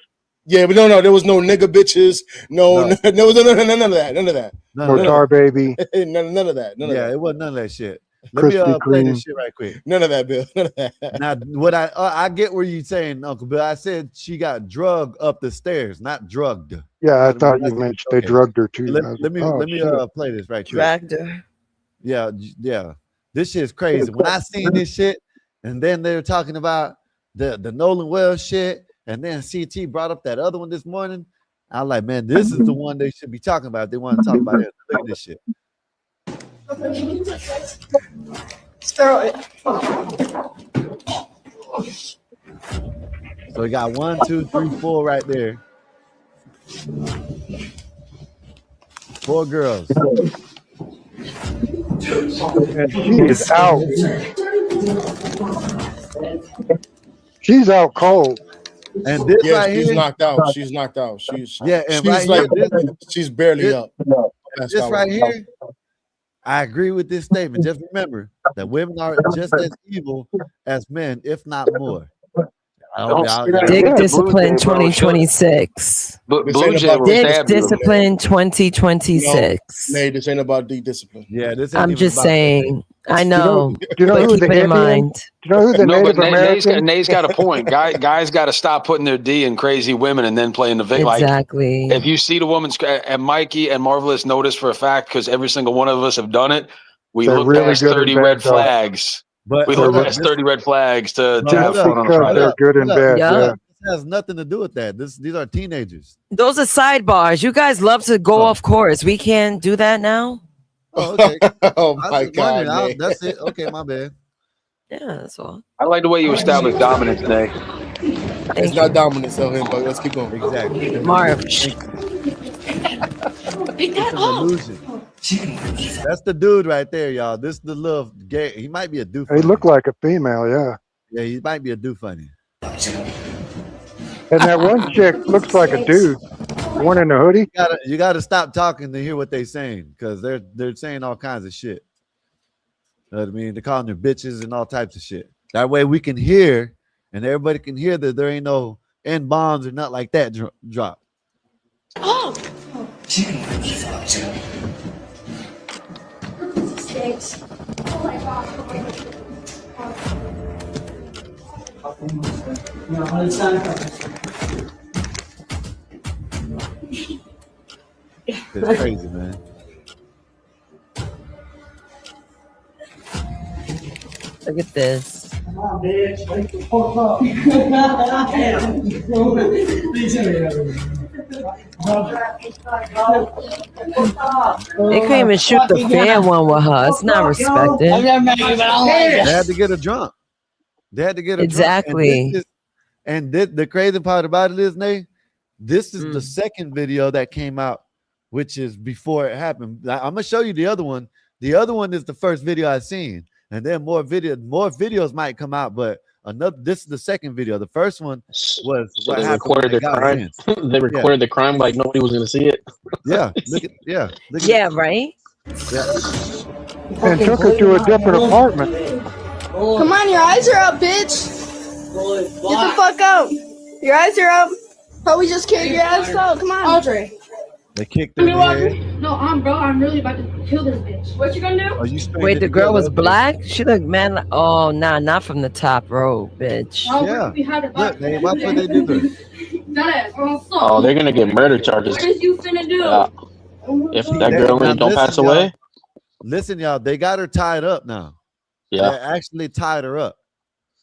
Yeah, but no, there was no nigga bitches. No, none of that. None of that. No tar baby. none of that. It wasn't none of that shit. Let me play this shit right quick. None of that, Bill. None of that. Now, what I get where you saying, Uncle Bill. I said she got drugged up the stairs, not drugged. Yeah, I thought you meant they drugged her too. Let me play this right quick. Dragged her. Yeah. This shit's crazy. When I seen this shit, and then they were talking about the Nolan Wells shit, and then CT brought up that other one this morning. I was like, man, this is the one they should be talking about. If they want to talk about it. Look at this shit. So we got 1, 2, 3, 4 right there. 4 girls. And she is out. She's out cold. And this right she's here, knocked out. She's knocked out. She's right like here, she's barely up. This right here, I agree with this statement. Just remember that women are just as evil as men, if not more. Dick Discipline 2026. Dick Discipline 2026. Nay, this ain't about dick discipline. Yeah, this. I'm just saying. I know. Do you know but who keep the it in Indian? mind. Do you know who the Native American? Nay's got a point. Guys got to stop putting their D in crazy women and then playing the victim. Exactly. If you see the woman's and Mikey and Marvelous notice for a fact, because every single one of us have done it. We look past 30 red flags. But we look past 30 red flags to have fun on Friday. They're good and bad. Yeah. This has nothing to do with that. These are teenagers. Those are sidebars. You guys love to go off course. We can't do that now. Oh, okay. Oh my God. That's it. Okay, my bad. Yeah, that's all. I like the way you establish dominance, Nay. It's not dominance, but let's keep going. Exactly. March. It's an illusion. That's the dude right there, y'all. This is the little gay. He might be a doof. He looked like a female, yeah. Yeah, he might be a doof funny. And that one chick looks like a dude. The one in the hoodie. You gotta stop talking to hear what they're saying, because they're saying all kinds of shit. You know what I mean? They're calling their bitches and all types of shit. That way we can hear, and everybody can hear that there ain't no N-bombs or nothing like that drop. Oh. Oh my God. No, it's not. It's crazy, man. Look at this. Come on, bitch. Wake the fuck up. They couldn't even shoot the fair one with her. It's not respected. They had to get a drunk. They had to get a exactly. Drunk. And the crazy part about it is, Nate, this is the second video that came out, which is before it happened. I'm gonna show you the other one. The other one is the first video I seen, and then more videos might come out, but this is the second video. The first one was so they recorded the crime. They recorded the crime like nobody was gonna see it. Yeah, look at right. Yeah. And took her to a different apartment. Come on, your eyes are up, bitch. Get the fuck out. Your eyes are up. Probably just carried your ass out. Come on. Audrey. They kicked her. No, I'm really about to kill this bitch. What you gonna do? Are you Wait, the girl was black? She looked man. Oh, nah, not from the top row, bitch. Yeah. Look, man, why would they do this? Oh, they're gonna get murder charges. What is you finna do? If that girl don't pass away. Listen, y'all, they got her tied up now. Yeah. They actually tied her up.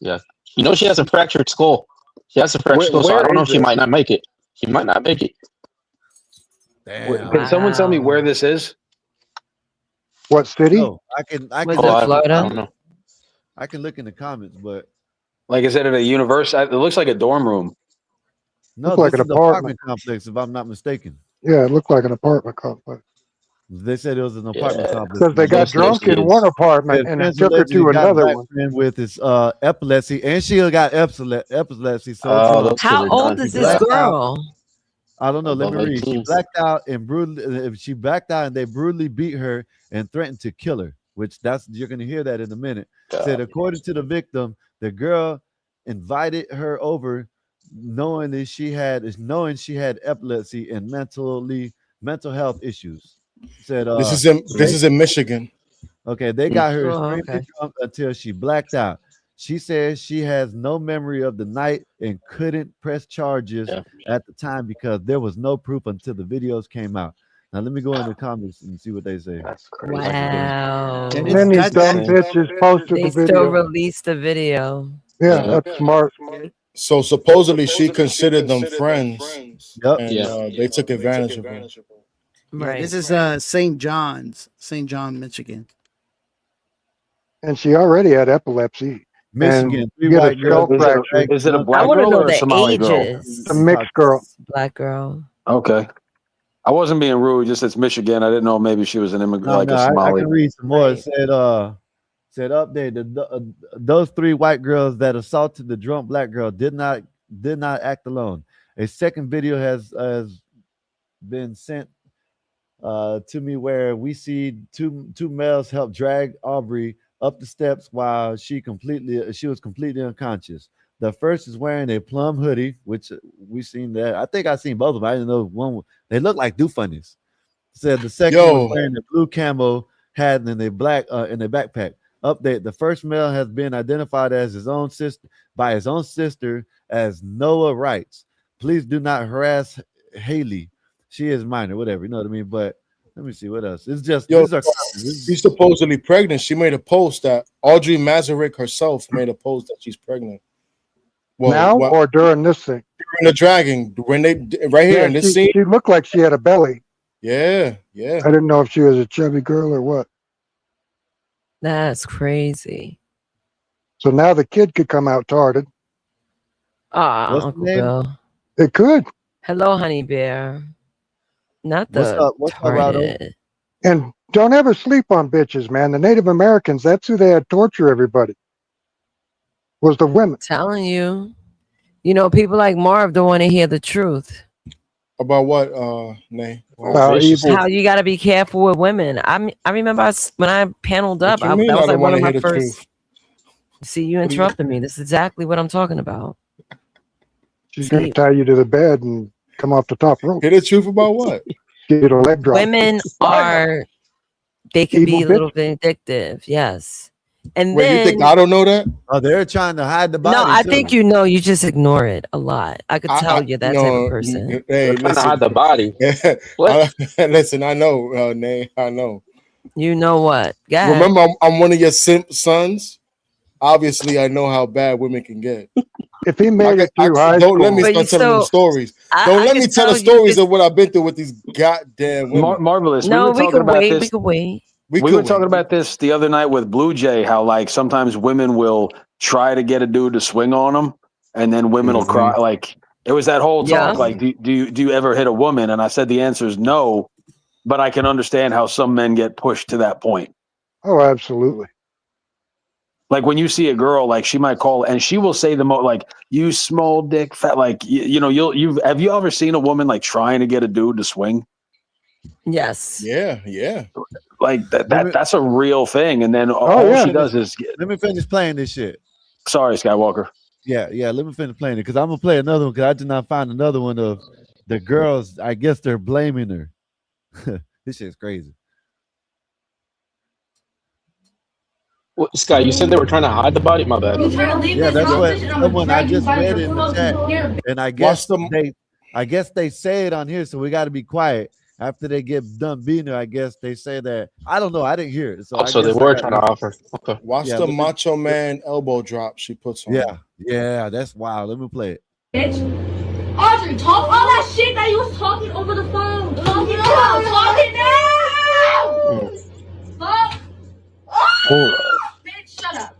Yeah. You know she has a fractured skull. She has a fractured skull, so I don't know if she might not make it. She might not make it. Damn. Can someone tell me where this is? What city? Oh, I can. Florida? I don't know. I can look in the comments, but like, is it at a university? It looks like a dorm room. no, Looked like this an is an apartment. complex, if I'm not mistaken. Yeah, it looked like an apartment complex. They said it was an apartment complex. Because they got drunk in one apartment and took her to another one. With his epilepsy, and she got epilepsy. So how old is this girl? I don't know. Let me About read. She 18. blacked out and she blacked out, and they brutally beat her and threatened to kill her. Which you're going to hear that in a minute. Said according to the victim, the girl invited her over, knowing she had epilepsy and mental health issues. Said this is in Michigan. Okay, they got her Oh, extremely okay. drunk until she blacked out. She says she has no memory of the night and couldn't press charges at the time because there was no proof until the videos came out. Now let me go in the comments and see what they say. That's crazy. Wow. And then these dumb bitches posted They the still video. released the video. Yeah, that's smart. So supposedly she considered them friends. Yep. And they took advantage of her. Yeah, Right. this is St. John, Michigan. And she already had epilepsy. Michigan, And three get a white girls. skull fracture. Is it a I black want to girl know or a the Somali girl? ages. A mixed girl. Black girl. Okay. I wasn't being rude. Just it's Michigan. I didn't know maybe she was an immigrant, like a I Somali. can read some more. It said update those three white girls that assaulted the drunk black girl did not act alone. A second video has been sent to me where we see two males help drag Audrey up the steps while she was completely unconscious. The first is wearing a plum hoodie, which we seen that. I think I seen both of them. I didn't know one. They look like do funnies. Said the second was wearing a blue camo hat and a black in a backpack. Update: the first male has been identified as his own sister as Noah Wrights. Please do not harass Haley. She is minor, whatever. You know what I mean? But let me see what else. It's just she's supposedly pregnant. She made a post that Audrey Mazurek herself made a post that she's pregnant. Well, now or during this thing? During the dragging, when they right here in this scene, she looked like she had a belly. Yeah. I didn't know if she was a chubby girl or what. That's crazy. So now the kid could come out tarded. Uncle Bill. It could. Hello, honey bear. Not the tarded. And don't ever sleep on bitches, man. The Native Americans, that's who they had torture everybody. Was the women. Telling you. You know, people like Marv don't want to hear the truth. About what, Nay? About evil. How you got to be careful with women. I remember when I paneled up, that was like one of my first. See, you interrupted me. This is exactly what I'm talking about. She's going to tie you to the bed and come off the top rope. Hear the truth about what? Get a leg drop. Women they can be a little vindictive. Yes. And then, you think I don't know that? Oh, they're trying to hide the body. No, I think you know. You just ignore it a lot. I could tell you're that type of person. Hey, trying to hide the body. Listen, I know, Nay. I know. You know what? Remember, I'm one of your simp sons. obviously I know how bad women can get. If he made it through high don't school, let me start telling them stories. Don't let me tell the stories of what I've been through with these goddamn women. Marvelous. No, we talking can about wait. this. We can wait. We were talking about this the other night with Blue Jay, how like sometimes women will try to get a dude to swing on them, and then women will cry. Like it was that whole Yeah. talk. Like, do you ever hit a woman? And I said the answer is no, but I can understand how some men get pushed to that point. Oh, absolutely. Like when you see a girl, like she might call and she will say the most, like, you small dick fat, like you know, have you ever seen a woman like trying to get a dude to swing? Yes. Yeah. Like that's a real thing. And then all she does is let me finish playing this shit. Sorry, Skywalker. Yeah. Let me finish playing it because I'm gonna play another one because I did not find another one of the girls. I guess they're blaming her. This shit's crazy. Well, Sky, you said they were trying to hide the body? My bad. Yeah, that's what someone I just read in the chat, and I guess they say it on here, so we got to be quiet. After they get done beating her, I guess they say that. I don't know. I didn't hear it. So they were trying to offer. Okay. Watch the Macho Man elbow drop she puts on. Yeah, that's wild. Let me play it. Bitch. Audrey, talk all that shit that you was talking over the phone. Talk it now. Talk it now. Fuck. Bitch, shut up.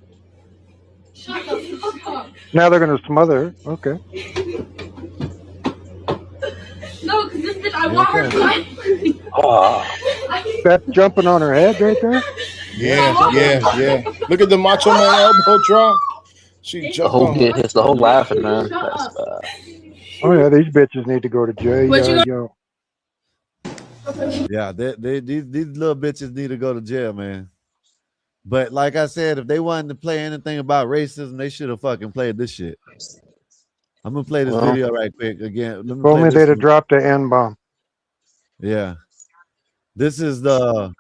Shut the fuck up. Now they're going to smother her. Okay. No, because this bitch, I want her to fight. That's jumping on her head right there? Yeah. Look at the Macho Man elbow drop. She jumped on her. It's the whole laughing, man. Oh, yeah, these bitches need to go to jail. Yeah, these little bitches need to go to jail, man. But like I said, if they wanted to play anything about racism, they should have fucking played this shit. I'm gonna play this video right quick again. Let me play Only this they'd have one. dropped the N-bomb. Yeah, this is the.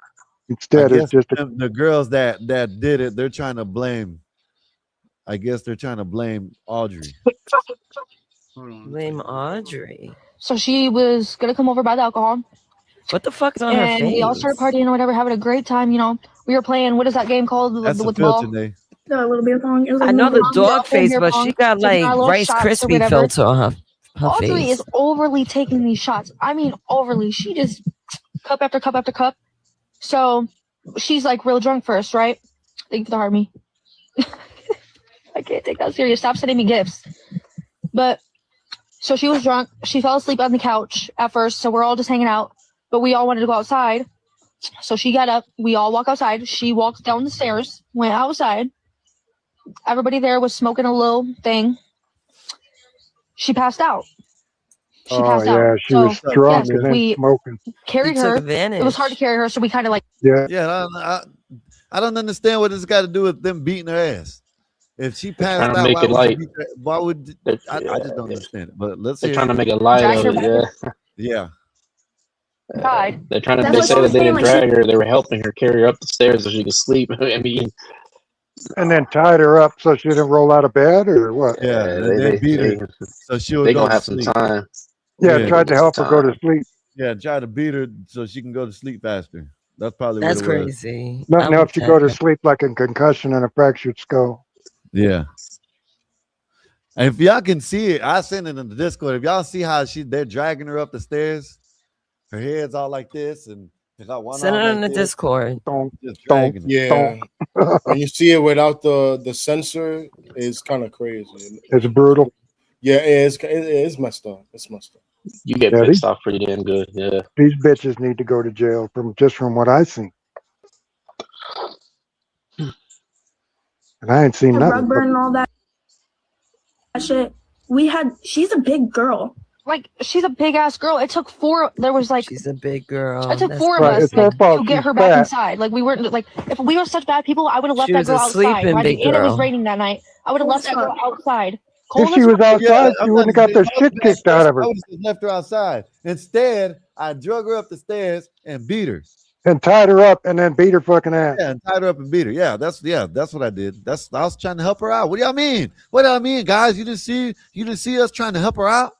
Instead, I it's guess just the girls that did it. They're trying to blame. I guess they're trying to blame Audrey. Blame Audrey. So she was gonna come over by the alcohol. What the fuck is on her And face? we all started partying or whatever, having a great time. You know, we were playing. What is that game called? That's with a the ball. filter, Nate. The little beer pong. It was I know the dog face, beer but pong. she got Taking our like little Rice shots or Krispie whatever. filter on her Audrey face. is overly taking these shots. I mean, overly. She just cup after cup after cup. So she's like real drunk first, right? Thank you for the heart, me. I can't take that serious. Stop sending me gifts. But so she was drunk. She fell asleep on the couch at first. So we're all just hanging out. But we all wanted to go outside. So she got up. We all walk outside. She walked down the stairs, went outside. Everybody there was smoking a little thing. She passed out. She passed out. She was drunk and then we smoking. carried her. It was hard to carry her, so we kind of like. Yeah. I don't understand what this got to do with them beating her ass. If she passed trying to out, make why it would light. you beat her? Why would I just don't understand it? But let's They're see. trying to make it light of it, Yeah. God. They're trying to. They said that they didn't drag her. They were helping her carry her up the stairs so she could sleep. I mean, And then tied her up so she didn't roll out of bed or what? Yeah, they beat her so she would they go gonna to have some sleep. time. Yeah, tried to help her go to sleep. Yeah, try to beat her so she can go to sleep faster. That's probably That's what it was. crazy. Nothing helps you go to sleep like a concussion and a fractured skull. Yeah. And if y'all can see it, I sent it in the Discord. If y'all see how they're dragging her up the stairs, her head's all like this, and they got one Send it arm in like the this, Discord. just dragging her. Yeah. When you see it without the sensor, it's kind of crazy. It's brutal. Yeah, it is messed up. It's messed up. You get pissed off pretty damn good. Yeah. These bitches need to go to jail from what I seen. And I ain't seen The nothing. rug burn and all that shit. She's a big girl. Like, she's a big ass girl. It took four. There was like. She's a big girl. It took That's four of Right, us it's her fault to get she's her back fat. inside. Like, we weren't like, if we were such bad people, I would have left She that was girl a outside. sleeping Right? big And it was girl. raining that night. I would have left that girl outside. If she was outside, she wouldn't have got the shit kicked out of her. I would have just left her outside. Instead, I drug her up the stairs and beat her. And tied her up and then beat her fucking ass. Yeah, and tied her up and beat her. Yeah, that's what I did. I was trying to help her out. What do y'all mean? What do I mean, guys? You didn't see us trying to help her out?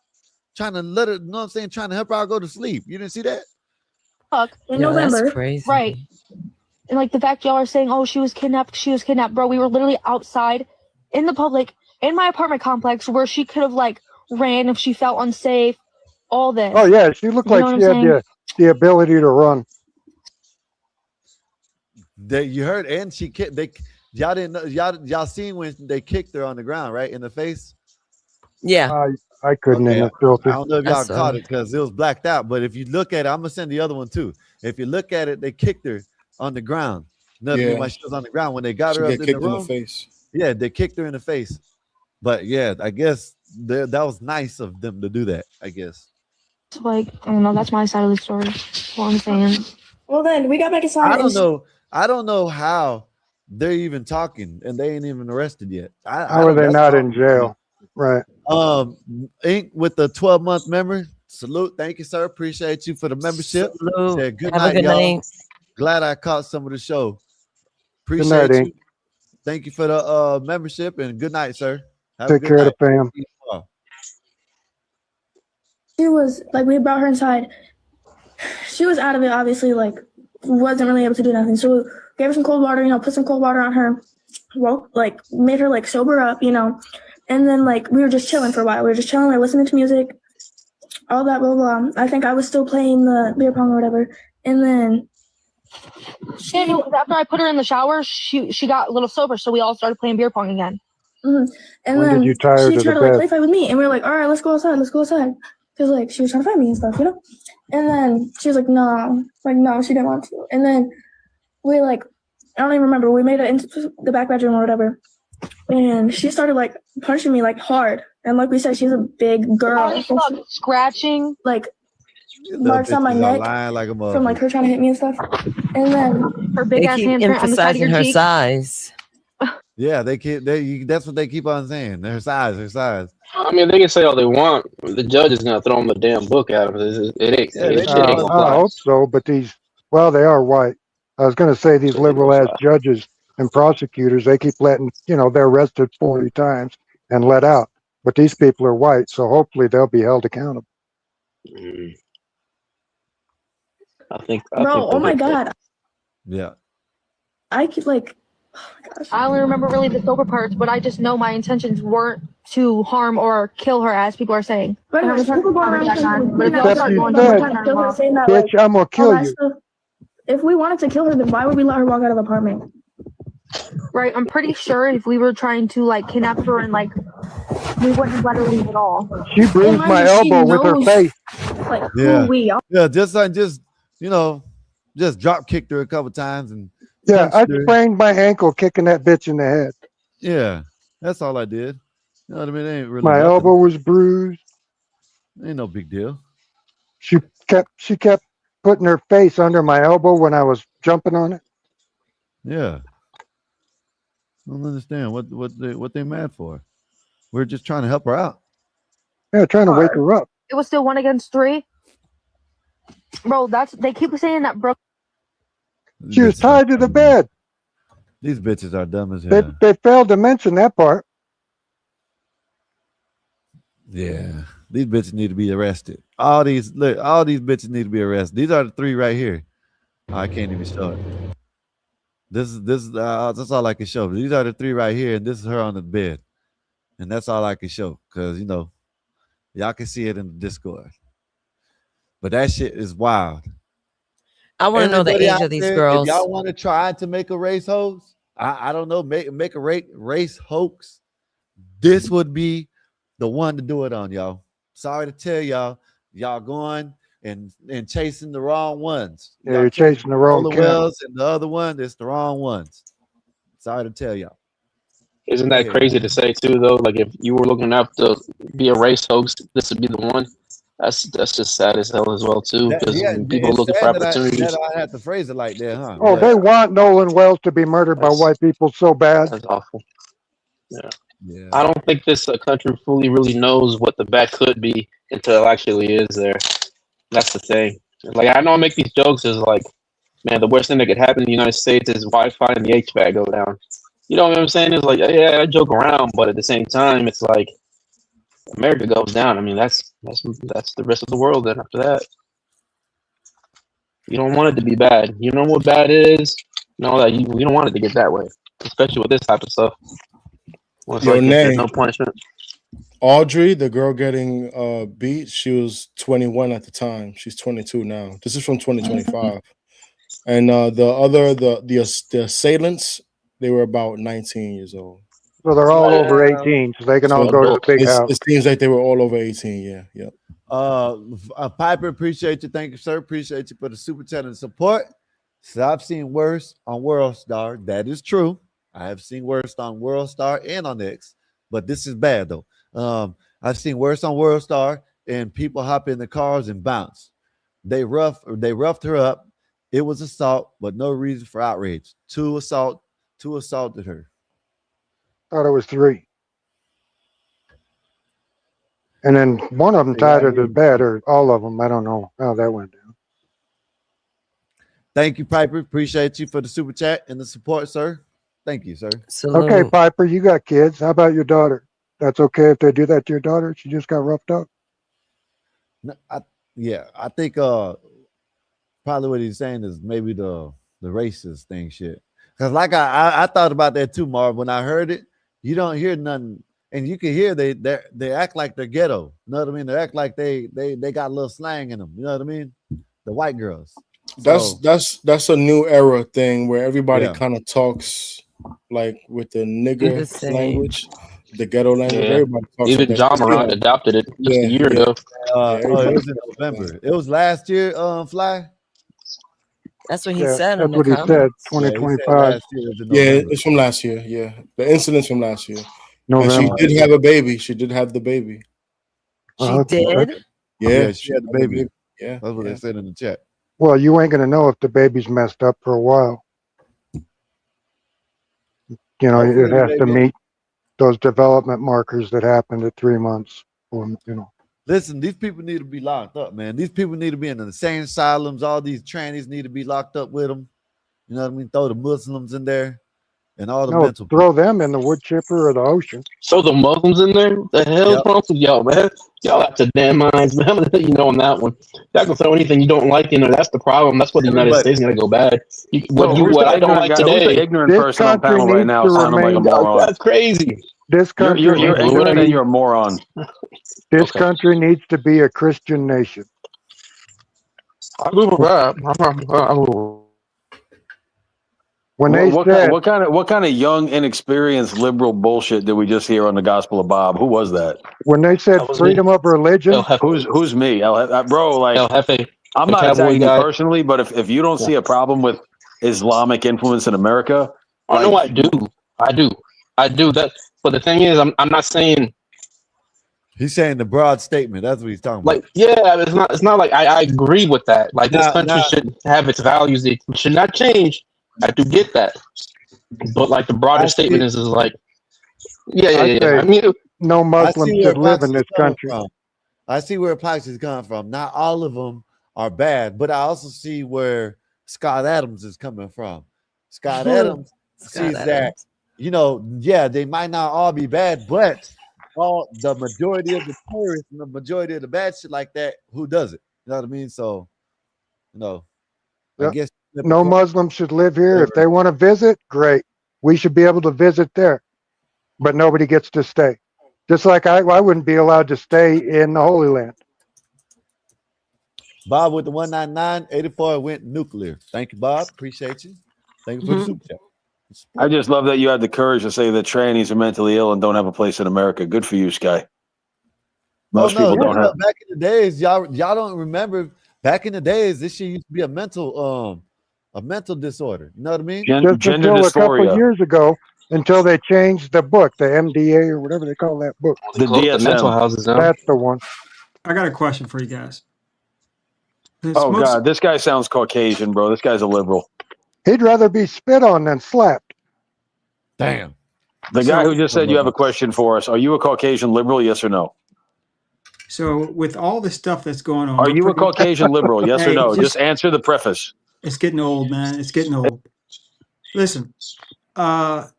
Trying to let her, you know what I'm saying? Trying to help her out go to sleep. You didn't see that? Fuck in Yeah, that's November. crazy. Right. And like the fact y'all are saying, oh, she was kidnapped, bro. We were literally outside in the public in my apartment complex where she could have like ran if she felt unsafe. All this. Oh yeah, she looked like she had the ability to run. You heard, and she kicked. Y'all didn't know. Y'all seen when they kicked her on the ground, right, in the face? Yeah. I couldn't in the filter. I don't know if y'all caught it because it was blacked out. But if you look at it, I'm gonna send the other one too. If you look at it, they kicked her on the ground. Nothing why she was on the ground when they got her up in the room. In the face. Yeah, they kicked her in the face. But yeah, I guess that was nice of them to do that. I guess. Like, I don't know. That's my side of the story. That's what I'm saying. Well, then we got back inside. I don't know how they're even talking and they ain't even arrested yet. How are they not in jail? Right. Ink with the 12-month member. Salute. Thank you, sir. Appreciate you for the membership. Said, good night, y'all. Glad I caught some of the show. Appreciate you. Thank you for the membership and good night, sir. Take care of the fam. She was like, we brought her inside. She was out of it, obviously, like, wasn't really able to do nothing. So we gave her some cold water, put some cold water on her, like, made her, like, sober up, And then, like, we were just chilling for a while. We were just chilling, like, listening to music, all that, blah, blah. I think I was still playing the beer pong or whatever. And then after I put her in the shower, she got a little sober, so we all started playing beer pong again. Mm-hmm. And when then did you tie her she to tried the to, like, bed? play fight with me. And we were like, all right, let's go outside. Because, like, she was trying to fight me and stuff, And then she was like, no. Like, no, she didn't want to. And then we, like, I don't even remember. We made it into the back bedroom or whatever. And she started, like, punching me, like, hard. And like we said, she's a big girl. Scratching. Like, marks on my neck from, like, her trying to hit me and stuff. And then her big ass handprint on the side of your her cheek. size. Yeah, that's what they keep on saying. Her size. I mean, they can say all they want. The judge is gonna throw them the damn book at them. It ain't gonna fly. I hope so, but they are white. I was going to say these liberal ass judges and prosecutors, they keep letting, they're arrested 40 times and let out. But these people are white, so hopefully they'll be held accountable. I think. Bro, oh my God. Yeah. I could, like, I only remember really the sober parts, but I just know my intentions weren't to harm or kill her, as people are saying. But Bitch, I'm going to kill you. If we wanted to kill her, then why would we let her walk out of the apartment? Right, I'm pretty sure if we were trying to, like, kidnap her and, like, we wouldn't let her leave at all. She bruised my elbow with her face. Like, who we are. Yeah, just drop kicked her a couple times and I sprained my ankle kicking that bitch in the head. Yeah, that's all I did. You know what I mean? It ain't really my nothing. elbow was bruised. Ain't no big deal. She kept putting her face under my elbow when I was jumping on it. Yeah. I don't understand what they mad for. We're just trying to help her out. Yeah, trying to wake her up. It was still 1 against 3. Bro, they keep saying that, bro. She was tied to the bed. These bitches are dumb as hell. They failed to mention that part. Yeah, these bitches need to be arrested. All these bitches need to be arrested. These are the 3 right here. Oh, I can't even show it. That's all I can show. These are the 3 right here, and this is her on the bed, and that's all I can show because y'all can see it in the Discord. But that shit is wild. I want to know the age of these girls. If y'all want to try to make a race hoax, I don't know, make a race hoax. This would be the one to do it on, y'all. Sorry to tell y'all going and chasing the wrong ones. Yeah, you're chasing the wrong wells, and the other one, it's the wrong ones. Sorry to tell y'all. Isn't that crazy to say too, though? Like if you were looking up to be a race hoax, this would be the one. That's just sad as hell as well too, because people looking for opportunities. I have to phrase it like that, huh? Oh, they want Nolan Wells to be murdered by white people so bad. That's awful. Yeah. I don't think this country fully really knows what the bad could be until it actually is there. That's the thing. Like I know I make these jokes is like, man, the worst thing that could happen in the United States is Wi-Fi and the HVAC go down. You know what I'm saying? It's like, yeah, I joke around, but at the same time, it's like America goes down. I mean, that's the rest of the world. Then after that, you don't want it to be bad. You know what bad is? No, that you don't want it to get that way, especially with this type of stuff. Well, it's Yo, like if there's Nay, no punishment. Audrey, the girl getting beat, she was 21 at the time. She's 22 now. This is from 2025. And the assailants, they were about 19 years old. So they're all over 18, so they can all go to the big house. It seems like they were all over 18. Yeah, yep. Piper, appreciate you. Thank you, sir. Appreciate you for the super chat and support. So I've seen worse on World Star. That is true. I have seen worse on World Star and on X, but this is bad though. I've seen worse on World Star, and people hop in the cars and bounce. They roughed her up. It was assault, but no reason for outrage. Two assaulted her. Thought it was 3. And then one of them tied her to bed, or all of them. I don't know how that went down. Thank you, Piper. Appreciate you for the super chat and the support, sir. Thank you, sir. Okay, Piper, you got kids. How about your daughter? That's okay if they do that to your daughter? She just got roughed up. No, I think probably what he's saying is maybe the racist thing shit. Because like I thought about that too, Marv. When I heard it, you don't hear nothing, and you can hear they act like they're ghetto. You know what I mean? They act like they got a little slang in them. You know what I mean? The white girls. That's a new era thing where everybody Yeah. kind of talks like with the nigger the same. language, the ghetto language. Yeah. Everybody talks Even like John that. Morant adopted it just a year ago. It everybody was in November. It was last year, Fly. That's what he Yeah, said that's in the what he said. comments. 2025. Last year was in Yeah, November. it's from last year. Yeah, the incident's from last year. November. And she did have a baby. She did have the baby. She did? Yeah, she had the baby. Yeah, That's what they said in the chat. Well, you ain't gonna know if the baby's messed up for a while. You know, Hopefully it has the to baby- meet those development markers that happened at 3 months. Or, you know, Listen, these people need to be locked up, man. These people need to be in the insane asylums. All these trannies need to be locked up with them. You know what I mean? Throw the Muslims in there and all the no, mental. throw them in the wood chipper or the ocean. So the Muslims in there? The hell is wrong with y'all, man? Y'all got your damn minds, man. I'm gonna let you know on that one. Y'all can throw anything you don't like in there. That's the problem. That's what the United States is gonna go bad. What I don't like Who's today. the ignorant This person on country panel right needs now to sounding like a remain- moron? That's crazy. This country You're needs to ignorant and be- you're a moron. This country needs to be a Christian nation. I agree with that. When they said, What kind of young, inexperienced liberal bullshit did we just hear on the Gospel of Bob? Who was that? when they said freedom of religion, Who's me? Bro, like El Jefe, I'm the not cowboy attacking you guy. personally, but if you don't see a problem with Islamic influence in America, I know I do. I do that. But the thing is, I'm not saying. He's saying the broad statement. That's what he's talking about. Like, yeah, it's not like I agree with that. Like, this Nah, country nah. should have its values. It should not change. I do get that. But like the broader statement is like, yeah. say I mean, no Muslim should live in this country. I see where Plax is coming from. Not all of them are bad, but I also see where Scott Adams is coming from. Scott Adams sees that, you know, yeah, they might not all be bad, but the majority of the terrorists and the majority of the bad shit like that, who does it? You know what I mean? So, you know, I guess No Muslim should live here. If they want to visit, great. We should be able to visit there, but nobody gets to stay. Just like I wouldn't be allowed to stay in the Holy Land. Bob with the 19984 went nuclear. Thank you, Bob. Appreciate you. Thank you for the super chat. I just love that you had the courage to say that trannies are mentally ill and don't have a place in America. Good for you, Sky. Most people don't have. Back in the days, y'all don't remember. Back in the days, this shit used to be a mental disorder. You know what I mean? Just until a couple of years ago, until they changed the book, the MDA or whatever they call that book. The DSM. mental houses now. That's the one. I got a question for you guys. Oh God, this guy sounds Caucasian, bro. This guy's a liberal. He'd rather be spit on than slapped. Damn. The guy who just said you have a question for us. Are you a Caucasian liberal? Yes or no? So with all the stuff that's going on, Are you a Caucasian liberal? Yes or Hey, no? Just answer the preface. It's getting old, man. It's getting old. Listen, all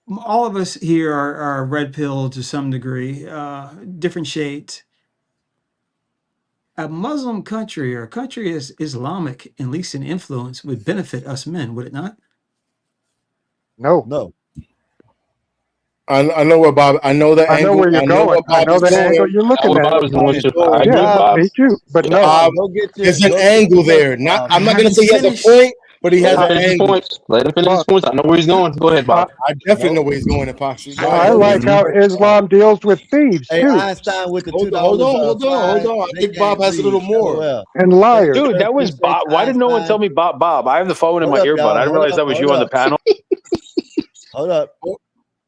of us here are red pilled to some degree, different shades. a Muslim country or a country as Islamic, at least in influence, would benefit us men, would it not? No. I know where Bob. I know the I know angle. where you're I know going. what I Bob know is the going. angle you're looking at. I agree with Yeah, Bob. me too. But no. Bob, Go get your, there's an go get angle your there. lesson, Not. Bob. I'm not gonna Haven't say he has a finished. point, but he Let has him an finish his angle. points. Let him finish his points. I know where he's going. Go ahead, Bob. I definitely know Nope. where he's going, Epoxy. Go I ahead. like how Islam deals with thieves Hey, too, Einstein with the $2 Hold on. fine. I They think Bob can't has a little read. more. LOL. and liars. Dude, that was Appreciate Bob. you, Why did no one Einstein. tell me Bob? I have the phone in Hold my up, earbud. y'all. I didn't Hold realize up. that was Hold you on the up. panel. Hold up. Go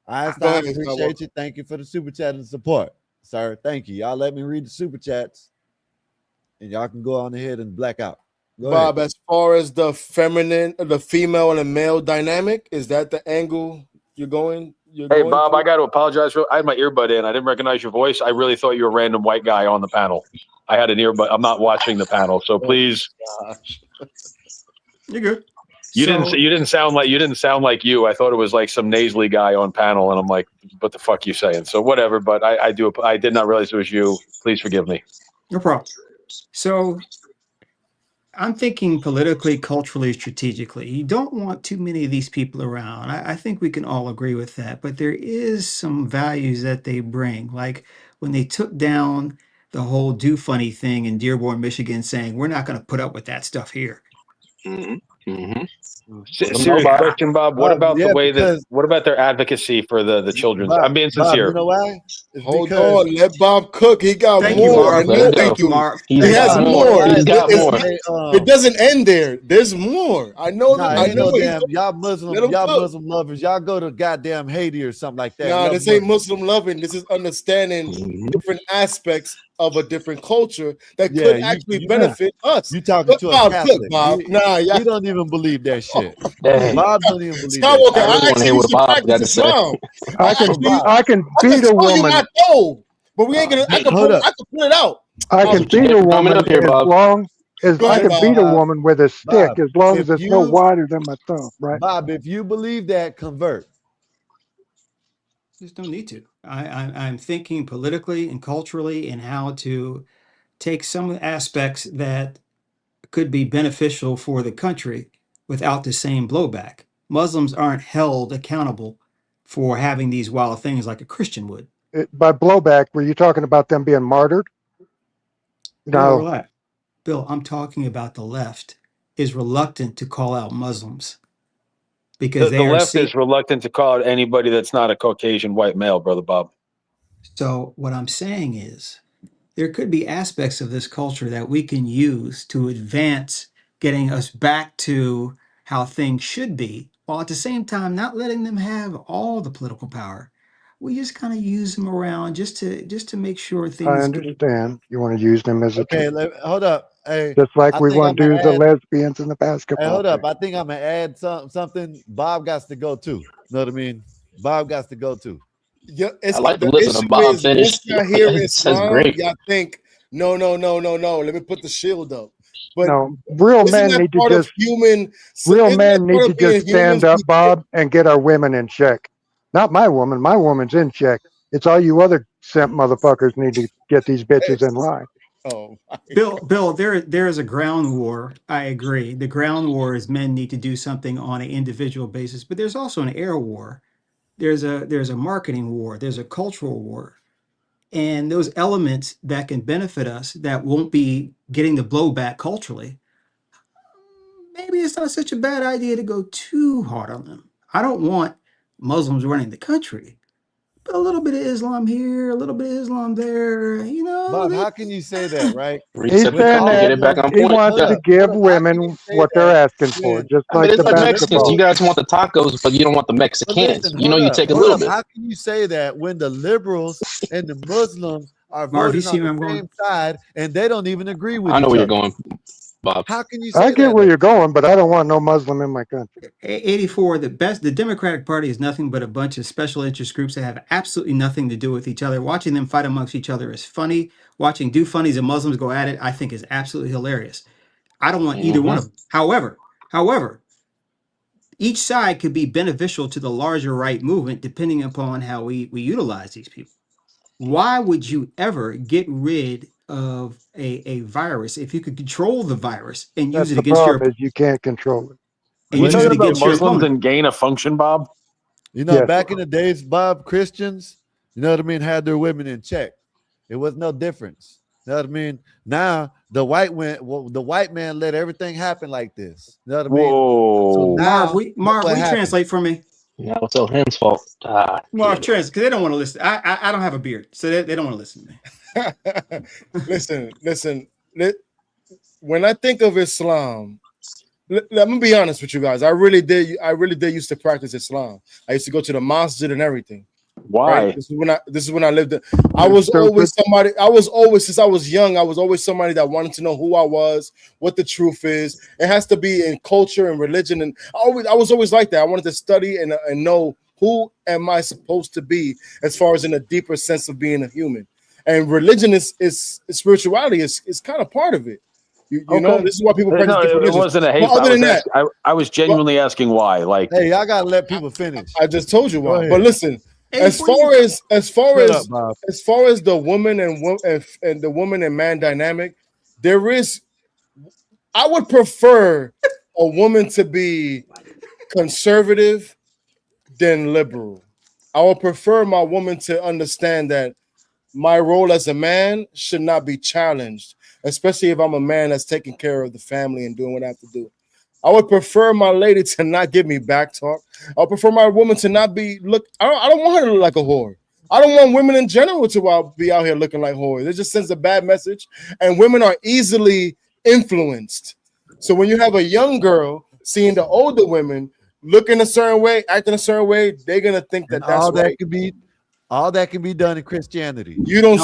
Einstein, ahead, Gustavo. appreciate you. Thank you for the super chat and support, sir. Thank you. Y'all let me read the super chats, and y'all can go on ahead and black out. Go Bob, ahead. as far as the female and the male dynamic, is that the angle you're going? Hey, Bob, I got to apologize. I had my earbud in. I didn't recognize your voice. I really thought you were a random white guy on the panel. I had an earbud. I'm not watching the panel, so please. You're good. You didn't sound like you. I thought it was like some nasally guy on panel, and I'm like, what the fuck you saying? So whatever. But I did not realize it was you. Please forgive me. No problem. So I'm thinking politically, culturally, strategically. You don't want too many of these people around. I think we can all agree with that. But there is some values that they bring. Like when they took down the whole do funny thing in Dearborn, Michigan, saying, we're not going to put up with that stuff here. Serious question, Bob. What about yeah, the way because- what about their advocacy for the children? Bob, I'm being Bob, sincere. you know why? It's Hold because- on, let Bob cook. He got Thank you, more. Marv. I know. Thank you. Marv. He has more. He's got more. It doesn't end there. There's more. I know that. Nah, I ain't know no what he's damn. doing. Y'all Let him cook. Muslim lovers. Y'all go to goddamn Haiti or something like that. Nah, Love this ain't Muslims. Muslim loving. This is understanding different aspects of a different culture that Yeah, could you- actually you- benefit us. You talking But to a Bob, Catholic? cook, Bob. He don't even believe that shit. Hey. Bob don't even believe Skywalker, that. I really want to hear what Bob got to say. I can beat a tell you woman. my goal, but we ain't gonna. I can Hold up. pull it out. I can beat a woman up here, as Bob. long as Go I ahead, can beat a Bob. woman with a stick Bob, as long as if it's no you- wider than my thumb, right? Bob, if you believe that, convert. Just don't need to. I'm thinking politically and culturally and how to take some aspects that could be beneficial for the country without the same blowback. Muslims aren't held accountable for having these wild things like a Christian would. By blowback, were you talking about them being martyred? Bill, No. relax. Bill, I'm talking about the left is reluctant to call out Muslims because The they are left is reluctant to call out anybody that's not a Caucasian white male, brother Bob. So what I'm saying is there could be aspects of this culture that we can use to advance getting us back to how things should be, while at the same time not letting them have all the political power. We just kind of use them around just to make sure I things get. understand. You want to use them as a Okay, tool. hold up. Hey, Just like I we think want to I'm do gonna the add- lesbians and the basketball. Hey, hold up. thing. I think I'm gonna add something. Bob got to go too. Know what I mean? Bob got to go too. Yeah, it's, I like to the listen to issue Bob is finish. once y'all hear That's Islam, great. y'all think no. Let me put the shield up. But No, real isn't men that need to part of just human? real isn't men that need part to of being just stand humans? up, Bob, and get our women in check. Not my woman. My woman's in check. It's all you other simp motherfuckers need to get these bitches in line. Oh, Bill, there is a ground war. I agree. The ground war is men need to do something on an individual basis, but there's also an air war. There's a marketing war. There's a cultural war. And those elements that can benefit us that won't be getting the blowback culturally, maybe it's not such a bad idea to go too hard on them. I don't want Muslims running the country, but a little bit of Islam here, a little bit of Islam there, Bob, how can you say that, right? He's Reset the saying car, that get it back on he point. wants to give women what they're asking for, just I mean, like it's the like Mexicans. basketball. You guys want the tacos, but you don't want the But Mexicans. listen, You know, you take a hold little up. bit. How can you say that when the liberals and the Muslims are Marv, you voting see on where the I'm going? same side and they don't even agree with I know each where you're other? going, Bob. How can you say I that? get where you're going, but I don't want no Muslim in my country. 84, the Democratic Party is nothing but a bunch of special interest groups that have absolutely nothing to do with each other. Watching them fight amongst each other is funny. Watching do funnies and Muslims go at it, I think is absolutely hilarious. I don't want either one of them. However, each side could be beneficial to the larger right movement depending upon how we utilize these people. Why would you ever get rid a virus, if you could control the virus and That's use it the against your problem, is you can't control it. and You use it talking about against your Muslims opponent. and gain of function, Bob? You know, Yes. back in the days, Bob, Christians, you know what I mean, had their women in check. It was no difference. You know what I mean? Now the white man let everything happen like this. You know what I mean? Whoa. So now Marv, what will you happened? translate for me? Yeah, it's all him's fault. Marv, because they don't want to listen. I don't have a beard, so they don't want to listen to me. listen. When I think of Islam, let me be honest with you guys. I really did used to practice Islam. I used to go to the masjid and everything. Why? Right? This is when I lived. I was always since I was young. I was always somebody that wanted to know who I was, what the truth is. It has to be in culture and religion, and I was always like that. I wanted to study and know who am I supposed to be as far as in a deeper sense of being a human. And religion is spirituality is kind of part of it. You know, this is why people practice different it religions. wasn't a hate. But other than that, I was genuinely asking why. Like, hey, y'all gotta let people finish. I just told you Go why. ahead. As far as the woman and the woman and man dynamic, I would prefer a woman to be conservative than liberal. I would prefer my woman to understand that my role as a man should not be challenged, especially if I'm a man that's taking care of the family and doing what I have to do. I would prefer my lady to not give me back talk. I prefer my woman to not be I don't want her to look like a whore. I don't want women in general to be out here looking like whores. It just sends a bad message, and women are easily influenced. So when you have a young girl seeing the older women looking a certain way, acting a certain way, they're gonna think that that's all that right. all that can be done in Christianity. You don't.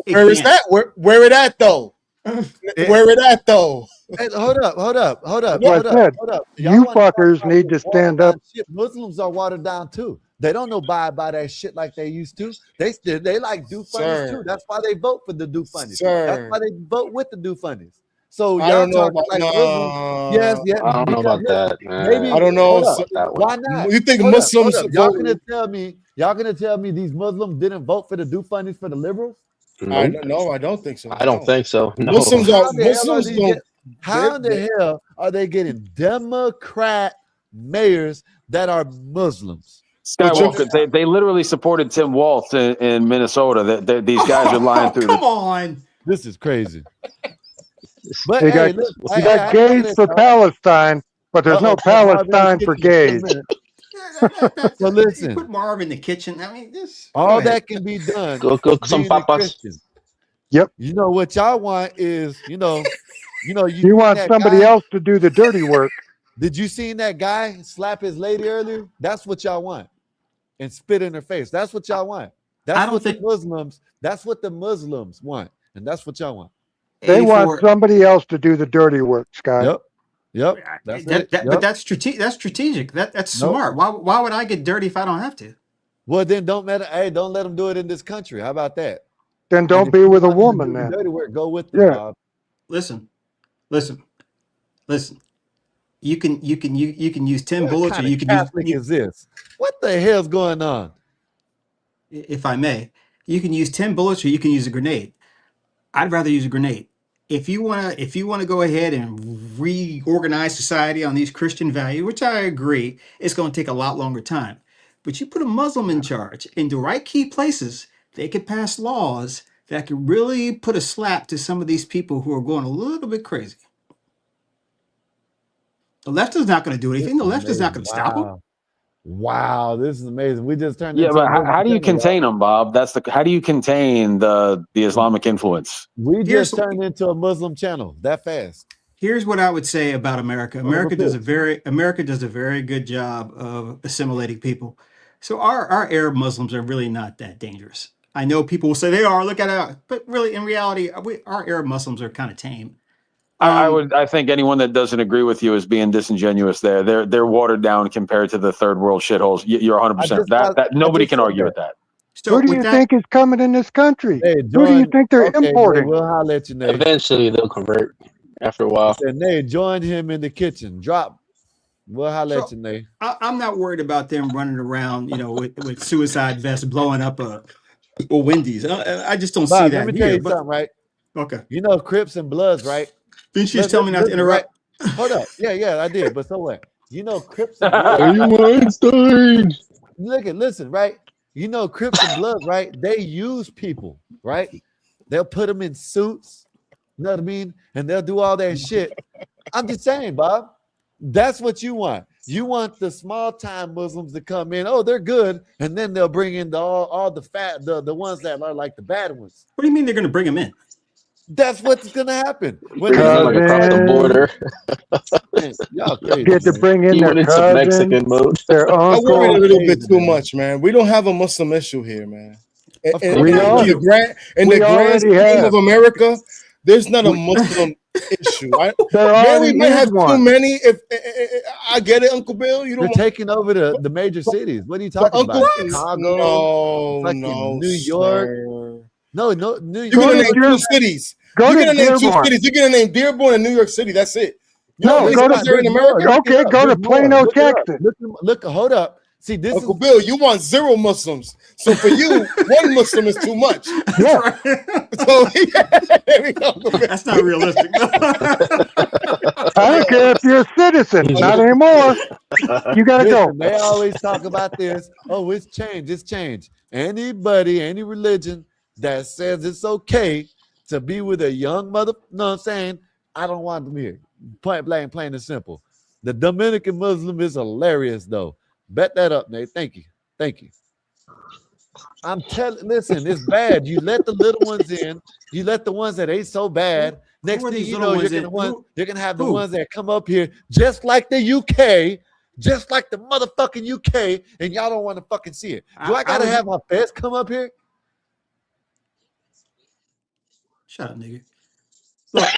Where is that? Where it at though? Where it at though? Hey, hold up. That's what I said. You fuckers need to stand up. Muslims are watered down too. They don't abide by that shit like they used to. They like do funnies too. That's why they vote for the do funnies. That's why they vote with the do funnies. So I don't know about like Muslims. Yes, yeah. I don't know about that, man. Maybe I don't know. Why not? You think Hold Muslims? up. Y'all gonna tell me these Muslims didn't vote for the do funnies for the liberals? No, I don't think so. I don't think so. No. Muslims How in the hell are they getting Democrat mayors that are Muslims? Skywalker, they literally supported Tim Walz in Minnesota. These guys are lying through. Come on, this is crazy. But you got gays for Palestine, but there's no Palestine for gays. So listen, put Marv in the kitchen. I mean, all that can be done. Go cook some papas. Yep. You know what y'all want is, you want somebody else to do the dirty work. Did you see that guy slap his lady earlier? That's what y'all want, and spit in her face. That's what y'all want. That's what the Muslims want, and that's what y'all want. They want somebody else to do the dirty work, Scott. Yep. But that's strategic. That's smart. Why would I get dirty if I don't have to? Well, then don't let them do it in this country. How about that? Then don't be with a woman. Then dirty work. Go with them, Bob. Listen. You can use 10 bullets, or you can use this. What the hell's going on? If I may, you can use 10 bullets, or you can use a grenade. I'd rather use a grenade. If you wanna go ahead and reorganize society on these Christian values, which I agree, it's gonna take a lot longer time. But you put a Muslim in charge in the right key places, they could pass laws that could really put a slap to some of these people who are going a little bit crazy. The left is not going to do anything. The left is not going to stop them. Wow, this is amazing. We just turned. Yeah, but how do you contain them, Bob? How do you contain the Islamic influence? We just turned into a Muslim channel that fast. Here's what I would say about America. America does a very good job of assimilating people. So our Arab Muslims are really not that dangerous. I know people will say they are. Look at it, but really, in reality, our Arab Muslims are kind of tame. I think anyone that doesn't agree with you is being disingenuous. They're watered down compared to the third world shitholes. You're 100%. That nobody can argue with that. So who do you think is coming in this country? Who do you think they're importing? We'll holler at you, Nate. Eventually, they'll convert after a while. Nate, join him in the kitchen. Drop. We'll holler at you, Nate. I'm not worried about them running around, with suicide vests blowing up a Wendy's. I just don't see that let me tell here. you something, right? Okay. You know Crips and Bloods, right? Didn't you just tell me not to interrupt? Right? Hold up. Yeah, I did. But so what? You know Crips and Bloods. Are you Einstein? Listen, right? You know Crips and Bloods, right? They use people, right? They'll put them in suits, you know what I mean? And they'll do all that shit. I'm just saying, Bob, that's what you want. You want the small time Muslims to come in. Oh, they're good, and then they'll bring in all the fat, the ones that are like the bad ones. What do you mean they're going to bring them in? That's what's going to happen. When like across the border. Man, y'all crazy. Get to bring in their cousins, Mexican mode. their I uncle. worry a little bit too much, man. We don't have a Muslim issue here, man. In We know. the grand scheme of America, there's not a Muslim issue. Man, we might have too many. If I get it, Uncle Bill, you You're don't. taking over the major cities. What are you talking about? Chicago, No, New York. sir. No, New York. You're gonna name two cities. Go You're to gonna name two Dearborn. cities. You're gonna name Dearborn and New York City. That's it. You know No, what go cities to are in America? Okay, go to Plano, Look it up. Texas. Look, hold up. See, this Uncle Bill, you want 0 Muslims. So for you, 1 Muslim is too much. Yeah. So there we go. That's not realistic. I don't care if you're a citizen. Not anymore. You got to go. Listen, they always talk about this. Oh, it's change. It's change. Anybody, any religion that says it's okay to be with a young mother, no, I'm saying, I don't want them here. Point blank, plain and simple. The Dominican Muslim is hilarious, though. Bet that up, Nate. Thank you. Thank you. I'm telling, listen, it's bad. You let the little ones in. You let the ones that ain't so bad. Next thing you know, you're gonna have the ones that come up here just like the UK, just like the motherfucking UK, and y'all don't want to fucking see it. Do I gotta have my feds come up here? Shut up, nigga. Look,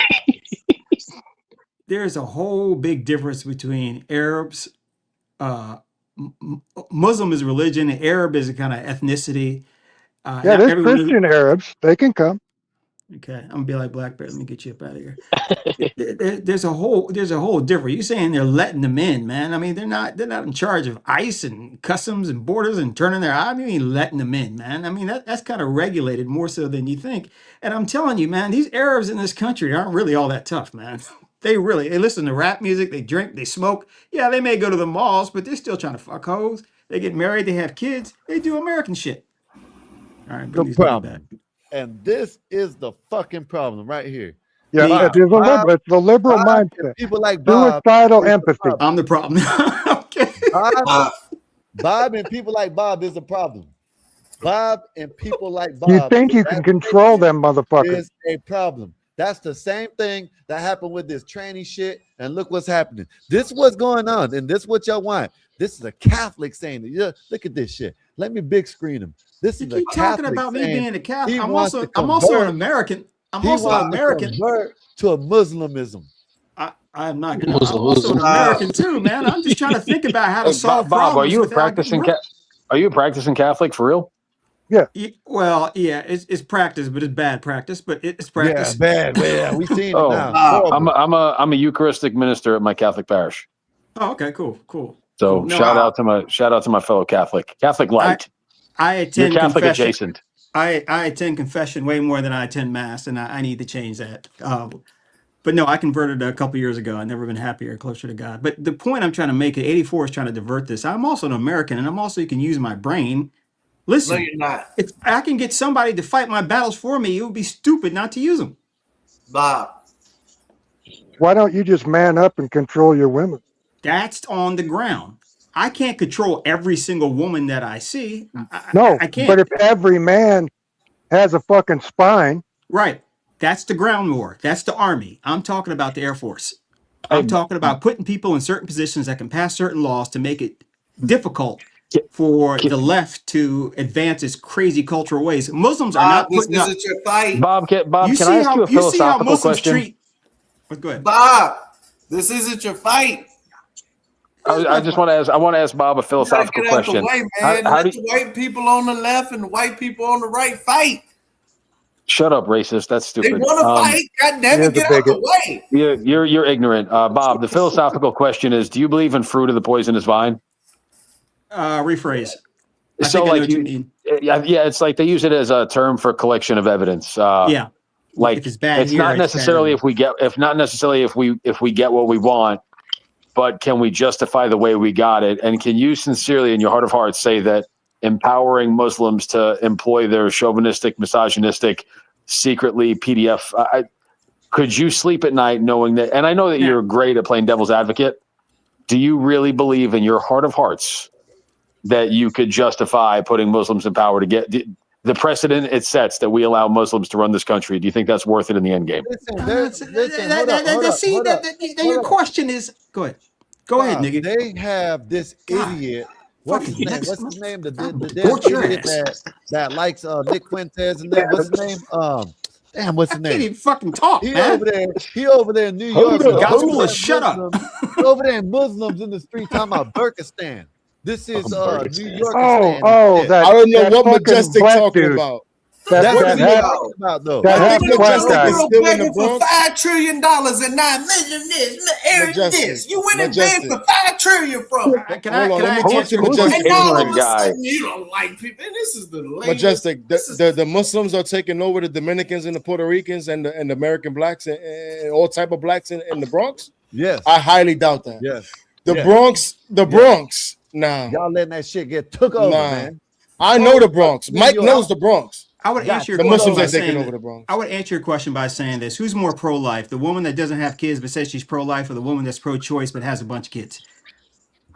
there's a whole big difference between Arabs. Muslim is religion, and Arab is a kind of ethnicity. Yeah, there's Christian Arabs. They can come. Okay, I'm gonna be like Blackbeard. Let me get you up out of here. There's a whole difference. You're saying they're letting them in, man. I mean, they're not in charge of ICE and customs and borders and turning their eye. I mean, letting them in, man. I mean, that's kind of regulated more so than you think. And I'm telling you, man, these Arabs in this country aren't really all that tough, man. They listen to rap music, they drink, they smoke. Yeah, they may go to the malls, but they're still trying to fuck hoes. They get married, they have kids, they do American shit. All right, The problem. And this is the fucking problem right here. Yeah, it's the liberal mindset. People like Bob. Suicidal empathy. I'm the problem. Okay. Bob and people like Bob is a problem. Bob and people like Bob. You think you can control them, motherfuckers? Is a problem. That's the same thing that happened with this tranny shit. And look what's happening. This is what's going on, and this is what y'all want. This is a Catholic saying, yeah, look at this shit. Let me big screen him. This is a Catholic talking about me being a Catholic. I'm wants also to an American. I'm he also an wants to American. convert to a Muslimism. I'm not gonna. I'm also an American too, man. I'm just trying to think about how to solve Bob, problems. are you a without practicing getting Are you a practicing Catholic for real? Yeah. Well, yeah, it's practice, but it's bad practice. But it's practice. Yeah, bad. Yeah, we've seen it now. I'm a Eucharistic minister at my Catholic parish. Oh, okay, cool. So Cool. No, shout out to my fellow Catholic light. I attend You're Catholic confession. adjacent. I attend confession way more than I attend mass, and I need to change that. But no, I converted a couple years ago. I've never been happier, closer to God. But the point I'm trying to make, 84 is trying to divert this. I'm also an American, and I'm also, you can use my brain. Listen, No, you're not. if I can get somebody to fight my battles for me, it would be stupid not to use them. Bob. Why don't you just man up and control your women? That's on the ground. I can't control every single woman that I see. I can't. But if every man has a fucking spine. Right. That's the ground war. That's the army. I'm talking about the Air Force. I'm talking about putting people in certain positions that can pass certain laws to make it difficult for the left to advance its crazy cultural ways. Muslims are not putting up. This isn't your fight. Bob, can I ask you a philosophical question? Go ahead. Bob, this isn't your fight. I just want to ask Bob a philosophical Get out the question. way, man. Let the white people on the left and the white people on the right fight. Shut up, racist. That's stupid. They want to fight. God damn it, get out the way. You're ignorant. Bob, the philosophical question is, do you believe in fruit of the poisonous vine? Rephrase. So like you mean. Yeah, it's like they use it as a term for collection of evidence. Yeah. Like if it's bad it's here, not it's necessarily bad. if we get what we want, but can we justify the way we got it? And can you sincerely, in your heart of hearts, say that empowering Muslims to employ their chauvinistic, misogynistic, secretly PDF? Could you sleep at night knowing that? And I know that you're great at playing devil's advocate. Do you really believe in your heart of hearts that you could justify putting Muslims in power to get the precedent it sets that we allow Muslims to run this country? Do you think that's worth it in the end game? Your question is go ahead. Go ahead, nigga. They have this idiot. What's his name? What's his name? The damn idiot that likes Nick Fuentes and then what's his name? Damn, what's his name? Can't even fucking talk, man. He over there in New York. Gospel is shut up. Over there in Muslims in the street talking about Burkistan. This is New York. That I don't know what Majestic talking about. That's what he's talking about, though. I think Majestic is begging for $5 trillion and $9 million this. You went and begged for $5 trillion from. Can I answer Majestic? And all of a sudden you don't like people. And this is the latest. Majestic. The Muslims are taking over the Dominicans and the Puerto Ricans and the American blacks and all type of blacks in the Bronx. Yes, I highly doubt that. Yes, the Bronx. Nah, y'all letting that shit get took over, man. I know the Bronx. Mike knows the Bronx. I would answer the Muslims are taking over the Bronx. I would answer your question by saying this: who's more pro-life, the woman that doesn't have kids but says she's pro-life, or the woman that's pro-choice but has a bunch of kids?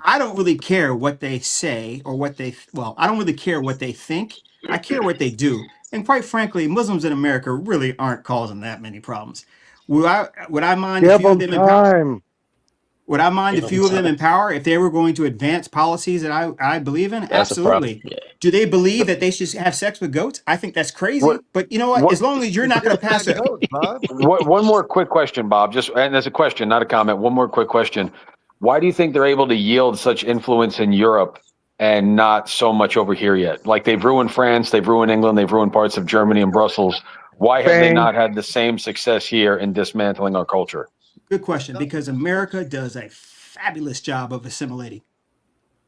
I don't really care what they say or what they. I don't really care what they think. I care what they do. And quite frankly, Muslims in America really aren't causing that many problems. Would I mind a few of them in power? Would I mind a few of them in power if they were going to advance policies that I believe in? That's absolutely. Do they believe that they should have sex with goats? I think that's crazy. But you know what? As long as you're not going to pass it. One more quick question, Bob. And that's a question, not a comment. One more quick question. Why do you think they're able to yield such influence in Europe and not so much over here yet? Like they've ruined France, they've ruined England, they've ruined parts of Germany and Brussels. Why have they not had the same success here in dismantling our culture? Good question, because America does a fabulous job of assimilating.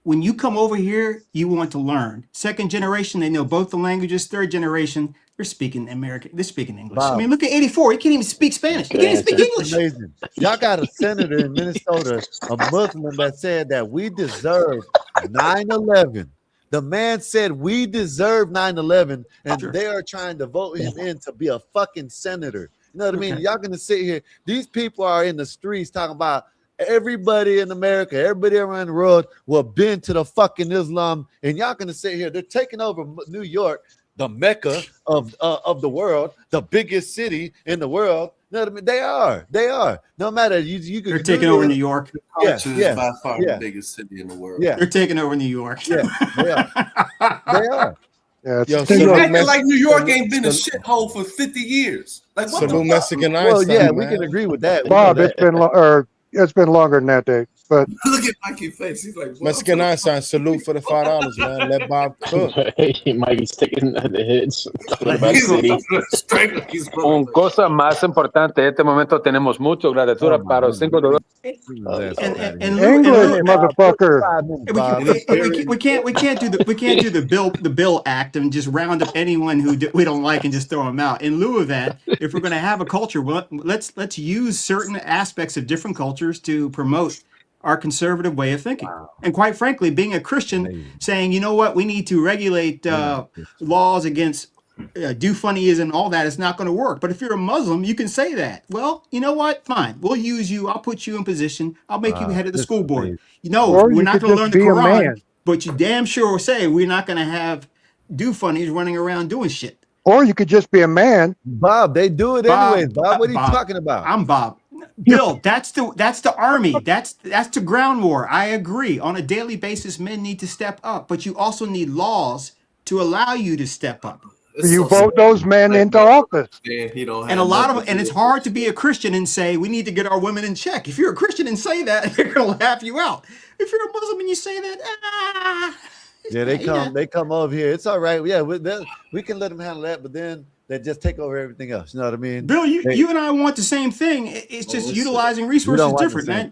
When you come over here, you want to learn. Second generation, they know both the languages. Third generation, they're speaking American. They're speaking English. Wow. I mean, look at 84. He can't even speak Spanish. He can't even speak English. Amazing. Y'all got a senator in Minnesota, a Muslim, that said that we deserve 9/11. The man said we deserve 9/11, and they are trying to vote him in to be a fucking senator. You know what I mean? Y'all gonna sit here. These people are in the streets talking about everybody in America, everybody around the world will bend to the fucking Islam, and y'all gonna sit here. They're taking over New York, the Mecca of the world, the biggest city in the world. You know what I mean? They are. No matter you they're taking over New York. Yes, by far the biggest city in the world. Yeah, they're taking over New York. Yeah, they are. Yeah, acting like New York ain't been a shithole for 50 years. Like what the Mexican Well, yeah, we can agree with that. Bob, it's been longer than that, Dave. But look at Mikey's face. He's like, Mexican Einstein, salute for the $5, man. Let Bob cook. Mikey's taking the hits. Un cosa más importante, en este momento tenemos mucho gratitud para los $5. English, motherfucker. We can't do the Bill Act and just round up anyone who we don't like and just throw them out. In lieu of that, if we're going to have a culture, let's use certain aspects of different cultures to promote our conservative way of thinking. And quite frankly, being a Christian, saying, you know what, we need to regulate laws against do funnyism and all that is not going to work. But if you're a Muslim, you can say that. Well, you know what? Fine. We'll use you. I'll put you in position. I'll make you head of the school board. You know, we're not going to learn the Quran, but you damn sure will say we're not going to have do funnies running around doing shit. Or you could just be a man. Bob, they do it anyways. Bob, what are you talking about? I'm Bob. Bill, that's the army. That's the ground war. I agree. On a daily basis, men need to step up, but you also need laws to allow you to step up. You vote those men into office. And a lot of and it's hard to be a Christian and say we need to get our women in check. If you're a Christian and say that, they're gonna laugh you out. If you're a Muslim and you say that, yeah, they come over here. It's all right. Yeah, we can let them handle that, but then they just take over everything else. You know what I mean? Bill, you and I want the same thing. It's just utilizing resources different, man.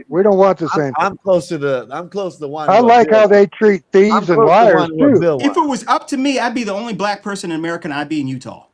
We don't want the same. I'm close to the one. I like how they treat thieves and liars too. If it was up to me, I'd be the only black person in America and I'd be in Utah.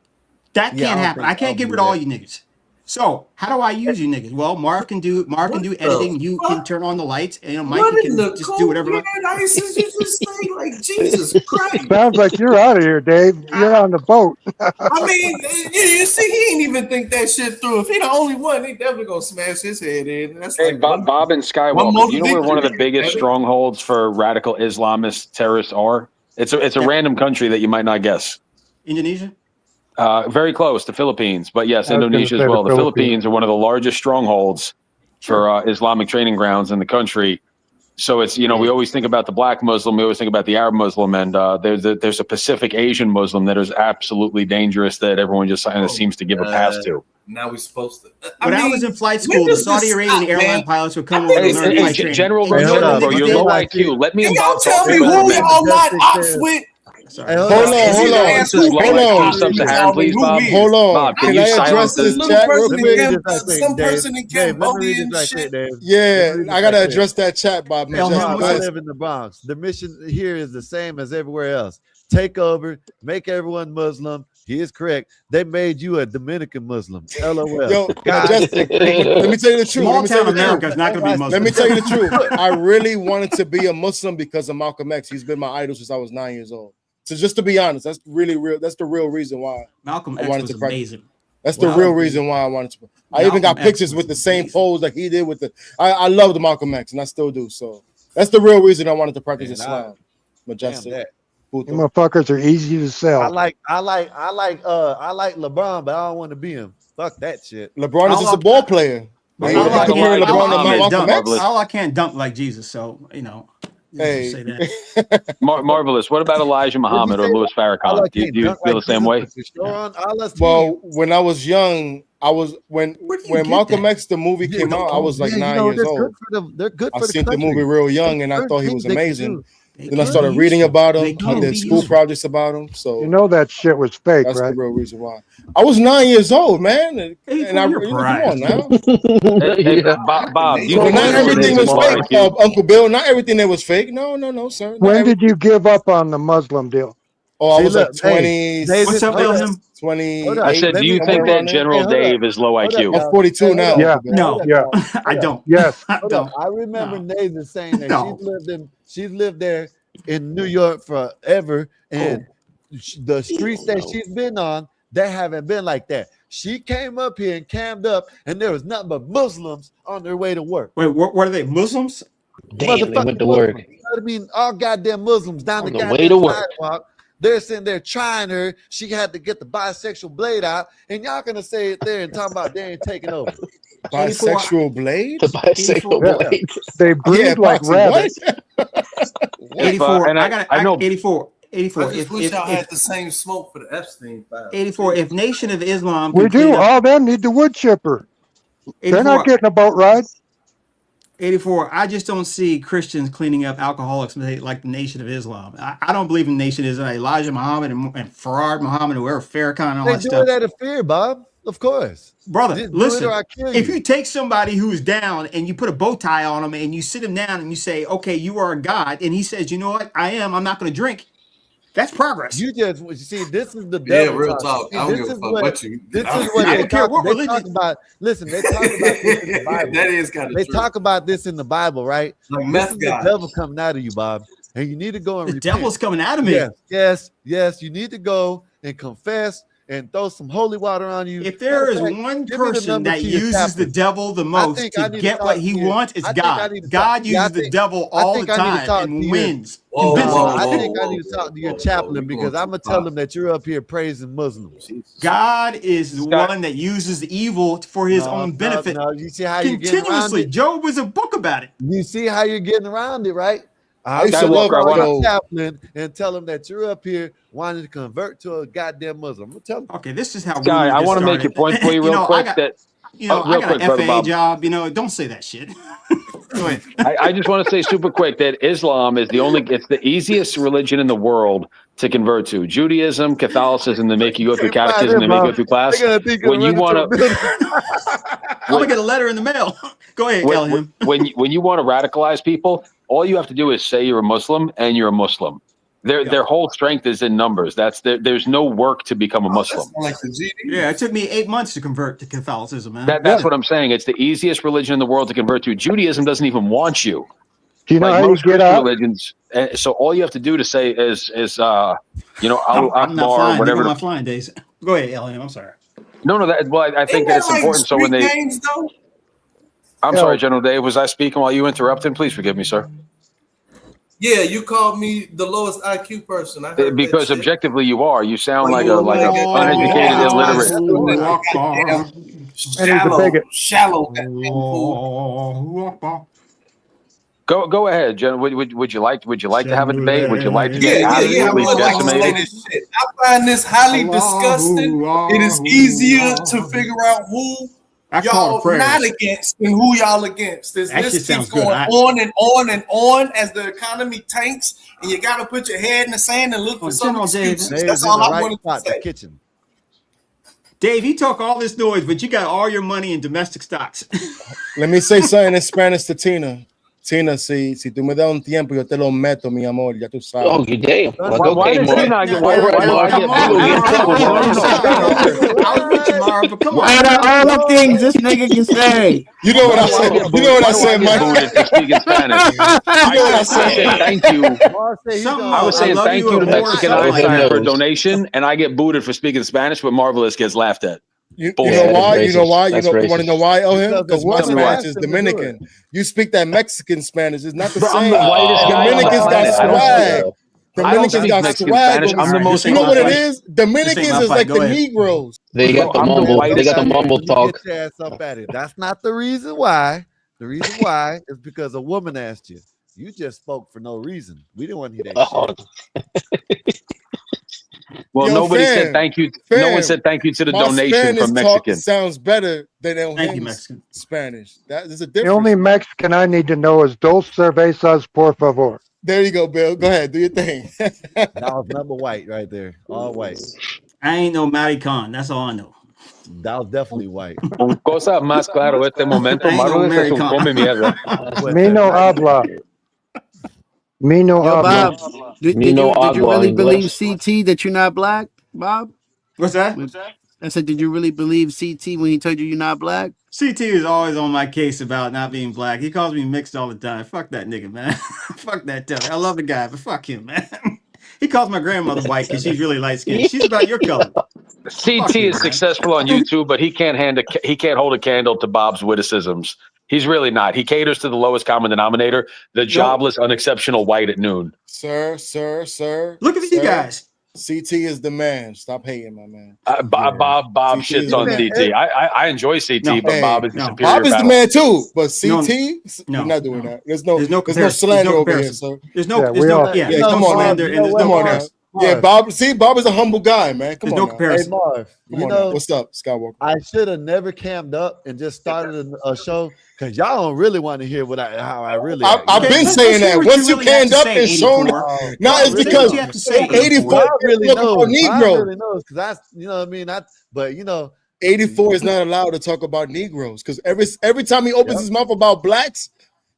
That Yeah, can't I don't happen. think I can't I'll get do rid of all that. you niggas. So how do I use you niggas? Well, Mark can do editing. You can turn on the lights, and Mikey What in can the just do whatever. cold ice is you just saying? Like, Jesus Christ. Sounds like you're out of here, Dave. You're on the boat. I mean, you see, he ain't even think that shit through. If he the only one, he definitely gonna smash his head in. That's Hey, like Bob and one Skywalker, more do you know where one of the victory. biggest strongholds for radical Islamist terrorists are? It's a random country that you might not guess. Indonesia? Very close, the Philippines, but yes, I was gonna Indonesia as say the well. The Philippines. Philippines are one of the largest strongholds for Islamic training grounds in the country. So it's, we always think about the black Muslim, we always think about the Arab Muslim, and there's a Pacific Asian Muslim that is absolutely dangerous that everyone just kind of seems to give a pass to. Now we're supposed to. When I was in flight school, the Saudi Arabian airline pilots would come over to learn flight training. General, And you know what bro, niggas you're did? low IQ. Let me Can and y'all Bob tell talk me for a who minute. y'all not ops with? Sorry. Hold on. Sub-Saharan, please, Bob. Hold on. Bob, Can you I address silence this chat real person quick? in some person in Cambodia and shit. Yeah, I gotta address that chat, Bob. Bob, I live in the Bronx. The mission here is the same as everywhere else. Take over, make everyone Muslim. He is correct. They made you a Dominican Muslim. LOL. Yo, Majestic, let me tell you the truth. Small town America is not going to be Muslim. Let me tell you the truth. I really wanted to be a Muslim because of Malcolm X. He's been my idol since I was 9 years old. So just to be honest, that's really real. That's the real reason why Malcolm I X wanted was to practice. amazing. That's the real reason why I wanted to. I even got Malcolm X pictures with the same pose like he did with the. I loved Malcolm X, and I still do. So that's the real reason I wanted to practice Islam. Majestic. You motherfuckers are easy to sell. I like LeBron, but I don't want to be him. Fuck that shit. LeBron is just a ball player. All I can't dunk like Jesus, so Hey, say that. Marvelous. What about Elijah Muhammad or Louis Farrakhan? Do you feel the same way? Well, when I was young, when Malcolm X the movie came out, I was like 9 years old. They're good for I seen the movie real young, and I thought he was amazing. Then I could started be reading useful. about him. They I can did be school useful. projects about him. So You know that shit was fake, that's right? the real reason why. I was 9 years old, man, and I come on now. Hey, Bob, you So think not everything was fake, IQ? Uncle Bill. Not everything that was fake. No, sir. Not When did you give up on the Muslim deal? Oh, I was like 20. What's up, Elham? 28. I said, do you think that General Dave is low IQ? I'm 42 now. Yeah. No, Yeah. I don't. Yes. I don't. I remember Nathan saying that No. she's lived there in New York forever, and the streets that she's been on, they haven't been like that. She came up here and cammed up, and there was nothing but Muslims on their way to work. Wait, what are they? Muslims? Damn, they went to work. Muslims. You know what I mean? All goddamn Muslims down the On the goddamn way to work. sidewalk. They're sitting there trying her. She had to get the bisexual blade out, and y'all gonna say it there and talk about they ain't taking over. Bisexual blade? The bisexual blade. They breed like rabbits. 84. And I got 84. 84. I just wish y'all had the same smoke for the Epstein file. 84. If Nation of Islam We can clean do. up- All them need the wood chipper. They're 84. not getting a boat ride. 84. I just don't see Christians cleaning up alcoholics like the Nation of Islam. I don't believe in Nation of Islam. Elijah Muhammad and Farad Muhammad, whoever, Farrakhan, and all They that do stuff. it out of fear, Bob. Of course. Brother, Do it listen, or I kill if you. you take somebody who's down and you put a bow tie on him and you sit him down and you say, okay, you are a God, and he says, you know what, I'm not going to drink, that's progress. You see, this is the Yeah, devil real talk. talk. See, I don't this give a is fuck what what you. this I is what I they don't care talk, what they religion. talk about. Listen, they talk about this in the Bible. That is kind of They true. talk about this in the Bible, right? Like This meth is the guys. devil coming out of you, Bob, and you need to go and The repent. devil's coming out of me. Yes. You need to go and confess and throw some holy water on you. If there is Matter of fact, one give me the person number that to your uses the chaplain. devil the I most think I to need to get what talk he to you. wants, it's I think I God. need to God talk- yeah, I uses the think- devil I all think the I need to time talk and to you. wins. Whoa, convincingly. whoa, I whoa, think I whoa, need to talk to your whoa, chaplain whoa. because I'm gonna tell him that you're up here praising Muslims. God is the one that uses the evil for his own benefit. No, you see how you're getting around Continuously. it? Job was a book about it. You see how you're getting around it, right? I used to love call Job. your chaplain and tell him that you're up here wanting to convert to a goddamn Muslim. I'm gonna tell him. Okay, this is how Guy, rumors I get want to make started. your point for you real quick. I got real quick, an brother FAA Bob. job. Don't say that shit. Go ahead. I just want to say super quick that Islam is it's the easiest religion in the world to convert to. Judaism, Catholicism, they make you go through catechism, they make you go through class. When you want to, I'm gonna get a letter in the mail. Go ahead, Elham. when you want to radicalize people, all you have to do is say you're a Muslim and you're a Muslim. Their whole strength is in numbers. There's no work to become a Muslim. Like the GD. Yeah, it took me 8 months to convert to Catholicism, man. That's what I'm saying. It's the easiest religion in the world to convert to. Judaism doesn't even want you. Do you know Like how you most get Christian out? religions. So all you have to do to say is Allahu I'm not Akbar, flying. whatever. My flying days. Go ahead, Elham. I'm sorry. No. I think that it's important. So when they, games, though? I'm sorry, General Dave. Was I speaking while you interrupted? Please forgive me, sir. Yeah, you called me the lowest IQ person. I heard Because that shit. objectively, you are. You sound like you a uneducated, illiterate. Shallow. Go ahead, Jen. Would you like to have a debate? Would you like to get Yeah. I absolutely would like to say decimated? this shit. I find this highly disgusting. It is easier to figure out who y'all not against and who y'all against. This list keeps going on and on and on as the economy tanks, and you got to put your head in the sand and look for some excuses. That's all I wanted to say. Kitchen. Dave, he talk all this noise, but you got all your money in domestic stocks. Let me say something in Spanish to Tina. Tina, si tú me das un tiempo, yo te lo meto, mi amor. Ya tú sabes. Oh, you damn. Why does Tina get? Why Out of all the things this nigga can say. You know what I said? You know what I said, Mike? For speaking Spanish. You know what I said? Thank you. I was saying thank you to Mexican Einstein for a donation, and I get booted for speaking Spanish, but Marvelous gets laughed at. You know why? You know why? You want to know why? Because my Tell me Spanish why. is Dominican. You speak that Mexican Spanish. It's not the Bro, I'm same. the whitest guy on the Dominicans got planet. I don't swag. speak Dominicans got Mexican swag. Spanish. I'm the most. You know what it is? Dominicans is like the Negroes. They got the mumble. They got the mumble talk. Get your ass up at it. That's not the reason why. The reason why is because a woman asked you. You just spoke for no reason. We didn't want to hear that shit. Well, nobody said thank you. No one said thank you to the donation from Mexican. Sounds better than Thank you, Mexican. Spanish. That is a The difference. only Mexican I need to know is dos cervezas, por favor. There you go, Bill. Go ahead, do your thing. That was number white right there. All white. I ain't no maricon. That's all I know. That was definitely white. Cosa más claro este momento. I ain't no Marvelous es un American. come mierda. Me no habla. Me no Yo, habla. Bob, did you really believe CT that you're not black, Bob? What's that? I said, did you really believe CT when he told you you're not black? CT is always on my case about not being black. He calls me mixed all the time. Fuck that nigga, man. Fuck that dude. I love the guy, but fuck him, man. He calls my grandmother white because she's really light skinned. She's about your color. CT is successful on YouTube, but he can't hold a candle to Bob's witticisms. He's really not. He caters to the lowest common denominator, the jobless, unexceptional white at noon. Sir. Look at these guys. CT is the man. Stop hating, my man. Bob shits on CT. I enjoy CT, but Bob is the superior. Bob is the battle. man too, but CT, we're not doing that. There's no slander over here, sir. There's no come on, slander and there's no now. Yeah, Bob. See, Bob is a humble guy, man. Come on, no now. comparison. Hey, Marv, Come you on know, now. What's up, Skywalker? I should have never cammed up and just started a show because y'all don't really want to hear how I really. I've been saying that. Once you canned up and shown, now it's because 84 really knows. Negro. Really knows because that's you know what I mean. But you know, 84 is not allowed to talk about Negroes because every time he opens his mouth about blacks,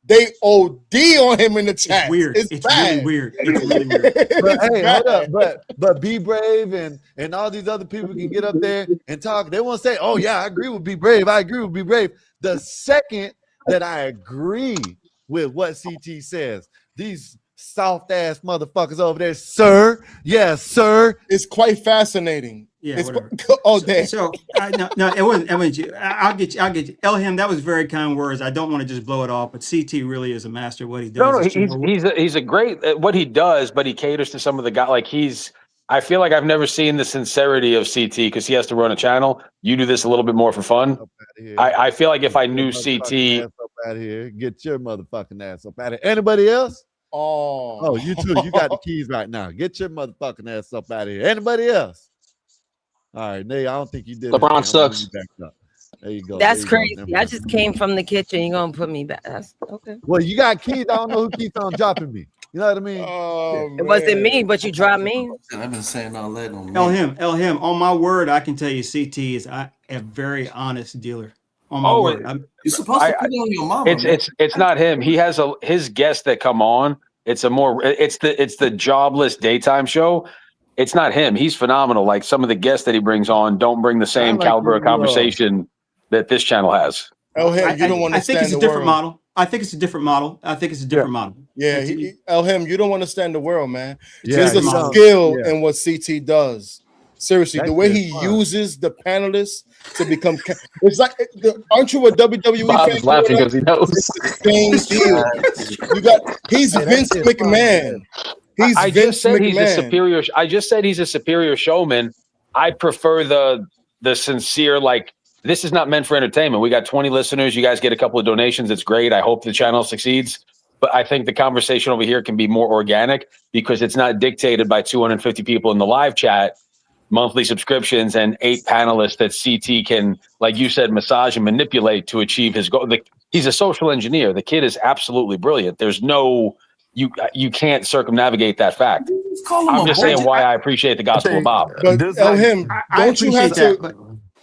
they OD on him in the chat. It's weird. It's bad. really weird. It's really weird. But hey, hold up. But Be Brave and all these other people can get up there and talk. They won't say, "Oh yeah, I agree with Be Brave. I agree with Be Brave." The second that I agree with what CT says, these soft ass motherfuckers over there, sir. Yes, sir. It's quite fascinating. Yeah, whatever. Oh, damn. So no, it wasn't you. I'll get you. Elham, that was very kind words. I don't want to just blow it off, but CT really is a master of what he does. No, he's a great at what he does, but he caters to some of the guys. Like I feel like I've never seen the sincerity of CT because he has to run a channel. You do this a little bit more for fun. I feel like if I knew CT, up out of here. Get your motherfucking ass up out of here. Anybody else? Oh, you too. You got the keys right now. Get your motherfucking ass up out of here. Anybody else? All right, Nay, I don't think you did. LeBron sucks. There you go. That's crazy. I just came from the kitchen. You're gonna put me back. That's okay. Well, you got keys. I don't know who keeps on dropping me. You know what I mean? It wasn't me, but you dropped me. I've been saying all that on me. Elham, on my word, I can tell you CT is a very honest dealer. On my word. You're supposed to put it on your mama. It's not him. He has his guests that come on. It's the jobless daytime show. It's not him. He's phenomenal. Like some of the guests that he brings on don't bring the same caliber of conversation that this channel has. Elham, you don't I think it's understand a the different world. model. I think it's a different model. Yeah, Elham, you don't understand the world, man. Yeah, There's a you don't. skill Yeah. in what CT does. Seriously, That the way shit he fun. uses the panelists to become, it's like, aren't you a WWE Bob fan? is laughing because he knows. It's the same deal. He's Hey, that Vince shit fun, McMahon. He's I Vince just said McMahon. he's a superior. I just said he's a superior showman. I prefer the sincere. Like this is not meant for entertainment. We got 20 listeners. You guys get a couple of donations. It's great. I hope the channel succeeds. But I think the conversation over here can be more organic because it's not dictated by 250 people in the live chat, monthly subscriptions, and 8 panelists that CT can, like you said, massage and manipulate to achieve his goal. He's a social engineer. The kid is absolutely brilliant. There's no, you can't circumnavigate that fact. I'm just saying why I appreciate the Gospel of Bob. But Elham, don't you have to? But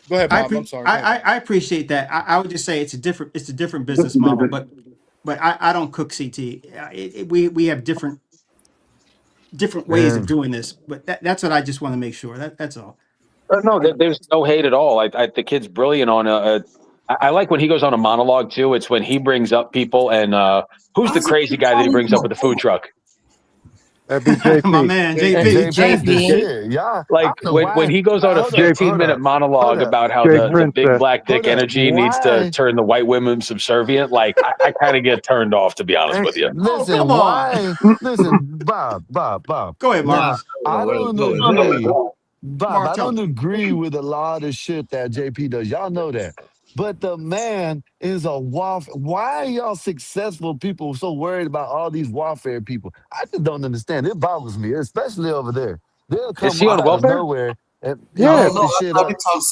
Go ahead, Bob. I'm sorry. I appreciate that. I would just say it's a different business model, but I don't cook CT. We have different ways of doing this, but that's what I just want to make sure. That's all. No, there's no hate at all. The kid's brilliant on I like when he goes on a monologue too. It's when he brings up people and who's the crazy guy that he brings up with the food truck? That'd be JP. My man, JP. Yeah. Like when he goes on a 15-minute monologue about how the big black dick energy needs to turn the white women subservient, like I kind of get turned off, to be honest with you. Listen, come on. Listen, Bob. Go ahead, Marcus. I don't agree. Bob, Mark, I tell don't me. agree with a lot of shit that JP does. Y'all know that. But the man is a warfare. Why are y'all successful people so worried about all these warfare people? I just don't understand. It bothers me, especially over there. They'll come Is he on out of welfare? nowhere and Yeah.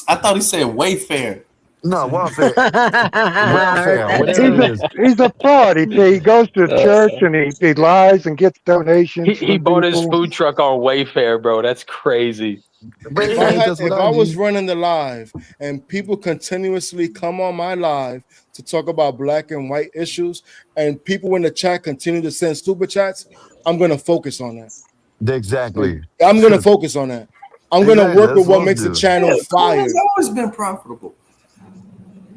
I thought he said Wayfair. No, welfare. Welfare, whatever it is. He's a fraud. He goes to church and he lies and gets donations. He from bought his people. food truck on Wayfair, bro. That's crazy. But If I was running the live and people continuously come on my live to talk about black and white issues, and people in the chat continue to send super chats, I'm going to focus on that. Exactly. I'm going to focus on that. I'm going to work with what makes the channel fire. It's always been profitable.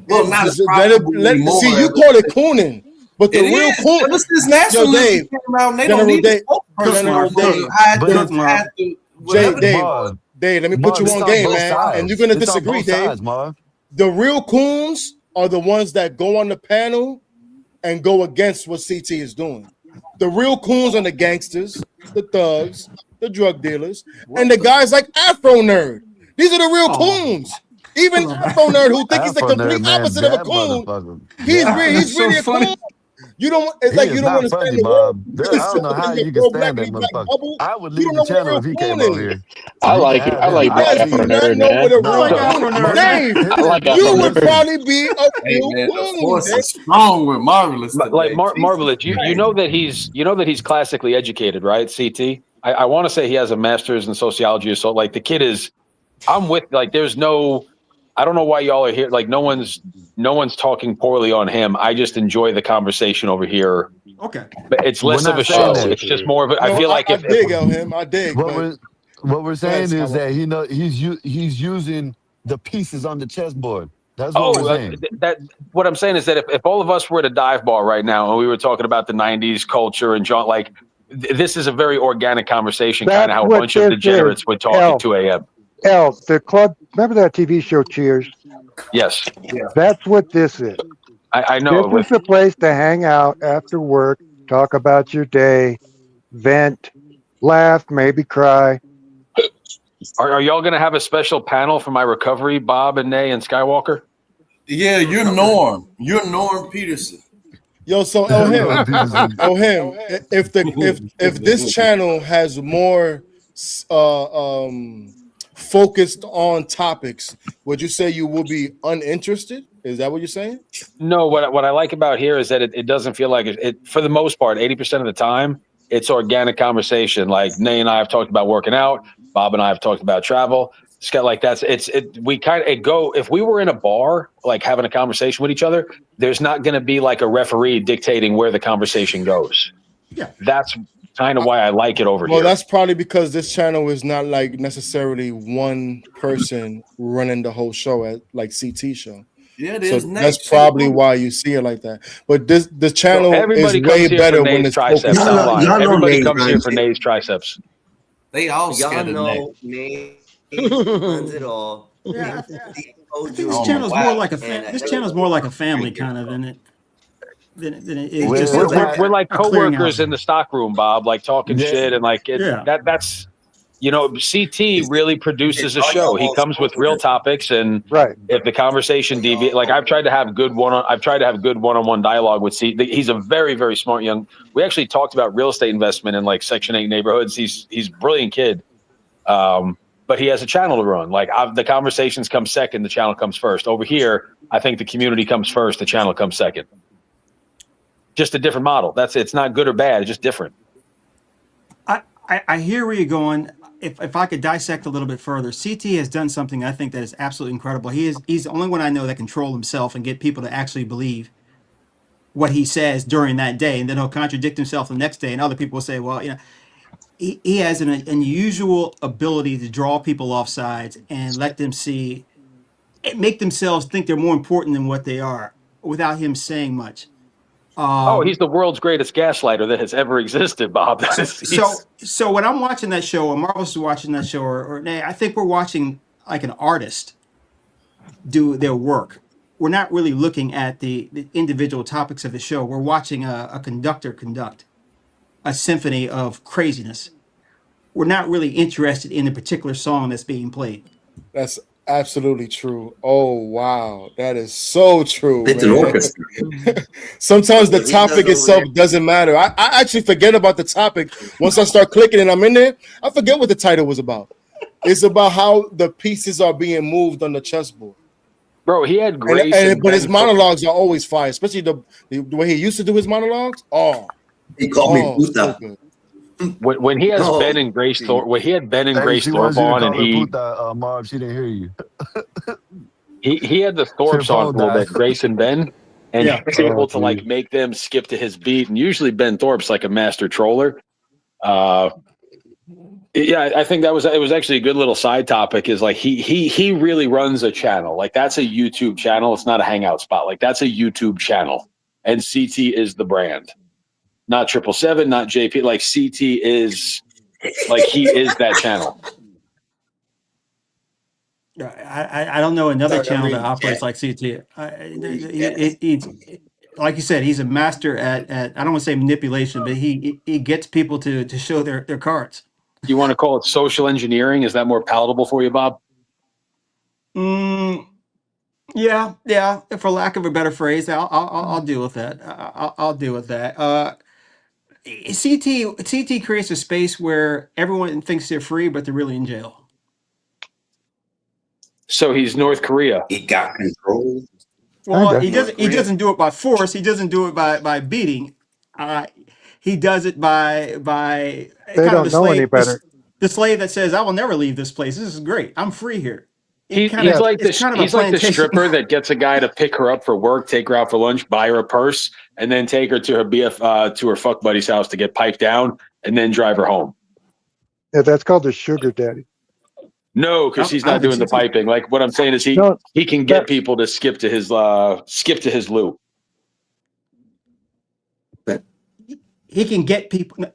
Well, not as See, profitable. you call it cooning, but the It real is. coon. Ever since nationalism Dave, came out, they General don't need Dave, a General Dave, Dave, Dave, let me put you on game, man. And you're gonna disagree, Dave. The real coons are the ones that go on the panel and go against what CT is doing. The real coons are the gangsters, the thugs, the drug dealers, and the guys like Afro Nerd. These are the real coons. Even Afro Nerd, who think he's the complete opposite of a coon. He's really a coon. You don't. It's like you don't understand the world. I don't know how you can stand that motherfucker. I would leave the channel if he came over here. I like it. I like Black Afro Nerd, man. Dave, I like you Afro would Nerd. probably be a real The coon. force is strong with Marvelous. Like Marvelous, you know that he's classically educated, right? CT. I want to say he has a master's in sociology or so. Like the kid is. I'm with there's no. I don't know why y'all are here. Like no one's talking poorly on him. I just enjoy the conversation over here. Okay. But it's less of a show. It's just more of a. I feel like I dig him. I dig. What we're saying is that he's using the pieces on the chessboard. That's what we're saying. What I'm saying is that if all of us were at a dive bar right now and we were talking about the '90s culture and John, like this is a very organic conversation, kind of how a bunch of degenerates would talk at 2 a.m. The club. Remember that TV show Cheers? Yes. That's what this is. I know. This is the place to hang out after work, talk about your day, vent, laugh, maybe cry. Are y'all going to have a special panel for my recovery, Bob and Nay and Skywalker? Yeah, you're Norm. You're Norm Peterson. Yo, so Elham, if this channel has more focused on topics, would you say you will be uninterested? Is that what you're saying? No, what I like about here is that it doesn't feel like it for the most part, 80% of the time, it's organic conversation. Like Nay and I have talked about working out, Bob and I have talked about travel. It's got like if we were in a bar, like having a conversation with each other, there's not going to be like a referee dictating where the conversation goes. Yeah. That's kind of why I like it over Well, here. that's probably because this channel is not like necessarily one person running the whole show at like CT show. Yeah, So there's Nate that's too. probably why you see it like that. But the channel is Everybody way comes here for better when Nate's it's triceps. focused. Stop lying. y'all know Everybody Nate comes here runs for it. Nate's triceps. They all Y'all scared of Nate. know Nate runs it all. Yeah, He I told think you, this Oh my channel's more wow. like a And this channel's more like a family kind of than it is just We're like a coworkers clearinghouse. in the stock room, Bob, like talking shit and like Yeah. that's CT really produces a show. He comes with real topics, and if the conversation deviates, like I've tried to have good one-on-one dialogue with CT. He's a very, very smart young. We actually talked about real estate investment in like Section 8 neighborhoods. He's a brilliant kid, but he has a channel to run. Like the conversations come second, the channel comes first. Over here, I think the community comes first, the channel comes second. Just a different model. It's not good or bad. It's just different. I hear where you're going. If I could dissect a little bit further, CT has done something I think that is absolutely incredible. He's the only one I know that can control himself and get people to actually believe what he says during that day, and then he'll contradict himself the next day, and other people will say, well, he has an unusual ability to draw people off sides and let them make themselves think they're more important than what they are without him saying much. He's the world's greatest gaslighter that has ever existed, Bob. So when I'm watching that show, or Marvel's watching that show, or I think we're watching like an artist do their work. We're not really looking at the individual topics of the show. We're watching a conductor conduct a symphony of craziness. We're not really interested in the particular song that's being played. That's absolutely true. Oh wow, that is so true. It's an man. orchestra. Sometimes the topic itself doesn't matter. I actually forget about the topic once I start clicking and I'm in there. I forget what the title was about. It's about how the pieces are being moved on the chessboard. Bro, he had Grace, but his monologues are always fire, especially the way he used to do his monologues. He called me Puta. So good. When he has Ben and Grace Thorpe, when he had Ben and Grace Thorpe on, and Marv, she didn't hear you. he had the Thorpes on a little bit, Grace and Ben, and he was able to like make them skip to his beat. And usually Ben Thorpe's like a master troller. Yeah, I think it was actually a good little side topic. Is like he really runs a channel. Like that's a YouTube channel. It's not a hangout spot. Like that's a YouTube channel, and CT is the brand. Not 777, not JP. Like CT is, like he is that channel. I don't know another channel that operates like CT. Like you said, he's a master at I don't want to say manipulation, but he gets people to show their cards. You want to call it social engineering? Is that more palatable for you, Bob? Yeah. For lack of a better phrase, I'll deal with that. I'll deal with that. CT creates a space where everyone thinks they're free, but they're really in jail. So he's North Korea. He got control. Well, he doesn't do it by force. He doesn't do it by beating. He does it by They don't know any better. The slave that says, "I will never leave this place. This is great. I'm free here." He's like the stripper that gets a guy to pick her up for work, take her out for lunch, buy her a purse, and then take her to her to her fuck buddy's house to get piped down, and then drive her home. Yeah, that's called a sugar daddy. No, because he's not doing the piping. Like what I'm saying is he can get people to skip to his loo. He can get people.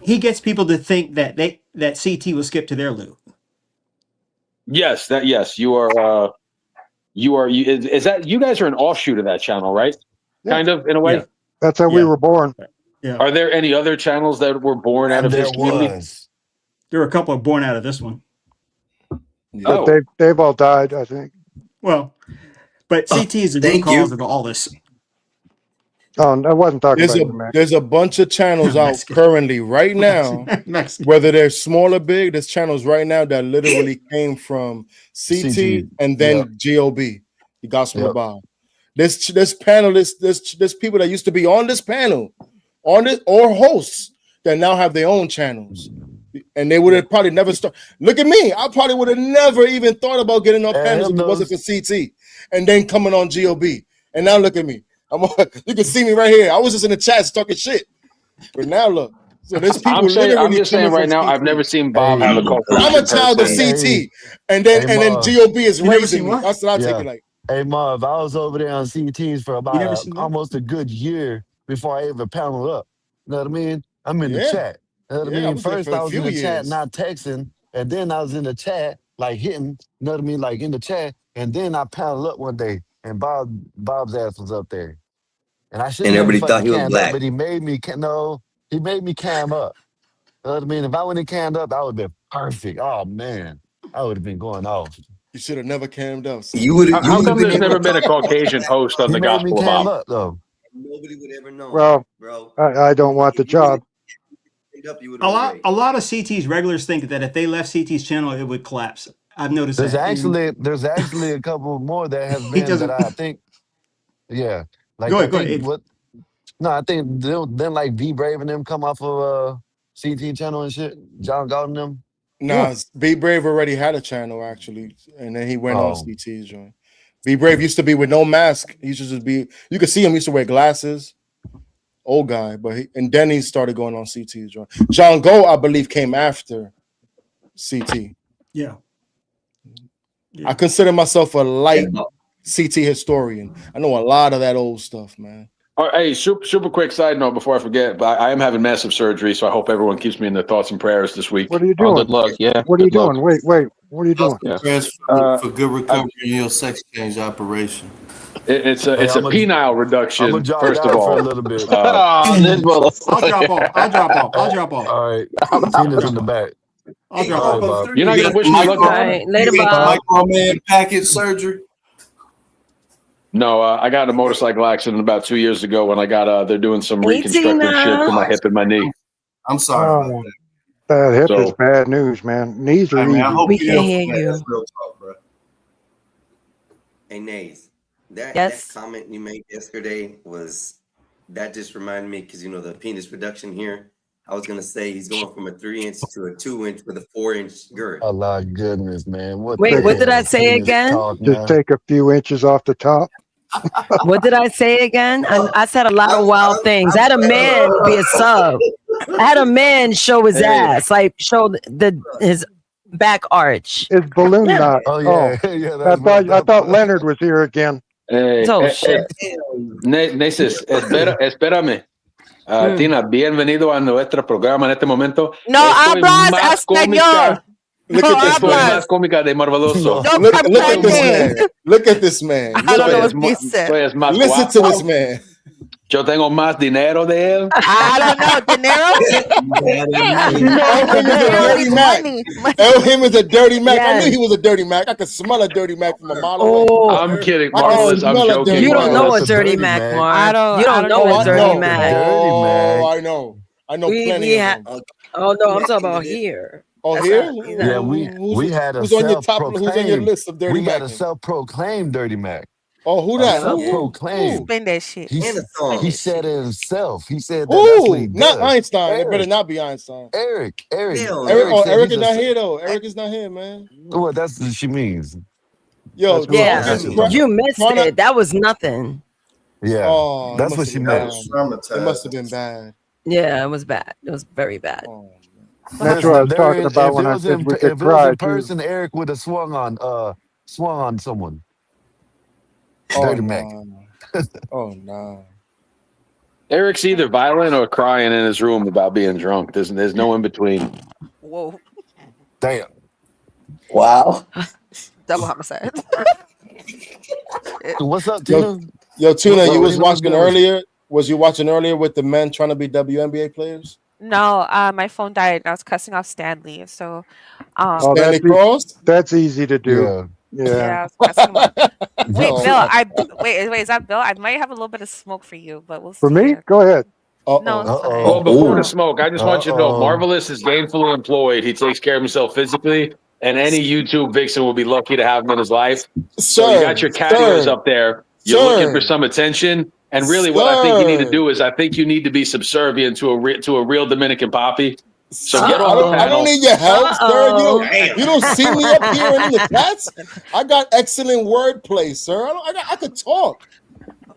He gets people to think that CT will skip to their loo. Yes, you are. Is that you guys are an offshoot of that channel, right? Yeah. Kind of in a way. Yeah. That's how we were born. Yeah. Are there any other channels that were born out of his community? There were a couple born out of this one. But they've all died, I think. Well, but CT is the root cause of all this. Oh, I wasn't talking about There's a bunch of channels out currently right now, whether they're small or big. There's channels right now that literally came from CT and then GOB, the Gospel of Bob. There's panelists, there's people that used to be on this panel, or hosts that now have their own channels. And they would have probably never started. Look at me. I probably would have never even thought about getting on panels if it wasn't for CT. And then coming on GOB. And now look at me. You can see me right here. I was just in the chat talking shit. But now look, so there's people I'm literally just saying coming right from now, CT. I've never seen Bob Hey, have a I'm a Caucasian child of person. CT, and then GOB is You never seen raising me. what? That's what I take yeah. it like. Hey, Marv, I was over there on CTs for You never about seen what? almost a good year before I ever paneled up. You know what I mean? I'm in the Yeah, chat. You know what I yeah, I mean? was there First, for a I was in few the chat years. not texting, and then I was in the chat like hitting. You know what I mean? Like in the chat, and then I paneled up one day, and Bob's ass was up there, and I should And have never everybody thought fucking he was canned up, black. but he made me. No, he made me cam up. You know what I mean? If I wouldn't have canned up, I would have been perfect. Oh man, I would have been going off. You should have never cammed up, son. You would How have come been there's able to never been a talk. Caucasian host on He the made me Gospel of cam Bob? up though. Nobody would ever know, Well, bro. I don't want the If you would job. have up, you would A have been lot, great. a lot of CT's regulars think that if they left CT's channel, it would collapse. I've noticed There's that. And actually a couple more that has he been that doesn't. I think, yeah, like Go I ahead, go think ahead. what no, I think then like V Brave and them come off of CT channel and shit. John Galt and them. Nah, Be Brave already had a channel actually, and then he went on Oh, CT's joint. Be Brave used to be with no mask. He used to just be. You could see him. He used to wear glasses. Old guy, but and then he started going on CT's joint. John Go, I believe, came after CT. Yeah. I consider myself a light Yeah. CT historian. I know a lot of that old stuff, man. All right, hey, super quick side note before I forget, but I am having massive surgery, so I hope everyone keeps me in their thoughts and prayers this week. What are you Oh, doing? good luck. Yeah. What are you Good luck. doing? Wait. What are you doing? Yeah. Prayers Uh, for good recovery in your sex change operation. It's hey, a I'm penile gonna reduction. drop First of down for a all, little bit. Oh, this I'll drop off. I'll drop off. I'll All drop off. all right, Tina's in the back. I'll Hey, drop All right, off. Bob. you're not You gonna got wish me luck, All Bob? right, later, you got Bob. the micro man package surgery. No, I got in a motorcycle accident about 2 years ago when I got they're doing some Hey, reconstructive shit to my Tina. hip and my knee. I'm sorry about Oh, that. bad hip is So bad news, man. Knees Hey are man, I easy. hope We you can heal hear from that. That's you. real talk, bro. Hey, Nays, that Yes. comment you made yesterday that just reminded me because the penis reduction here. I was gonna say he's going from a 3-inch to a 2-inch with a 4-inch girth. Oh my goodness, man. What Wait, the Take a, what did I hell? say Penis again? talk just now. take a few inches off the top. What did I say again? I said a lot of I'm, wild I'm, things. I I'm had a man be a sub. I had a man show his hey, ass, like show his back arch. It's balloon Yeah. knot. Oh Oh, yeah, yeah, that's messed I up. thought Leonard was here again. Oh shit. Nesis, espérame. Mm. Tina, bienvenido a nuestro programa en este momento. No Estoy hablas más español. cómica. Look No at this Estoy man. más hablas. cómica de Marveloso. No. No Look at this comprende. man. Look at this man. I Look don't know at what he said. Estoy más Listen to this guapo. man. Yo tengo más dinero de él. I don't know. Dinero? El him is a Dinero dirty needs Mac. money. El him is a dirty Mac. I knew Yes. he was a dirty Mac. I could smell a dirty Mac from a mile away. Oh, I'm kidding, I can Marvelous. I'm smell a joking, dirty you don't Mac. know a What's a dirty dirty Mac, Mac? Marv. You don't I know don't a I dirty know. Mac. Dirty Mac. Oh, I know. I know We plenty of have. them. Oh no, I'm talking about here. Oh, That's here? not. He's Yeah, not. we had a Who's on your top? Who's on your self-proclaimed. list of dirty We got a Mac? self-proclaimed dirty Mac. Oh, who A that? self-proclaimed. Explain that shit. He And a s- song. he said it himself. He said that's what he Not does. Einstein. It better Eric, not be Einstein. Eric, Hell Eric, no. said Eric he's is not a. here though. Eric is not here, man. Well, that's what she means. Yo, That's who Yeah, That's what she Tron- means. you missed Tron- it. That was nothing. Yeah, Oh, it that's must what have she been That bad. was It must have traumatizing. been bad. Yeah, it was bad. It was very bad. Oh, That's what I was talking about If when it I was said in we if could it was cry in too. person, Eric would have swung on someone. oh Dirty Mac. no. Oh no. Eric's either violent or crying in his room about being drunk. There's no in between. Whoa. Damn. Wow. Double homicide. What's up, Yo, Tina? yo, Tuna, What's you up, was Tina? What's watching good with you? earlier. Was you watching earlier with the men trying to be WNBA players? No, my phone died and I was cussing off Stanley. So, Oh, Stanley that's Cross? that's easy to do. Yeah. Yeah. I was cussing him off. Wait, Oh, Bill, wait, is that Bill? I might have a little bit of smoke for you, but we'll For see. me, go ahead. No, it's fine. Well, before the Ooh. smoke, I just want you to know Marvelous is gainfully employed. He takes care of himself physically, and any YouTube vixen will be lucky to have him in his life. So you got your cameos up there. You're looking for some attention. And really, what I think you need to do is I think you need to be subservient to a real Dominican poppy. So get off the I panel. don't need your help, sir. You don't see me up here in the chats. I got excellent wordplay, sir. I could talk.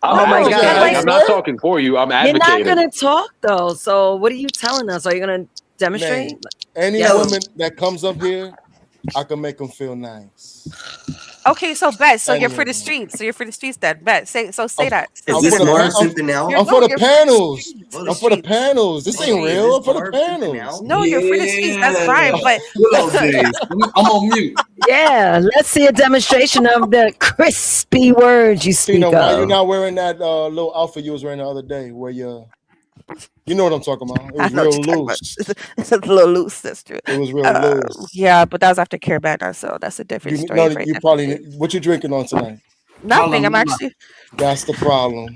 I'm Oh my advocating. God. I'm not talking for you. I'm You're advocating. not going to talk though. So what are you telling us? Are you going to demonstrate? Man, any Yes. woman that comes up here, I can make them feel nice. Okay, so bet. So you're for Anyone. the streets. So you're for the streets then. Bet. Say that. Is I'm this for the Marv I'm, simping now? I'm for the you're panels. for the I'm for the streets. panels. This ain't Is real. this I'm for the Marv simping panels. now? No, you're for the streets. That's fine. But Good old days. I'm on mute. Yeah, let's see a demonstration of the crispy words you speak Tina, why you of. not wearing that little outfit you was wearing the other day where you know what I'm talking about? It I was know what real you're talking about. loose. It's a little loose, sister. It was real loose. Yeah, but that was after Carabana, so that's a different You story. know, for you another probably day. what you drinking on tonight? Nothing. I'm actually That's the problem.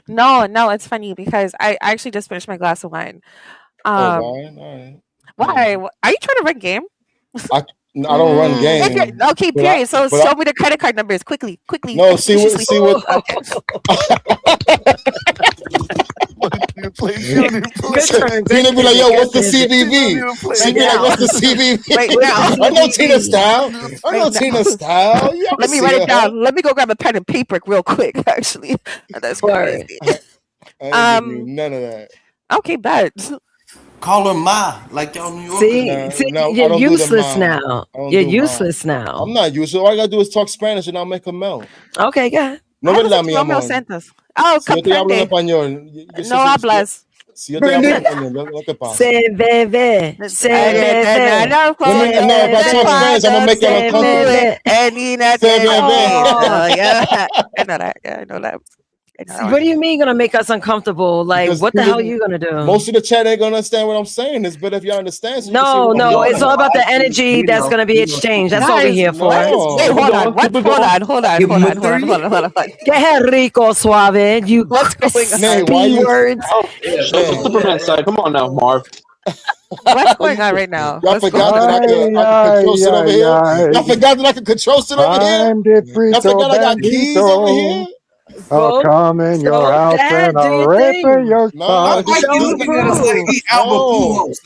no. It's funny because I actually just finished my glass of wine. Oh, wine. All right. Why? Are you trying to run game? I don't run game. Okay, but period. So but show me the credit card numbers quickly. No, see what. Okay. Tina be like, yo, what's the CVV? She be like, what's the CVV? Right now. I know Tina style. I know Tina style. You ever Let me see write her, it down. Let me go grab a pen and paper real quick. Actually, that's crazy. I ain't give me none of that. Okay, bet. Call her Ma, like y'all New York. See, No, I you're don't do the useless mom. now. I don't You're do useless mom. now. I'm not useless. All I gotta do is talk Spanish and I'll make her melt. Okay, good. No Ay, me pues la es mi Romeo amor. Santos. Oh, Si yo te hablo en comprende. español, No hablas. si yo te hablo en español, ¿qué pasa? Se bebe, se bebe. No, if I talk Spanish, I'm gonna make you uncomfortable. Se bebe. Yeah, I know that. Yeah, I know that. What do you mean gonna make us uncomfortable? Like, Because what the hell are people- you gonna do? Most of the chat ain't gonna understand what I'm saying. It's better if y'all understand. So you can see No, what I'm no, doing. it's all about the energy that's gonna be exchanged. That's what we're here for. Wait, hold on. What? Hold on. Get ahead, Rico Suave. You crispy words. Show the Superman side. Come on now, Marv. What's going on right now? Y'all forgot that I can control shit over here. Y'all forgot that I can control shit over here. I'm the Y'all forgot I got keys over here. I'll come in your house and I'll rape your son.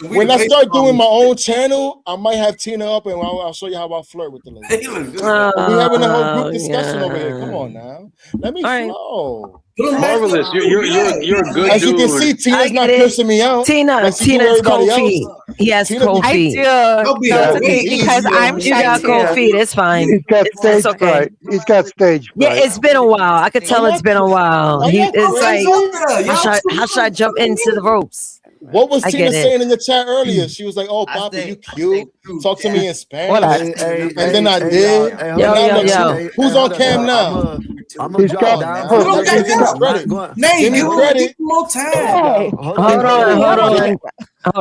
When I start doing my own channel, I might have Tina up and I'll show you how I flirt with the lady. We're having a whole group discussion over here. Come on now, let me flow. Marvelous. You're a good As dude. you can see, Tina's not it. cursing me out. Tina, like she do Tina's everybody cold else. feet. He has Tina cold be- feet. No, it's okay because I'm You got shy cold too. feet. It's fine. He's got stage It's okay. fright. He's got stage Yeah, fright. it's been a while. I could tell it's been a while. Are y'all It's crazy? like, how should I jump into the ropes? What was I Tina get it. saying in the chat earlier? She was like, "Oh, Papa, you cute. Talk to me in Spanish." And then I did. And now look, who's on cam now? He's got perfect. Give me credit. Give me credit. More time. Hey, hold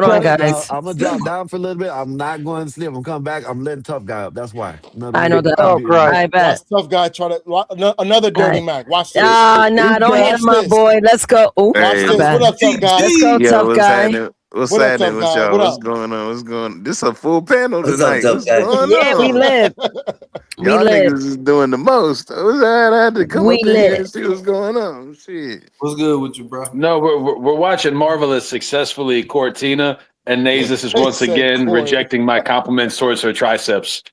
on, guys. I'm gonna drop down for a little bit. I'm not going to sleep. I'm coming back. I'm letting tough guy up. That's why. I know that. Oh, Christ. I bet. Watch tough guy try to another dirty Mac. Watch this. Nah, don't hit him, my boy. Let's go. Ooh, Watch my this. bad. What up, tough guy? Let's go, Yo, tough what's guy. happening? What's What up, happening tough with guy? y'all? What What's up? going on? What's going? This a full panel What's up, tonight. tough What's guy? going Yeah, on? we live. We Y'all live. niggas is doing the most. I had to come We up in here live. and see what's going on. Shit. What's good with you, bro? No, we're watching Marvelous successfully court Tina, and Nazus is once again rejecting my compliments towards her triceps.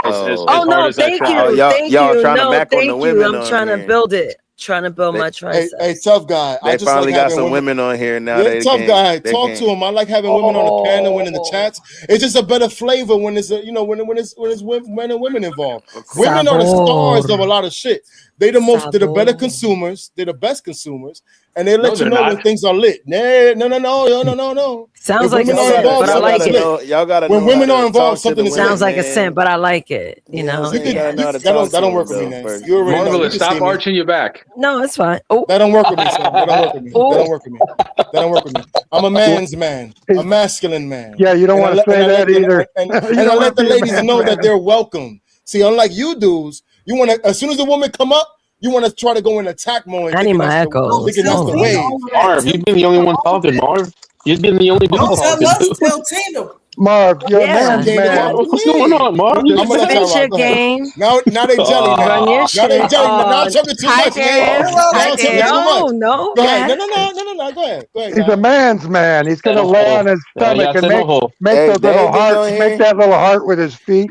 As Oh hard no, as I thank try. you, y'all- thank y'all you. trying to No, mac on the thank you. women I'm on trying to here. build it. Trying to build my triceps. Hey, tough guy. I They just like finally got having some women. women on here now. Yeah, They tough can't- guy. they Talk can't- to him. I like having women on the panel and in the chats. It's just a better flavor when it's when men and women involved. Women are the stars of a lot of shit. They're the better consumers. They're the best consumers, and they let No, you they're know not. when things are lit. No. Sounds If like women a are simp, involved, but I something like is it. lit. Y'all gotta When know women how to are involved, talk to something the is women, Sounds like a man. simp, but I like it. You know. You gotta know how to that talk don't to work them, with me, though, man. first. You already know. You Marvelous, can stop see me. arching your back. No, it's fine. Oh, That don't work with me, son. That don't work with me. That don't work with me. That don't work with me. I'm a man's man, a masculine man. Yeah, you don't And I want to let- say and I let that the- either. And You I don't let wanna the be a ladies man's know man. that they're welcome. See, unlike you dudes, you want to, as soon as the woman come up, you want to try to go in attack mode. I need my echoes. Thinking that's the wave. Marv, you've been the only one talking, Marv. You've been the only dude Don't talking, tell us, dude. tell Tina. Marv, you're a man's Came to man. talk to What's me. going on, Marv? I'm gonna let Finish y'all your rock. Go ahead. game. Now they jelly now. Run your Now they shit. jelly. Now I'm talking too Hi, much. Dave. Now Hi, I'm talking Dave. too much. No. Go ahead. No. Go ahead. He's y'all. a man's man. He's gonna lay on his Yeah, stomach ya and se enojó. make Hey, those little Dave is hearts, on make here? that little heart with his feet.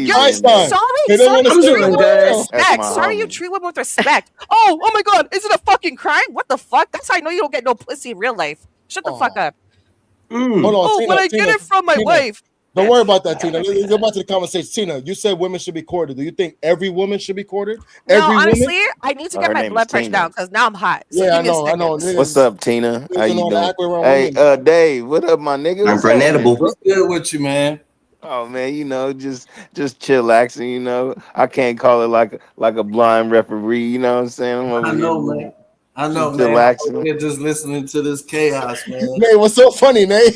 believe You're in that. They don't want to you say treat it. women with That's respect. my Sorry, you homie. treat women with respect. Oh my God, is it a fucking crime? What the fuck? That's how I know you don't get no pussy in real life. Shut the fuck up. Hold on, Oh, Tina. but I get it from my Tina. wife. Don't worry about that, Tina. Let's go back to the conversation. Tina, you said women should be courted. Do you think every woman should be courted? No, Every woman? honestly, I need to Oh, get her my name is blood pressure Tina. down because now I'm hot. So Yeah, give me a I know. second. What's up, Tina? How Niggas you know how to doing? act around Hey, women. Dave, what up, my nigga? I'm What's happening? Bernatable. What's good with you, man? Oh man, just chillaxing, I can't call it like a blind referee, you know what I'm saying? I'm over I here know, man. I know, just man. I'm over chillaxing. here just listening to this chaos, man. Nate, what's so funny, Nate?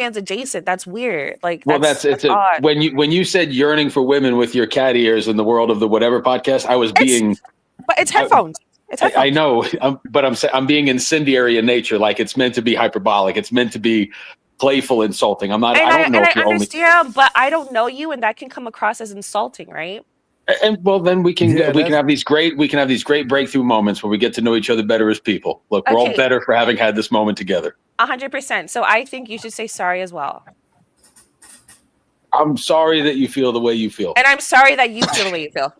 OnlyFans adjacent. That's weird. Like, Well, that's it's odd. when you said yearning for women with your cat ears in the world of the whatever podcast, I was being. But it's headphones. It's headphones. I know, but I'm being incendiary in nature. Like it's meant to be hyperbolic. It's meant to be playful, insulting. I'm not. And I don't know I if you only. understand, but I don't know you, and that can come across as insulting, right? And well, then we can have these great breakthrough moments where we get to know each other better as people. Look, we're all Okay. better for having had this moment together. 100%. So I think you should say sorry as well. I'm sorry that you feel the way you feel. And I'm sorry that you feel the way you feel.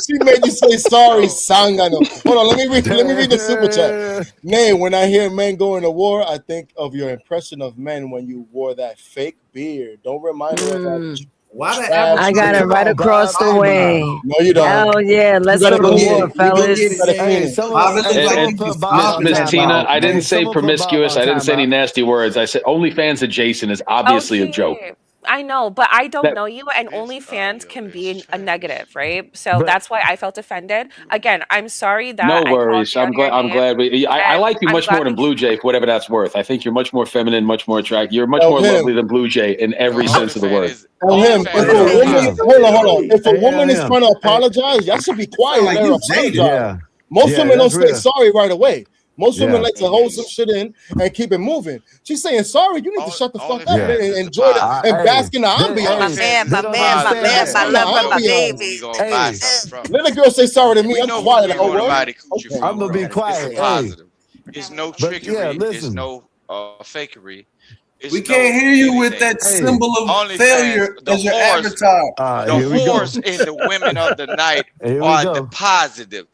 She made you say sorry, Sangano. Hold on, let me read the super chat. Man, when I hear men going to war, I think of your impression of men when you wore that fake beard. Don't remind her of that. I got it right across the way. No, you don't. Hell yeah, let's gotta go to go get war, it. You go get fellas. it. Hey, Miss Tina, I didn't say promiscuous. I didn't say any nasty words. I said OnlyFans adjacent is obviously a joke. I know, but I don't know you, and OnlyFans can be a negative, right? So that's why I felt offended. Again, I'm sorry that No I called worries. you I'm glad. out your name, I and like you I'm much glad more than we- Blue Jay, for whatever that's worth. I think you're much more feminine, much more attractive. You're much more lovely than Blue Jay in every sense of the word. Tell him if a woman, hold on. If a woman is trying to apologize, y'all should be quiet and let her apologize. Most women don't say sorry right away. Most women like to hold some shit in and keep it moving. She's saying sorry. You need to shut the fuck up and enjoy it and bask in the ambiance. My man, my lover, my baby. Let a girl say sorry to me. I'm quiet. I'm gonna be quiet. It's positive. It's no trickery. It's no fakery. We can't hear you with that symbol of failure as your avatar. The horse and the women of the night are the positive.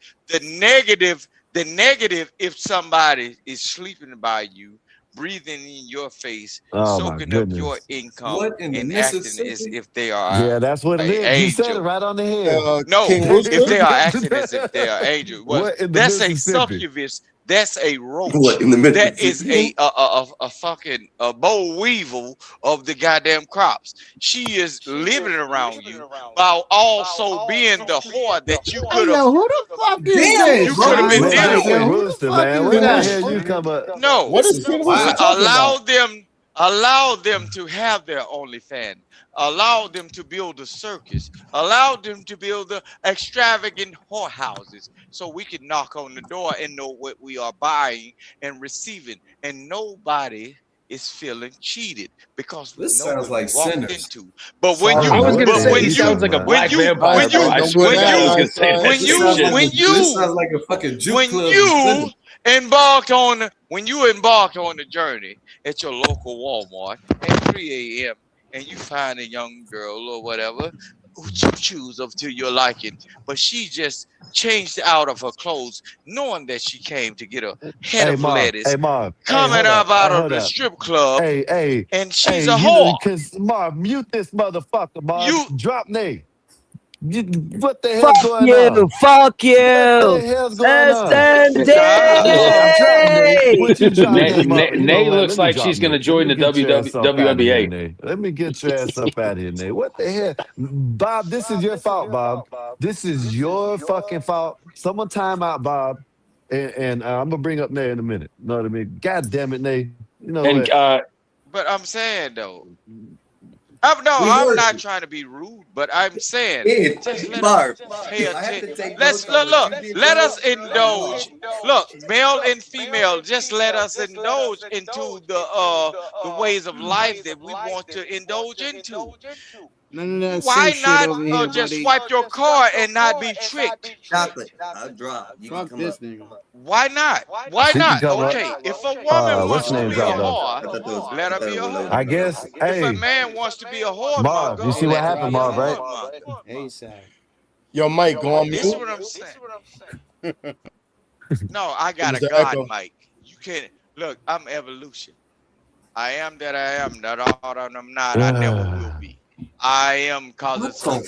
The negative, if somebody is sleeping by you, breathing in your face, soaking up your income, and acting as if they are Yeah, that's what it is. You said it right on the head. No, if they are acting as if they are angels, that's a succubus. That's a roach. That is a fucking boll weevil of the goddamn crops. She is living around you while also being the whore that you could have. Who the fuck is this? You could have been Man, dealing with. Rooster, man. What the hell you come up? No, What is King Rooster talking about? allow them to have their OnlyFans. Allow them to build a circus. Allow them to build the extravagant whorehouses so we can knock on the door and know what we are buying and receiving. And nobody is feeling cheated because we know sounds what like we walked sinners. into. But when you, I was gonna say when he you, sounds like a black when you, vampire. when you, I swear to God, I was gonna say that when shit. you, This sounds like a fucking juke when club. you embark on the journey at your local Walmart at 3 a.m. and you find a young girl or whatever who you choose to your liking, but she just changed out of her clothes, knowing that she came to get a head of lettuce, coming up out of the strip club, and she's a whore. Marv, mute this motherfucker, Marv. You drop name. What the hell's going on? Fuck you! What the hell's going on? SND! What you drop name up? Nay looks like she's going to join the WNBA. Let me get your ass up out of here, Nay. What the hell? Bob, this is your fault, Bob. This is your fucking fault. Someone time out, Bob. And I'm going to bring up Nay in a minute. You know what I mean? God damn it, Nay. You know what? But I'm saying, though, I'm not trying to be rude, but I'm saying, just let us pay attention. Let us indulge. Look, male and female, just let us indulge into the ways of life that we want to indulge into. Why not just swipe your card and not be tricked? Chocolate. I'll drop. You can come up. Why not? Why not? Okay, if a woman wants to be a whore, let her be a whore. I guess, If a man wants to be a whore, Marv, you see what happened, Marv, right? Yo, Mike, go on This mute. is what I'm saying. No, I got Mr. a God, Echo. Mike. You can't look. I'm evolution. I am that I am. Not all that I'm not. I never will be. I am causing something.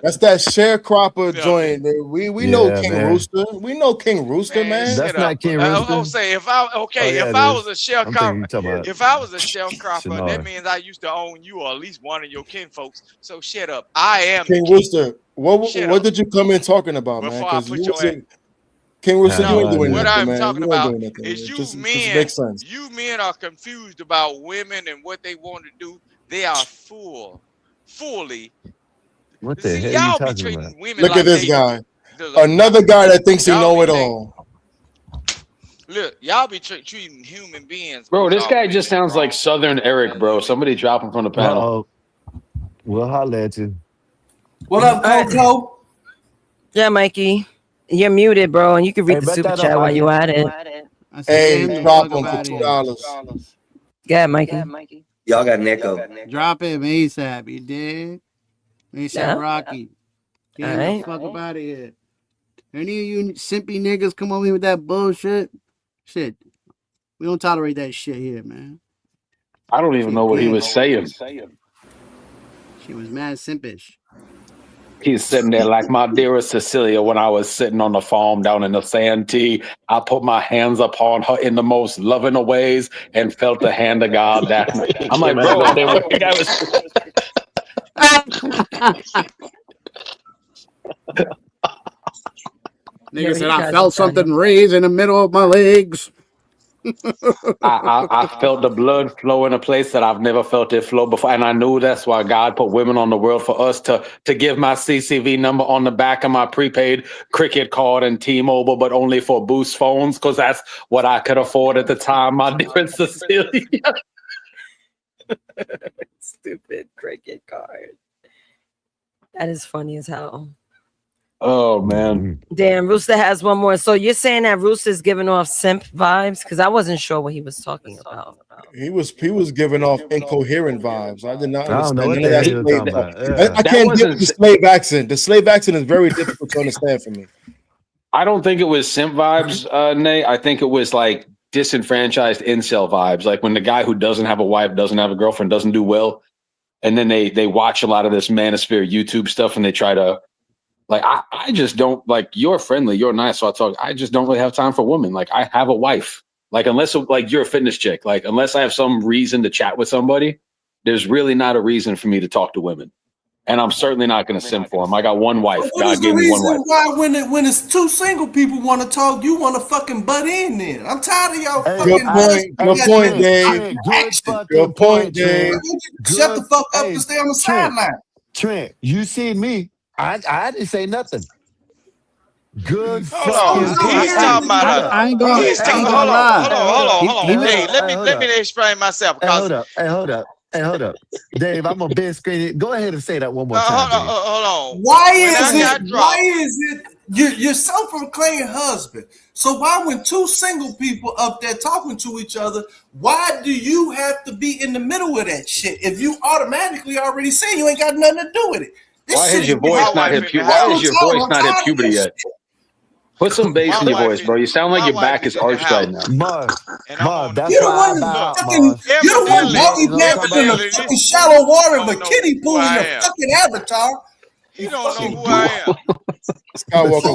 That's that sharecropper joint. We know King Rooster. We know King Rooster, man. That's not King Rooster. I'll say if I was a sharecropper, that means I used to own you or at least one of your kinfolks. So shut up. I am King Rooster. What did you come in talking about, man? Before I put your ass. King Rooster, you ain't doing what nothing, I'm man. talking You ain't about doing nothing, is man. you Just men. makes sense. You men are confused about women and what they want to do. They are fully. What the hell y'all you be talking treating about? women Look like at this they- guy. Another guy that thinks he know it all. Look, y'all be treating human beings. Bro, this guy just sounds like Southern Eric, bro. Somebody drop him from the panel. We'll holler at you. What up, Coco? Yeah, Mikey. You're muted, bro, and you can read Hey, the bet super that up, chat while Mikey. you at it. I said, Hey, get him the drop fuck him up for out of here. $2. Yeah, Mikey. Y'all got an echo. Drop him ASAP, you dig? ASAP Yeah. Rocky. Get All him right. the fuck up out of here. Any of you simpy niggas come over here with that bullshit? Shit. We don't tolerate that shit here, man. I don't even know what he was saying. She was mad simpish. He's sitting there like my dearest Cecilia when I was sitting on the farm down in the Santee. I put my hands upon her in the most loving of ways and felt the hand of God that night. I'm like, bro, that was... Nigga said I felt something raise in the middle of my legs. I felt the blood flow in a place that I've never felt it flow before. And I knew that's why God put women on the world for us to give my CCV number on the back of my prepaid cricket card and T-Mobile, but only for Boost phones, because that's what I could afford at the time, my dear Cecilia. Stupid cricket card. That is funny as hell. Oh, man. Damn, Rooster has one more. So you're saying that Rooster's giving off simp vibes? Because I wasn't sure what he was talking about. He was giving off incoherent vibes. I did not I don't understand know what none the of hell that you were slave talking talk. about. Yeah. I can't deal with the slave accent. The slave accent is very difficult to understand for me. I don't think it was simp vibes, Nate. I think it was like disenfranchised incel vibes. Like when the guy who doesn't have a wife, doesn't have a girlfriend, doesn't do well, and then they watch a lot of this manosphere YouTube stuff and they try to, like, I just don't, like, you're friendly, you're nice, so I talk. I just don't really have time for women. Like, I have a wife. Like, unless, like, you're a fitness chick. Like, unless I have some reason to chat with somebody, there's really not a reason for me to talk to women. And I'm certainly not going to simp for them. I got one wife. What is God the gave me one reason wife. why when it's two single people want to talk, you want to fucking butt in then? I'm tired of y'all Good fucking... point, Dave. Good point, Dave. Shut the fuck up and stay on the sideline. Trent, you see me. I didn't say nothing. Good Hold fucking on. He's talking about hold on. Dave, let me explain myself. Hold up. Dave, I'm a big screen. Go ahead and say that one more time. Hold on. Why is it you're self-proclaimed husband? So why when two single people up there talking to each other, why do you have to be in the middle of that shit if you automatically already say you ain't got nothing to do with it? Why has your voice not hit puberty yet? Put some bass in your voice, bro. You sound like your back is arched right now. Marv, that's You don't why want I you don't want Bobby Dancing in the fucking shallow water bikini pool in your fucking avatar. You don't know who I am. Skywalker,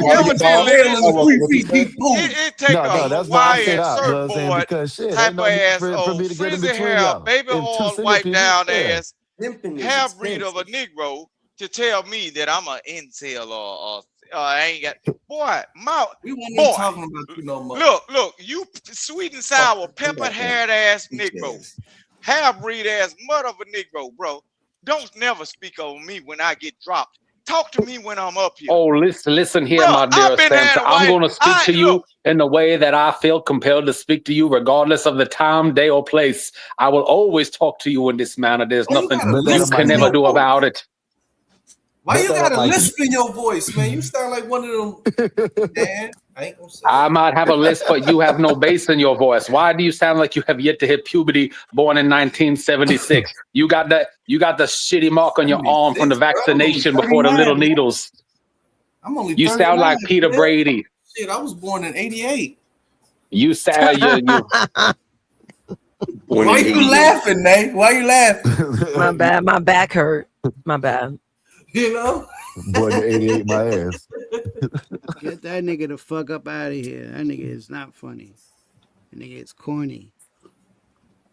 It take a Hawaiian surfboard type of ass old frizzy hair, baby oil wipe down ass, half breed of a Negro to tell me that I'm an incel or I ain't got we weren't even talking about you no more. Look, you sweet and sour, peppered haired ass Negro, half breed ass mother of a Negro, bro. Don't never speak on me when I get dropped. Talk to me when I'm up here. Oh, listen here, Bro, my dear Santa. I'm going to speak to you look. in the way that I feel compelled to speak to you, regardless of the time, day, or place. I will always talk to you in this manner. There's nothing you can never do about it. Why you got a lisp in your voice, man? You sound like one of them. Dan, I ain't gonna say. I might have a lisp, but you have no bass in your voice. Why do you sound like you have yet to hit puberty? Born in 1976, you got the shitty mark on your arm from the vaccination before the little needles. I'm only. You sound like Peter Brady. Shit, I was born in '88. You sound you. Why you laughing, Nate? Why you laughing? My bad. My back hurt. My bad. You know? Boy, the 88 my ass. Get that nigga the fuck up out of here. That nigga is not funny. That nigga is corny.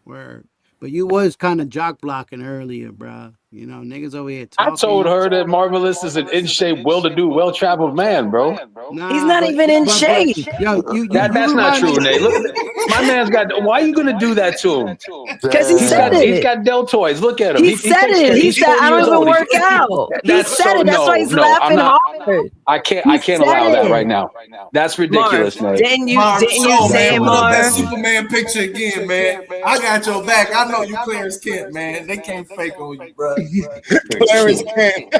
Word. But you was kind of jock blocking earlier, bro. You know, niggas over here talking. I told her that Marvelous is an in shape, well-to-do, well-traveled man, bro. Nah, he's not even in shape. Yo, that's not true, Nate. Look, my man's got. Why are you gonna do that to him? Because he said it. He's got deltoids. Look at him. He said it. He said, I don't even work out. He said it. That's why he's laughing hard. I can't allow that right now. That's ridiculous, Marv, Nate. didn't you Marv, say it, man, put up that Marv? Superman picture again, man. I got your back. I know you Clarence Kent, man. They can't fake on you, bro. Clarence Kent.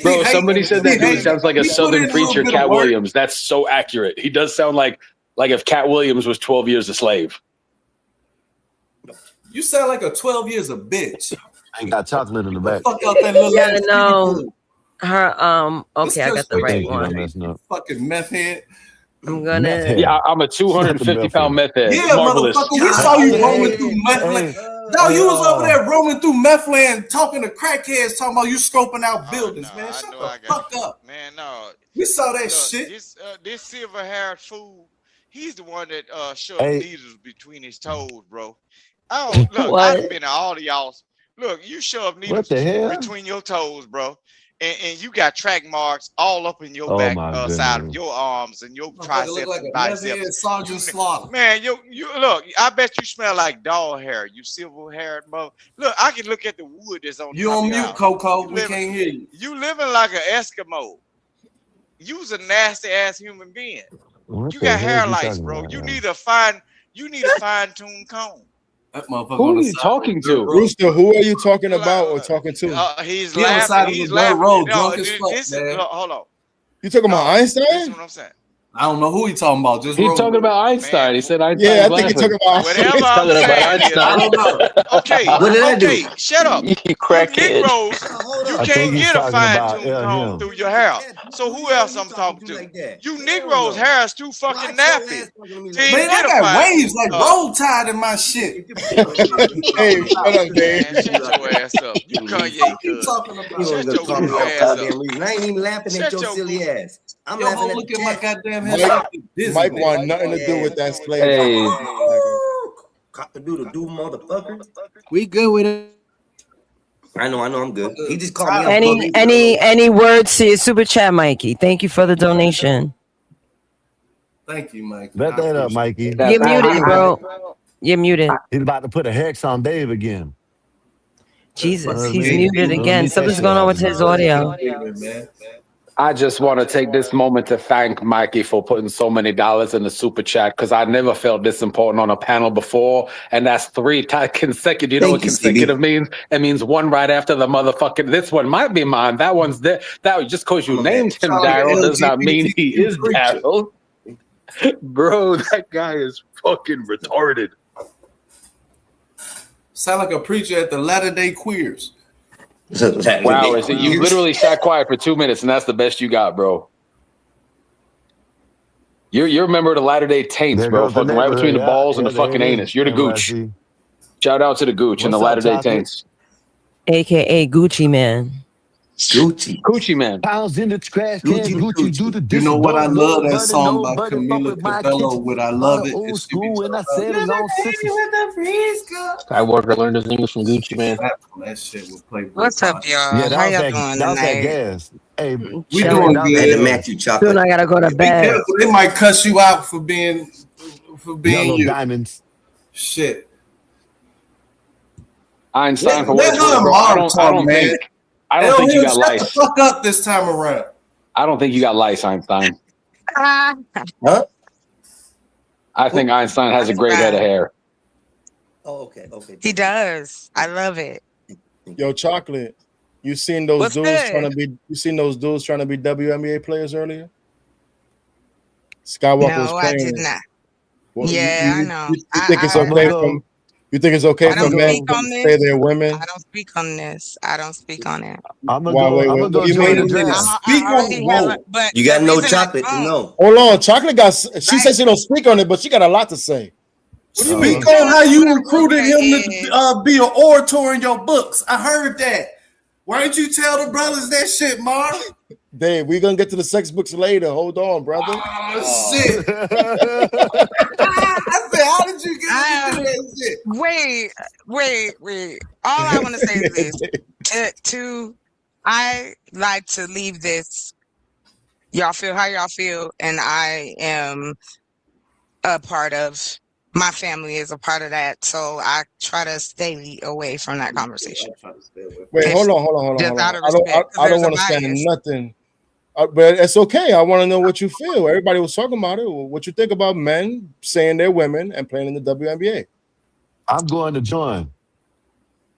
Bro, somebody said that dude sounds like a He put Southern in a little preacher, bit of Cat work. Williams. That's so accurate. He does sound like if Cat Williams was 12 years a slave. You sound like a 12 years of bitch. I ain't got chocolate in the back. Fuck out that little Yeah, ass no. Her okay, I got the right Thank you, I'm one. messing up. fucking meth head. I'm Meth gonna head. Yeah, I'm a 250-pound meth head. Yeah, Marvelous. motherfucker, we saw you roaming through meth land. No, you was over there roaming through meth land, talking to crackheads, talking about you scoping out buildings, man. Shut the fuck up. Man, no. We saw that Look, shit. This silver-haired fool, he's the one that shoved needles between his toes, bro. I done been to all of y'all's. Look, you shove needles What the hell? between your toes, bro. And you got track marks all up in your Oh, back my side of goodness. your arms and your Motherfucker triceps look like and a meth head biceps. Sergeant Slaughter. Man, you look, I bet you smell like dog hair, you silver-haired mother. Look, I can look at the wood that's on You top on of your mute, house. Coco. We can't hear you. You living like an Eskimo. You's a nasty ass human being. What You the got hell hair you lice, talking bro. about, You man? need a fine-tuned comb. That motherfucker Who on are the you side talking of the dirt to? road. Rooster, who are you talking about or talking to? He's He on the side laughing. of the He's dirt laughing. road, No, drunk as fuck, this is man. hold on. You talking about This is Einstein? what I'm saying. I don't know who he talking about. Just He's roll talking with it. about Einstein. He said Einstein's Yeah, I think you're laughing. talking about Whatever I'm Talking about saying is, I Einstein. don't know. okay, What did I do? okay, shut up. You You crackhead. Negroes, you I think can't he's get a talking about fine-tuned comb him. through your hair. So who else I'm talking to? You Negroes' hair is too fucking nappy. To even Man, I get a got waves fine-tuned like roll tide in my shit. Dave, shut up, Dave. Man, shut your ass up. You Kanye You cuz. talking You about? ain't Shut gonna your call me goof no ass up. goddamn reason. I ain't even laughing at Shut your your silly goof. ass. I'm Yo, laughing ho, at look the at my chat. goddamn head. Mike, like this Mike bitch. want nothing to do with that slave. Hey, Cock-a-doodle-doo, motherfucker. We good with it. I know, I'm good. He just called me a Any words to your super chat, Mikey? Thank you for the donation. Thank you, Mike. Bet that up, Mikey. You're muted, bro. You're muted. He's about to put a hex on Dave again. Jesus, Let he's me- muted let me again. mute that Something's shit going on out with of his here. audio. I just want to take this moment to thank Mikey for putting so many dollars in the super chat because I never felt this important on a panel before. And that's 3 consecutive. You know what consecutive means? It means one right after the motherfucking. This one might be mine. That one's there. That just because you named him Daryl does not mean he is Daryl. Bro, that guy is fucking retarded. Sound like a preacher at the Latter-day Queers. Wow, is it? You literally sat quiet for 2 minutes, and that's the best you got, bro. You're a member of the Latter-day Taints, There bro. goes the Fucking right between the neighborhood. balls and the there fucking it is. anus. You're the gooch. NYC. Shout out to the gooch and the What's up, Latter-day Chocolate? Taints. AKA Gucci Man. Gucci Man. Pounds in the trash can. Gucci do the You know what? I love that song by nobody fuck Camila with my Cabello kitchen. with I Love It. Old It should be school, and I said turned it on sixes. Skywalker learned his English from Gucci Man. That shit will play. What's up, y'all? Yeah, How y'all that doing was that tonight? gas. Hey, We hey, doing that was good. that And the gas. Matthew chocolate. Soon I gotta go to Be bed. careful. They might cuss you out for being Yellow you. diamonds. Shit. Einstein, for Let what it's worth, her bro. Marv I talk, don't man. think you got Shut the lice. fuck up this time around. I don't think you got lice, Einstein. Huh? I think Einstein has a great head of hair. Oh, okay. He does. I love it. Yo, Chocolate, you seen those What's dudes good? trying to be? You seen those dudes trying to be WNBA players earlier? Skywalker was No, I playing. did not. Well, Yeah, I know. You think it's I okay heard from? You think it's okay I for don't men speak to on say this. they're women? I don't speak on this. I don't speak on it. I'm gonna Why? go. Wait, I'm wait. gonna What go do you join the mean? draft. I already have a, but You the got no reason chocolate? I don't, No. Hold on, Chocolate got. She says she don't speak on it, but she got a lot to say. What do you mean? Speak on how you recruited him to be an orator in your books. I heard that. Why didn't you tell the brothers that shit, Marv? Dave, we're gonna get to the sex books later. Hold on, brother. Oh, shit. I said, how did you get into that shit? wait. All I want to say is this. I like to leave this. Y'all feel how y'all feel, and I am a part of my family is a part of that, so I try to stay away from that conversation. Wait, If hold just out on. of respect, because I don't there's a understand bias. nothing. But it's okay. I want to know what you feel. Everybody was talking about it. What you think about men saying they're women and playing in the WNBA? I'm going to join.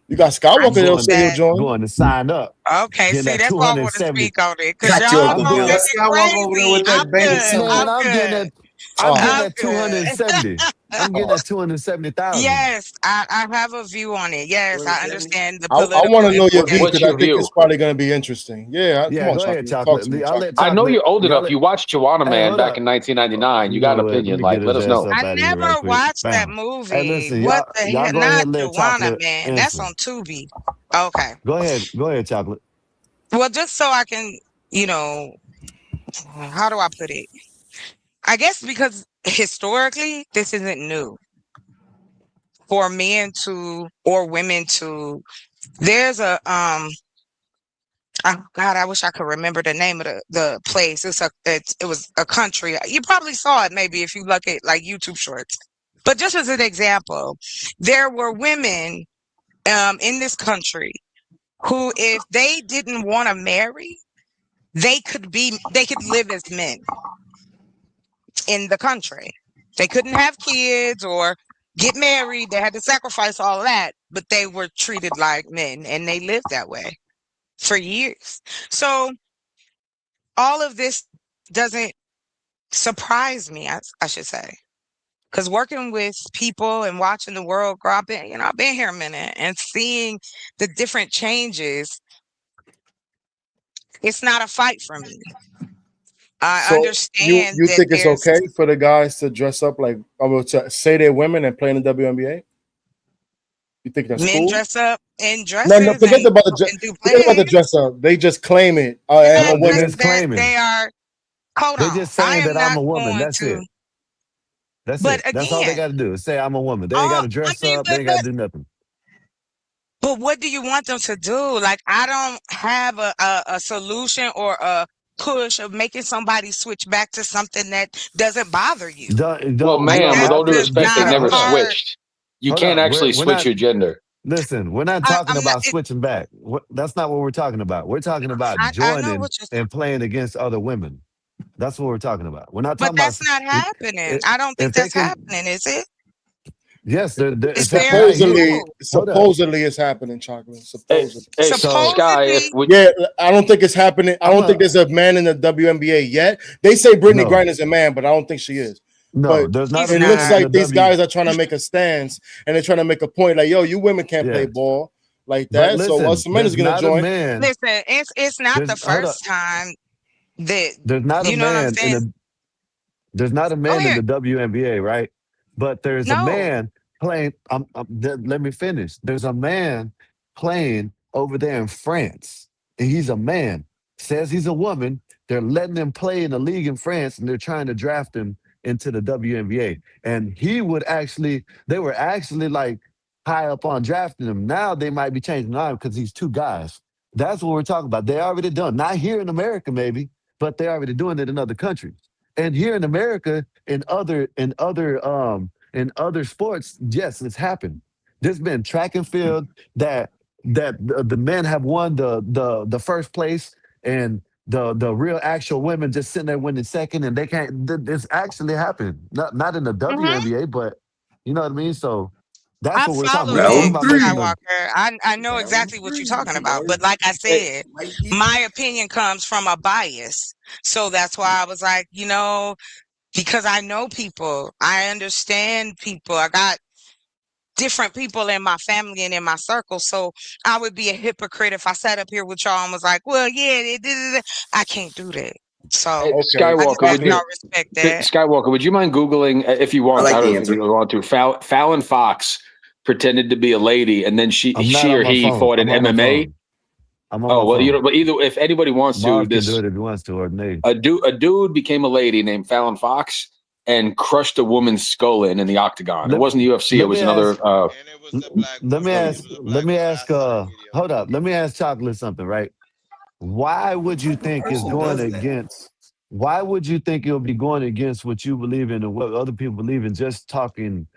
You got I Skywalker that'll think say he'll that. join. Going to sign up. Okay, Getting see, that that's why I want to 270. speak on it, because Got you, y'all Uncle I'm gonna Bill. going. make That it Skywalker over there crazy. with that I'm bait or good. something. Man, I'm I'm getting good. that. I'm getting I'm that good. 270. I'm getting that 270,000. Yes, I have a view on it. Yes, I understand the I want political to know your view What's because I your implications. think view? it's probably going to be interesting. Yeah, come Yeah, on, go ahead, Chocolate. Talk chocolate. to me, I'll let Chocolate. I know chocolate. you're old Y'all enough. let. You watched Joanna Hey, Man hold back up. in 1999. You You got know an what? Let opinion. me Like, get let his us ass know. up I out of here right never quick. watched that Bam. Hey, movie. listen, What y'all. the Y'all hell? go ahead Not and let Joanna chocolate Man. That's answer. on Tubi. Okay. Go ahead. Go ahead, chocolate. Well, just so I can, you know, how do I put it? I guess because historically, this isn't new for men to or women to. There's a oh God, I wish I could remember the name of the place. It was a country. You probably saw it maybe if you look at like YouTube shorts. But just as an example, there were women in this country who, if they didn't want to marry, they could live as men in the country. They couldn't have kids or get married. They had to sacrifice all of that, but they were treated like men and they lived that way for years. So all of this doesn't surprise me, I should say. Because working with people and watching the world grow up, I've been here a minute and seeing the different changes, it's not a fight for me. I So understand you that think it's there's okay for the guys to dress up like to say they're women and play in the WNBA? You think that's men cool? dress up in No, dresses and do forget about the plays. dress up. They just claim it. I'm Yeah, a They that woman. just that claiming. they are. Hold They on, just I saying am that I'm not a woman. going That's to. it. That's But it. That's all they again, got to do is say I'm a woman. They ain't got all to I dress mean, up. They ain't got to do nothing. but what do you want them to do? Like, I don't have a solution or a push of making somebody switch back to something that doesn't bother you. Well, Like, You don't ma'am, with that's all have due to just respect, they not a never hold up. part. switched. You Hold can't up. actually We're switch not. your gender. Listen, we're not talking I'm not. about switching back. That's not what we're talking about. We're talking about I know joining what you're. and playing against other women. That's what we're talking about. We're not But talking about that's not happening. if, I don't think if they that's can. happening, is it? Yes, Is it's there? right here. Oh, Hold up. Supposedly it's happening, Chocolate. Supposedly. So Sky, if supposedly. we, Yeah, I don't think it's happening. I I'm don't think a there's a man in the WNBA yet. They say Brittany no, Griner's a man, but I don't think she is. no. But There's not He's a it man looks not. in the like these W. guys are trying to make a stance and they're trying to make a point like, yo, you women can't play Yeah, ball like but that. So listen, us men is there's gonna not a join. man. Listen, it's not There's the hold up. first time that There's not a you know what I'm man in saying. the There's not a Go man in here. the WNBA, right? But there's a No. man playing. Let me finish. There's a man playing over there in France, and he's a man. Says he's a woman. They're letting him play in the league in France, and they're trying to draft him into the WNBA. And he would actually, they were actually like high up on drafting him. Now they might be changing on because he's two guys. That's what we're talking about. They already done. Not here in America, maybe, but they're already doing it in other countries. And here in America, in other sports, yes, it's happened. There's been track and field that the men have won the first place, and the real actual women just sitting there winning second, and they can't. This actually happened. Not in the Hmm. WNBA, but you know what I mean. So that's I what we're talking follow about. We're talking that about making them. Skywalker. I know exactly what you're talking about. But like I hey, said, my opinion comes from a bias. So that's why I was like, because I know people, I understand people. I got different people in my family and in my circle. So I would be a hypocrite if I sat up here with y'all and was like, well, yeah, I can't do that. So Okay, I just Skywalker, hope would Chocolate. y'all you respect that. Skywalker? Would you mind googling if you I want? like I the don't think answer. you want to. Fallon Fox pretended to be a lady, and then I'm not she on or my he phone. fought in I'm on my MMA. phone. I'm on Oh my well, phone. But either if anybody wants to, Marv can do it if he wants to, or Nate. a dude became a lady named Fallon Fox and crushed a woman's skull in the octagon. It Let, wasn't the UFC. It let was me another. ask. Let me ask. Hold up. Let me ask Chocolate something. Right? Why would you think it's Person going does that. against? Why would you think it'll be going against what you believe in and what other people believe in? Just talking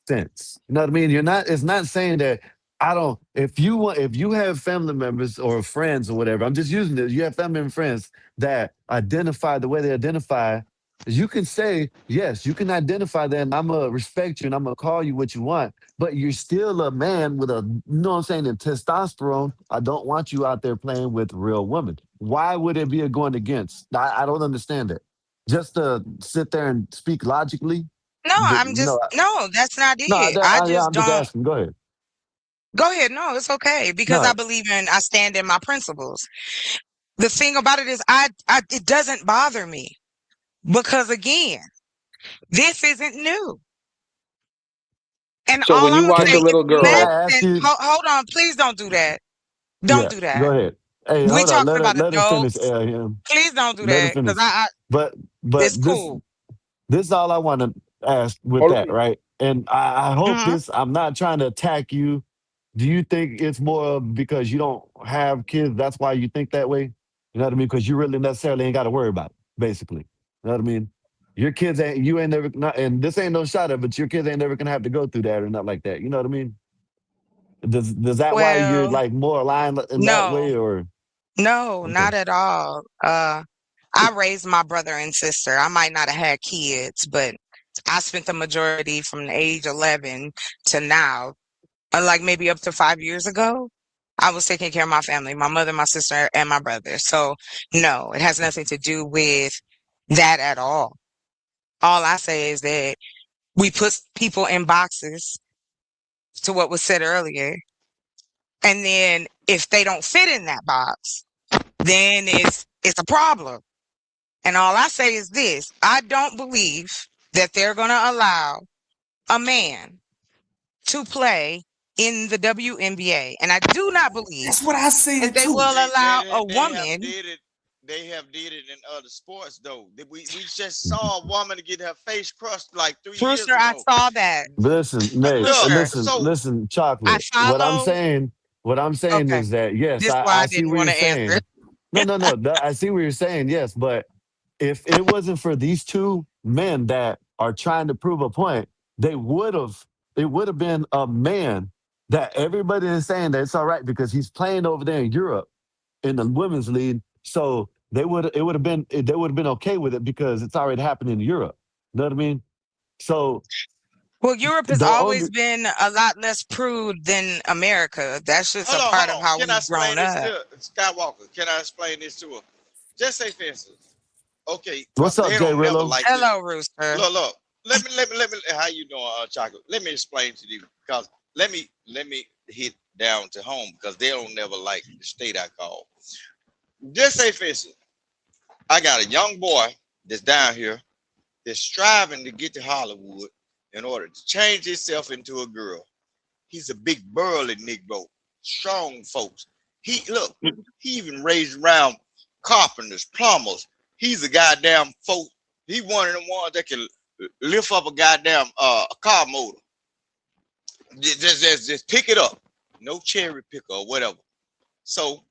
sense. You know what I mean? You're not. It's not saying that I don't. If you want, if you have family members or friends or whatever, I'm just using this. You have family and friends that identify the way they identify. You can say yes. You can identify that, and I'm gonna respect you, and I'm gonna call you what you want. But you're still a man with a, you know what I'm saying, and testosterone. I don't want you out there playing with real women. Why would it be a going against? I don't understand it. Just to sit there and speak logically, No, I'm you know, just no, that's not no, it. I yeah, just I'm just don't. asking. Go ahead. Go ahead. No, it's okay because No, I stand in my principles. The thing about it is it doesn't bother me because again, this isn't new. And So all when I'm you gonna watch say, a if little can girl, I ask medicine, you? hold on, please don't do that. Don't Yeah, do go that. ahead. Hey, We hold on. talking about Let her finish. adults. Please don't do Let her that because finish. But it's this cool. is all I want to ask with Hold that, right? And I hope Hmm. this. I'm not trying to attack you. Do you think it's more because you don't have kids? That's why you think that way. You know what I mean? Because you really necessarily ain't got to worry about it. Basically, you know what I mean. Your kids ain't. You ain't never. Not, and this ain't no shot at, but your kids ain't never gonna have to go through that or not like that. You know what I mean? Does that why you're Well, like more aligned in that no, way or no, okay? not at all. I raised my brother and sister. I might not have had kids, but I spent the majority from the age 11 to now, like maybe up to 5 years ago. I was taking care of my family, my mother, my sister, and my brother. So no, it has nothing to do with that at all. All I say is that we put people in boxes to what was said earlier. And then if they don't fit in that box, then it's a problem. And all I say is this, I don't believe that they're going to allow a man to play in the WNBA. And I do not believe That's what I that said they too. will allow a They have woman. did it. They have did it in other sports though. We just saw a woman get her face crushed like 3 years Brewster, I ago. saw that. Listen, Nate, Look, Brewster, so I chocolate. follow. What I'm saying Okay. is that yes, This is why I I see didn't what want you're to answer. saying. No. I see what you're saying. Yes, but if it wasn't for these two men that are trying to prove a point, they would have. It would have been a man that everybody is saying that it's all right because he's playing over there in Europe in the women's league. So it would have been they would have been okay with it because it's already happened in Europe. You know what I mean? So Well, Europe has the always only been a lot less prude than America. That's just a hold part of on. how Can I we've explain grown this up. to Skywalker? Can I explain this to her? Just say, for instance, okay, what's up, they Jay don't never Rillo? like this. Hello, Rooster. Look. Let me. How you doing, Chocolate? Let me explain to you because let me hit down to home because they don't never like the state I call. Just say, for instance, I got a young boy that's down here that's striving to get to Hollywood in order to change himself into a girl. He's a big burly Negro, strong folks. He even raised around carpenters, plumbers. He's a goddamn folk. He one of them ones that can lift up a goddamn car motor. Just pick it up. No cherry picker or whatever. So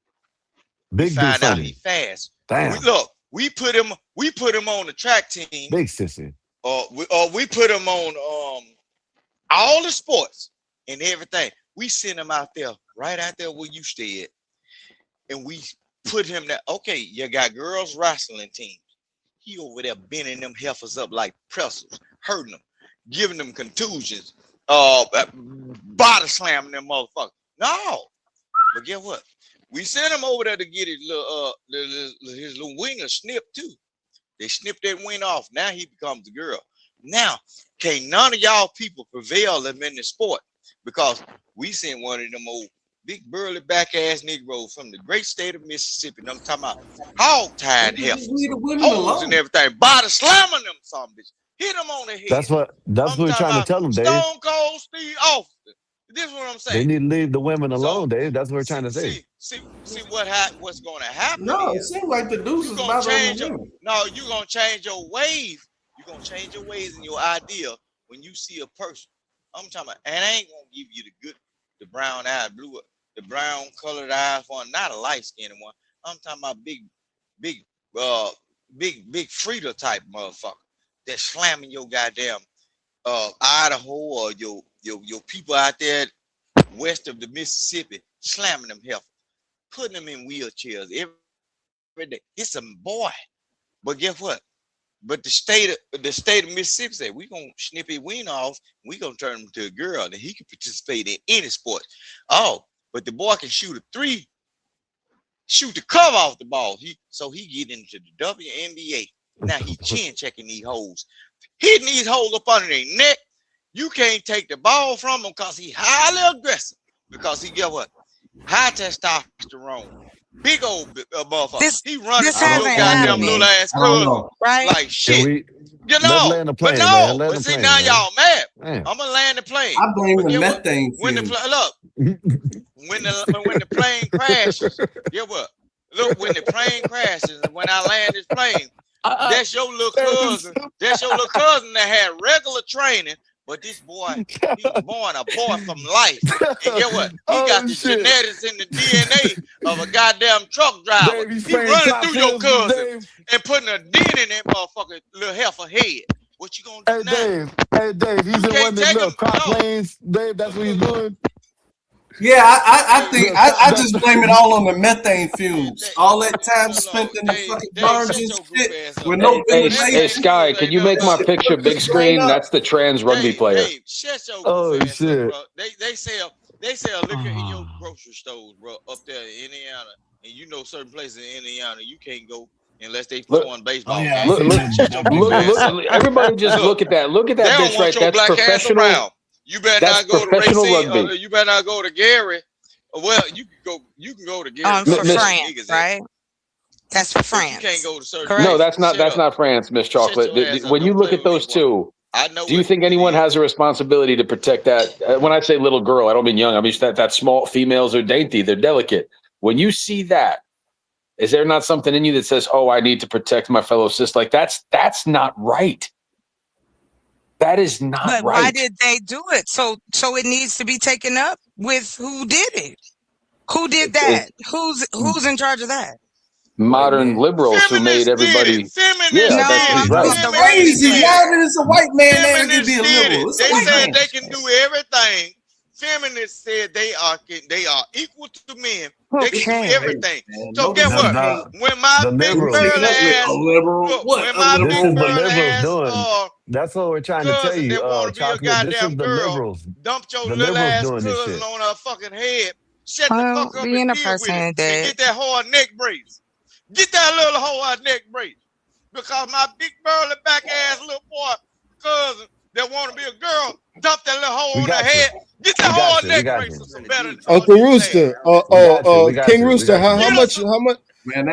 we Big dude find out he funny. fast. Damn. We put him on the track team, Big sissy. or we put him on all the sports and everything. We send him out there, right out there where you stay at, and we put him there. Okay, you got girls wrestling teams. He over there bending them heifers up like pretzels, hurting them, giving them contusions, body slamming them motherfuckers. No, but guess what? We sent him over there to get his little winger snipped too. They snipped that wing off. Now he becomes a girl. Now, can't none of y'all people prevail them in the sport because we sent one of them old big burly back ass Negroes from the great state of Mississippi. And I'm talking about hog tied Just heifers, leave the women hoes and alone. everything, body slamming them some bitch, hit them on the head. That's I'm what we're talking trying to about tell them, Dave. Stone Cold Steve Austin. This is what I'm They saying. need to leave the women So alone, Dave. That's what we're see, trying to say. see, see, see what's going to happen No, it is seems like the deuce you is gonna about on the change your women. no, you gonna change your ways. You're gonna change your ways and your idea when you see a person. I'm talking about, and I ain't gonna give you the brown eye, the brown colored eyes one, not a light skinned one. I'm talking about big, uh, big Frida type motherfucker that's slamming your goddamn Idaho or your people out there west of the Mississippi slamming them heifers, putting them in wheelchairs every day. It's a boy. But guess what? But the state of Mississippi said, we're gonna snip his wiener off, we're gonna turn him to a girl, and he can participate in any sport. Oh, but the boy can shoot a three, shoot the cover off the ball. So he get into the WNBA. Now he chin checking these hoes, hitting these hoes up under their neck. You can't take the ball from him because he's highly aggressive. Because he get what? High testosterone. Big old motherfucker. He running through your goddamn little ass cousin. Right? Like shit. But no. But see, now y'all mad. I'm gonna land the plane. I blame the methane when the when the plane crashes, get what? Look, when the plane crashes, and when I land this plane, that's your little cousin. That's your little cousin that had regular training. But this boy, he was born a boy from life. And get what? He got the genetics and the DNA of a goddamn truck driver. Dave, he running through your cousin and putting a dent in that motherfucker little heifer head. What you gonna do now? Hey, Dave, he's in one of them little crop planes. Dave, that's what he's doing. Yeah, I think I just blame it all on the methane fumes. All that time spent in the fucking barns and shit with no Hey, Sky, can you make my picture big screen? That's the trans rugby player. Dave, shut your Oh ass shit! up, bro. They sell liquor in your grocery stores, bro, up there in Indiana. And you know certain places in Indiana you can't go unless they throwing baseball games. Look, everybody just look at that. Look at that bitch right. That's professional. You better not go to Racine. You better not go to Gary. Well, you can go to Gary for France, right? That's for France. You can't go to certain. No, that's not France, Miss Chocolate. When you look at those two, do you think anyone has a responsibility to protect that? When I say little girl, I don't mean young. I mean that small. Females are dainty. They're delicate. When you see that, is there not something in you that says, "Oh, I need to protect my fellow sis"? Like that's not right. That is not right. But why did they do it? So it needs to be taken up with who did it. Who did that? Who's in charge of that? Modern liberals who made everybody. That's crazy. Why is a white man there to be a liberal? They said they can do everything. Feminists said they are equal to men. They can do everything. So guess what? When my big girl ass, that's what we're trying to tell you. Chocolate, this is the liberals. Dumped your little ass cousin on her fucking head. Shut the fuck up and deal with it. And get that whole neck brace. Get that little whole neck brace. Because my big burly back ass little boy cousin that want to be a girl dump that little hole on her head. Get that whole neck brace or some better. Uncle Rooster, King Rooster, how much moonshine? How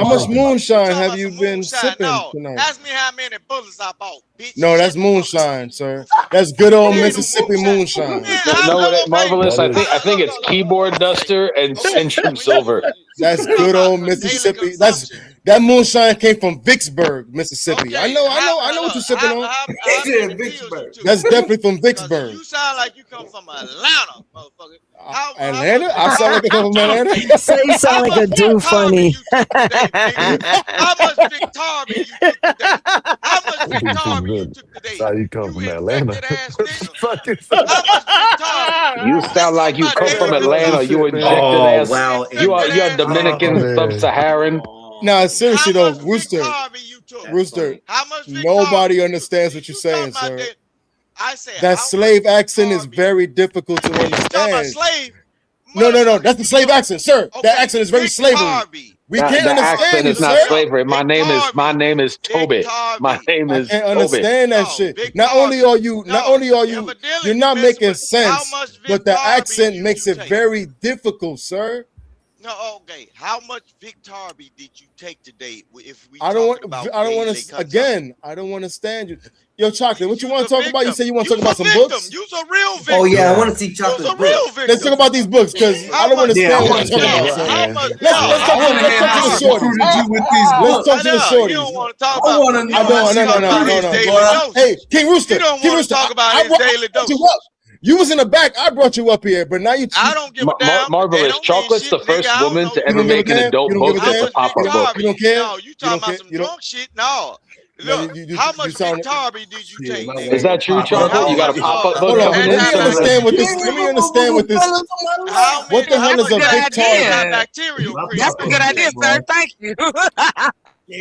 much moonshine have you been sipping tonight? Ask me how many bullets I bought, bitch. No, that's moonshine, sir. That's good old Mississippi moonshine. No, Marvelous. I think it's keyboard duster and Centrum Silver. That's good old Mississippi. That moonshine came from Vicksburg, Mississippi. I know what you're sipping on. That's definitely from Vicksburg. You sound like you come from Atlanta, motherfucker. Atlanta? I sound like I come from Atlanta. So you sound like a dude funny. How much Victoria you took today? How much Victoria you took today? How you come from Atlanta? You sound like you come from Atlanta. You injected ass. Wow. You are Dominican, sub-Saharan. Nah, seriously though, Rooster, nobody understands what you're saying, sir. That slave accent is very difficult to understand. No, that's the slave accent, sir. That accent is very slavery. We can't understand you, sir. Not slavery. My name is Toby. My name is Toby. I can't understand that shit. Not only are you, you're not making sense, but the accent makes it very difficult, sir. No, okay. How much Victoria did you take today? If we I don't want to stand you. Yo, Chocolate, what you want to talk about? You say you want to talk about some books? You's a real victim. Oh yeah, I want to see Chocolate's book. Let's talk about these books because I don't understand what you're talking about. Let's talk to the shorties. Let's talk to the shorties. You don't want to talk about. No. Hey, King Rooster. You don't want to talk about his daily dose. You was in the back. I brought you up here, but now you. I don't give a damn. Marvelous. Chocolate's the first woman to ever make an adult book. It's a pop-up book. You don't care. No, you talking about some drunk shit? No. Look, how much Victoria did you take? Nigga? Is that true, Choco? You got a pop-up book Hold on, coming let in? me understand what this. Let me understand what this. What the hell is a Victoria? That's a good idea, sir. Thank you.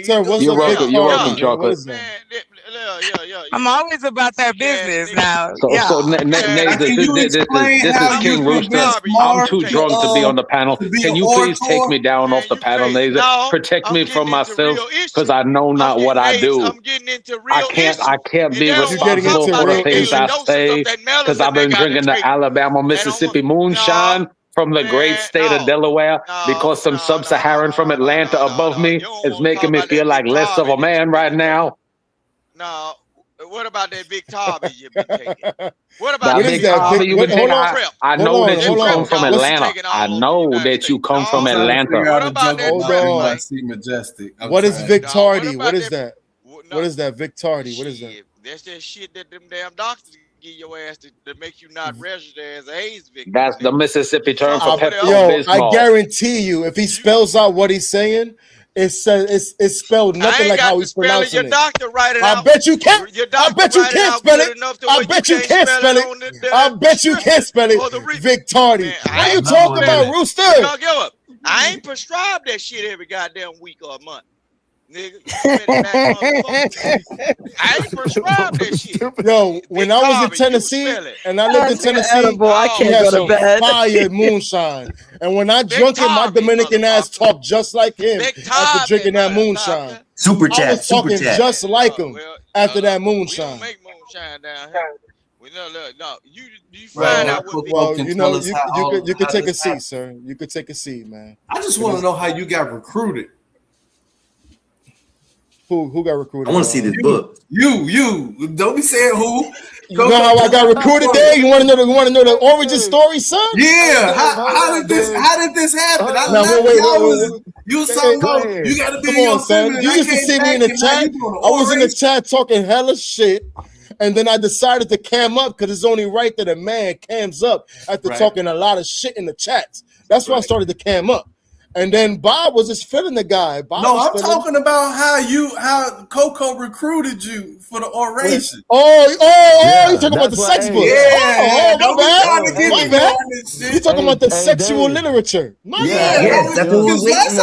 Sir, what's You're a welcome. You're welcome, Victoria? What Chocolate. is that? I'm always about that business now. So, Yeah. Nate, this is King Rooster. I'm too drunk to be on the panel. Can you please take me down off the panel, Nate? Protect me from myself, because I know not what I do. I can't be responsible for the things I say, because I've been drinking the Alabama, Mississippi moonshine from the great state of Delaware, because some sub-Saharan from Atlanta above me is making me feel like less of a man right now. No, what about that big Tarby you've been taking? What about That big Tarby you've been taking? I know that you come from Atlanta. I know that you come from Atlanta. What about that? Hold on. Majestic. What is Victardi? What is that? What is that Victardi? What is that? That's that shit that them damn doctors give your ass to make you not register as a AIDS victim. That's the Mississippi term for Pepto Yo, I Bismol. guarantee you, if he spells out what he's saying, it's spelled nothing like how he's pronouncing your it. doctor write it I out. bet you can't. I bet you can't spell it. I bet you can't spell it. I bet you can't spell it. Victardi. What are you talking about, Rooster? I ain't prescribed that shit every goddamn week or a month. Nigga, I ain't prescribed that shit. Yo, when I was in Tennessee and I lived in Tennessee, I had some fire moonshine. And when I drunk it, my Dominican ass talked just like him after drinking that moonshine. Super I chat, was talking super chat. just like him after that moonshine. Make moonshine down here. No, you find out what Well, you know, you could take a seat, sir. You could take a seat, man. I just want to know how you got recruited. Who got recruited? I want to see this book. You. Don't be saying who. You know how I got recruited there? You want to know the origin story, son? Yeah. How did this happen? You got to be Come in your on, son. feminine. You used to see me in the chat. I was in the chat talking hella shit. And then I decided to cam up because it's only right that a man cams up after talking a lot of shit in the chats. That's why I started to cam up. And then Bob was just feeling the guy. I'm talking about how Coco recruited you for the oration. You talking about the sex book? Yeah. My bad. You talking about the sexual literature? My bad. Yes, that's what we're waiting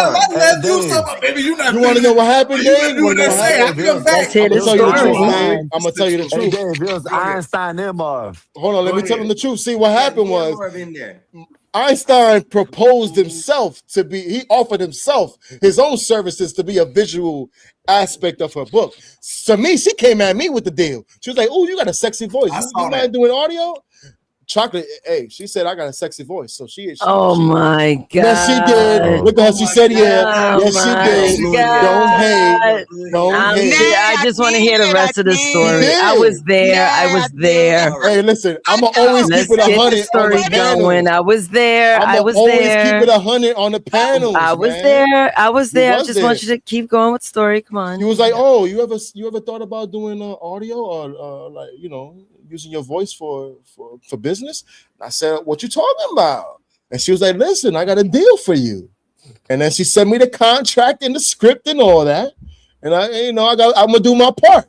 on. You want to know what happened, Dave? I'm gonna tell you the truth, man. I'm gonna tell you the truth. Dave, it was Einstein and Marv. Hold on, let me tell him the truth. See, what happened was Einstein proposed himself to be, he offered himself his own services to be a visual aspect of her book. To me, she came at me with the deal. She was like, "Oh, you got a sexy voice. You mind doing audio?" Chocolate, hey, she said I got a sexy voice, so she my god! Yes, she did. Look at her. She said, "Yeah, yes, she did." Don't hate. I just want to hear the rest of the story. I was there. I was there. Hey, listen, I'm gonna always keep it 100 story on the panel. going. I was there. I was always there. keep it 100 on the panel. I was there. I was there. I just want you to keep going with story. Come on. He was like, "Oh, you ever thought about doing audio or like using your voice for business?" I said, "What you talking about?" And she was like, "Listen, I got a deal for you." And then she sent me the contract and the script and all that. And I'm gonna do my part.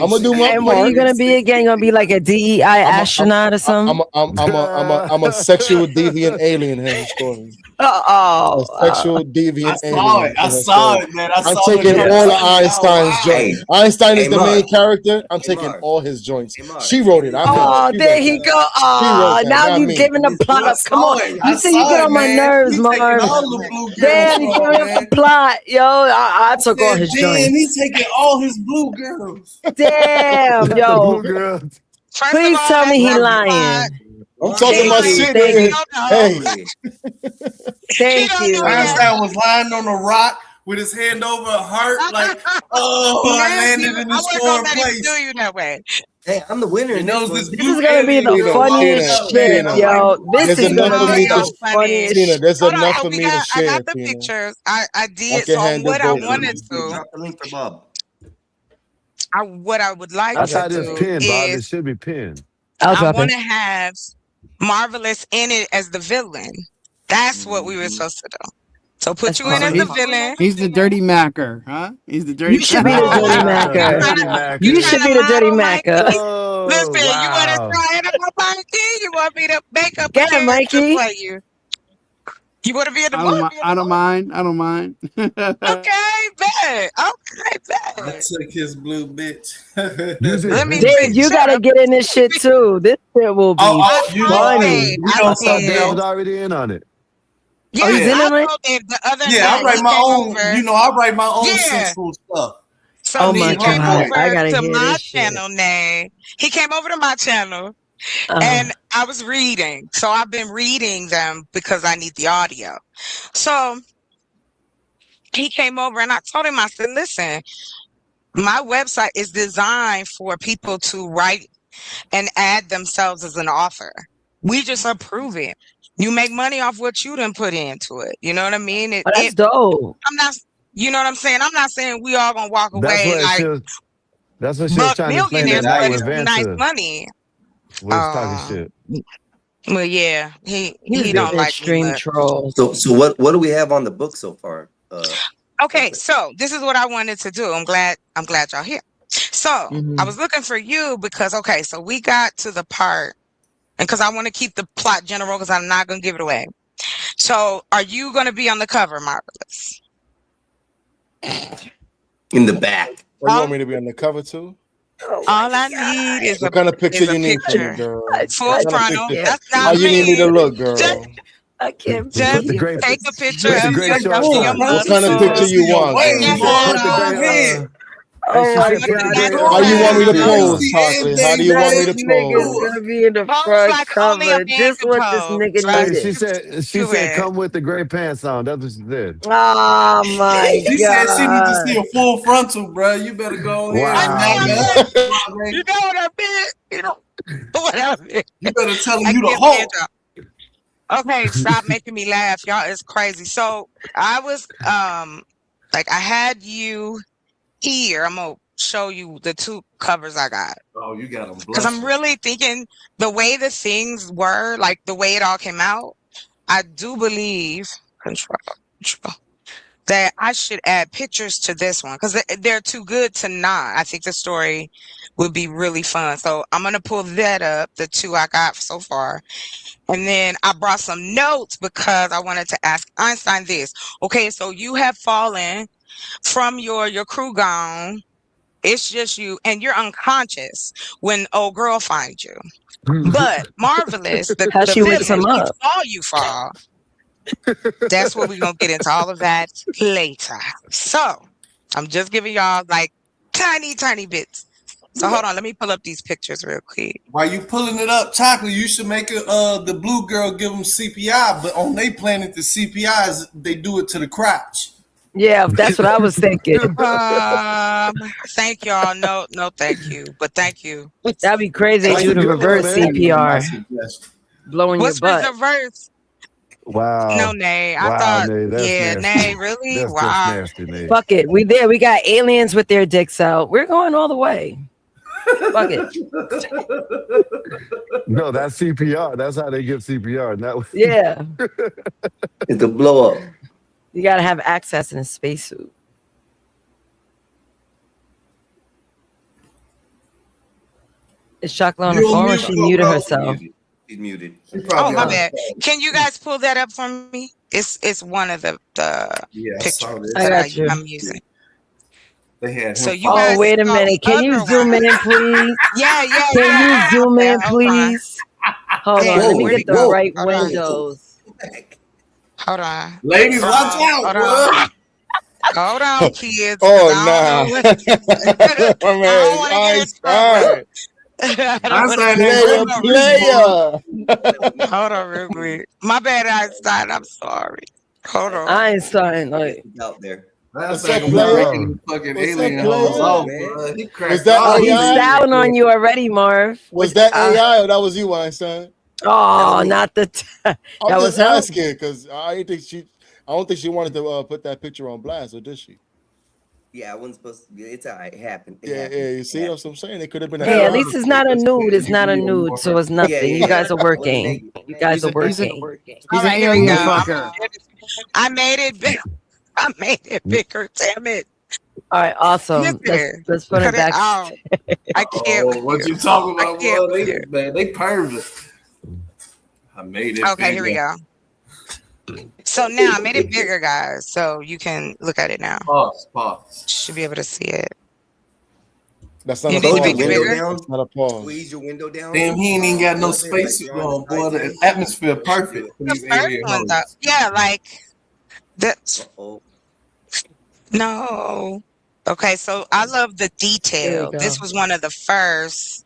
I'm gonna do my part. And what are you gonna be again? You're gonna be like a DEI astronaut or something? I'm a sexual deviant alien in her story. A sexual deviant alien. I saw it, man. I'm taking all of Einstein's joints. Einstein is the main character. I'm taking all his joints. She wrote it. There he go. Now you giving the plot up. Come on. You say you get on my nerves, Marv. Damn, you giving up the plot. Yo, I took all his joints. He's taking all his blue girls. Damn, yo. Please tell me he lying. I'm talking about shit. Hey. Thank you. Einstein was lying on a rock with his hand over a heart, like, I landed in this foreign place. Do you that way? Hey, I'm the winner. This is gonna be the funniest shit, yo. This is gonna be the funniest. Tina, there's enough for me to share. I got the pictures. I did. So what I wanted to. Drop the link for Bob. What I would like That's how to this do pinned, Bob. It is should be pinned. I want to have Marvelous in it as the villain. That's what we were supposed to do. So put you in as the villain. He's the dirty macker, huh? He's the dirty. You should be the dirty macker. You should be the dirty macker. Oh, Listen, you want to wow. try it on Mikey? You want me to make up a Get him, character Mikey. for you? You want to be in the I don't mind. I don't mind. Okay, bet. Okay, bet. I took his blue bitch. Let me Dave, you gotta get in this shit too. This shit will be funny. I thought Dave was already in on it. Yeah, he's in I on it? told Dave the other Yeah, night. I write he my came own. over. You know, I write my own Yeah. sensual stuff. So Oh he my came God, over I gotta to hear my this shit. channel, Nay. He came over to my channel, and I was reading. So I've been reading them because I need the audio. So he came over, and I told him, I said, listen, my website is designed for people to write and add themselves as an author. We just approve it. You make money off what you done put into it. You know what I mean? Oh, that's dope. I'm not. You know what I'm saying? I'm not saying we all gonna walk That's away what like she was. That's what she was buck trying to explain millionaires, that night but with it's some nice Vanta money. was talking shit. Well, yeah, he He's don't an like me extreme much. troll. So what do we have on the book so far? Okay, so this is what I wanted to do. I'm glad y'all here. So I was looking for you because so we got to the part, and because I want to keep the plot general because I'm not gonna give it away. So are you gonna be on the cover, Marvelous? In the back. Or you want me to be on the cover too? All I need is What kind of picture is a you need for me, picture. girl? Full What kind of frontal. picture? That's How not you need me to look, girl? I can't Just believe great- take a picture With the of great you shorts and your on. What kind of picture muscles. you want, Wait, girl? Put the great. Oh my Hey, she God, said put the How you want me to this pose, Toxic? How do you want me to nigga's pose? gonna be in the Pose front like only a cover. man Just can what this pose, nigga right? Hey, needed. she said come with the gray pants on. That's what she said. Oh my She said she need to God. see a full frontal, bro. You better go ahead I and know knock what it I up. meant. You know what I meant? You know what I meant. You better tell her I you the can't Hulk. stand y'all. Okay, stop making me laugh. Y'all is crazy. So I was like I had you here. I'm gonna show you the two covers I got. Oh, you got them Because I'm really thinking the way the things were, like the way it all came out, I do believe control that I should add pictures to this one because they're too good to not. I think the story would be really fun. So I'm gonna pull that up, the two I got so far. And then I brought some notes because I wanted to ask Einstein this. Okay, so you have fallen from your crew gone. It's just you, and you're unconscious when old girl finds you. But Marvelous, the How she wakes villain, him he up. saw you fall. That's what we're gonna get into all of that later. So I'm just giving y'all like tiny bits. So hold on, let me pull up these pictures real quick. While you pulling it up, Chocolate, you should make the blue girl give them CPI, but on they planet the CPIs they do it to the crotch. Yeah, that's what I was thinking. Thank y'all. No, thank you. But thank you. That'd be crazy. They do the reverse CPR, blowing What's your butt. reverse? Wow. No, Nay. I Wow, thought, Nay, that's yeah, nasty. Nay, really? That's Wow. just nasty, Nay. Fuck it. We there. We got aliens with their dicks out. We're going all the way. Fuck it. No, that's CPR. That's how they give CPR. Yeah. It's a blow up. You gotta have access in a spacesuit. Is Chocolate on the phone or she muted herself? She's muted. Oh, my bad. Can you guys pull that up for me? It's one of the pictures I got you. I'm using. They had So you guys wait a saw minute. Can you other zoom ones. in, please? Yeah. Can you zoom in, Hold on. please? Hold on. Let me get the right windows. Hold on. Ladies, watch out. Hold on. Hold on, kids. Oh, I nah. don't want to get in trouble. Player. Hold on real quick. My bad, Einstein. I'm sorry. Hold on. Einstein, like out there. That's What's like up, a player? fucking What's up, alien player? hoes off, man. bro. He Was cracked that off. he's AI? styling on you already, Marv. Was that AI or that was you, Einstein? Oh, not the. I'm That was just him. asking because I don't think she wanted to put that picture on blast, or did she? Yeah, I wasn't supposed to. It's all right. It happened. It Yeah, happened. yeah. You see what I'm saying? It could have been. Hey, at least it's not a nude. It's not a nude, so it's nothing. Yeah, You guys are working. You guys are working. He's an alien fucker. I made it big. I made it bigger. Damn it. All right, awesome. Listen, Let's put cut it it back. out. I can't. Oh, what with you you. talking I about, can't. boy? with you. They pervert. I made it. Okay, here we go. So now I made it bigger, guys. So you can look at it now. Pause. Should be able to see it. That's not You a need to pause. make it bigger. That's not a pause. Squeeze your window down. Damn, he ain't even got no Like space you're on going, the boy. The Titanic. atmosphere perfect for The these first alien one, though. hoes. Yeah, like that. No. Okay, so I love the detail. go. This was one of the first,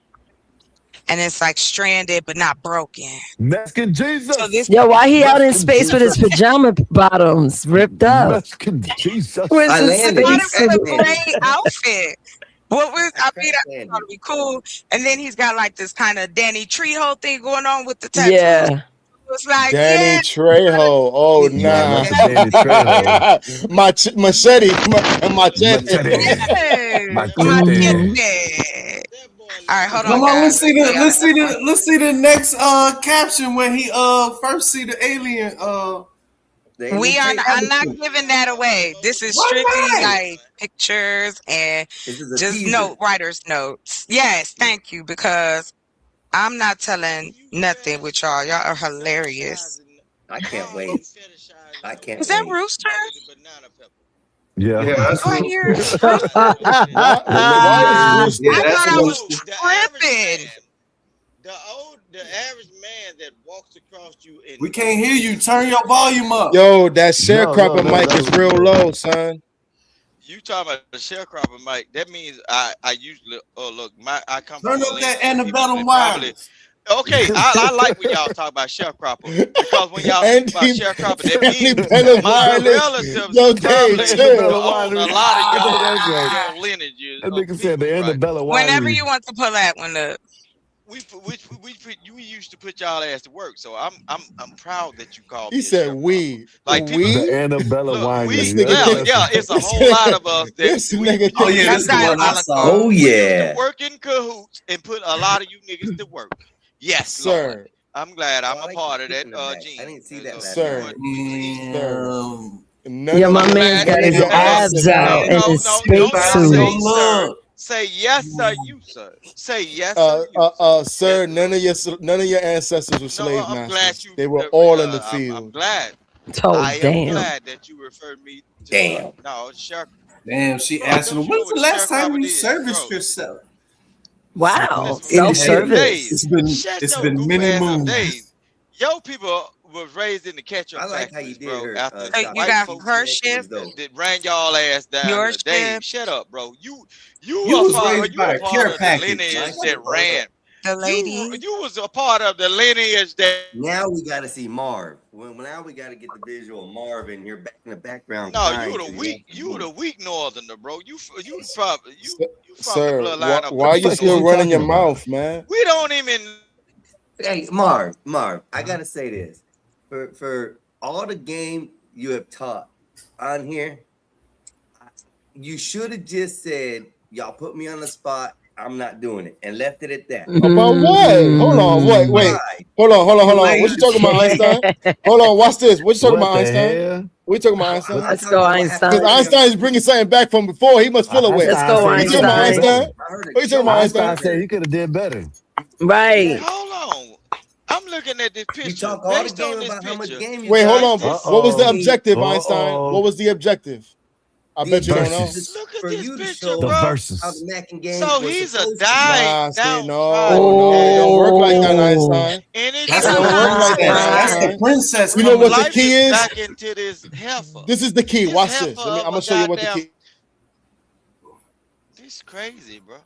and it's like stranded but not broken. Mexican Jesus. So this, Yo, why he out in Mexican space with his Jesus. pajama bottoms ripped up? Mexican Jesus. Where's I his landed. I thought space it was a suit? great outfit. What was I mean? I thought it'd be cool. And then he's got like this kind of Danny Trejo thing going on with the tattoos. Yeah. It's like, Danny yeah, Trejo. Oh, Nah, nah. not Danny Trejo. Machete. Machete. yes. Machete. Machete. All right, hold Come on, on, guys. let's see the next caption when he first see the alien We are. I'm not giving that away. This is strictly like pictures and just note writer's notes. Yes, thank you, because I'm not telling nothing with y'all. Y'all are hilarious. I can't wait. I can't Is that wait. Rooster? Yeah. that's Do I hear Rooster? Why is Rooster? I thought I was The average tripping. man, the average man that walks across you in We can't hear you. Turn your volume up. Yo, that sharecropper mic that is was real good. low, son. you talking about the sharecropper mic, that means I usually look, I come Turn from a up lineage that of people antebellum that probably wireless. okay. I like when y'all talk about sharecropper, because when y'all speak about sharecropper, that means Antebellum my wireless. relatives Yo, Dave, probably chill. own a lot of I know y'all that's right. your lineages That of nigga said the people, right? Annabella Whenever Winery. you want to pull that one up. We used to put y'all ass to work, so I'm proud that you called He me a said sharecropper. we. Like people, The Annabella look, Winery. This nigga yeah, think- it's a whole lot of us that This we nigga Oh think yeah, That's this is the one I saw. diabolical. Oh we used to yeah. work in cahoots and put a lot of you niggas to work. Yes, Lord. Sir, I'm glad I'm I a like part the of kick that in the back. gene. I didn't see that last Sir. night. none Yeah, of my your man's got his niggas abs are out and his Don't space say suit. sir. Say yes, sir. You sir. Say yes, sir. You sir, Yes, none of your ancestors were slave I'm glad masters. you. They were all in the I'm field. glad. Oh, I am damn. glad that you referred me to. Damn. No, share. Damn, she Bro, asked him, don't you know when's what the a last time sharecropper you did, serviced bro? yourself? Wow. Listen, Self-service. It's been many moons. days. Yo, people was raised in the ketchup I like how you factories, did bro. her. After So Shop you white got folks her That shit was shift, dope. that ran y'all ass down your here. Dave, shift, shut up, bro. You You was are raised by a part care of the package. lineage that ran. the lady. You was a part of the lineage that. Now we got to see Marv. Now we got to get the visual of Marv in here back in the background. No, crying you to were the weak northerner, bro. You from the Sir, bloodline of why you weak still northerners. running your mouth, man? We don't even. Hey, Marv, I gotta say this. For all the game you have taught on here, you should have just said, y'all put me on the spot, I'm not doing it, and left it at that. About what? Hold on, wait. Hold on. What you talking about, Einstein? Hold on, watch this. What you talking about, Einstein? What you talking about, Einstein? Let's go, Einstein. Because Einstein is bringing something back from before. He must feel away. Let's go, What you talking about, Einstein. Einstein? What you talking about, Einstein Einstein? said you could have did better. Right. Hold on. I'm looking at this picture. You talk all the Based game on this about how much picture. game you Wait, hold on. got. What was the objective, Einstein? What was the objective? I bet you don't know. Versus. Look at For this you to picture, show The bro. versus. how the Mackin game So was he's a supposed to be. dying, No, downtrodden it don't work like that, man. Einstein. And it That's It the don't work like that, princess. That's the Einstein. princess. You know what the life key is is? back into this heifer. This is the key. This Watch heifer this. I'm of gonna a show you what the goddamn. key. This crazy, bro.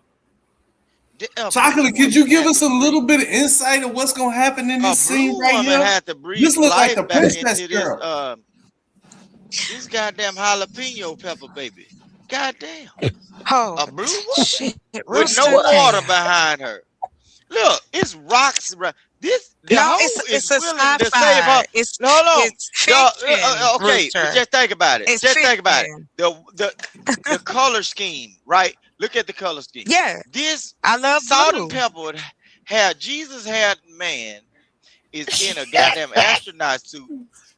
Chocolate, could you give us a little bit of insight of what's gonna happen in this scene right woman here? had to breathe This look like life the back princess into this girl. this goddamn jalapeno pepper baby. Goddamn. Oh, A blue one shit. with Rooster. no water behind her. Look, it's rocks. This the No, hoe it's is a willing to save her. sci-fi. It's Hold on. fiction. Okay, but Rooster. just think about it. It's Just think about it. fiction. The color scheme, right? Look at the color scheme. Yeah, This I love salt blue. and pepper had Jesus had man is in a goddamn astronaut suit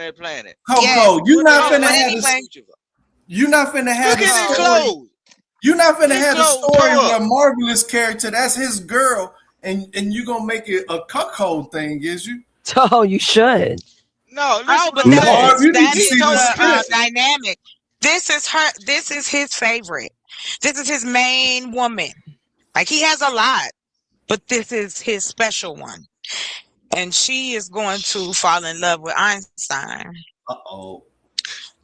on that planet. Coco, Yes, you not but finna have anyway, this. You not finna have Look the at his story. clothes. You not finna His have the clothes story toe where up. Marvelous character, that's his girl, and you gonna make it a cuckold thing, is you? Oh, you should. No, oh, listen but what I'm that saying. Marv, you need that to is see the the script. dynamic. This is her. This is his favorite. This is his main woman. Like he has a lot, but this is his special one, and she is going to fall in love with Einstein. Uh-oh.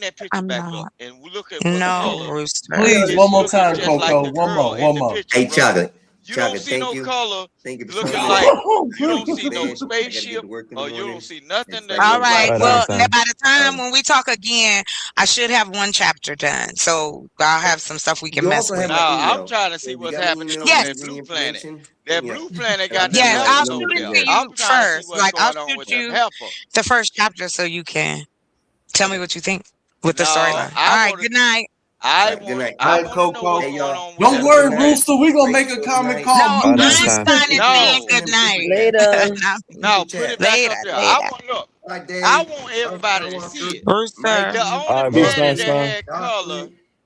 bring that picture I'm back not. up and we look at what No, color Rooster. Please, is one more looking time, just like Coco. the One girl more. in One the more. picture, Hey, bro. Chocolate. You don't Chocolate, see thank no you. color Thank you for looking showing me like that. you don't Go see to no bed. I gotta get spaceship to work in the or you morning. don't see nothing that All look right. like Well, that. by the time when we talk again, I should have one chapter done. So I'll have some stuff we can You mess also with. have my Nah, I'm email. trying to So see if you what's got my happening email, over you Yes. that need any blue planet. information, hit That me up. blue planet And I'll got give them you Yes, my I'll heifers email shoot over it from there. to there. I'm you trying to see first. what's Like I'll going on shoot with them you heifers. the first chapter so you can tell me what you think with the No, storyline. All right. Good night. All right, good night. All I right, want to know what's Coco. Hey, going y'all. on with Don't that Have a good blue worry, night. planet. Rooster. We're gonna Great make a show comic tonight. called No, Bye, I'm next Mrs. time. signing saying No, good night. Later. no, Good put chat. it back up Later, there. I later. want look. All right, I Dave. want everybody to see it. Mike, Rooster. The All only right, peace, planet next Marky, that time. had color Chocolate.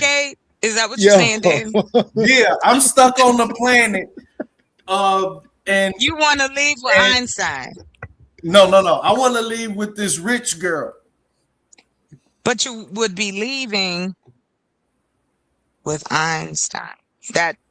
escape? Is that what you're saying, Dan? Yeah, I'm stuck on the planet. And you want to leave with Einstein? No. I want to leave with this rich girl. But you would be leaving with Einstein. That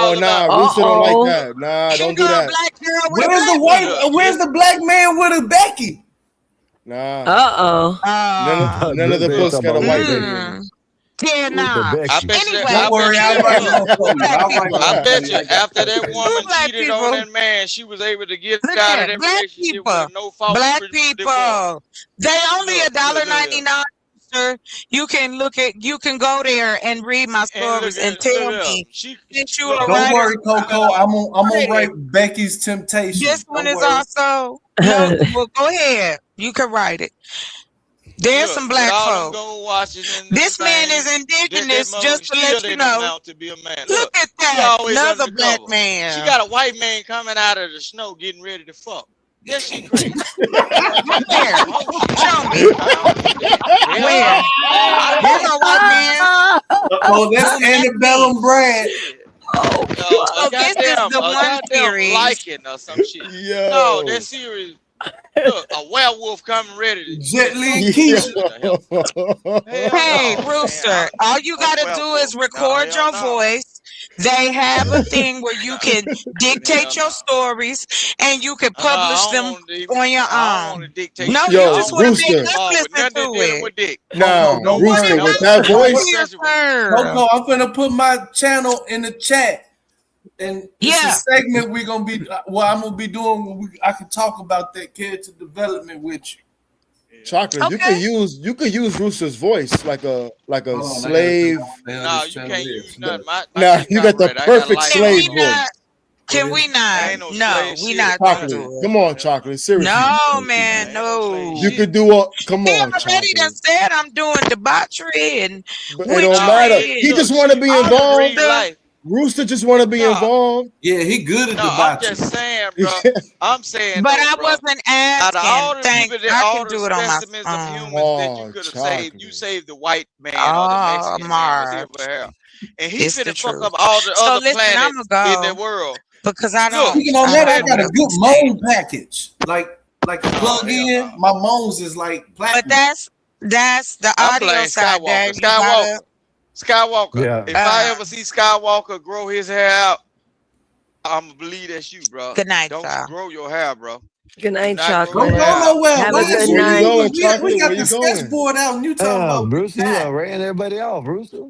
Oh nah, Rooster don't like that. Nah, don't do that. Where's the white? Where's the black man with a Becky? Nah. Uh-oh. None of the books got a white lady in it. Yeah, nah. I bet you. Anyway, I bet you. I bet you. Two After that woman black cheated on people. that man, she was able to get Look out of at that black relationship people. with no fault. Black divorce. people. They only Look, $1.99. Sir, you can go there and read my stories and tell me since you a Don't writer. worry, Coco. I'm gonna write Becky's Temptation. This one Don't is worry. also no. Well, go ahead. You can write it. There's some black folk. This man is indigenous, just to let you know. To be a man. Look at that. Another black man. She got a white man coming out of the snow getting ready to fuck. Yes, she crazy. Where? Show me. Where? There's a white man. Oh, that's Antebellum Brad. So this is the one series. Liking or some shit. Yo. No, that series. Look, a werewolf coming ready to Jet Li Hey, Rooster, all you gotta do is record your voice. They have a thing where you can dictate your stories and you can publish them on your own. No, you Yo, just want to make Rooster. us listen to it. Nah, Don't Rooster, worry. with that voice. Coco, I'm gonna put my channel in the chat. And it's a segment we're gonna be I'm gonna be doing. I can talk about that character development with you. Chocolate, you can use Rooster's voice like a slave. No, you can't use nothing. Nah, you got the perfect slave voice. Can we not? No, we not gonna do Chocolate, it. come on, Chocolate, seriously. No, man, no. You could do a come He on, already done Chocolate. said I'm doing debauchery and But it don't matter. He just want to be involved. Life. Rooster just want to be involved. Yeah, he good at I'm just saying, bro. I'm saying, but though, I bro, wasn't out of all the asking. people I all can the do it on my specimens of phone. humans that you could have saved, you saved the white man or the Mexican man was here for hell. And he It's the finna fuck truth. up all the So other listen, planets I'ma in the go world. because I don't. Speaking on that, I got a good moan package. Like you plug in, my moans is like platinum. But that's the I audio blame side there. Skywalker. Skywalker. Yeah. If I ever see Skywalker grow his hair out, I'ma believe that's you, bro. Good night, Don't sir. you grow your hair, bro. Good night, Not grow Chocolate. your hair out. nowhere. Have a good Where night. you going, We Chocolate? got Where the you going? sketchboard out, and you talking about Bruce, you that. done ran everybody off, Brewster.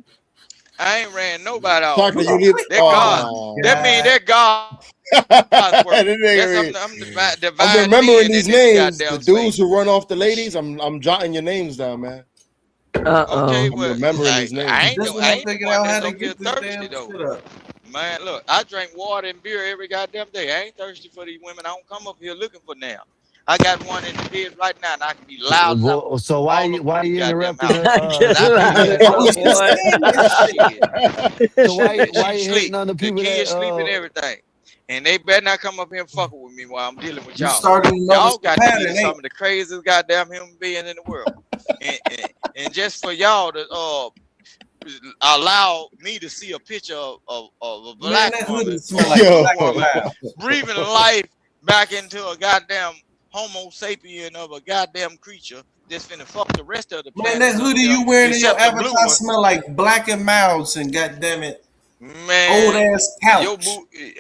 I ain't ran nobody off. Chocolate, you leave. That God. That mean that God. That work. nigga I'm I'm divine remembering man these in this names. The goddamn dudes space. who run off the ladies. I'm jotting your names down, man. Okay, I'm well, remembering these names. I ain't This the one I one figured out how that's to gonna get get this thirsty damn though. shit up. Man, look, I drink water and beer every goddamn day. I ain't thirsty for these women. I don't come up here looking for now. I got one in the bed right now, and I can be loud enough. Well, so why you interrupting house. the I was just saying that shit. So why you She hating on the people the kids that sleep and everything. And they better not come up here and fucking with me while I'm dealing with You y'all. started to Y'all notice got the to pattern, be some of the craziest goddamn human beings in the world. and just for y'all to allow me to see a picture of a black that woman, hoodie smell like black woman woman. breathing life back into a goddamn Homo sapien of a goddamn creature that's finna fuck the rest of the planet. Man, that hoodie you wearing in your except the blue avatar one. smell like Black and Mouse and goddamn it, Man, old ass couch. your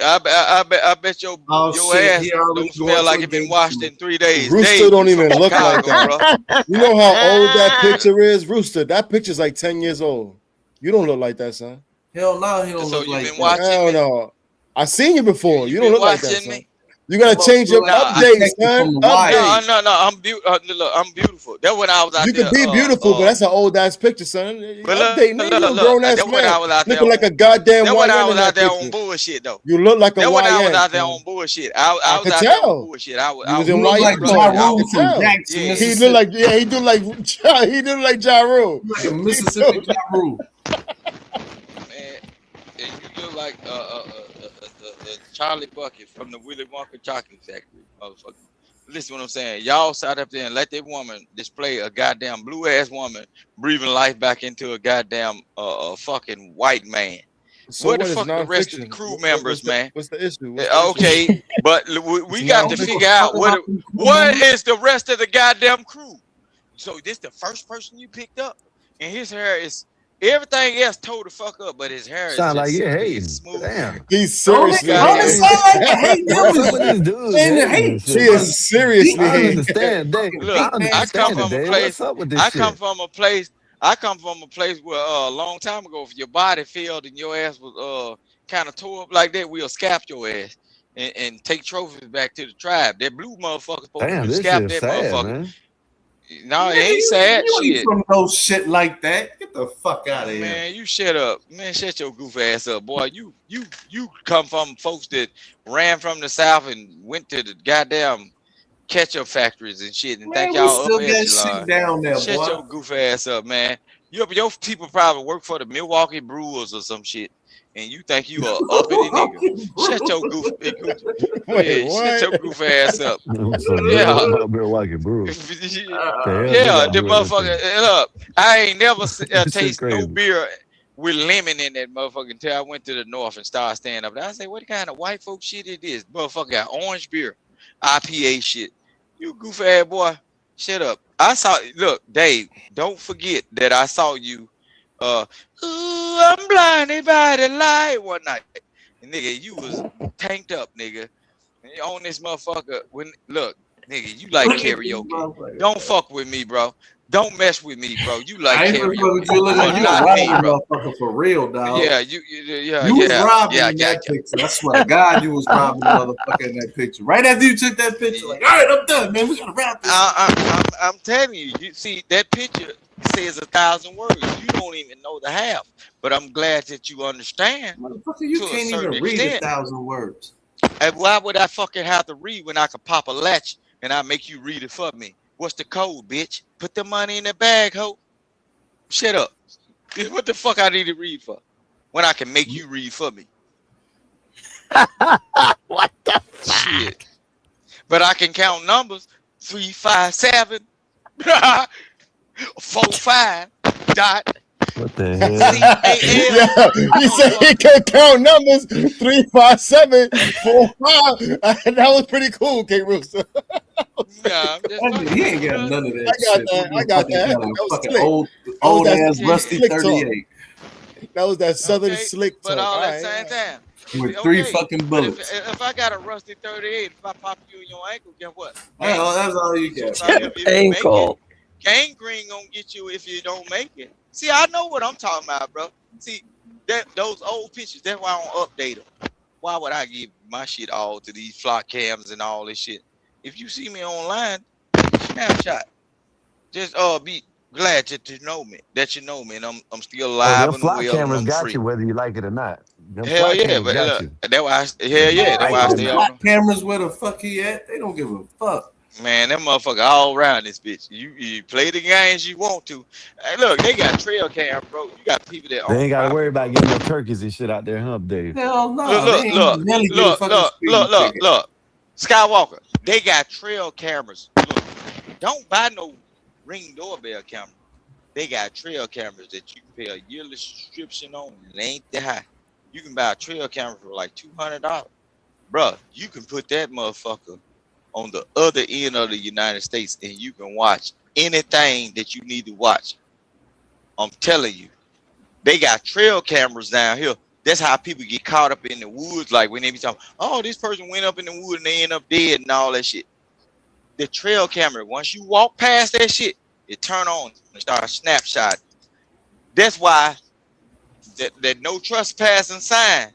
I bet your shit, ass he already don't smell going like to it been a washed in 3 days. Rooster Dave, don't you from even look like Chicago, that. bro. You know how old that picture is, Rooster? That picture's like 10 years old. You don't look like that, son. Hell no, he don't So look you like been that. watching Hell me? no. I seen you before. You don't been look like that, watching son. me? You gotta change your Nah, updates, son. Updates. No. I'm beautiful. That's when I was out You there. can be beautiful, but that's an old ass picture, son. But Update, nigga. You a look, grown ass that's when man. I was out there. Looking like a goddamn That's when I YN was in that out there picture. on bullshit, though. You look like a That's when I was YN. out there son. on bullshit. I was could out there tell. on bullshit. I was You was in on YN like mode. Ja I Rule could from tell. Jackson, Yeah. He look like he do like he do like Ja Rule. Like a Mississippi Ja Rule. Man, and you look like Charlie Bucket from the Willy Wonka Chocolate Factory, motherfucker. Listen what I'm saying. Y'all sat up there and let that woman display a goddamn blue ass woman breathing life back into a goddamn fucking white man. So Where what the is fuck the rest of the nonfiction? crew members, man? What's the issue? What's the Okay, issue? but we got to nonfiction. figure out what is the rest of the goddamn crew. So this the first person you picked up, and his hair is everything else tore the fuck up, but his hair is Sound like just you're hating. smooth. Damn. He's seriously Don't it sound like you hate What's them? up with these dudes? Saying the hating hate and He shit? is seriously I don't hating. understand, Dave. Look, I I come understand it, from a Dave. place. What's up with this I shit? come from a place I come from a place where a long time ago, if your body failed and your ass was kind of tore up like that, we'll scalp your ass and take trophies back to the tribe. That blue motherfucker supposed Damn, to this scalp shit's that sad, motherfucker. man. No, it Nigga, ain't sad you ain't shit. from no shit like that. Get the fuck out of here. Man, you shut up. Man, shut your goof ass up, boy. You come from folks that ran from the South and went to the goddamn ketchup factories and shit and think Man, we y'all still upper got shit echelon. down there, Shut boy. your goof ass up, man. Your people probably work for the Milwaukee Brewers or some shit, and you think you a uppity nigga. Shut your goof. Wait, Yeah, shut your what? goof ass up. Some Yeah. Milwaukee Brewers. The hell they Yeah, got the brewing that motherfucker. shit. Look, I ain't never This shit taste no crazy. beer with lemon in that motherfucker until I went to the north and started standing up there. I say, what kind of white folk shit it is? Motherfucker got orange beer, IPA shit. You goofy ass boy, shut up. Look, Dave, don't forget that I saw you ooh, I'm blinded by the light one night. And nigga, you was tanked up, nigga. And you on this motherfucker look, nigga, you like Look at this karaoke. motherfucker. Don't fuck with me, bro. Don't mess with me, bro. You like I ain't gonna fuck with karaoke. you. Look like But you was not robbing me, the bro. motherfucker for real, dog. Yeah, You was robbing in that picture. I swear to God, you was robbing the motherfucker in that picture. Right after you took that picture, like, all right, I'm done, man. We gotta wrap this. I'm telling you, you see that picture says 1,000 words. You don't even know the half. But I'm glad that you understand Motherfucker, you to a can't certain even read extent. 1,000 words. And why would I fucking have to read when I could pop a latch and I make you read it for me? What's the code, bitch? Put the money in the bag, ho. Shut up. What the fuck I need to read for? When I can make you read for me. What the shit? But I can count numbers 3, 5, 7, 4, 5, dot. What the hell? Yeah, he said he can count numbers 3, 5, 7, 4, 5. That was pretty cool, K. Rooster. Yeah, He ain't got none of that I got shit. that. I got that. Got That a was fucking slick. old That ass was that rusty slick talk. 38 That was that southern slick But talk. all All at right. the same time. with 3 fucking But bullets. if I got a rusty 38, if I pop you in your ankle, guess what? Well, that's all you got. If you make it, gangrene gonna get you if you don't make it. See, I know what I'm talking about, bro. See, those old pictures, that's why I don't update them. Why would I give my shit all to these flock cams and all this shit? If you see me online, snapshot. Just be glad that you know me, and I'm still Oh, alive them and fly well and cameras I'm got free. you whether you like it or not. Them Hell fly yeah, cameras but got look, you. that's why Like I it or stay not. on them. Cameras where the fuck he at? They don't give a fuck. Man, that motherfucker all around this bitch. You play the games you want to. Hey, look, they got trail cam, bro. You got people that They own ain't got to worry property, about bro. getting no turkeys and shit out there, huh, Dave? Hell no, Look, they look, ain't really get a look, fucking look, speeding look, ticket. look. Skywalker, they got trail cameras. Look, don't buy no Ring doorbell camera. They got trail cameras that you can pay a yearly subscription on. It ain't that high. You can buy a trail camera for like $200. Bruh, you can put that motherfucker on the other end of the United States and you can watch anything that you need to watch. I'm telling you, they got trail cameras down here. That's how people get caught up in the woods. Like when they be talking, oh, this person went up in the woods and they end up dead and all that shit. The trail camera, once you walk past that shit, it turn on and start snapshot. That's why that no trespassing sign.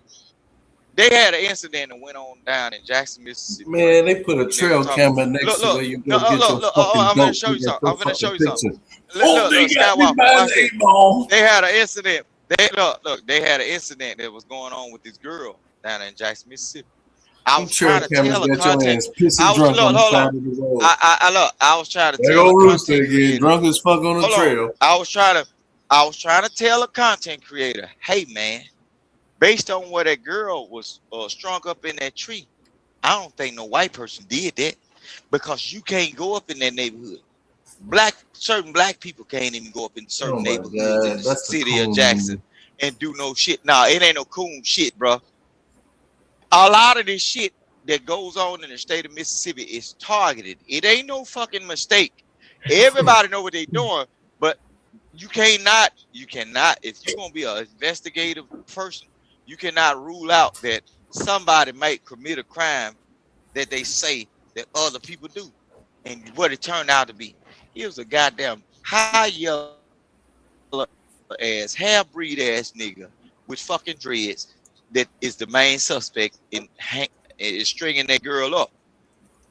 They had an incident that went on down in Jackson, Mississippi. Man, they put a trail camera next to where you go get your fucking I'm gonna dope. show you something. I'm gonna show you something. Oh, they got me Skywalker, by watch the this. 8-ball. They had an incident. They had an incident that was going on with this girl down in Jackson, Mississippi. I was trail trying to cameras tell a got your content. ass pissing drunk on the side of the road. I was trying to There tell go a Rooster content again, creator. drunk as fuck on the trail. I was trying to tell a content creator, hey man, based on where that girl was strung up in that tree, I don't think no white person did that because you can't go up in that neighborhood. Certain black people can't even go up in certain neighborhoods in the city of Jackson and do no shit. Nah, it ain't no coon shit, bro. A lot of this shit that goes on in the state of Mississippi is targeted. It ain't no fucking mistake. Everybody know what they doing, but you cannot, if you're gonna be an investigative person, you cannot rule out that somebody might commit a crime that they say that other people do. And what it turned out to be, he was a goddamn high yellow ass, half-breed ass nigga with fucking dreads that is the main suspect in stringing that girl up.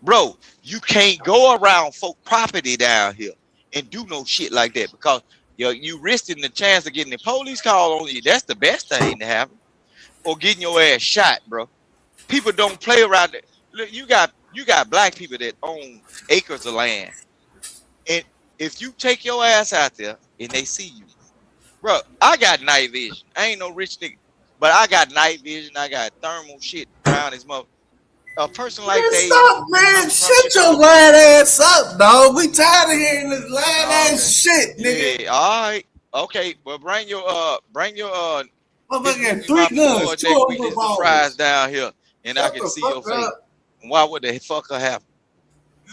Bro, you can't go around folk property down here and do no shit like that because you risking the chance of getting the police call on you. That's the best thing to happen. Or getting your ass shot, bro. People don't play around it. Look, you got black people that own acres of land. And if you take your ass out there and they see you, bro, I got night vision. I ain't no rich nigga, but I got night vision. I got thermal shit around his mother. A person like man, Dave. stop, man. Shut your lying ass up, dog. We tired of hearing this lying ass shit, nigga. Yeah, all right. Okay, well, bring your motherfucker, 3 guns, 2 of them surprise down here, and I can see your face. Why would the fucker happen?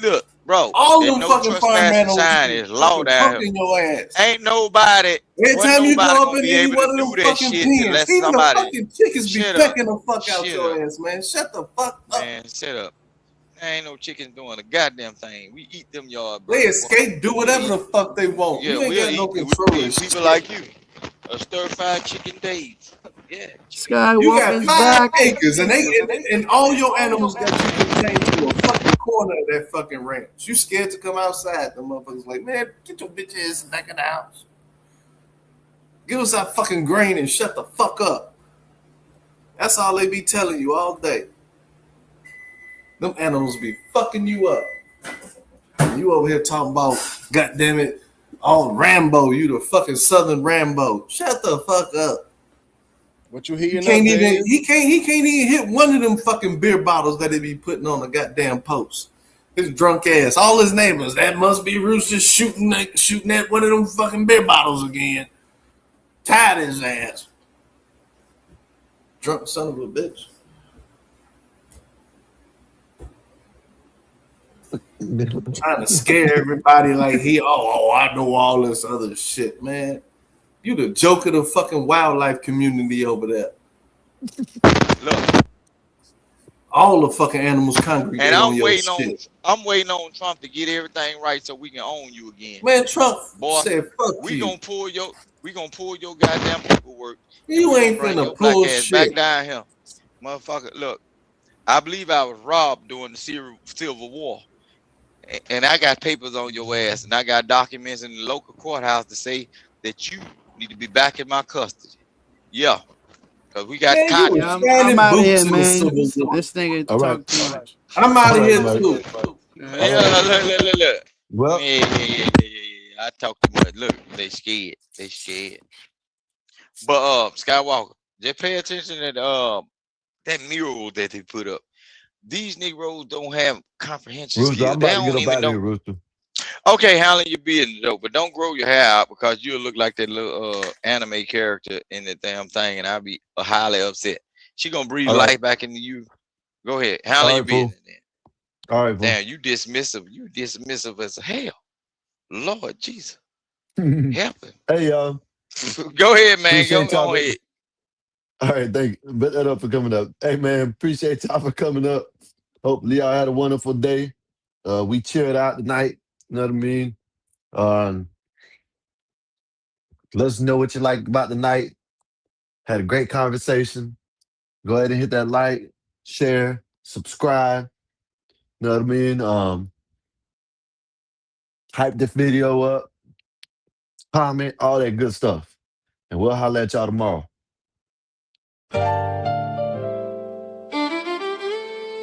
Look, bro, all them no fucking firemen sign is law down here. Your ass. Ain't nobody. Every time you go up in be there, able you one to of do them that fucking shit pins. unless Even somebody. the fucking chickens be pecking the fuck out your ass, man. Shut the fuck up. Man, shut up. There ain't no chickens doing a goddamn thing. We eat them yard. Bro. They escape, do whatever the fuck they want. Yeah, you ain't got no control. We people like you. A stir-fried chicken days. Yeah. You got 5 acres, and all your animals got you contained to a fucking corner of that fucking ranch. You scared to come outside? The motherfuckers like, man, get your bitch ass back in the house. Give us that fucking grain and shut the fuck up. That's all they be telling you all day. Them animals be fucking you up. You over here talking about, goddamn it, all Rambo. You the fucking Southern Rambo. Shut the fuck up. What you heating he up, can't even hit one of them fucking beer bottles that they be putting on the goddamn post. His drunk ass. All his neighbors. That must be Rooster shooting at one of them fucking beer bottles again. Tied his ass. Drunk son of a bitch. Trying to scare everybody like I know all this other shit, man. You the joke of the fucking wildlife community over there. Look. All the fucking animals congregate And on your shit. I'm waiting on Trump to get everything right so we can own you again. Man, Trump said, fuck we you. gonna pull your goddamn paperwork. You ain't finna pull shit. Back down here. Motherfucker, look. I believe I was robbed during the Civil War. And I got papers on your ass, and I got documents in the local courthouse to say that you need to be back in my custody. Yeah. Because we got caught. I'm out of here, man. This nigga talk too much. I'm out of here, too. Yeah, look. Well, yeah. I talk too much. Look, they scared. But Skywalker, just pay attention to that mural that they put up. These Negroes don't have comprehension Rooster, skills. I'm They about to don't get up even out of know. here, Rooster. Okay, handling your business though, but don't grow your hair out because you'll look like that little anime character in the damn thing, and I'll be highly upset. She gonna breathe life back into you. Go ahead, handle your business then. All right, damn, you dismissive. You dismissive as hell. Lord Jesus, help him. Hey, y'all. Go ahead, man. Appreciate Go y'all. ahead. All right, thank you. Bet that up for coming up. Hey, man, appreciate y'all for coming up. Hopefully y'all had a wonderful day. We chilled out tonight. You know what I mean? Let us know what you liked about the night. Had a great conversation. Go ahead and hit that like, share, subscribe. You know what I mean? Hype this video up. Comment, all that good stuff. And we'll holler at y'all tomorrow.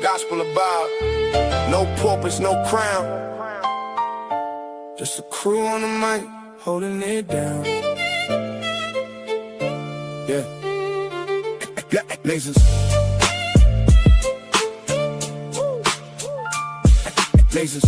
Gospel about no purpose, no crown. Just a crew on the mic, holding it down. Yeah. Lasers. Lasers.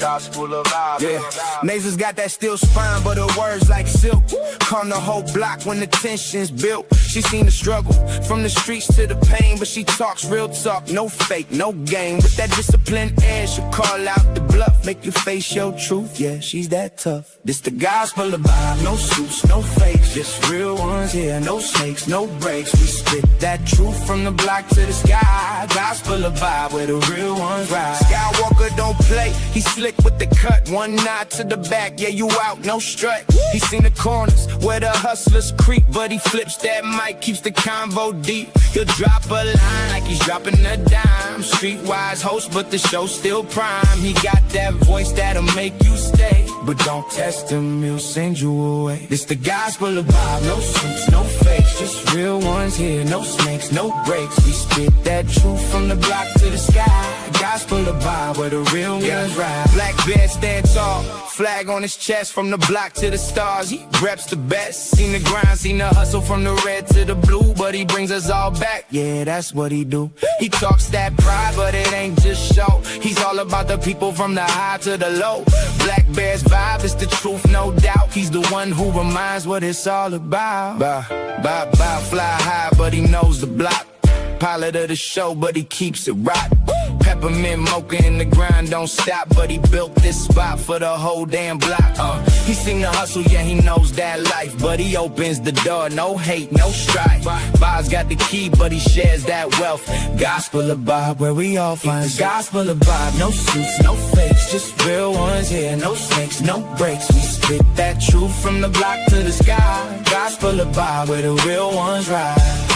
Gospel of God. Yeah, Nasers got that steel spine, but her words like silk. Calm the whole block when the tension's built. She seen the struggle from the streets to the pain, but she talks real talk, no fake, no game. With that disciplined air, she'll call out the bluff, make you face your truth. Yeah, she's that tough. This the gospel of vibe, no suits, no fakes, just real ones here, no snakes, no breaks. We spit that truth from the block to the sky. Gospel of vibe where the real ones ride. Skywalker don't play, he slick with the cut. One nod to the back, yeah, you out, no strut. He seen the corners where the hustlers creep, but he flips that mic, keeps the convo deep. He'll drop a line like he's dropping a dime. Streetwise host, but the show's still prime. He got that voice that'll make you stay, but don't test him, he'll send you away. This the gospel of vibe, no suits, no fakes, just real ones here, no snakes, no breaks. We spit that truth from the block to the sky. Gospel of vibe where the real ones ride. Black bear stand tall, flag on his chest from the block to the stars. He reps the best. Seen the grind, seen the hustle from the red to the blue, but he brings us all back. Yeah, that's what he do. He talks that pride, but it ain't just show. He's all about the people from the high to the low. Black Bear's vibe is the truth, no doubt. He's the one who reminds what it's all about. Fly high, but he knows the block. Pilot of the show, but he keeps it rock. Peppermint mocha in the grind, don't stop. But he built this spot for the whole damn block. He seen the hustle, yeah, he knows that life. But he opens the door, no hate, no strife. Bob's got the key, but he shares that wealth. Gospel of Bob, where we all find the gospel of Bob. No suits, no fakes, just real ones here, no snakes, no breaks. We spit that truth from the block to the sky. Gospel of Bob, where the real ones ride.